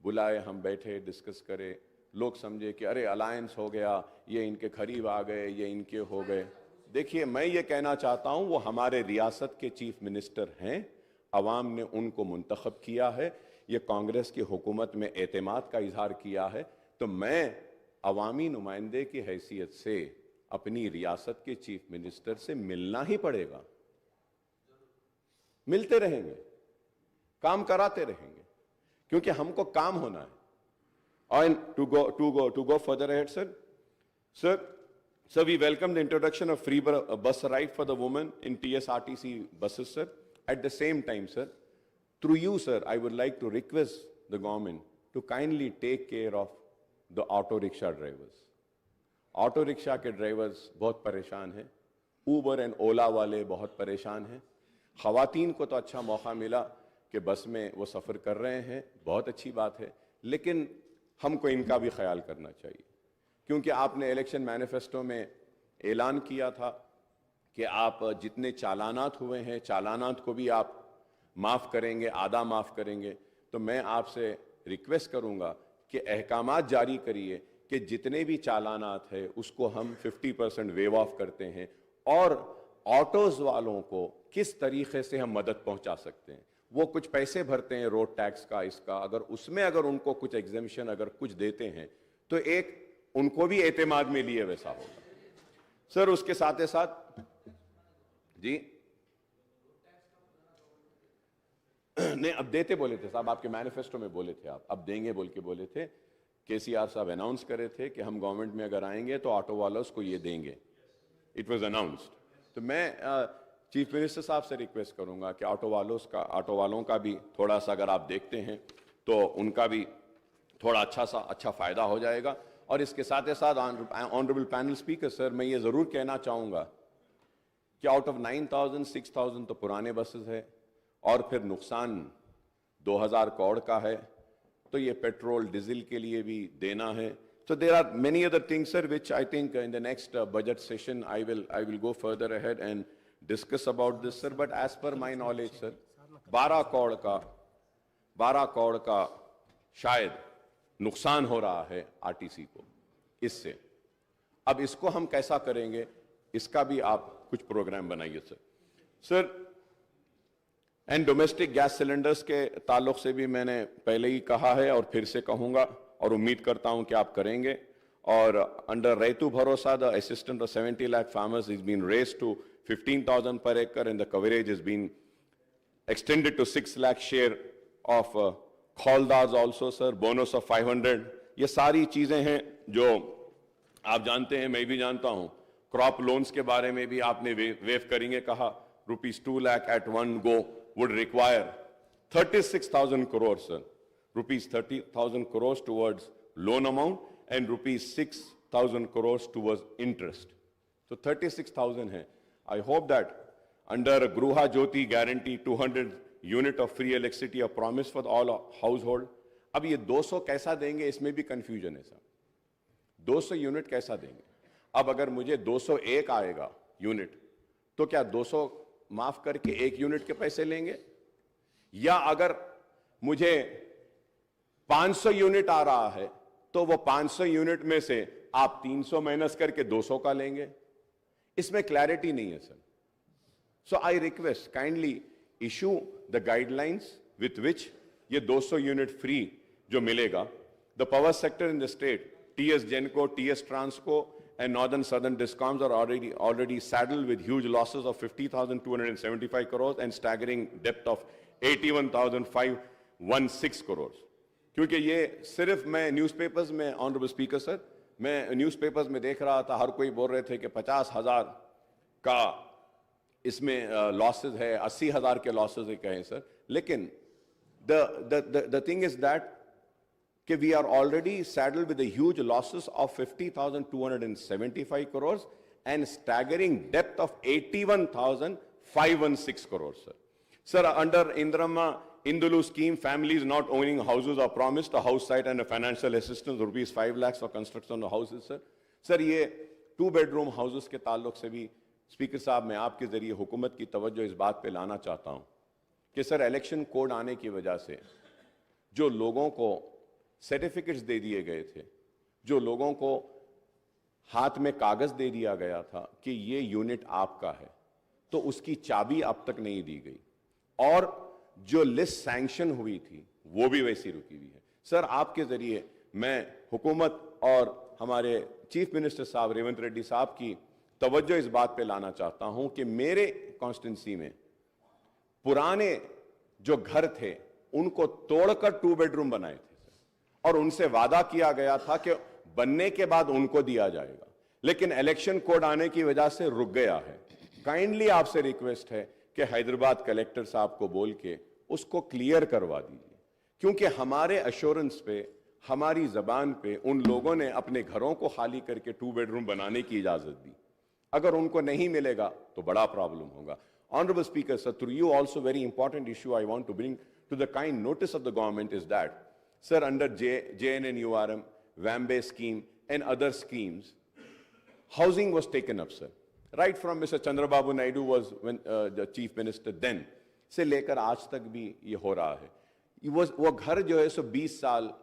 बुलाए, हम बैठे डिस्कस करे, लोग समझे कि अरे अलायंस हो गया, ये इनके करीब आ गए, ये इनके हो गए. देखिए, मैं ये कहना चाहता हूं, वो हमारे रियासत के चीफ मिनिस्टर हैं, अवाम ने उनको मुंतखब किया है, ये कांग्रेस की हुकूमत में एतमाद का इजहार किया है, तो मैं अवामी नुमाइंदे की हैसियत से अपनी रियासत के चीफ मिनिस्टर से मिलना ही पड़ेगा. मिलते रहेंगे, काम कराते रहेंगे, क्योंकि हमको काम होना है. And to go further ahead, sir, we welcome the introduction of free bus ride for the women in TSRTC buses, sir. At the same time, sir, through you, sir, I would like to request the government to kindly take care of the auto rickshaw drivers. Auto rickshaw के drivers बहुत परेशान हैं, Uber and Ola वाले बहुत परेशान हैं. ख़वातीन को तो अच्छा मौका मिला कि बस में वो सफ़र कर रहे हैं, बहुत अच्छी बात है, लेकिन हमको इनका भी ख्याल करना चाहिए, क्योंकि आपने इलेक्शन मैनिफेस्टो में ऐलान किया था कि आप जितने चालानात हुए हैं, चालानात को भी आप माफ़ करेंगे, आधा माफ़ करेंगे. तो मैं आपसे रिक्वेस्ट करूंगा कि अहकामात जारी करिए कि जितने भी चालानात है उसको हम 50% वेव ऑफ करते हैं, और ऑटोज़ वालों को किस तरीके से हम मदद पहुंचा सकते हैं. वो कुछ पैसे भरते हैं रोड टैक्स का, इसका, अगर उनको कुछ एग्जेम्पशन अगर कुछ देते हैं तो एक उनको भी एतमाद में लिए वैसा होगा. सर, उसके साथ साथ जी नहीं, अब देते बोले थे साहब, आपके मैनिफेस्टो में बोले थे, आप अब देंगे बोल के बोले थे. केसीआर साहब अनाउंस करे थे कि हम गवर्नमेंट में अगर आएंगे तो ऑटो वालों को ये देंगे. It was announced. तो मैं चीफ मिनिस्टर साहब से रिक्वेस्ट करूंगा कि ऑटो वालों का भी थोड़ा सा अगर आप देखते हैं तो उनका भी थोड़ा अच्छा फ़ायदा हो जाएगा. और इसके साथ साथ ऑनरेबल पैनल स्पीकर सर, मैं ये ज़रूर कहना चाहूँगा कि आउट ऑफ 9,000 6,000 तो पुराने बसेस है, और फिर नुकसान 2,000 करोड़ का है, तो ये पेट्रोल डीजल के लिए भी देना है. So there are many other things, sir, which I think in the next budget session I will go further ahead and discuss about this, sir. But as per my knowledge, sir, 12 crore का शायद नुकसान हो रहा है आरटीसी को इससे. अब इसको हम कैसा करेंगे, इसका भी आप कुछ प्रोग्राम बनाइए sir. Sir, and domestic gas cylinders के ताल्लुक से भी मैंने पहले ही कहा है और फिर से कहूंगा, और उम्मीद करता हूं कि आप करेंगे. और अंडर रैतु भरोसा, the assistant of 70 lakh farmers is been raised to 15,000 per acre, and the coverage has been extended to 6 lakh share of khaldars also, sir. Bonus of 500. ये सारी चीजें हैं जो आप जानते हैं, मैं भी जानता हूं. क्रॉप लोन्स के बारे में भी आपने वेव करेंगे कहा. ₹2 lakh at one go would require 36,000 crores, sir. ₹30,000 crores towards loan amount and ₹6,000 crores towards interest. So 36,000 hai. I hope that under Gruha Jyoti guarantee 200 unit of free electricity, a promise for all household. अब ये 200 कैसा देंगे, इसमें भी confusion है सर. 200 यूनिट कैसा देंगे? अब अगर मुझे 201 आएगा यूनिट, तो क्या 200 माफ करके 1 यूनिट के पैसे लेंगे? या अगर मुझे 500 यूनिट आ रहा है तो वो 500 यूनिट में से आप 300 माइनस करके 200 का लेंगे? इसमें क्लैरिटी नहीं है sir. So I request kindly issue the guidelines with which ये 200 यूनिट फ्री जो मिलेगा, the power sector in the state, TS Genco, TS Transco and Northern Southern Discoms are already saddled with huge losses of 50,275 crores and staggering debt of 81,516 crores. क्योंकि ये सिर्फ मैं न्यूज़पेपर्स में, ऑनरेबल स्पीकर सर, मैं न्यूज़पेपर्स में देख रहा था, हर कोई बोल रहे थे कि 50,000 का इसमें लॉसेस है, 80,000 के लॉसेस है कहें सर, लेकिन the thing is that we are already saddled with the huge losses of 50,275 crores and staggering debt of 81,516 crores, sir. Sir, under Indulu scheme, families not owning houses are promised a house site and a financial assistance rupees 5 lakhs for construction of houses, sir. Sir, ये 2-bedroom houses के ताल्लुक से भी स्पीकर साहब मैं आपके जरिए हुकूमत की तवज्जो इस बात पे लाना चाहता हूं कि सर इलेक्शन कोड आने की वजह से जो लोगों को सर्टिफिकेट्स दे दिए गए थे, जो लोगों को हाथ में कागज दे दिया गया था कि ये यूनिट आपका है, तो उसकी चाबी अब तक नहीं दी गई और जो लिस्ट सैंक्शन हुई थी वो भी वैसी रुकी हुई है। सर आपके जरिए मैं हुकूमत और हमारे चीफ मिनिस्टर साहब रेवंत रेड्डी साहब की तवज्जो इस बात पे लाना चाहता हूं कि मेरे कॉन्स्टिट्यूंसी में पुराने जो घर थे उनको तोड़कर 2-bedroom बनाए थे और उनसे वादा किया गया था कि बनने के बाद उनको दिया जाएगा, लेकिन इलेक्शन कोड आने की वजह से रुक गया है। काइंडली आपसे रिक्वेस्ट है कि हैदराबाद कलेक्टर साहब को बोल के उसको क्लियर करवा दीजिए, क्योंकि हमारे अश्योरेंस पे, हमारी जबान पे उन लोगों ने अपने घरों को खाली करके 2-bedroom बनाने की इजाजत दी। अगर उनको नहीं मिलेगा तो बड़ा प्रॉब्लम होगा। Honorable Speaker, sir, through you also very important issue I want to bring to the kind notice of the government is that, sir, under JNNURM, Vambe scheme and other schemes, housing was taken up, sir. Right from Mr. Chandrababu Naidu was the chief minister then, से लेकर आज तक भी ये हो रहा है। वो घर जो है सो 20 साल,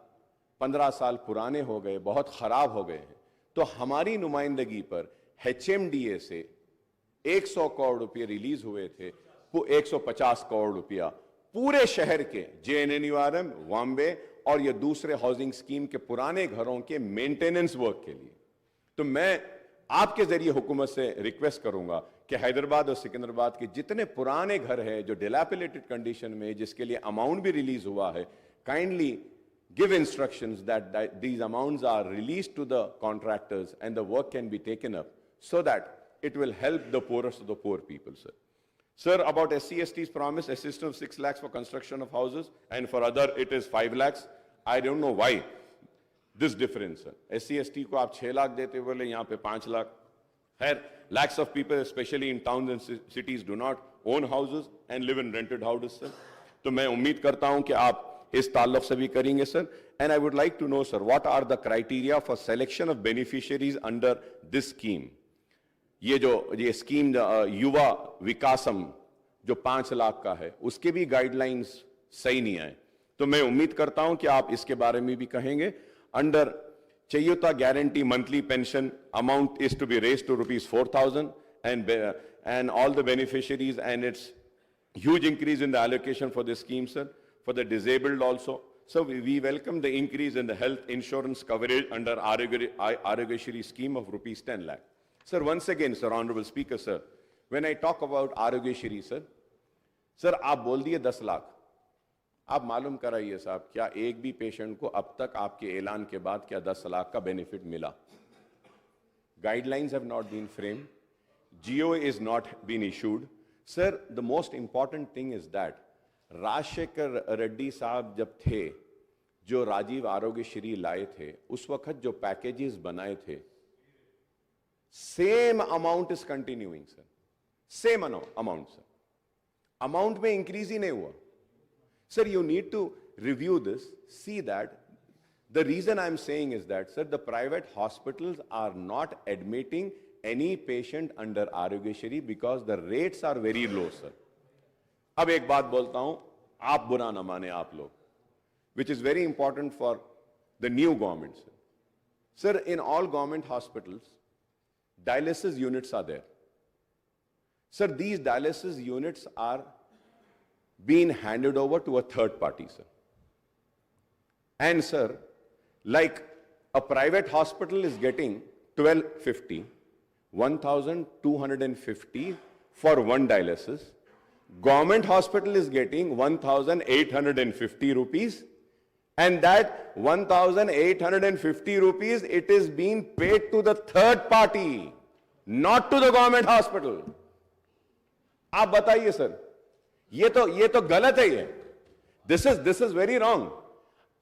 15 साल पुराने हो गए, बहुत खराब हो गए हैं। तो हमारी नुमाइंदगी पर HMDA से 100 करोड़ रुपए रिलीज हुए थे, वो 150 करोड़ रुपया पूरे शहर के JNNURM, वाम्बे और ये दूसरे हाउसिंग स्कीम के पुराने घरों के मेंटेनेंस वर्क के लिए। तो मैं आपके जरिए हुकूमत से रिक्वेस्ट करूंगा कि हैदराबाद और सिकंदराबाद के जितने पुराने घर हैं जो डिलैपिलेटेड कंडीशन में, जिसके लिए अमाउंट भी रिलीज हुआ है, kindly give instructions that these amounts are released to the contractors and the work can be taken up so that it will help the poorest of the poor people, sir. Sir, about SC/ST's promise, assistance of 6 lakhs for construction of houses and for other it is 5 lakhs. I don't know why this difference, sir. SC/ST को आप 6 लाख देते बोले, यहाँ पे 5 lakh. Lakhs of people, especially in towns and cities, do not own houses and live in rented houses, sir. तो मैं उम्मीद करता हूँ कि आप इस ताल्लुक से भी करेंगे, sir. And I would like to know, sir, what are the criteria for selection of beneficiaries under this scheme? ये स्कीम युवा विकासम जो 5 लाख का है, उसके भी गाइडलाइंस सही नहीं आए, तो मैं उम्मीद करता हूं कि आप इसके बारे में भी कहेंगे। अंडर चय्युता guarantee monthly pension amount is to be raised to ₹4,000 and all the beneficiaries and its huge increase in the allocation for this scheme, sir, for the disabled also. So we welcome the increase in the health insurance coverage under Arogyashri scheme of ₹10 lakh. Sir, once again, sir, Honorable Speaker, sir, when I talk about Arogyashri, sir, आप बोल दिए 10 लाख, आप मालूम कराइए साहब, क्या एक भी पेशेंट को अब तक आपके ऐलान के बाद क्या 10 लाख का बेनिफिट मिला? Guidelines have not been framed. GO is not been issued. Sir, the most important thing is that Rajshekhar Reddy साहब जब थे, जो राजीव आरोग्यश्री लाए थे, उस वक्त जो पैकेजेस बनाए थे, same amount is continuing, sir, same amount, sir, amount में इंक्रीज ही नहीं हुआ। Sir, you need to review this, see that. The reason I'm saying is that, sir, the private hospitals are not admitting any patient under Arogyashri because the rates are very low, sir. अब एक बात बोलता हूं, आप बुरा ना माने आप लोग, which is very important for the new government, sir. Sir, in all government hospitals, dialysis units are there. Sir, these dialysis units are being handed over to a third party, sir. And sir, like a private hospital is getting 1250, 1250 for one dialysis. Government hospital is getting 1850 rupees. And that 1850 rupees, it is being paid to the third party, not to the government hospital. आप बताइए सर, ये तो गलत है ये. This is very wrong.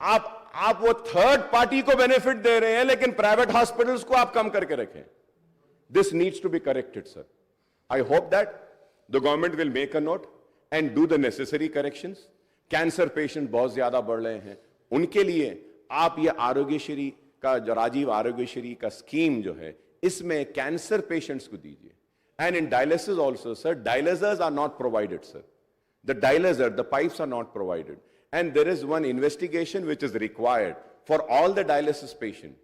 आप वो थर्ड पार्टी को बेनिफिट दे रहे हैं, लेकिन प्राइवेट हॉस्पिटल्स को आप कम करके रखें. This needs to be corrected, sir. I hope that the government will make a note and do the necessary corrections. Cancer patient बहुत ज्यादा बढ़ रहे हैं, उनके लिए आप ये आरोग्यश्री का जो राजीव आरोग्यश्री का स्कीम जो है, इसमें कैंसर पेशेंट्स को दीजिए. And in dialysis also, sir, dialyzers are not provided, sir. The dialyzer, the pipes are not provided. And there is one investigation which is required for all the dialysis patients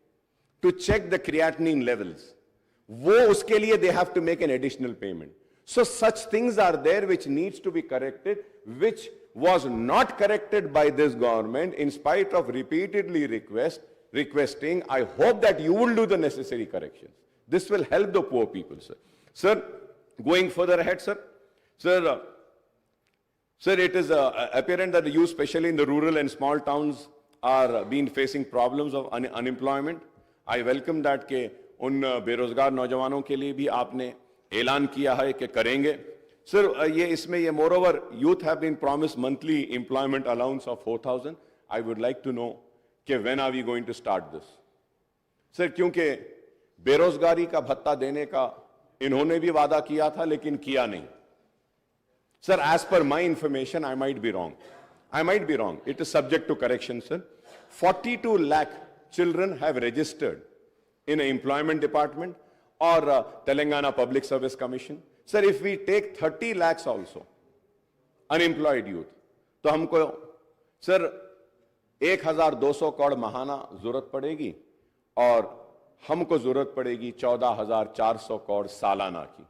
to check the creatinine levels. वो उसके लिए they have to make an additional payment. So such things are there which needs to be corrected, which was not corrected by this government in spite of repeatedly requesting. I hope that you will do the necessary corrections. This will help the poor people, sir. Sir, going further ahead, sir. Sir, it is apparent that you, especially in the rural and small towns, are being facing problems of unemployment. I welcome that के उन बेरोजगार नौजवानों के लिए भी आपने ऐलान किया है कि करेंगे. Sir, ये इसमें ये moreover, youth have been promised monthly employment allowance of 4,000. I would like to know कि when are we going to start this? Sir, क्योंकि बेरोजगारी का भत्ता देने का इन्होंने भी वादा किया था, लेकिन किया नहीं. Sir, as per my information, I might be wrong. It is subject to correction, sir. 42 lakh children have registered in an employment department or Telangana Public Service Commission. Sir, if we take 30 lakhs also, unemployed youth, तो हमको, sir, 1,200 करोड़ महाना जरूरत पड़ेगी और हमको जरूरत पड़ेगी 14,400 करोड़ सालाना की.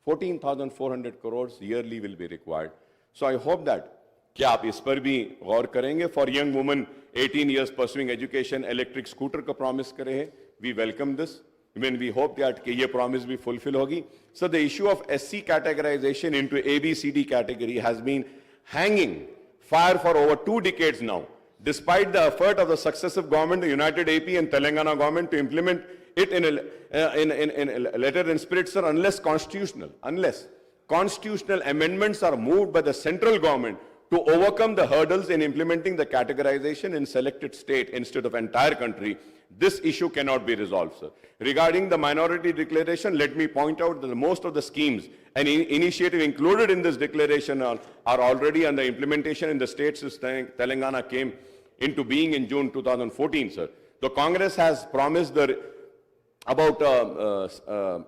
14,400 crores yearly will be required. So I hope that क्या आप इस पर भी गौर करेंगे. For young women 18 years pursuing education, electric scooter का promise करे हैं. We welcome this. When we hope that कि ये promise भी fulfill होगी. So the issue of SC categorization into ABCD category has been hanging fire for over 2 decades now. Despite the effort of the successive government, the United AP and Telangana government to implement it in a letter and spirit, sir, unless constitutional amendments are moved by the central government to overcome the hurdles in implementing the categorization in selected state instead of entire country, this issue cannot be resolved, sir. Regarding the minority declaration, let me point out that most of the schemes and initiative included in this declaration are already under implementation in the states since Telangana came into being in June 2014, sir. The Congress has promised about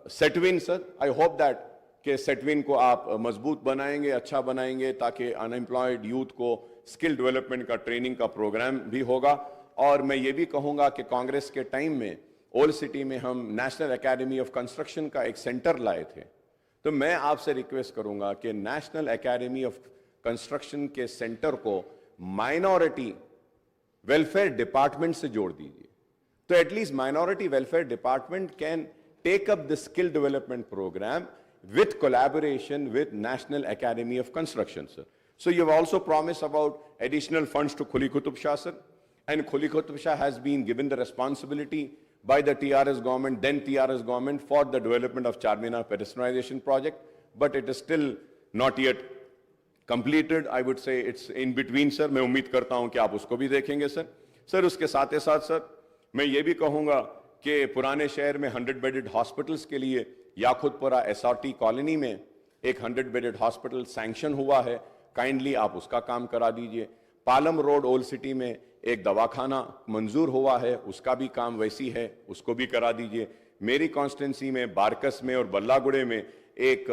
Setwin, sir. I hope that कि सेटविन को आप मजबूत बनाएंगे, अच्छा बनाएंगे, ताकि अनएम्प्लॉयड यूथ को स्किल डेवलपमेंट का ट्रेनिंग का प्रोग्राम भी होगा. और मैं ये भी कहूँगा कि कांग्रेस के टाइम में ओल्ड सिटी में हम नेशनल एकेडमी ऑफ कंस्ट्रक्शन का एक सेंटर लाए थे. तो मैं आपसे रिक्वेस्ट करूँगा कि नेशनल एकेडमी ऑफ कंस्ट्रक्शन के सेंटर को माइनॉरिटी वेलफेयर डिपार्टमेंट से जोड़ दीजिए. तो at least minority welfare department can take up the skill development programme with collaboration with National Academy of Construction, sir. So you have also promised about additional funds to Khuli Qutub Shah, sir. And Khuli Qutub Shah has been given the responsibility by the TRS government, then TRS government, for the development of Charminar pedestrianization project. But it is still not yet completed. I would say it's in between, sir. मैं उम्मीद करता हूं कि आप उसको भी देखेंगे, sir. Sir, उसके साथ ही साथ, sir, मैं ये भी कहूँगा कि पुराने शहर में 100 बेडेड हॉस्पिटल्स के लिए याखुदपुरा एसआरटी कॉलोनी में एक 100 बेडेड हॉस्पिटल सैंक्शन हुआ है. काइंडली आप उसका काम करा दीजिए. पालम रोड ओल्ड सिटी में एक दवाखाना मंजूर हुआ है, उसका भी काम वैसी है, उसको भी करा दीजिए. मेरी कॉन्स्टिट्यूंसी में बारकस में और बल्लागुड़े में एक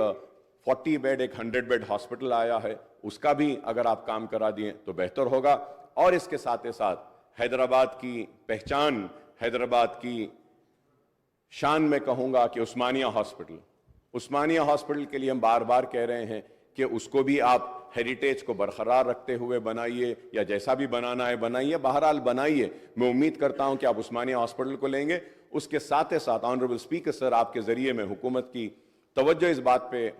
40 बेड एक 100 बेड हॉस्पिटल आया है, उसका भी अगर आप काम करा दिए तो बेहतर होगा. और इसके साथ ही साथ हैदराबाद की पहचान, हैदराबाद की शान में कहूंगा कि उस्मानिया हॉस्पिटल, उस्मानिया हॉस्पिटल के लिए हम बार बार कह रहे हैं कि उसको भी आप हेरिटेज को बरकरार रखते हुए बनाइए, या जैसा भी बनाना है बनाइए, बहरहाल बनाइए। मैं उम्मीद करता हूं कि आप उस्मानिया हॉस्पिटल को लेंगे। उसके साथ ही साथ ऑनरेबल स्पीकर सर, आपके जरिए मैं हुकूमत की तवज्जो इस बात पे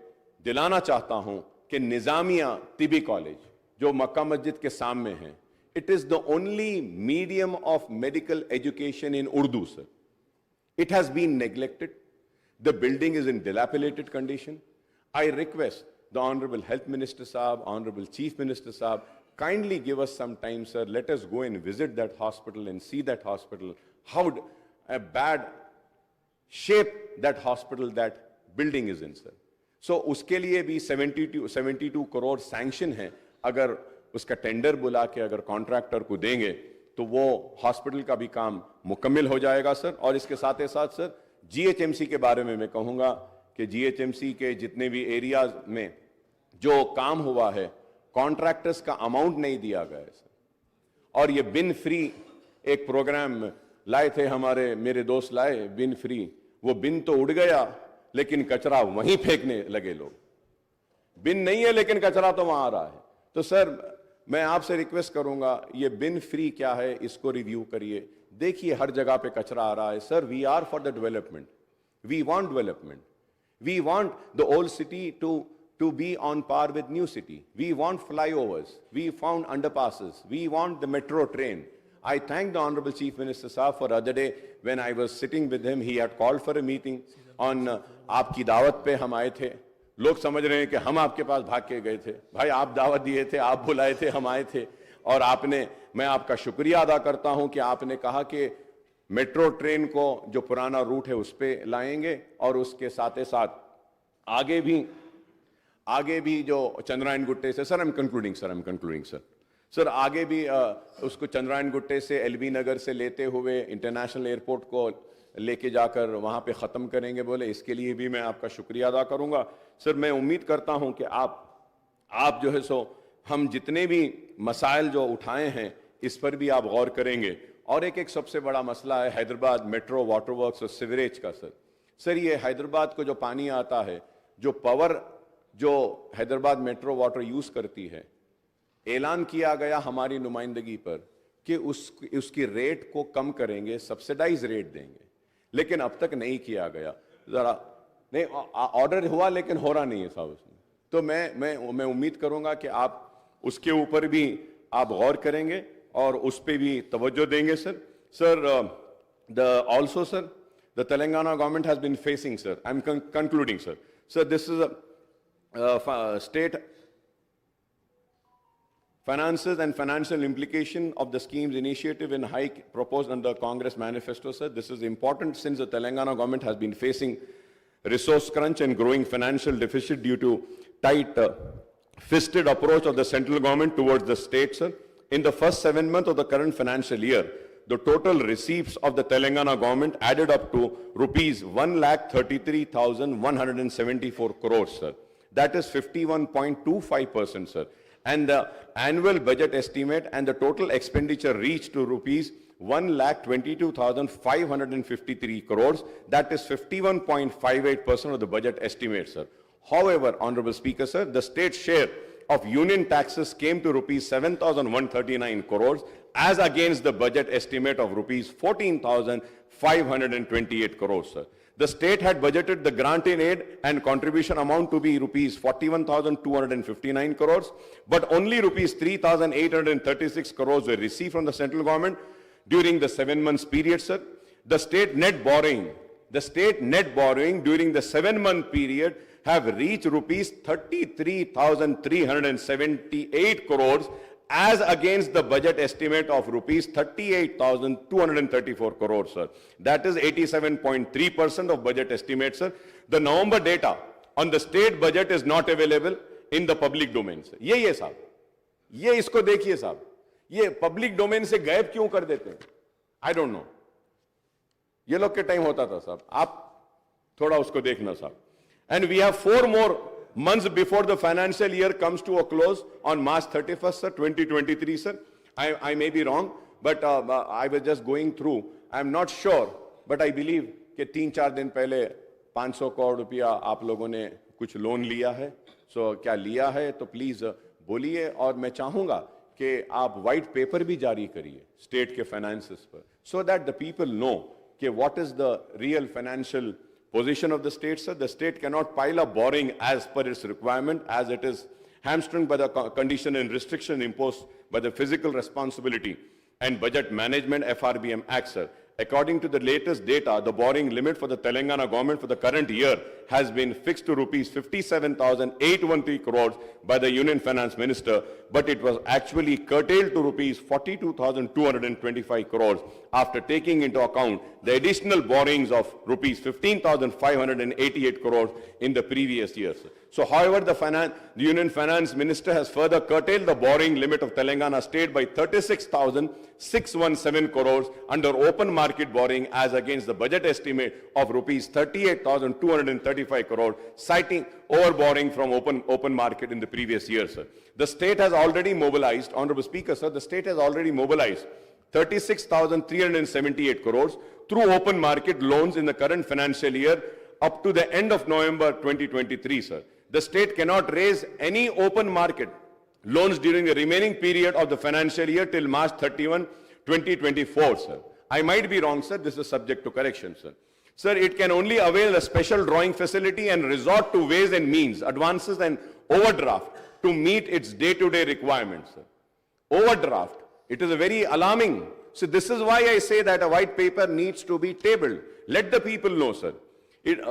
दिलाना चाहता हूं कि निजामिया तिबी कॉलेज जो मक्का मस्जिद के सामने है, it is the only medium of medical education in Urdu sir. It has been neglected. The building is in dilapidated condition. I request the Honorable Health Minister Saab, Honorable Chief Minister Saab, kindly give us some time, sir. Let us go and visit that hospital and see that hospital, how a bad shape that hospital, that building is in, sir. So uske liye bhi 72 crore sanction hai. Agar uska tender bula ke agar contractor ko denge, तो वो हॉस्पिटल का भी काम मुकम्मल हो जाएगा सर. और इसके साथ ही साथ सर जीएचएमसी के बारे में मैं कहूँगा कि जीएचएमसी के जितने भी एरियाज में जो काम हुआ है, कॉन्ट्रैक्टर्स का अमाउंट नहीं दिया गया है सर. और ये बिन फ्री एक प्रोग्राम लाए थे हमारे, मेरे दोस्त लाए बिन फ्री, वो बिन तो उड़ गया लेकिन कचरा वहीं फेंकने लगे लोग. बिन नहीं है लेकिन कचरा तो वहां आ रहा है. तो सर मैं आपसे रिक्वेस्ट करूंगा, ये बिन फ्री क्या है इसको रिव्यू करिए, देखिए हर जगह पे कचरा आ रहा है. Sir we are for the development, we want development, we want the old city to be on par with new city. We want flyovers, we found underpasses, we want the metro train. I thank the Honorable Chief Minister Saab for other day when I was sitting with him, he had called for a meeting on आपकी दावत पे हम आए थे. लोग समझ रहे हैं कि हम आपके पास भाग के गए थे. भाई आप दावत दिए थे, आप बुलाए थे, हम आए थे. और आपने, मैं आपका शुक्रिया अदा करता हूं कि आपने कहा कि मेट्रो ट्रेन को जो पुराना रूट है उस पे लाएंगे, और उसके साथ ही साथ आगे भी जो चंद्रायन गुट्टे से, sir I am concluding sir, आगे भी उसको चंद्रायन गुट्टे से एलबी नगर से लेते हुए इंटरनेशनल एयरपोर्ट को लेके जाकर वहां पे खत्म करेंगे बोले, इसके लिए भी मैं आपका शुक्रिया अदा करूंगा. सर मैं उम्मीद करता हूं कि आप जो है सो हम जितने भी मसाइल जो उठाए हैं इस पर भी आप गौर करेंगे. और एक सबसे बड़ा मसला है हैदराबाद मेट्रो वाटर वर्क्स और सीवरेज का. सर ये हैदराबाद को जो पानी आता है, जो पावर जो हैदराबाद मेट्रो वाटर यूज करती है, ऐलान किया गया हमारी नुमाइंदगी पर कि उसकी रेट को कम करेंगे, सब्सिडाइज रेट देंगे, लेकिन अब तक नहीं किया गया. जरा नहीं, ऑर्डर हुआ लेकिन हो रहा नहीं है साहब उसमें. तो मैं उम्मीद करूंगा कि आप उसके ऊपर भी आप गौर करेंगे और उस पे भी तवज्जो देंगे sir. Also sir, the Telangana government has been facing, sir, I'm concluding sir, this is a state finances and financial implication of the schemes initiative and hike proposed under Congress manifesto, sir. This is important since the Telangana government has been facing resource crunch and growing financial deficit due to tight fisted approach of the central government towards the state, sir. In the first 7 months of the current financial year, the total receipts of the Telangana government added up to rupees 1,33,174 crores, sir. That is 51.25%, sir. And the annual budget estimate and the total expenditure reached to rupees 1,22,553 crores. That is 51.58% of the budget estimate, sir. However, Honorable Speaker, sir, the state share of union taxes came to rupees 7,139 crores as against the budget estimate of rupees 14,528 crores, sir. The state had budgeted the grant in aid and contribution amount to be rupees 41,259 crores, but only rupees 3,836 crores were received from the central government during the 7 months period, sir. The state net borrowing during the 7-month period have reached rupees 33,378 crores as against the budget estimate of rupees 38,234 crores, sir. That is 87.3% of budget estimate, sir. The November data on the state budget is not available in the public domain, sir. ये साहब, ये इसको देखिए साहब, ये public domain से गायब क्यों कर देते हैं? I don't know. ये लोग के टाइम होता था साहब, आप थोड़ा उसको देखना साहब. And we have 4 more months before the financial year comes to a close on March 31st, sir, 2023, sir. I may be wrong, but I was just going through. I'm not sure, but I believe कि 3-4 दिन पहले 500 करोड़ रुपया आप लोगों ने कुछ लोन लिया है, सो क्या लिया है तो प्लीज बोलिए। और मैं चाहूंगा कि आप व्हाइट पेपर भी जारी करिए स्टेट के फाइनेंसेस पर, so that the people know कि what is the real financial position of the state, sir. The state cannot pile up borrowing as per its requirement, as it is hamstrung by the condition and restriction imposed by the Physical Responsibility and Budget Management FRBM Act, sir. According to the latest data, the borrowing limit for the Telangana government for the current year has been fixed to rupees 57,813 crores by the Union Finance Minister, but it was actually curtailed to rupees 42,225 crores after taking into account the additional borrowings of rupees 15,588 crores in the previous years. So, however, the Union Finance Minister has further curtailed the borrowing limit of Telangana state by 36,617 crores under open market borrowing as against the budget estimate of rupees 38,235 crores, citing overborrowing from open market in the previous year, sir. The state has already mobilized, Honorable Speaker, sir, the state has already mobilized 36,378 crores through open market loans in the current financial year up to the end of November 2023, sir. The state cannot raise any open market loans during the remaining period of the financial year till March 31, 2024, sir. I might be wrong, sir. This is subject to correction, sir. Sir, it can only avail a special drawing facility and resort to ways and means, advances and overdraft to meet its day-to-day requirements, sir. Overdraft. It is a very alarming. So this is why I say that a white paper needs to be tabled. Let the people know, sir.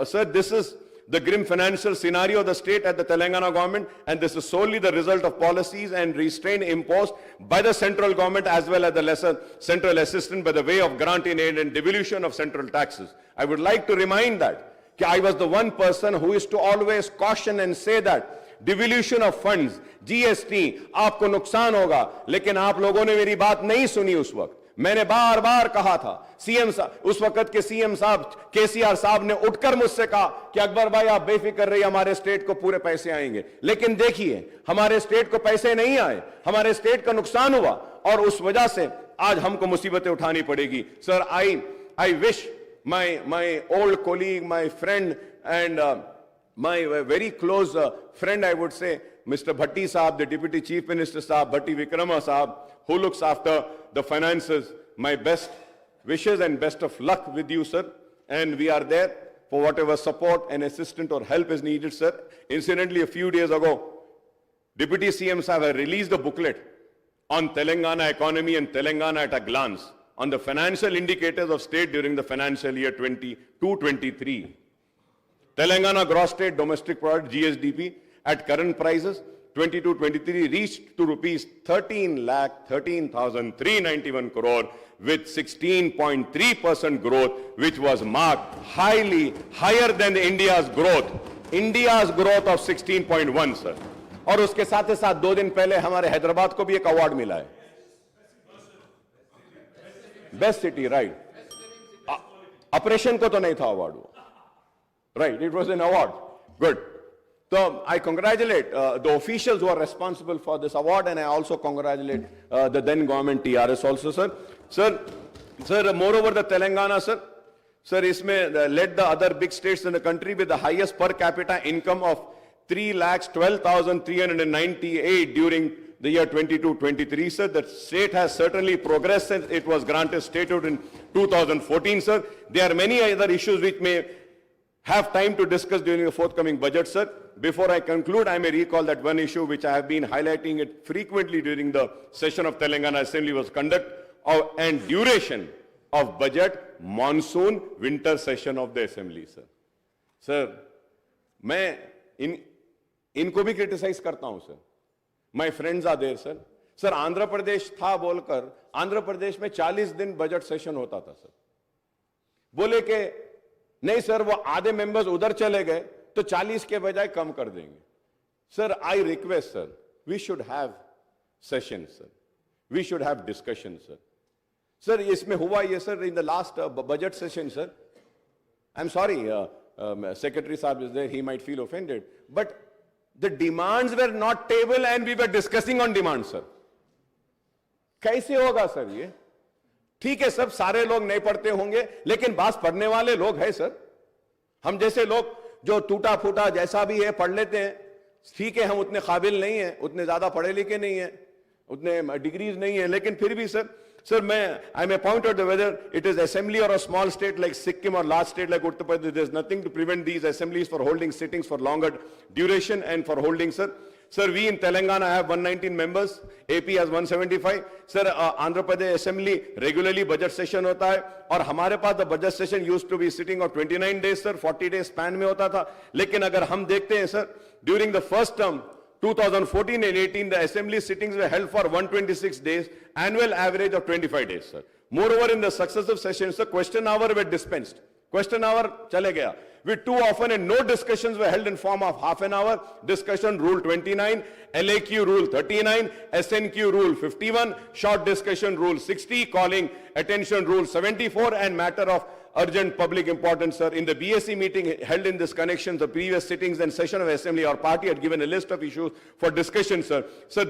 Sir, this is the grim financial scenario of the state at the Telangana government, and this is solely the result of policies and restraint imposed by the central government as well as the lesser central assistance by the way of grant in aid and devolution of central taxes. I would like to remind that I was the one person who is to always caution and say that devolution of funds, GST आपको नुकसान होगा, लेकिन आप लोगों ने मेरी बात नहीं सुनी। उस वक्त मैंने बार बार कहा था, सीएम साहब, उस वक्त के सीएम साहब केसीआर साहब ने उठकर मुझसे कहा कि अकबर भाई आप बेफिक्र रहिए, हमारे स्टेट को पूरे पैसे आएंगे। लेकिन देखिए हमारे स्टेट को पैसे नहीं आए, हमारे स्टेट का नुकसान हुआ, और उस वजह से आज हमको मुसीबतें उठानी पड़ेगी। Sir, I wish my old colleague, my friend, and my very close friend, I would say, Mr. Bhatti Saab, the Deputy Chief Minister Saab, Bhatti Vikrama Saab, who looks after the finances, my best wishes and best of luck with you, sir. And we are there for whatever support and assistance or help is needed, sir. Incidentally, a few days ago, Deputy CM Saab had released a booklet on Telangana economy and Telangana at a glance, on the financial indicators of state during the financial year 22-23. Telangana gross state domestic product GSDP at current prices 22-23 reached to rupees 13,13,391 crore with 16.3% growth, which was marked higher than India's growth of 16.1, sir. और उसके साथ ही साथ 2 दिन पहले हमारे हैदराबाद को भी एक अवार्ड मिला है, बेस्ट सिटी, राइट। ऑपरेशन को तो नहीं था अवार्ड वो, right? It was an award. Good. So I congratulate the officials who are responsible for this award, and I also congratulate the then government TRS also, sir. Sir, moreover the Telangana, sir, isme led the other big states in the country with the highest per capita income of 3,12,398 during the year 22-23, sir. The state has certainly progressed since it was granted statehood in 2014, sir. There are many other issues which may have time to discuss during the forthcoming budget, sir. Before I conclude, I may recall that one issue which I have been highlighting it frequently during the session of Telangana Assembly was conduct of and duration of budget monsoon winter session of the Assembly, sir. Sir, मैं इनको भी क्रिटिसाइज करता हूं, sir. My friends are there, sir. Sir, Andhra Pradesh था बोलकर आंध्र प्रदेश में 40 दिन बजट सेशन होता था, सर. बोले कि नहीं सर, वो आधे मेंबर्स उधर चले गए तो 40 के बजाय कम कर देंगे. Sir, I request, sir, we should have session, sir. We should have discussion, sir. Sir, इसमें हुआ ये, sir, in the last budget session, sir. I am sorry, secretary साहब is there, he might feel offended, but the demands were not table and we were discussing on demands, sir. कैसे होगा सर ये? ठीक है, सब सारे लोग नहीं पढ़ते होंगे, लेकिन बात पढ़ने वाले लोग हैं, सर. हम जैसे लोग जो टूटा फूटा जैसा भी है पढ़ लेते हैं, ठीक है, हम उतने काबिल नहीं हैं, उतने ज्यादा पढ़े लिखे नहीं हैं, उतने डिग्रीज नहीं है, लेकिन फिर भी सर मैं I may point out whether it is assembly और a small state like Sikkim और large state like Uttar Pradesh, there is nothing to prevent these assemblies for holding sittings for longer duration and for holding sir we in Telangana have 119 members, AP has 175 sir. Andhra Pradesh assembly regularly budget session hota hai aur hamare paas the budget session used to be sitting of 29 days sir, 40 days span mein hota tha. Lekin agar hum dekhte hain sir, during the first term 2014 and 18 the assembly sittings were held for 126 days, annual average of 25 days sir. Moreover, in the successive sessions the question hour were dispensed, question hour chale gaya with too often and no discussions were held in form of half an hour discussion, rule 29, LAQ rule 39, SNQ rule 51, short discussion rule 60, calling attention rule 74 and matter of urgent public importance sir. In the BSc meeting held in this connection, the previous sittings and session of assembly, our party had given a list of issues for discussion sir.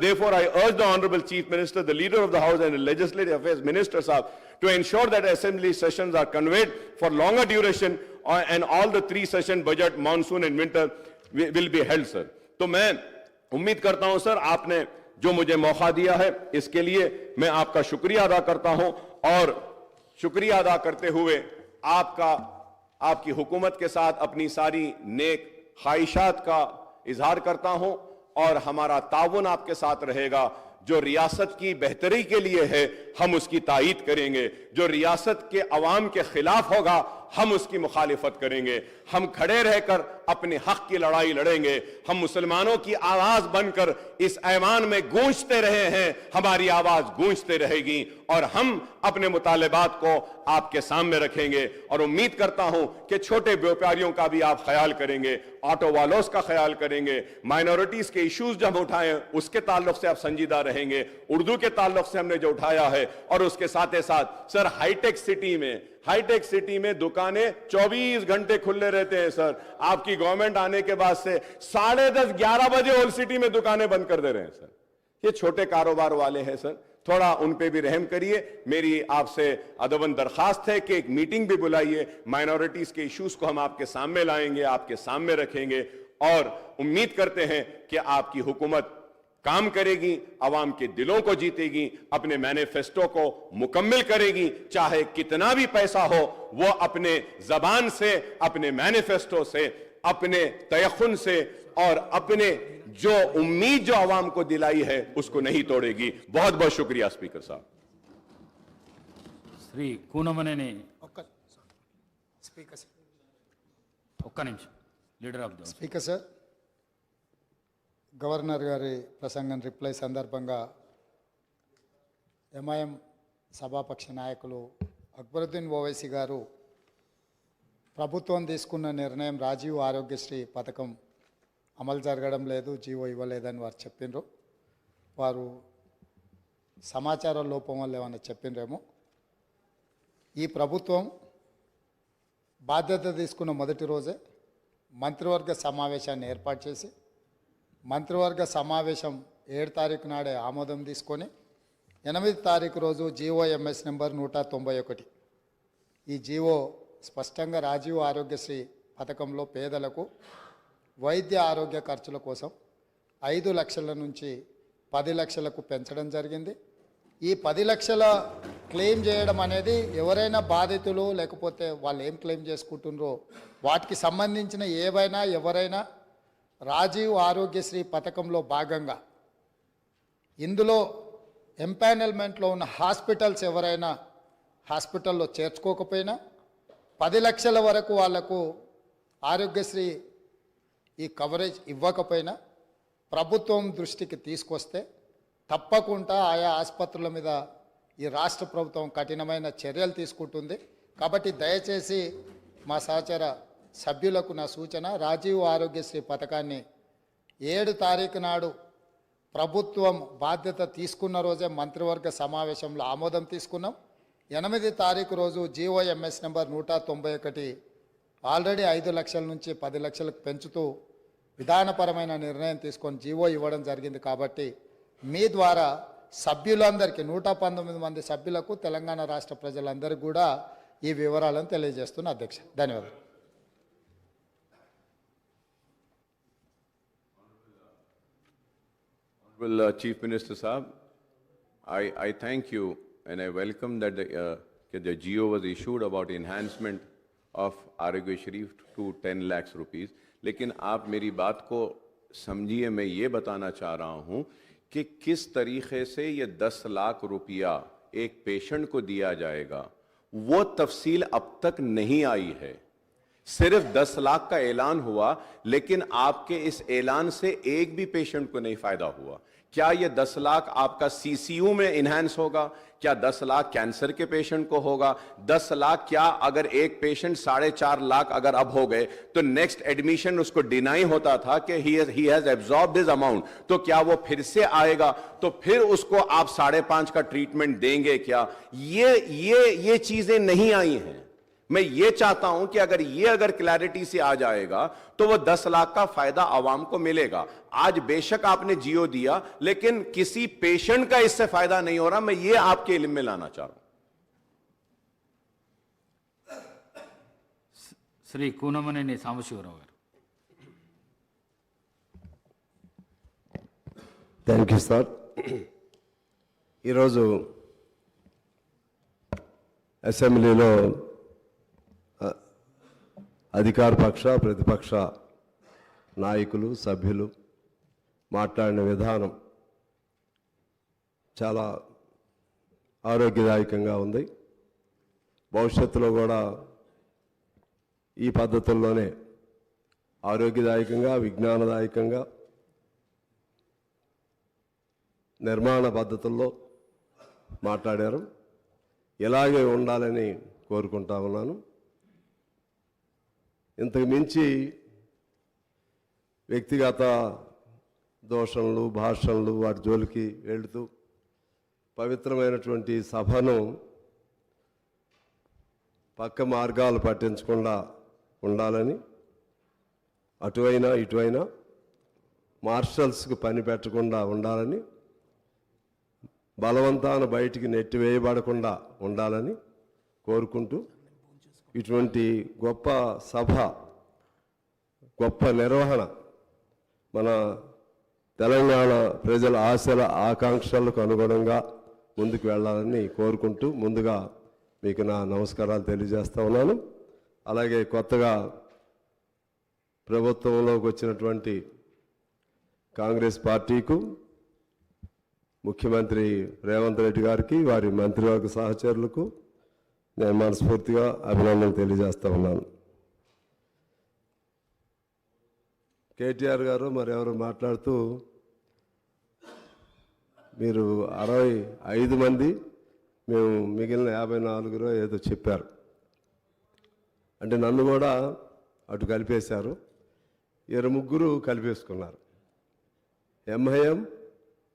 Therefore I urge the honorable chief minister, the leader of the house and the legislative affairs minister sir, to ensure that assembly sessions are conveyed for longer duration and all the 3 session budget, monsoon and winter will be held sir. तो मैं उम्मीद करता हूं सर आपने जो मुझे मौका दिया है इसके लिए मैं आपका शुक्रिया अदा करता हूं और शुक्रिया अदा करते हुए आपकी हुकूमत के साथ अपनी सारी नेक ख्वाहिशात का इजहार करता हूं और हमारा ताउन आपके साथ रहेगा। जो रियासत की बेहतरी के लिए है हम उसकी तायीद करेंगे, जो रियासत के अवाम के खिलाफ होगा हम उसकी मुखालिफत करेंगे। हम खड़े रहकर अपने हक की लड़ाई लड़ेंगे। हम मुसलमानों की आवाज बनकर इस ऐवान में गूंजते रहे हैं, हमारी आवाज गूंजते रहेगी और हम अपने मुतालिबात को आपके सामने रखेंगे और उम्मीद करता हूं कि छोटे व्यापारियों का भी आप ख्याल करेंगे, ऑटो वालों का ख्याल करेंगे, माइनॉरिटीज के इश्यूज जब उठाएं उसके ताल्लुक से आप संजीदा रहेंगे, उर्दू के ताल्लुक से हमने जो उठाया है और उसके साथ ही साथ सर हाईटेक सिटी में दुकानें 24 घंटे खुले रहते हैं सर। आपकी गवर्नमेंट आने के बाद से 10:30 11 बजे ओल्ड सिटी में दुकानें बंद कर दे रहे हैं सर। ये छोटे कारोबार वाले हैं सर, थोड़ा उन पे भी रहम करिए। मेरी आपसे अदबन दरखास्त है कि एक मीटिंग भी बुलाइए, माइनॉरिटीज के इश्यूज को हम आपके सामने लाएंगे, आपके सामने रखेंगे और उम्मीद करते हैं कि आपकी हुकूमत काम करेगी, आवाम के दिलों को जीतेगी, अपने मैनिफेस्टो को मुकम्मल करेगी। चाहे कितना भी पैसा हो वो अपने जबान से, अपने मैनिफेस्टो से, अपने तयखुन से और अपने जो उम्मीद जो आवाम को दिलाई है उसको नहीं तोड़ेगी। बहुत बहुत शुक्रिया स्पीकर साहब। श्री కూనమనేని స్పీకర్ సార్, ఒక్క నిమిషం leader of the speaker sir, governor గారి ప్రసంగం రిప్లై సందర్భంగా ఎంఐఎం సభాపక్ష నాయకులు అక్బరుద్దీన్ ఓవైసీ గారు ప్రభుత్వం తీసుకున్న నిర్ణయం రాజీవ్ ఆరోగ్యశ్రీ పథకం అమలు జరగడం లేదు, జీవో ఇవ్వలేదని వారు చెప్పిండ్రు. వారు సమాచార లోపం వల్ల ఏమన్నా చెప్పిండ్రేమో. ఈ ప్రభుత్వం బాధ్యత తీసుకున్న మొదటి రోజే మంత్రివర్గ సమావేశాన్ని ఏర్పాటు చేసి మంత్రివర్గ సమావేశం 7 తారీఖు నాడే ఆమోదం తీసుకొని 8 తారీఖు రోజు జీఓఎంఎస్ నెంబర్ 191 ఈ జీవో స్పష్టంగా రాజీవ్ ఆరోగ్యశ్రీ పథకంలో పేదలకు వైద్య ఆరోగ్య ఖర్చుల కోసం 5 లక్షల నుంచి 10 లక్షలకు పెంచడం జరిగింది. ఈ 10 లక్షల క్లెయిమ్ చేయడం అనేది ఎవరైనా బాధితులు లేకపోతే వాళ్ళు ఏం క్లెయిమ్ చేసుకుంటున్నారో వాటికి సంబంధించిన ఎవరైనా రాజీవ్ ఆరోగ్యశ్రీ పథకంలో భాగంగా ఇందులో ఎంపానల్మెంట్లో ఉన్న హాస్పిటల్స్ ఎవరైనా హాస్పిటల్లో చేర్చుకోకపోయినా 10 లక్షల వరకు వాళ్లకు ఆరోగ్యశ్రీ ఈ కవరేజ్ ఇవ్వకపోయినా ప్రభుత్వం దృష్టికి తీసుకొస్తే తప్పకుండా ఆయా ఆసుపత్రుల మీద ఈ రాష్ట్ర ప్రభుత్వం కఠినమైన చర్యలు తీసుకుంటుంది. కాబట్టి దయచేసి మా సహచర సభ్యులకు నా సూచన, రాజీవ్ ఆరోగ్యశ్రీ పథకాన్ని 7 తారీఖు నాడు ప్రభుత్వం బాధ్యత తీసుకున్న రోజే మంత్రివర్గ సమావేశంలో ఆమోదం తీసుకున్నాం. 8 తారీఖు రోజు జీఓఎంఎస్ నెంబర్ 191 ఆల్రెడీ 5 లక్షల నుంచి 10 లక్షలకు పెంచుతూ విధానపరమైన నిర్ణయం తీసుకొని జీవో ఇవ్వడం జరిగింది. కాబట్టి మీ ద్వారా సభ్యులందరికీ 119 మంది సభ్యులకు తెలంగాణ రాష్ట్ర ప్రజలందరికీ కూడా ఈ వివరాలను తెలియజేస్తున్న అధ్యక్ష. ధన్యవాదాలు. Well, Chief Minister Saab, I thank you and I welcome that the GO was issued about enhancement of Arogya Sharif to 10 lakhs rupees. लेकिन आप मेरी बात को समझिए, मैं ये बताना चाह रहा हूँ कि किस तरीके से ये 10 लाख रुपया एक पेशेंट को दिया जाएगा, वो तफसील अब तक नहीं आई है। सिर्फ 10 लाख का ऐलान हुआ, लेकिन आपके इस ऐलान से एक भी पेशेंट को नहीं फायदा हुआ। क्या ये 10 लाख आपका सीसीयू में इनहैंस होगा? क्या 10 लाख कैंसर के पेशेंट को होगा? 10 लाख क्या अगर एक पेशेंट 4.5 लाख अगर अब हो गए तो नेक्स्ट एडमिशन उसको डिनाई होता था कि he has absorbed this amount, तो क्या वो फिर से आएगा? तो फिर उसको आप 5.5 का ट्रीटमेंट देंगे क्या? ये चीजें नहीं आई हैं। मैं ये चाहता हूं कि अगर क्लैरिटी से आ जाएगा तो वो 10 लाख का फायदा आवाम को मिलेगा। आज बेशक आपने जियो दिया, लेकिन किसी पेशेंट का इससे फायदा नहीं हो रहा। मैं ये आपके इल्म में लाना चाह रहा हूं। श्री కూనమనేని సాంబశివరావు గారు. Thank you sir. ఈరోజు అసెంబ్లీలో అధికార పక్ష ప్రతిపక్ష నాయకులు సభ్యులు మాట్లాడిన విధానం చాలా ఆరోగ్యదాయకంగా ఉంది. భవిష్యత్తులో కూడా ఈ పద్ధతుల్లోనే ఆరోగ్యదాయకంగా, విజ్ఞానదాయకంగా, నిర్మాణ పద్ధతుల్లో మాట్లాడారు. ఇలాగే ఉండాలని కోరుకుంటా ఉన్నాను. ఇంతకు మించి వ్యక్తిగత దోషణలు, భాషణలు వాటి జోలికి వెళుతూ పవిత్రమైనటువంటి సభను పక్క మార్గాలు పట్టించకుండా ఉండాలని, అటువైనా ఇటువైనా మార్షల్స్కి పని పెట్టకుండా ఉండాలని, బలవంతాన బయటికి నెట్టివేయబడకుండా ఉండాలని కోరుకుంటూ, ఇటువంటి గొప్ప సభ, గొప్ప నిర్వహణ మన తెలంగాణ ప్రజల ఆశల ఆకాంక్షలకు అనుగుణంగా ముందుకు వెళ్ళాలని కోరుకుంటూ ముందుగా మీకు నా నమస్కారాలు తెలియజేస్తా ఉన్నాను. అలాగే కొత్తగా ప్రభుత్వంలోకి వచ్చినటువంటి కాంగ్రెస్ పార్టీకు, ముఖ్యమంత్రి రేవంత్ రెడ్డి గారికి, వారి మంత్రివర్గ సహచరులకు నేను మనస్ఫూర్తిగా అభినందనలు తెలియజేస్తా ఉన్నాను. కేటీఆర్ గారు మరెవరు మాట్లాడుతూ మీరు 65 మంది, మేము మిగిలిన 54 ఏదో చెప్పారు. అంటే నన్ను కూడా అటు కలిపేశారు. 23 కలిపేసుకున్నారు. ఎంఐఎం,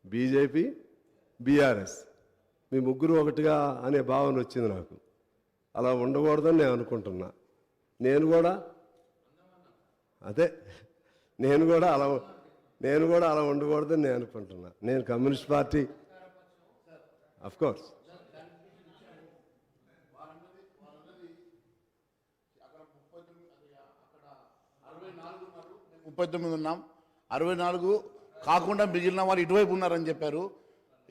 బీజేపీ, బీఆర్ఎస్, మీ ముగ్గురు ఒకటిగా అనే భావన వచ్చింది నాకు. అలా ఉండకూడదని నేను అనుకుంటున్నా. నేను కూడా అలా ఉండకూడదని నేను అనుకుంటున్నా. నేను కమ్యూనిస్ట్ పార్టీ అఫ్ కోర్స్ ఉన్నాం. 64 కాకుండా మిగిలిన వారు ఇటువైపు ఉన్నారని చెప్పారు.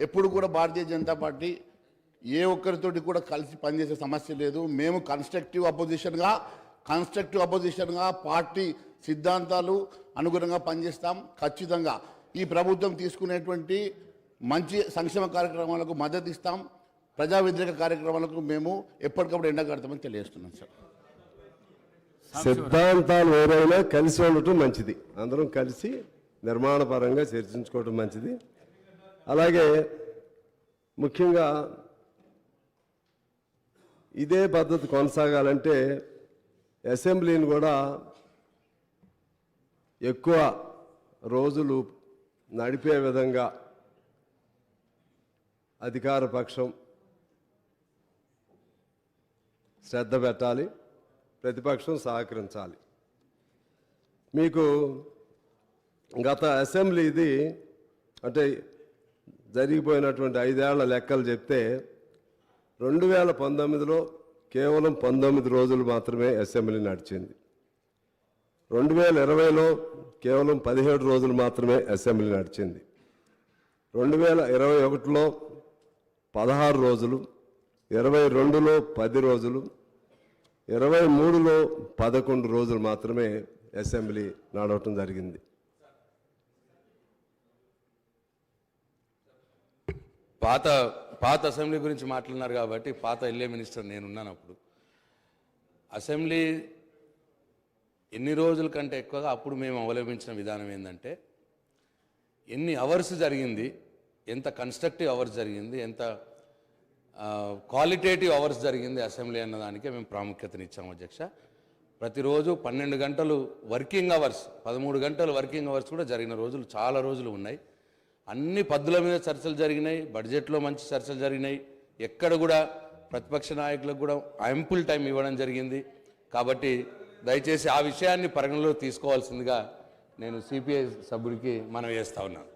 ఎప్పుడు కూడా భారతీయ జనతా పార్టీ ఏ ఒక్కరితోటి కూడా కలిసి పనిచేసే సమస్య లేదు. మేము కన్స్ట్రక్టివ్ అపోజిషన్గా పార్టీ సిద్ధాంతాలు అనుగుణంగా పనిచేస్తాం. ఖచ్చితంగా ఈ ప్రభుత్వం తీసుకునేటువంటి మంచి సంక్షేమ కార్యక్రమాలకు మద్దతు ఇస్తాం. ప్రజా వ్యతిరేక కార్యక్రమాలకు మేము ఎప్పటికప్పుడు ఎండగడతామని తెలియజేస్తున్నాం సార్. సిద్ధాంతాలు వేరైనా కలిసి ఉండటం మంచిది. అందరం కలిసి నిర్మాణపరంగా చర్చించుకోవడం మంచిది. అలాగే ముఖ్యంగా ఇదే పద్ధతి కొనసాగాలంటే అసెంబ్లీని కూడా ఎక్కువ రోజులు నడిపే విధంగా అధికార పక్షం శ్రద్ధ పెట్టాలి, ప్రతిపక్షం సహకరించాలి. మీకు గత అసెంబ్లీ ఇది అంటే జరిగిపోయినటువంటి 5 ఏళ్ల లెక్కలు చెప్తే 2019లో కేవలం 19 రోజులు మాత్రమే అసెంబ్లీ నడిచింది. 2020లో కేవలం 17 రోజులు మాత్రమే అసెంబ్లీ నడిచింది. 2021లో 16 రోజులు, 22లో 10 రోజులు, 23లో 11 రోజులు మాత్రమే అసెంబ్లీ నడవటం జరిగింది. పాత అసెంబ్లీ గురించి మాట్లాడినారు కాబట్టి పాత ఎల్ఏ మినిస్టర్ నేనున్నాను. అప్పుడు అసెంబ్లీ ఎన్ని రోజుల కంటే ఎక్కువగా అప్పుడు మేము అవలంబించిన విధానం ఏంటంటే ఎన్ని అవర్స్ జరిగింది, ఎంత కన్స్ట్రక్టివ్ అవర్స్ జరిగింది, ఎంత క్వాలిటేటివ్ అవర్స్ జరిగింది అసెంబ్లీ అన్నదానికే మేము ప్రాముఖ్యతనిచ్చాము అధ్యక్ష. ప్రతిరోజు 12 గంటలు వర్కింగ్ అవర్స్, 13 గంటలు వర్కింగ్ అవర్స్ కూడా జరిగిన రోజులు చాలా రోజులు ఉన్నాయి. అన్ని పద్ధతుల మీద చర్చలు జరిగినాయి, బడ్జెట్లో మంచి చర్చలు జరిగినాయి. ఎక్కడ కూడా ప్రతిపక్ష నాయకులకు కూడా యాంపుల్ టైం ఇవ్వడం జరిగింది. కాబట్టి దయచేసి ఆ విషయాన్ని పరిగణలో తీసుకోవాల్సిందిగా నేను సిపిఐ సభ్యుడికి మనవి చేస్తా ఉన్నాను.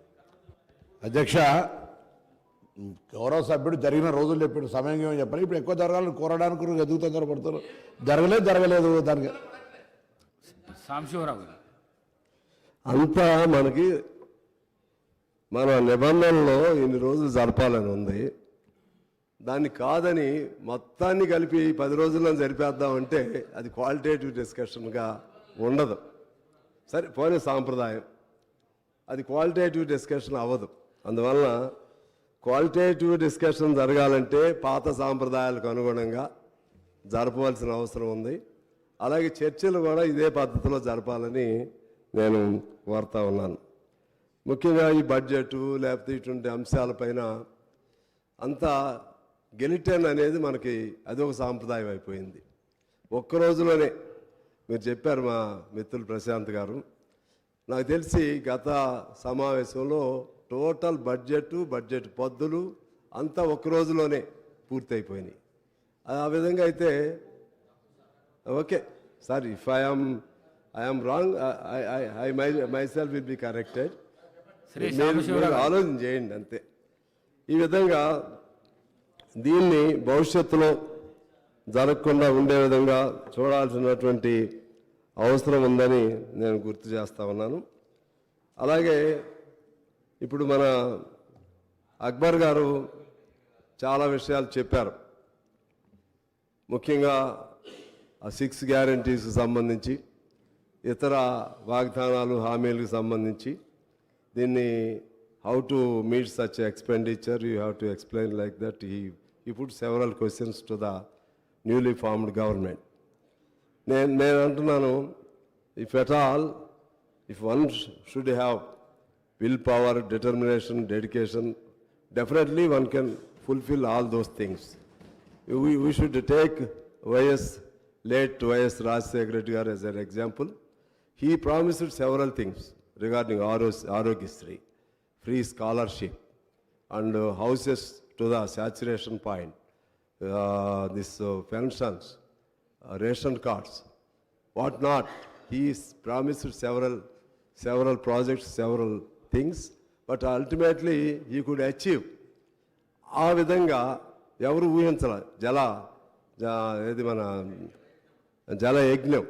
అధ్యక్ష, గౌరవ సభ్యుడు జరిగిన రోజులు చెప్పాడు, సమయం ఏమో చెప్పాలి. ఇప్పుడు ఎక్కువ జరగాలని కోరడానికి ఎదుగు తొందరపడతారు. జరగలేదు దానికి సాంబశివరావు గారు అంతా మనకి మన నిబంధనలో ఇన్ని రోజులు జరపాలని ఉంది. దాన్ని కాదని మొత్తాన్ని కలిపి 10 రోజుల్లో జరిపేద్దామంటే అది క్వాలిటేటివ్ డిస్కషన్గా ఉండదు. సరే పోనీ సాంప్రదాయం, అది క్వాలిటేటివ్ డిస్కషన్ అవ్వదు. అందువలన క్వాలిటేటివ్ డిస్కషన్ జరగాలంటే పాత సాంప్రదాయాలకు అనుగుణంగా జరపవలసిన అవసరం ఉంది. అలాగే చర్చలు కూడా ఇదే పద్ధతిలో జరపాలని నేను కోరుతా ఉన్నాను. ముఖ్యంగా ఈ బడ్జెట్ లేకపోతే ఇటువంటి అంశాలపైన అంతా గెలిటన్ అనేది మనకి అదొక సాంప్రదాయం అయిపోయింది. ఒక్కరోజులోనే మీరు చెప్పారు మా మిత్రులు ప్రశాంత్ గారు, నాకు తెలిసి గత సమావేశంలో టోటల్ బడ్జెట్ పద్దులు అంతా ఒక్క రోజులోనే పూర్తయిపోయినాయి. ఆ విధంగా అయితే okay sir, if I'm wrong I myself will be corrected. ఆలోచన చేయండి అంతే. ఈ విధంగా దీన్ని భవిష్యత్తులో జరగకుండా ఉండే విధంగా చూడాల్సినటువంటి అవసరం ఉందని నేను గుర్తు చేస్తా ఉన్నాను. అలాగే ఇప్పుడు మన అక్బర్ గారు చాలా విషయాలు చెప్పారు. ముఖ్యంగా ఆ 6 గ్యారంటీస్కి సంబంధించి, ఇతర వాగ్దానాలు హామీలకు సంబంధించి దీన్ని how to meet such expenditure, you have to explain like that. He put several questions to the newly formed government. నేను అంటున్నాను, if at all, if one should have willpower, determination, dedication, definitely one can fulfill all those things. We should take late YS Rajshekhar Reddy garu as an example. He promised several things regarding Arogyasri, free scholarship and houses to the saturation point, this pensions, ration cards, what not. He promised several projects, several things, but ultimately he could achieve. ఆ విధంగా ఎవరు ఊహించాల ఏది మన జల యజ్ఞం,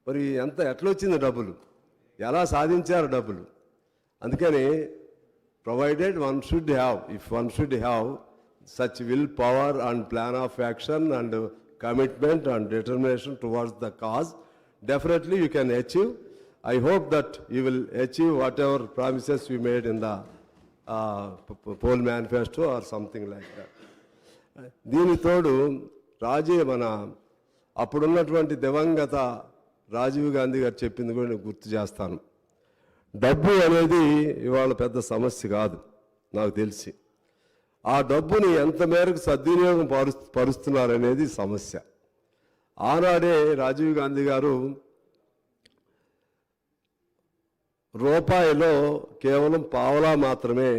మరి ఎట్లా వచ్చింది డబ్బులు, ఎలా సాధించారు డబ్బులు. అందుకని provided one should have such willpower and plan of action and commitment and determination towards the cause, definitely you can achieve. I hope that you will achieve whatever promises you made in the poll manifesto or something like that. దీని తోడు మన అప్పుడున్నటువంటి దివంగత రాజీవ్ గాంధీ గారు చెప్పింది కూడా నేను గుర్తు చేస్తాను. డబ్బు అనేది ఇవాళ పెద్ద సమస్య కాదు నాకు తెలిసి. ఆ డబ్బుని ఎంత మేరకు సద్వినియోగం పరుస్తున్నారనేది సమస్య. ఆనాడే రాజీవ్ గాంధీ గారు రూపాయిలో కేవలం పావలా మాత్రమే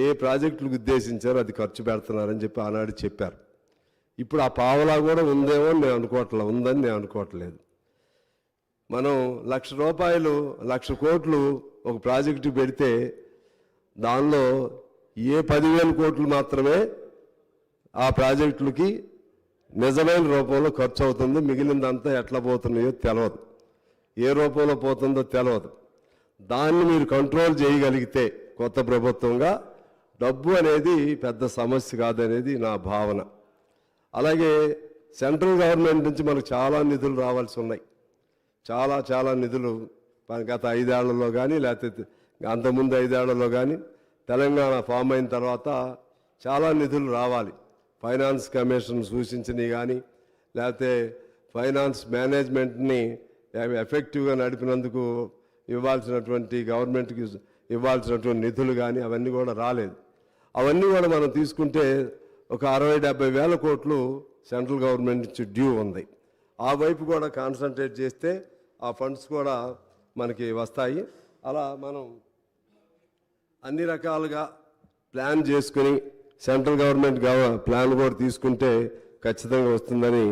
ఏ ప్రాజెక్టులకు ఉద్దేశించారో అది ఖర్చు పెడుతున్నారని చెప్పి ఆనాడు చెప్పారు. ఇప్పుడు ఆ పావలా కూడా ఉందేమో ఉందని నేను అనుకోవట్లేదు. మనం 1,00,000 రూపాయలు 1,00,000 కోట్లు ఒక ప్రాజెక్టు పెడితే దానిలో ఏ 10,000 కోట్లు మాత్రమే ఆ ప్రాజెక్టులకి నిజమైన రూపంలో ఖర్చు అవుతుంది. మిగిలిందంతా ఎట్లా పోతున్నాయో తెలియదు, ఏ రూపంలో పోతుందో తెలియదు. దాన్ని మీరు కంట్రోల్ చేయగలిగితే కొత్త ప్రభుత్వంగా డబ్బు అనేది పెద్ద సమస్య కాదనేది నా భావన. అలాగే సెంట్రల్ గవర్నమెంట్ నుంచి మనకు చాలా నిధులు రావాల్సి ఉన్నాయి. చాలా నిధులు గత 5 ఏళ్లలో కానీ లేకపోతే అంతకుముందు 5 ఏళ్లలో కానీ తెలంగాణ ఫామ్ అయిన తర్వాత చాలా నిధులు రావాలి. ఫైనాన్స్ కమిషన్ సూచించినవి కానీ లేకపోతే ఫైనాన్స్ మేనేజ్మెంట్ని ఎఫెక్టివ్గా నడిపినందుకు ఇవ్వాల్సినటువంటి గవర్నమెంట్కి ఇవ్వాల్సినటువంటి నిధులు కానీ అవన్నీ కూడా రాలేదు. అవన్నీ కూడా మనం తీసుకుంటే ఒక 60-70 వేల కోట్లు సెంట్రల్ గవర్నమెంట్ నుంచి డ్యూ ఉంది. ఆ వైపు కూడా కాన్సన్ట్రేట్ చేస్తే ఆ ఫండ్స్ కూడా మనకి వస్తాయి. అలా మనం అన్ని రకాలుగా ప్లాన్ చేసుకుని సెంట్రల్ గవర్నమెంట్ ప్లాన్ కూడా తీసుకుంటే ఖచ్చితంగా వస్తుందని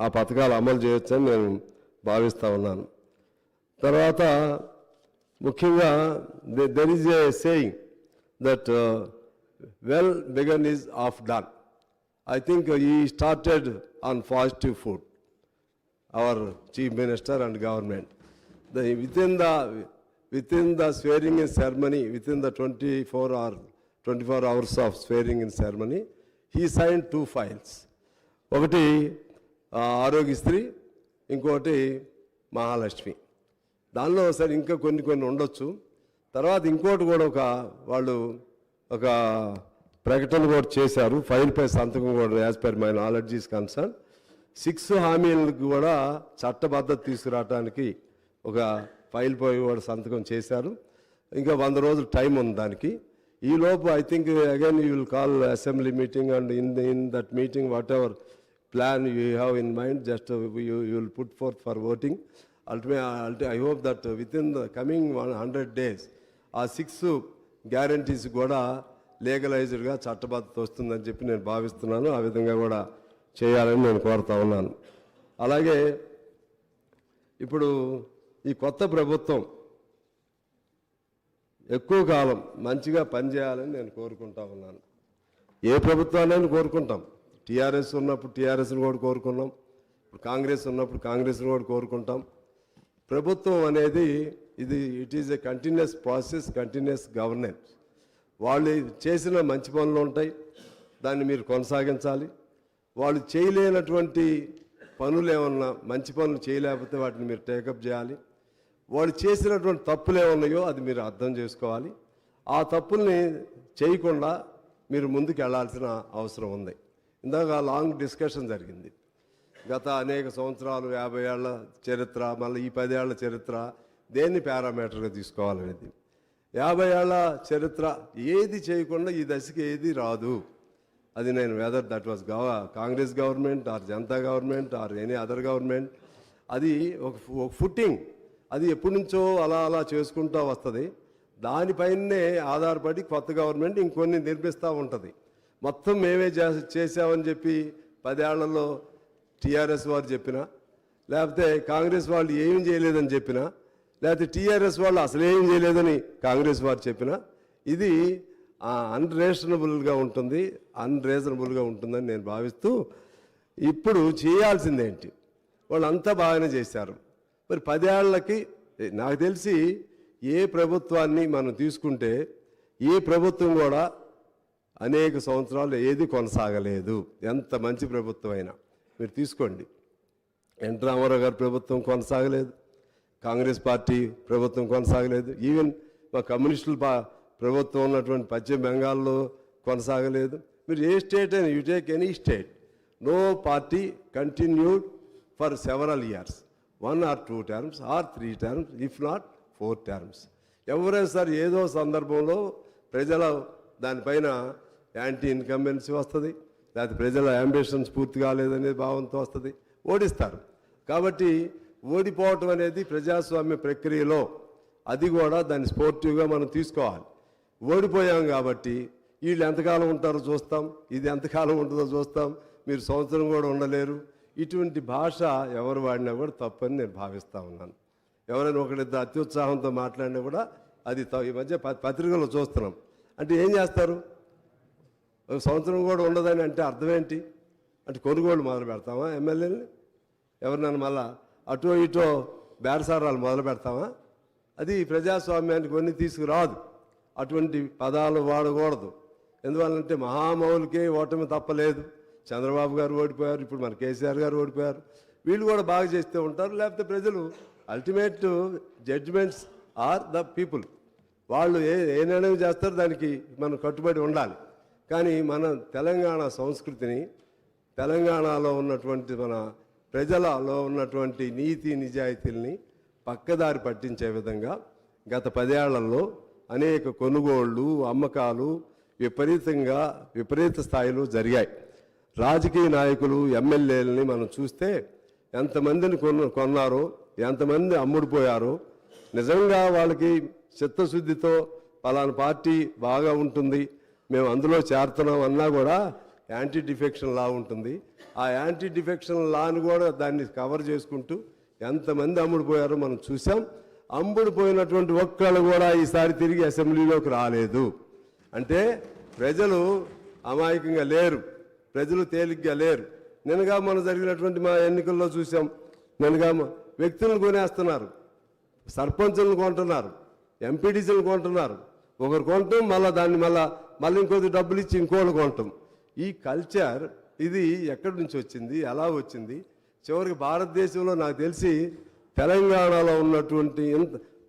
ఆ పథకాలు అమలు చేయొచ్చని నేను భావిస్తూ ఉన్నాను. తర్వాత ముఖ్యంగా there is a saying that well began is of done. I think he started on positive foot, our Chief Minister and government. Within the swearing-in ceremony, within the 24 hours of swearing-in ceremony, he signed 2 files. ఒకటి ఆరోగ్యశ్రీ, ఇంకోటి మహాలక్ష్మి. దానిలో సరే ఇంకా కొన్ని ఉండొచ్చు. తర్వాత ఇంకోటి కూడా వాళ్ళు ఒక ప్రకటన కూడా చేశారు. ఫైల్పై సంతకం కూడా as per my knowledge is concern 6 హామీలకు కూడా చట్టబద్ధత తీసుకురావడానికి ఒక ఫైల్పై కూడా సంతకం చేశారు. ఇంకా 100 రోజులు టైం ఉంది దానికి. ఈ లోపు I think again you will call assembly meeting and in that meeting what ever plan you have in mind just you will put forth for voting. I hope that with in the coming 100 days ఆ 6 గ్యారంటీస్ కూడా లీగలైజ్డ్గా చట్టబద్ధత వస్తుందని చెప్పి నేను భావిస్తున్నాను. ఆ విధంగా కూడా చేయాలని నేను కోరుతా ఉన్నాను. అలాగే ఇప్పుడు ఈ కొత్త ప్రభుత్వం ఎక్కువ కాలం మంచిగా పనిచేయాలని నేను కోరుకుంటా ఉన్నాను. ఏ ప్రభుత్వాన్ని కోరుకుంటాం. టీఆర్ఎస్ ఉన్నప్పుడు టీఆర్ఎస్ని కూడా కోరుకున్నాం, ఇప్పుడు కాంగ్రెస్ ఉన్నప్పుడు కాంగ్రెస్ని కూడా కోరుకుంటాం. ప్రభుత్వం అనేది it is a continuous process, continuous governance. వాళ్ళు చేసిన మంచి పనులు ఉంటాయి, దాన్ని మీరు కొనసాగించాలి. వాళ్ళు చేయలేనటువంటి పనులు ఏమన్నా, మంచి పనులు చేయలేకపోతే వాటిని మీరు టేకప్ చేయాలి. వాళ్ళు చేసినటువంటి తప్పులు ఏమన్నాయో అది మీరు అర్థం చేసుకోవాలి. ఆ తప్పుల్ని చేయకుండా మీరు ముందుకు వెళ్ళాల్సిన అవసరం ఉంది. ఇందాక లాంగ్ డిస్కషన్ జరిగింది. గత అనేక సంవత్సరాలు 50 ఏళ్ల చరిత్ర, మళ్ళీ ఈ 10 ఏళ్ల చరిత్ర దేన్ని పారామీటర్గా తీసుకోవాలనేది. 50 ఏళ్ల చరిత్ర ఏది చేయకుండా ఈ దశకి ఏది రాదు. అది నేను weather that was Congress government are Janata government or any other government, అది ఒక ఫుట్టింగ్, అది ఎప్పటి నుంచో అలా చేసుకుంటూ వస్తుంది. దానిపైనే ఆధారపడి కొత్త గవర్నమెంట్ ఇంకొన్ని నిర్మిస్తూ ఉంటుంది. మొత్తం మేమే చేసామని చెప్పి 10 ఏళ్లలో టీఆర్ఎస్ వారు చెప్పినా, లేకపోతే కాంగ్రెస్ వాళ్ళు ఏమీ చేయలేదని చెప్పినా, లేకపోతే టీఆర్ఎస్ వాళ్ళు అసలు ఏం చేయలేదని కాంగ్రెస్ వారు చెప్పినా, ఇది అన్రీజనబుల్గా ఉంటుందని నేను భావిస్తూ, ఇప్పుడు చేయాల్సిందేంటి? వాళ్ళు అంతా బాగానే చేశారు. మరి 10 ఏళ్లకి నాకు తెలిసి ఏ ప్రభుత్వాన్ని మనం తీసుకుంటే ఏ ప్రభుత్వం కూడా అనేక సంవత్సరాలు ఏది కొనసాగలేదు. ఎంత మంచి ప్రభుత్వం అయినా మీరు తీసుకోండి. ఎన్ రామారావు గారి ప్రభుత్వం కొనసాగలేదు, కాంగ్రెస్ పార్టీ ప్రభుత్వం కొనసాగలేదు, ఈవెన్ మా కమ్యూనిస్టుల ప్రభుత్వం ఉన్నటువంటి పశ్చిమ బెంగాల్లో కొనసాగలేదు. మీరు ఏ స్టేట్ అయినా, you take any state, no party continued for several years, 1 or 2 terms or 3 terms, if not 4 terms. ఎవరైనా సార్ ఏదో సందర్భంలో ప్రజల దానిపైన యాంటీ ఇన్కంబెన్సీ వస్తుంది, లేకపోతే ప్రజల అంబిషన్స్ పూర్తి కాలేదనే భావంతో వస్తుంది, ఓడిస్తారు. కాబట్టి ఓడిపోవటం అనేది ప్రజాస్వామ్య ప్రక్రియలో అది కూడా దాన్ని స్పోర్టివ్గా మనం తీసుకోవాలి. ఓడిపోయాం కాబట్టి వీళ్ళు ఎంతకాలం ఉంటారో చూస్తాం, ఇది ఎంతకాలం ఉంటుందో చూస్తాం, మీరు సంవత్సరం కూడా ఉండలేరు. ఇటువంటి భాష ఎవరు వాడినా కూడా తప్పని నేను భావిస్తూ ఉన్నాను. ఎవరైనా ఒకరిద్దరు అత్యుత్సాహంతో మాట్లాడినా కూడా అది ఈ మధ్య పత్రికల్లో చూస్తున్నాం. అంటే ఏం చేస్తారు? ఒక సంవత్సరం కూడా ఉండదని అంటే అర్థం ఏంటి? అంటే కొనుగోలు మొదలు పెడతామా ఎమ్మెల్యేని? ఎవరినైనా మళ్ళా అటో ఇటో బేరసారాలు మొదలు పెడతామా? అది ప్రజాస్వామ్యానికి కొన్ని తీసుకురాదు. అటువంటి పదాలు వాడకూడదు. ఎందువల్లంటే మహామౌలికే ఓటమి తప్పలేదు. చంద్రబాబు గారు ఓడిపోయారు, ఇప్పుడు మన కేసీఆర్ గారు ఓడిపోయారు. వీళ్ళు కూడా బాగా చేస్తూ ఉంటారు, లేకపోతే ప్రజలు ultimate judgements are the people. వాళ్ళు ఏ నిర్ణయం చేస్తారో దానికి మనం కట్టుబడి ఉండాలి. కానీ మన తెలంగాణ సంస్కృతిని, తెలంగాణలో ఉన్నటువంటి మన ప్రజలలో ఉన్నటువంటి నీతి నిజాయితీల్ని పక్కదారి పట్టించే విధంగా గత 10 ఏళ్లలో అనేక కొనుగోళ్లు, అమ్మకాలు విపరీత స్థాయిలో జరిగాయి. రాజకీయ నాయకులు, ఎమ్మెల్యేలని మనం చూస్తే ఎంతమందిని కొన్నారో, ఎంతమంది అమ్ముడుపోయారో, నిజంగా వాళ్ళకి చిత్తశుద్ధితో పలానా పార్టీ బాగా ఉంటుంది, మేము అందులో చేరుతున్నాం అన్నా కూడా యాంటీ డిఫెక్షన్ లా ఉంటుంది. ఆ యాంటీ డిఫెక్షన్ లాను కూడా దాన్ని కవర్ చేసుకుంటూ ఎంతమంది అమ్ముడుపోయారో మనం చూసాం. అమ్ముడుపోయినటువంటి ఒక్కళ్ళు కూడా ఈసారి తిరిగి అసెంబ్లీలోకి రాలేదు. అంటే ప్రజలు అమాయకంగా లేరు, ప్రజలు తేలిగ్గా లేరు. నిన్నగా మనం జరిగినటువంటి మా ఎన్నికల్లో చూసాం. నిన్నగా వ్యక్తులను కొనేస్తున్నారు, సర్పంచులను కొంటున్నారు, ఎంపీటీసీలను కొంటున్నారు. ఒకరు కొంటాం, మళ్ళీ దాన్ని మళ్ళీ ఇంకొద్ది డబ్బులు ఇచ్చి ఇంకోళ్ళు కొంటాం. ఈ కల్చర్ ఇది ఎక్కడి నుంచి వచ్చింది, ఎలా వచ్చింది? చివరికి భారతదేశంలో నాకు తెలిసి తెలంగాణలో ఉన్నటువంటి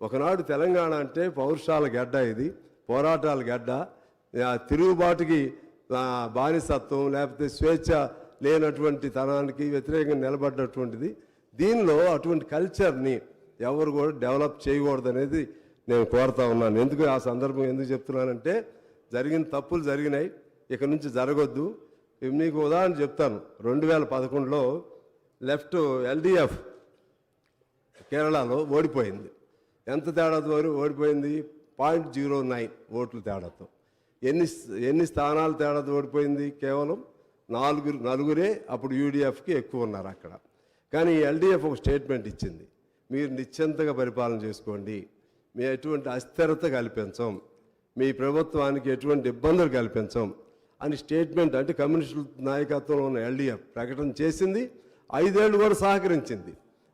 ఒకనాడు తెలంగాణ అంటే పౌరుషాల గడ్డ, ఇది పోరాటాల గడ్డ, తిరుగుబాటుకి బానిసత్వం లేకపోతే స్వేచ్ఛ లేనటువంటి తనానికి వ్యతిరేకంగా నిలబడ్డటువంటిది. దీనిలో అటువంటి కల్చర్ని ఎవరు కూడా డెవలప్ చేయకూడదు అనేది నేను కోరుతా ఉన్నాను. ఎందుకు ఆ సందర్భం ఎందుకు చెప్తున్నానంటే జరిగిన తప్పులు జరిగినాయి, ఇక నుంచి జరగొద్దు. మీకు ఉదాహరణ చెప్తాను. 2011లో లెఫ్ట్ LDF కేరళలో ఓడిపోయింది. ఎంత తేడాతో ఓడిపోయింది? 0.09 ఓట్ల తేడాతో. ఎన్ని స్థానాలు తేడాతో ఓడిపోయింది? కేవలం నలుగురే అప్పుడు UDFకి ఎక్కువ ఉన్నారు అక్కడ. కానీ LDF ఒక స్టేట్మెంట్ ఇచ్చింది, మీరు నిశ్చింతగా పరిపాలన చేసుకోండి, మీ ఎటువంటి అస్థిరత కల్పించం, మీ ప్రభుత్వానికి ఎటువంటి ఇబ్బందులు కల్పించం అని స్టేట్మెంట్, అంటే కమ్యూనిస్టు నాయకత్వంలో ఉన్న LDF ప్రకటన చేసింది. 5 ఏళ్ళు కూడా సహకరించింది.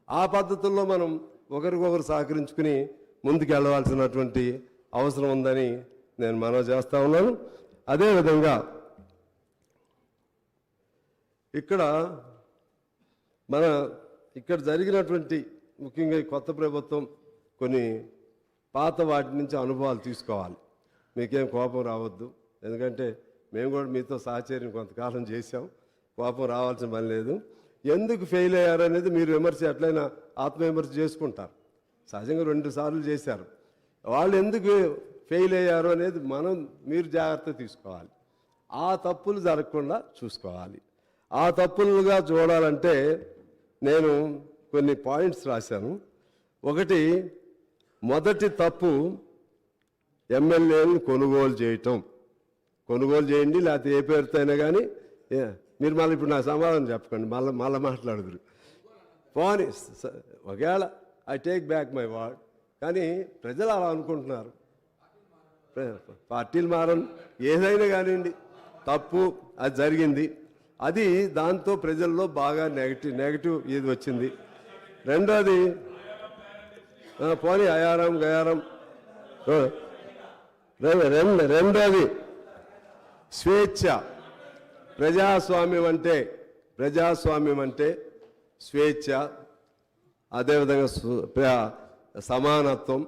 ఆ పద్ధతుల్లో మనం ఒకరికొకరు సహకరించుకుని ముందుకు వెళ్ళవలసినటువంటి అవసరం ఉందని నేను మనవి చేస్తూ ఉన్నాను. అదేవిధంగా ఇక్కడ జరిగినటువంటి ముఖ్యంగా కొత్త ప్రభుత్వం కొన్ని పాత వాటి నుంచి అనుభవాలు తీసుకోవాలి. మీకేం కోపం రావద్దు, ఎందుకంటే మేము కూడా మీతో సహచర్యం కొంతకాలం చేశాం, కోపం రావాల్సిన పని లేదు. ఎందుకు ఫెయిల్ అయ్యారు అనేది మీరు విమర్శ ఎట్లయినా ఆత్మవిమర్శ చేసుకుంటారు. సహజంగా 2 సార్లు చేశారు. వాళ్ళు ఎందుకు ఫెయిల్ అయ్యారు అనేది మీరు జాగ్రత్త తీసుకోవాలి. ఆ తప్పులు జరగకుండా చూసుకోవాలి. ఆ తప్పులుగా చూడాలంటే నేను కొన్ని పాయింట్స్ రాశాను. ఒకటి, మొదటి తప్పు ఎమ్మెల్యేలను కొనుగోలు చేయటం. కొనుగోలు చేయండి, లేకపోతే ఏ పేరుతో అయినా కానీ. మీరు మళ్ళీ ఇప్పుడు నా సమాధానం చెప్పకండి, మళ్ళీ మాట్లాడుదురు. పోనీ ఒకవేళ I take back my word, కానీ ప్రజలు అలా అనుకుంటున్నారు. పార్టీలు మారని ఏదైనా కానివ్వండి, తప్పు అది జరిగింది. అది దాంతో ప్రజల్లో బాగా నెగటివ్ ఇది వచ్చింది. రెండోది, పోనీ అయారం గయారం. రెండోది స్వేచ్ఛ. ప్రజాస్వామ్యం అంటే స్వేచ్ఛ, అదేవిధంగా సమానత్వం,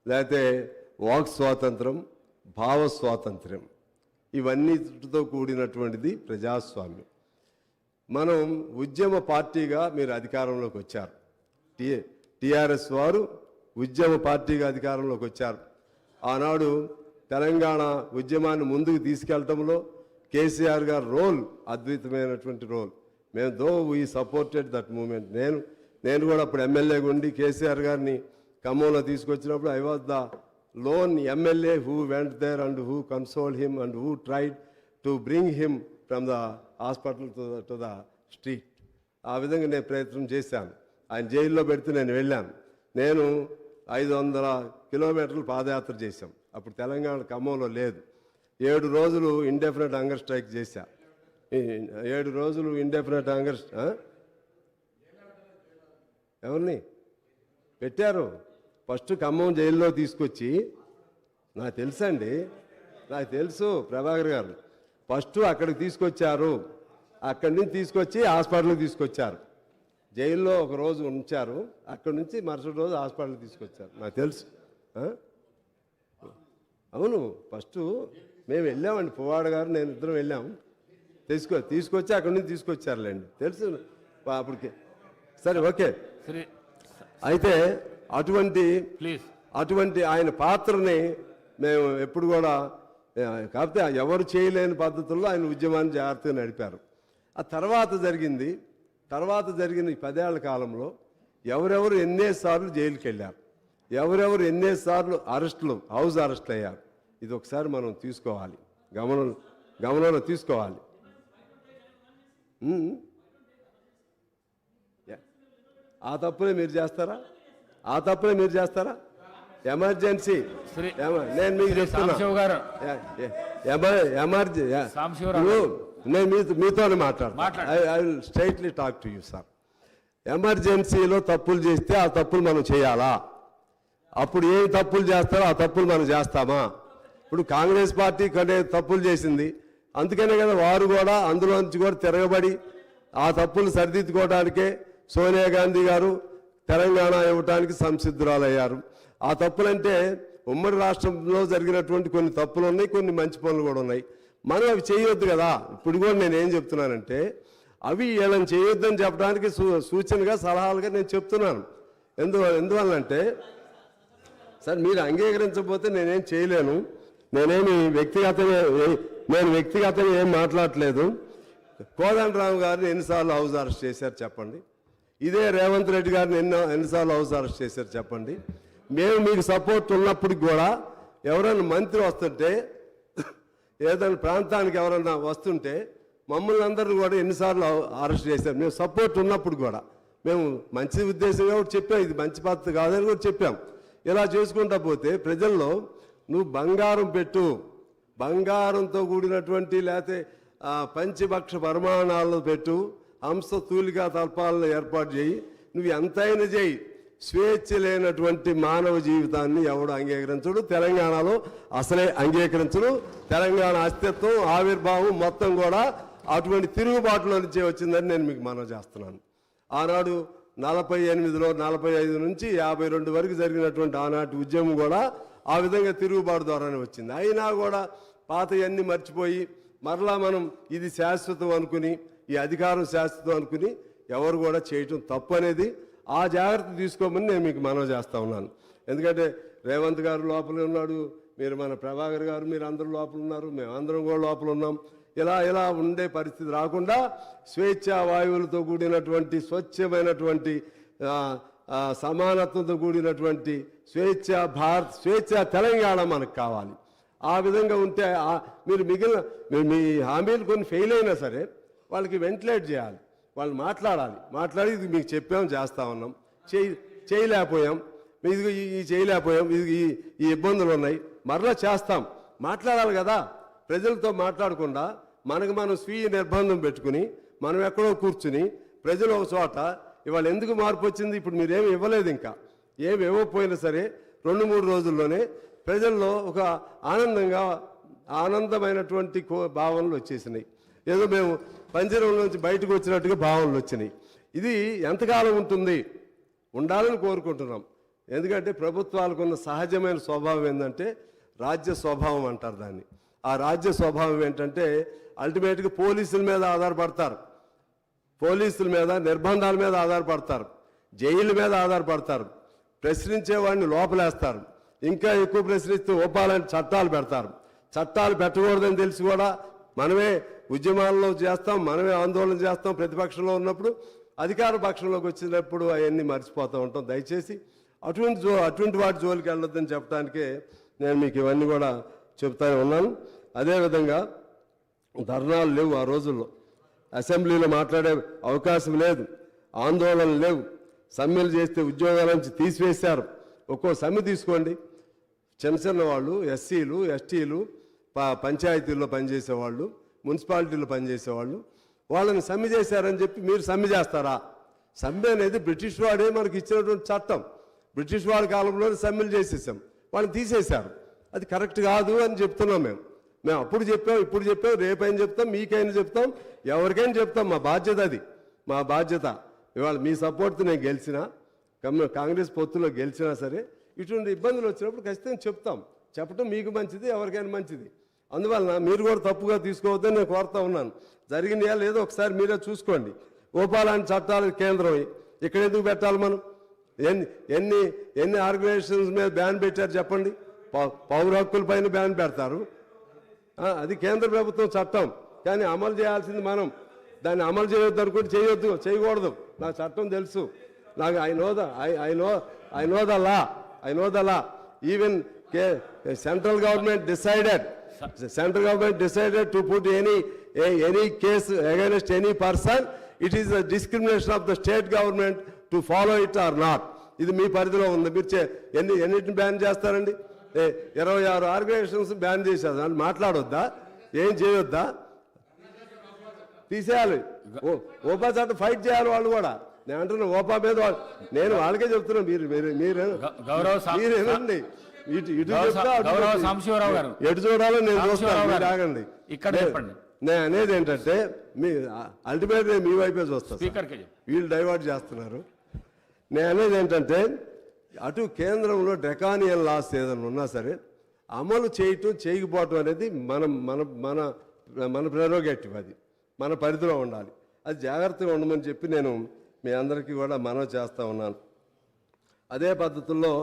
లేకపోతే వాక్ స్వాతంత్రం, భావ స్వాతంత్ర్యం, ఇవన్నిటితో కూడినటువంటిది ప్రజాస్వామ్యం. మనం ఉద్యమ పార్టీగా మీరు అధికారంలోకి వచ్చారు. టీఆర్ఎస్ వారు ఉద్యమ పార్టీగా అధికారంలోకి వచ్చారు. ఆనాడు తెలంగాణ ఉద్యమాన్ని ముందుకు తీసుకెళ్లడంలో కేసీఆర్ గారి రోల్ అద్భుతమైనటువంటి role. We supported that moment. నేను కూడా అప్పుడు ఎమ్మెల్యేగా ఉండి కేసీఆర్ గారిని ఖమ్మంలో తీసుకొచ్చినప్పుడు I was the lone MLA who went there and who consoled him and who tried to bring him from the hospital to the street. ఆ విధంగా నేను ప్రయత్నం చేశాను. ఆయన జైల్లో పెడితే నేను వెళ్ళాను. నేను 500 కిలోమీటర్లు పాదయాత్ర చేశాం. అప్పుడు తెలంగాణ ఖమ్మంలో లేదు. 7 రోజులు ఇండెఫినెట్ హంగర్ స్ట్రైక్ చేశా. 7 రోజులు ఇండెఫినెట్ హంగర్ ఎవరిని పెట్టారు? ఫస్ట్ ఖమ్మం జైల్లో తీసుకొచ్చి నాకు తెలుసండి, నాకు తెలుసు ప్రభాకర్ గారు. ఫస్ట్ అక్కడికి తీసుకొచ్చారు, అక్కడి నుంచి తీసుకొచ్చి హాస్పిటల్కి తీసుకొచ్చారు, జైల్లో ఒక రోజు ఉంచారు, అక్కడి నుంచి మరుసటి రోజు హాస్పిటల్కి తీసుకొచ్చారు, నాకు తెలుసు. అవును, ఫస్ట్ మేము వెళ్ళామండి, పువ్వాడ గారు నేను ఇద్దరం వెళ్ళాము, తీసుకొచ్చి అక్కడి నుంచి తీసుకొచ్చారులేండి, తెలుసు అప్పటికి. సరే, ఓకే. అయితే అటువంటి ఆయన పాత్రని మేము ఎప్పుడు కూడా, కాకపోతే ఎవరు చేయలేని పద్ధతుల్లో ఆయన ఉద్యమాన్ని జాగ్రత్తగా నడిపారు. ఆ తర్వాత జరిగిన ఈ 10 ఏళ్ల కాలంలో ఎవరెవరు ఎన్నేసార్లు జైలుకి వెళ్ళారు, ఎవరెవరు ఎన్నేసార్లు హౌస్ అరెస్టులు అయ్యారు, ఇది ఒకసారి మనం తీసుకోవాలి, గమనంలో తీసుకోవాలి. ఆ తప్పునే మీరు చేస్తారా? ఎమర్జెన్సీ నేను మీకు చెప్తున్నా, నేను మీతోనే మాట్లాడతాను. I will straightly talk to you sir. ఎమర్జెన్సీలో తప్పులు చేస్తే ఆ తప్పులు మనం చేయాలా? అప్పుడు ఏం తప్పులు చేస్తారో ఆ తప్పులు మనం చేస్తామా? ఇప్పుడు కాంగ్రెస్ పార్టీ కొన్ని తప్పులు చేసింది, అందుకనే కదా వారు కూడా అందులో నుంచి కూడా తిరగబడి ఆ తప్పులు సరిదిద్దుకోవడానికే సోనియా గాంధీ గారు తెలంగాణ ఇవ్వటానికి సంసిద్ధురాలయ్యారు. ఆ తప్పులంటే ఉమ్మడి రాష్ట్రంలో జరిగినటువంటి కొన్ని తప్పులు ఉన్నాయి, కొన్ని మంచి పనులు కూడా ఉన్నాయి. మనం అవి చేయొద్దు కదా. ఇప్పుడు కూడా నేనేం చెప్తున్నానంటే, అవి వీళ్ళని చేయొద్దని చెప్పడానికి సూచనగా సలహాలుగా నేను చెప్తున్నాను. ఎందువల్లంటే సార్, మీరు అంగీకరించకపోతే నేనేం చేయలేను. నేను వ్యక్తిగతంగా ఏం మాట్లాడట్లేదు. కోదండరామ్ గారిని ఎన్నిసార్లు హౌస్ అరెస్ట్ చేశారు చెప్పండి? ఇదే రేవంత్ రెడ్డి గారిని ఎన్నిసార్లు హౌస్ అరెస్ట్ చేశారు చెప్పండి? మేము మీకు సపోర్ట్ ఉన్నప్పుడు కూడా ఎవరైనా మంత్రి వస్తుంటే, ఏదైనా ప్రాంతానికి ఎవరైనా వస్తుంటే మమ్మల్ని అందరిని కూడా ఎన్నిసార్లు అరెస్ట్ చేశారు? మేము సపోర్ట్ ఉన్నప్పుడు కూడా మేము మంచి ఉద్దేశంగా కూడా చెప్పాం, ఇది మంచి పద్ధతి కాదని కూడా చెప్పాం. ఇలా చేసుకుంటా పోతే ప్రజల్లో నువ్వు బంగారం పెట్టు, బంగారంతో కూడినటువంటి లేకపోతే పంచభక్ష పరిమాణాలను పెట్టు, హంస తూలికా తల్పాలను ఏర్పాటు చేయి, నువ్వు ఎంతైనా చేయి, స్వేచ్ఛ లేనటువంటి మానవ జీవితాన్ని ఎవడు అంగీకరించడు. తెలంగాణలో అసలే అంగీకరించడు. తెలంగాణ అస్తిత్వం, ఆవిర్భావం మొత్తం కూడా అటువంటి తిరుగుబాటులో నుంచే వచ్చిందని నేను మీకు మనవి చేస్తున్నాను. ఆనాడు 48లో 45 నుంచి 52 వరకు జరిగినటువంటి ఆనాటి ఉద్యమం కూడా ఆ విధంగా తిరుగుబాటు ద్వారానే వచ్చింది. అయినా కూడా పాతయన్నీ మర్చిపోయి మరలా మనం ఇది శాశ్వతం అనుకుని, ఈ అధికారం శాశ్వతం అనుకుని ఎవరు కూడా చేయటం తప్పు అనేది, ఆ జాగ్రత్త తీసుకోమని నేను మీకు మనవి చేస్తూ ఉన్నాను. ఎందుకంటే రేవంత్ గారు లోపల ఉన్నాడు, మీరు మన ప్రభాకర్ గారు మీరు అందరూ లోపల ఉన్నారు, మేమందరం కూడా లోపల ఉన్నాం. ఇలా ఉండే పరిస్థితి రాకుండా స్వేచ్ఛా వాయువులతో కూడినటువంటి స్వచ్ఛమైనటువంటి సమానత్వంతో కూడినటువంటి స్వేచ్ఛా తెలంగాణ మనకు కావాలి. ఆ విధంగా ఉంటే మీరు మీ హామీలు కొన్ని ఫెయిల్ అయినా సరే వాళ్ళకి వెంటిలేట్ చేయాలి, వాళ్ళు మాట్లాడి ఇది మీకు చెప్పాం, చేస్తూ ఉన్నాం, చేయలేకపోయాం, ఇది చేయలేకపోయాం, ఈ ఇబ్బందులు ఉన్నాయి, మరలా చేస్తాం, మాట్లాడాలి కదా. ప్రజలతో మాట్లాడకుండా మనం స్వీయ నిర్బంధం పెట్టుకుని మనం ఎక్కడో కూర్చుని ప్రజలు ఒక చోట ఇవాళ ఎందుకు మార్పు వచ్చింది? ఇప్పుడు మీరేమి ఇవ్వలేదు, ఇంకా ఏమి ఇవ్వకపోయినా సరే 2-3 రోజుల్లోనే ప్రజల్లో ఒక ఆనందమైనటువంటి భావనలు వచ్చేసినాయి. ఏదో మేము పంజరం నుంచి బయటకు వచ్చినట్టుగా భావనలు వచ్చినాయి. ఇది ఎంతకాలం ఉంటుంది? ఉండాలని కోరుకుంటున్నాం. ఎందుకంటే ప్రభుత్వాలకు ఉన్న సహజమైన స్వభావం ఏంటంటే రాజ్య స్వభావం అంటారు దాన్ని. ఆ రాజ్య స్వభావం ఏంటంటే అల్టిమేట్గా పోలీసుల మీద ఆధారపడతారు, పోలీసుల మీద నిర్బంధాల మీద ఆధారపడతారు, జైళ్ళ మీద ఆధారపడతారు, ప్రశ్నించేవాడిని లోపలేస్తారు, ఇంకా ఎక్కువ ప్రశ్నిస్తూ ఒప్పాలని చట్టాలు పెడతారు. చట్టాలు పెట్టకూడదని తెలిసి కూడా మనమే ఉద్యమాల్లో చేస్తాం, మనమే ఆందోళన చేస్తాం. ప్రతిపక్షంలో ఉన్నప్పుడు అధికార పక్షంలోకి వచ్చినప్పుడు అవన్నీ మర్చిపోతూ ఉంటాం. దయచేసి అటువంటి వాటి జోలికి వెళ్ళొద్దని చెప్పడానికే నేను మీకు ఇవన్నీ కూడా చెప్తానే ఉన్నాను. అదేవిధంగా ధర్నాలు లేవు, ఆ రోజుల్లో అసెంబ్లీలో మాట్లాడే అవకాశం లేదు, ఆందోళనలు లేవు, సమ్మెలు చేస్తే ఉద్యోగాల నుంచి తీసివేశారు. ఒక్కో సమ్మె తీసుకోండి, చిన్న వాళ్ళు, ఎస్సీలు, ఎస్టీలు, పంచాయతీల్లో పనిచేసేవాళ్ళు, మున్సిపాలిటీలో పనిచేసేవాళ్ళు, వాళ్ళని సమ్మె చేశారని చెప్పి మీరు సమ్మె చేస్తారా? సమ్మె అనేది బ్రిటిష్ వాడే మనకి ఇచ్చినటువంటి చట్టం. బ్రిటిష్ వాడి కాలంలోనే సమ్మెలు చేసేసాం, వాళ్ళని తీసేశారు. అది కరెక్ట్ కాదు అని చెప్తున్నాం మేము అప్పుడు చెప్పాం, ఇప్పుడు చెప్పాం, రేపైనా చెప్తాం, మీకైనా చెప్తాం, ఎవరికైనా చెప్తాం. మా బాధ్యత అది, మా బాధ్యత. ఇవాళ మీ సపోర్ట్తో నేను గెలిచినా, కాంగ్రెస్ పొత్తులో గెలిచినా సరే ఇటువంటి ఇబ్బందులు వచ్చినప్పుడు ఖచ్చితంగా చెప్తాం. చెప్పడం మీకు మంచిది, ఎవరికైనా మంచిది. అందువలన మీరు కూడా తప్పుగా తీసుకోవద్దని నేను కోరుతా ఉన్నాను. జరిగినాయా లేదో ఒకసారి మీరే చూసుకోండి. ఓపాలాంటి చట్టాలు కేంద్రం ఇక్కడ ఎందుకు పెట్టాలి మనం? ఎన్ని ఆర్గనైజేషన్స్ మీద బ్యాన్ పెట్టారు చెప్పండి? పౌర హక్కుల పైన బ్యాన్ పెడతారు, అది కేంద్ర ప్రభుత్వం చట్టం. కానీ అమలు చేయాల్సింది మనం. దాన్ని అమలు చేయొద్దు అనుకుంటే చేయకూడదు. నాకు చట్టం తెలుసు, నాకు I know the law. Even central government decided to put any case against any person. It is a discrimination of the state government to follow it or not. ఇది మీ పరిధిలో ఉంది. మీరు ఎన్నిటిని బ్యాన్ చేస్తారండి? 26 ఆర్గనైజేషన్స్ బ్యాన్ చేశారు. దాన్ని మాట్లాడొద్దా? ఏం చేయొద్దా? తీసేయాలి. ఓపా చట్టం ఫైట్ చేయాలి వాళ్ళు కూడా. నేను అంటున్నా ఓపా మీద నేను వాళ్ళకే చెప్తున్నా. మీరేనండి ఎటు చూడాలో నేను చూస్తాను. ఆగండి. నేను అనేది ఏంటంటే మీ అల్టిమేట్ మీ వైపే చూస్తాను. వీళ్ళు డైవర్ట్ చేస్తున్నారు. నేను అనేది ఏంటంటే అటు కేంద్రంలో డ్రెకానియన్ లాస్ ఏదైనా ఉన్నా సరే అమలు చేయకపోవటం అనేది మన ప్రెరోగేటివ్. అది మన పరిధిలో ఉండాలి. అది జాగ్రత్తగా ఉండమని చెప్పి నేను మీ అందరికీ కూడా మనవి చేస్తూ ఉన్నాను. అదే పద్ధతుల్లో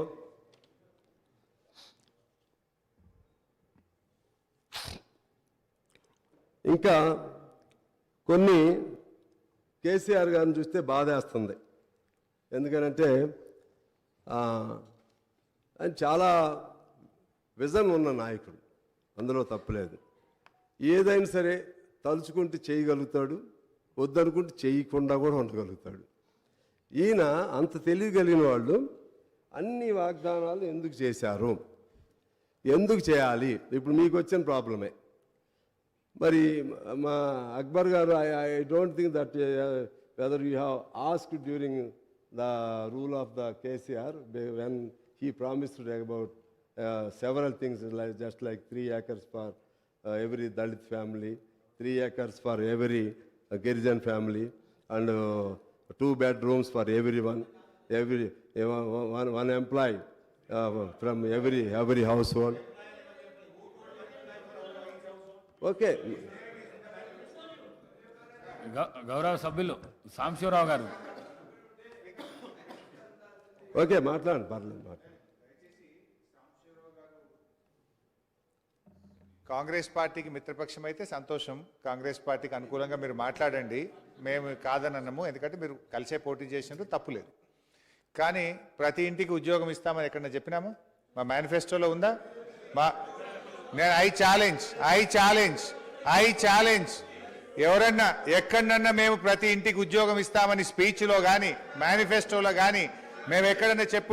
ఇంకా కొన్ని కేసీఆర్ గారిని చూస్తే బాధేస్తుంది. ఎందుకనంటే ఆయన చాలా విజన్ ఉన్న నాయకుడు, అందులో తప్పులేదు. ఏదైనా సరే తలుచుకుంటే చేయగలుగుతాడు, వద్దనుకుంటే చేయకుండా కూడా ఉండగలుగుతాడు. ఈయన అంత తెలియగలిగిన వాళ్ళు అన్ని వాగ్దానాలు ఎందుకు చేశారు, ఎందుకు చేయాలి? ఇప్పుడు మీకు వచ్చిన ప్రాబ్లమే. మరి మా అక్బర్ గారు I don't think that whether you have asked during the rule of the KCR when he promised about several things, like just like 3 acres for every Dalit family, 3 acres for every Girijan family, and 2 bedrooms for everyone, one employee from every household. Okay. గౌరవ సభ్యులు సాంబశివరావు గారు. ఓకే, మాట్లాడండి, పర్లేదు. కాంగ్రెస్ పార్టీకి మిత్రపక్షం అయితే సంతోషం. కాంగ్రెస్ పార్టీకి అనుకూలంగా మీరు మాట్లాడండి, మేము కాదనము. ఎందుకంటే మీరు కలిసే పోటీ చేసినట్టు తప్పులేదు. కానీ ప్రతి ఇంటికి ఉద్యోగం ఇస్తామని ఎక్కడన్నా చెప్పినామా? మా మేనిఫెస్టోలో ఉందా? నేను ఐ ఛాలెంజ్ ఎవరన్నా ఎక్కడన్నా మేము ప్రతి ఇంటికి ఉద్యోగం ఇస్తామని స్పీచ్లో కానీ మేనిఫెస్టోలో కానీ మేము ఎక్కడన్నా చెప్పు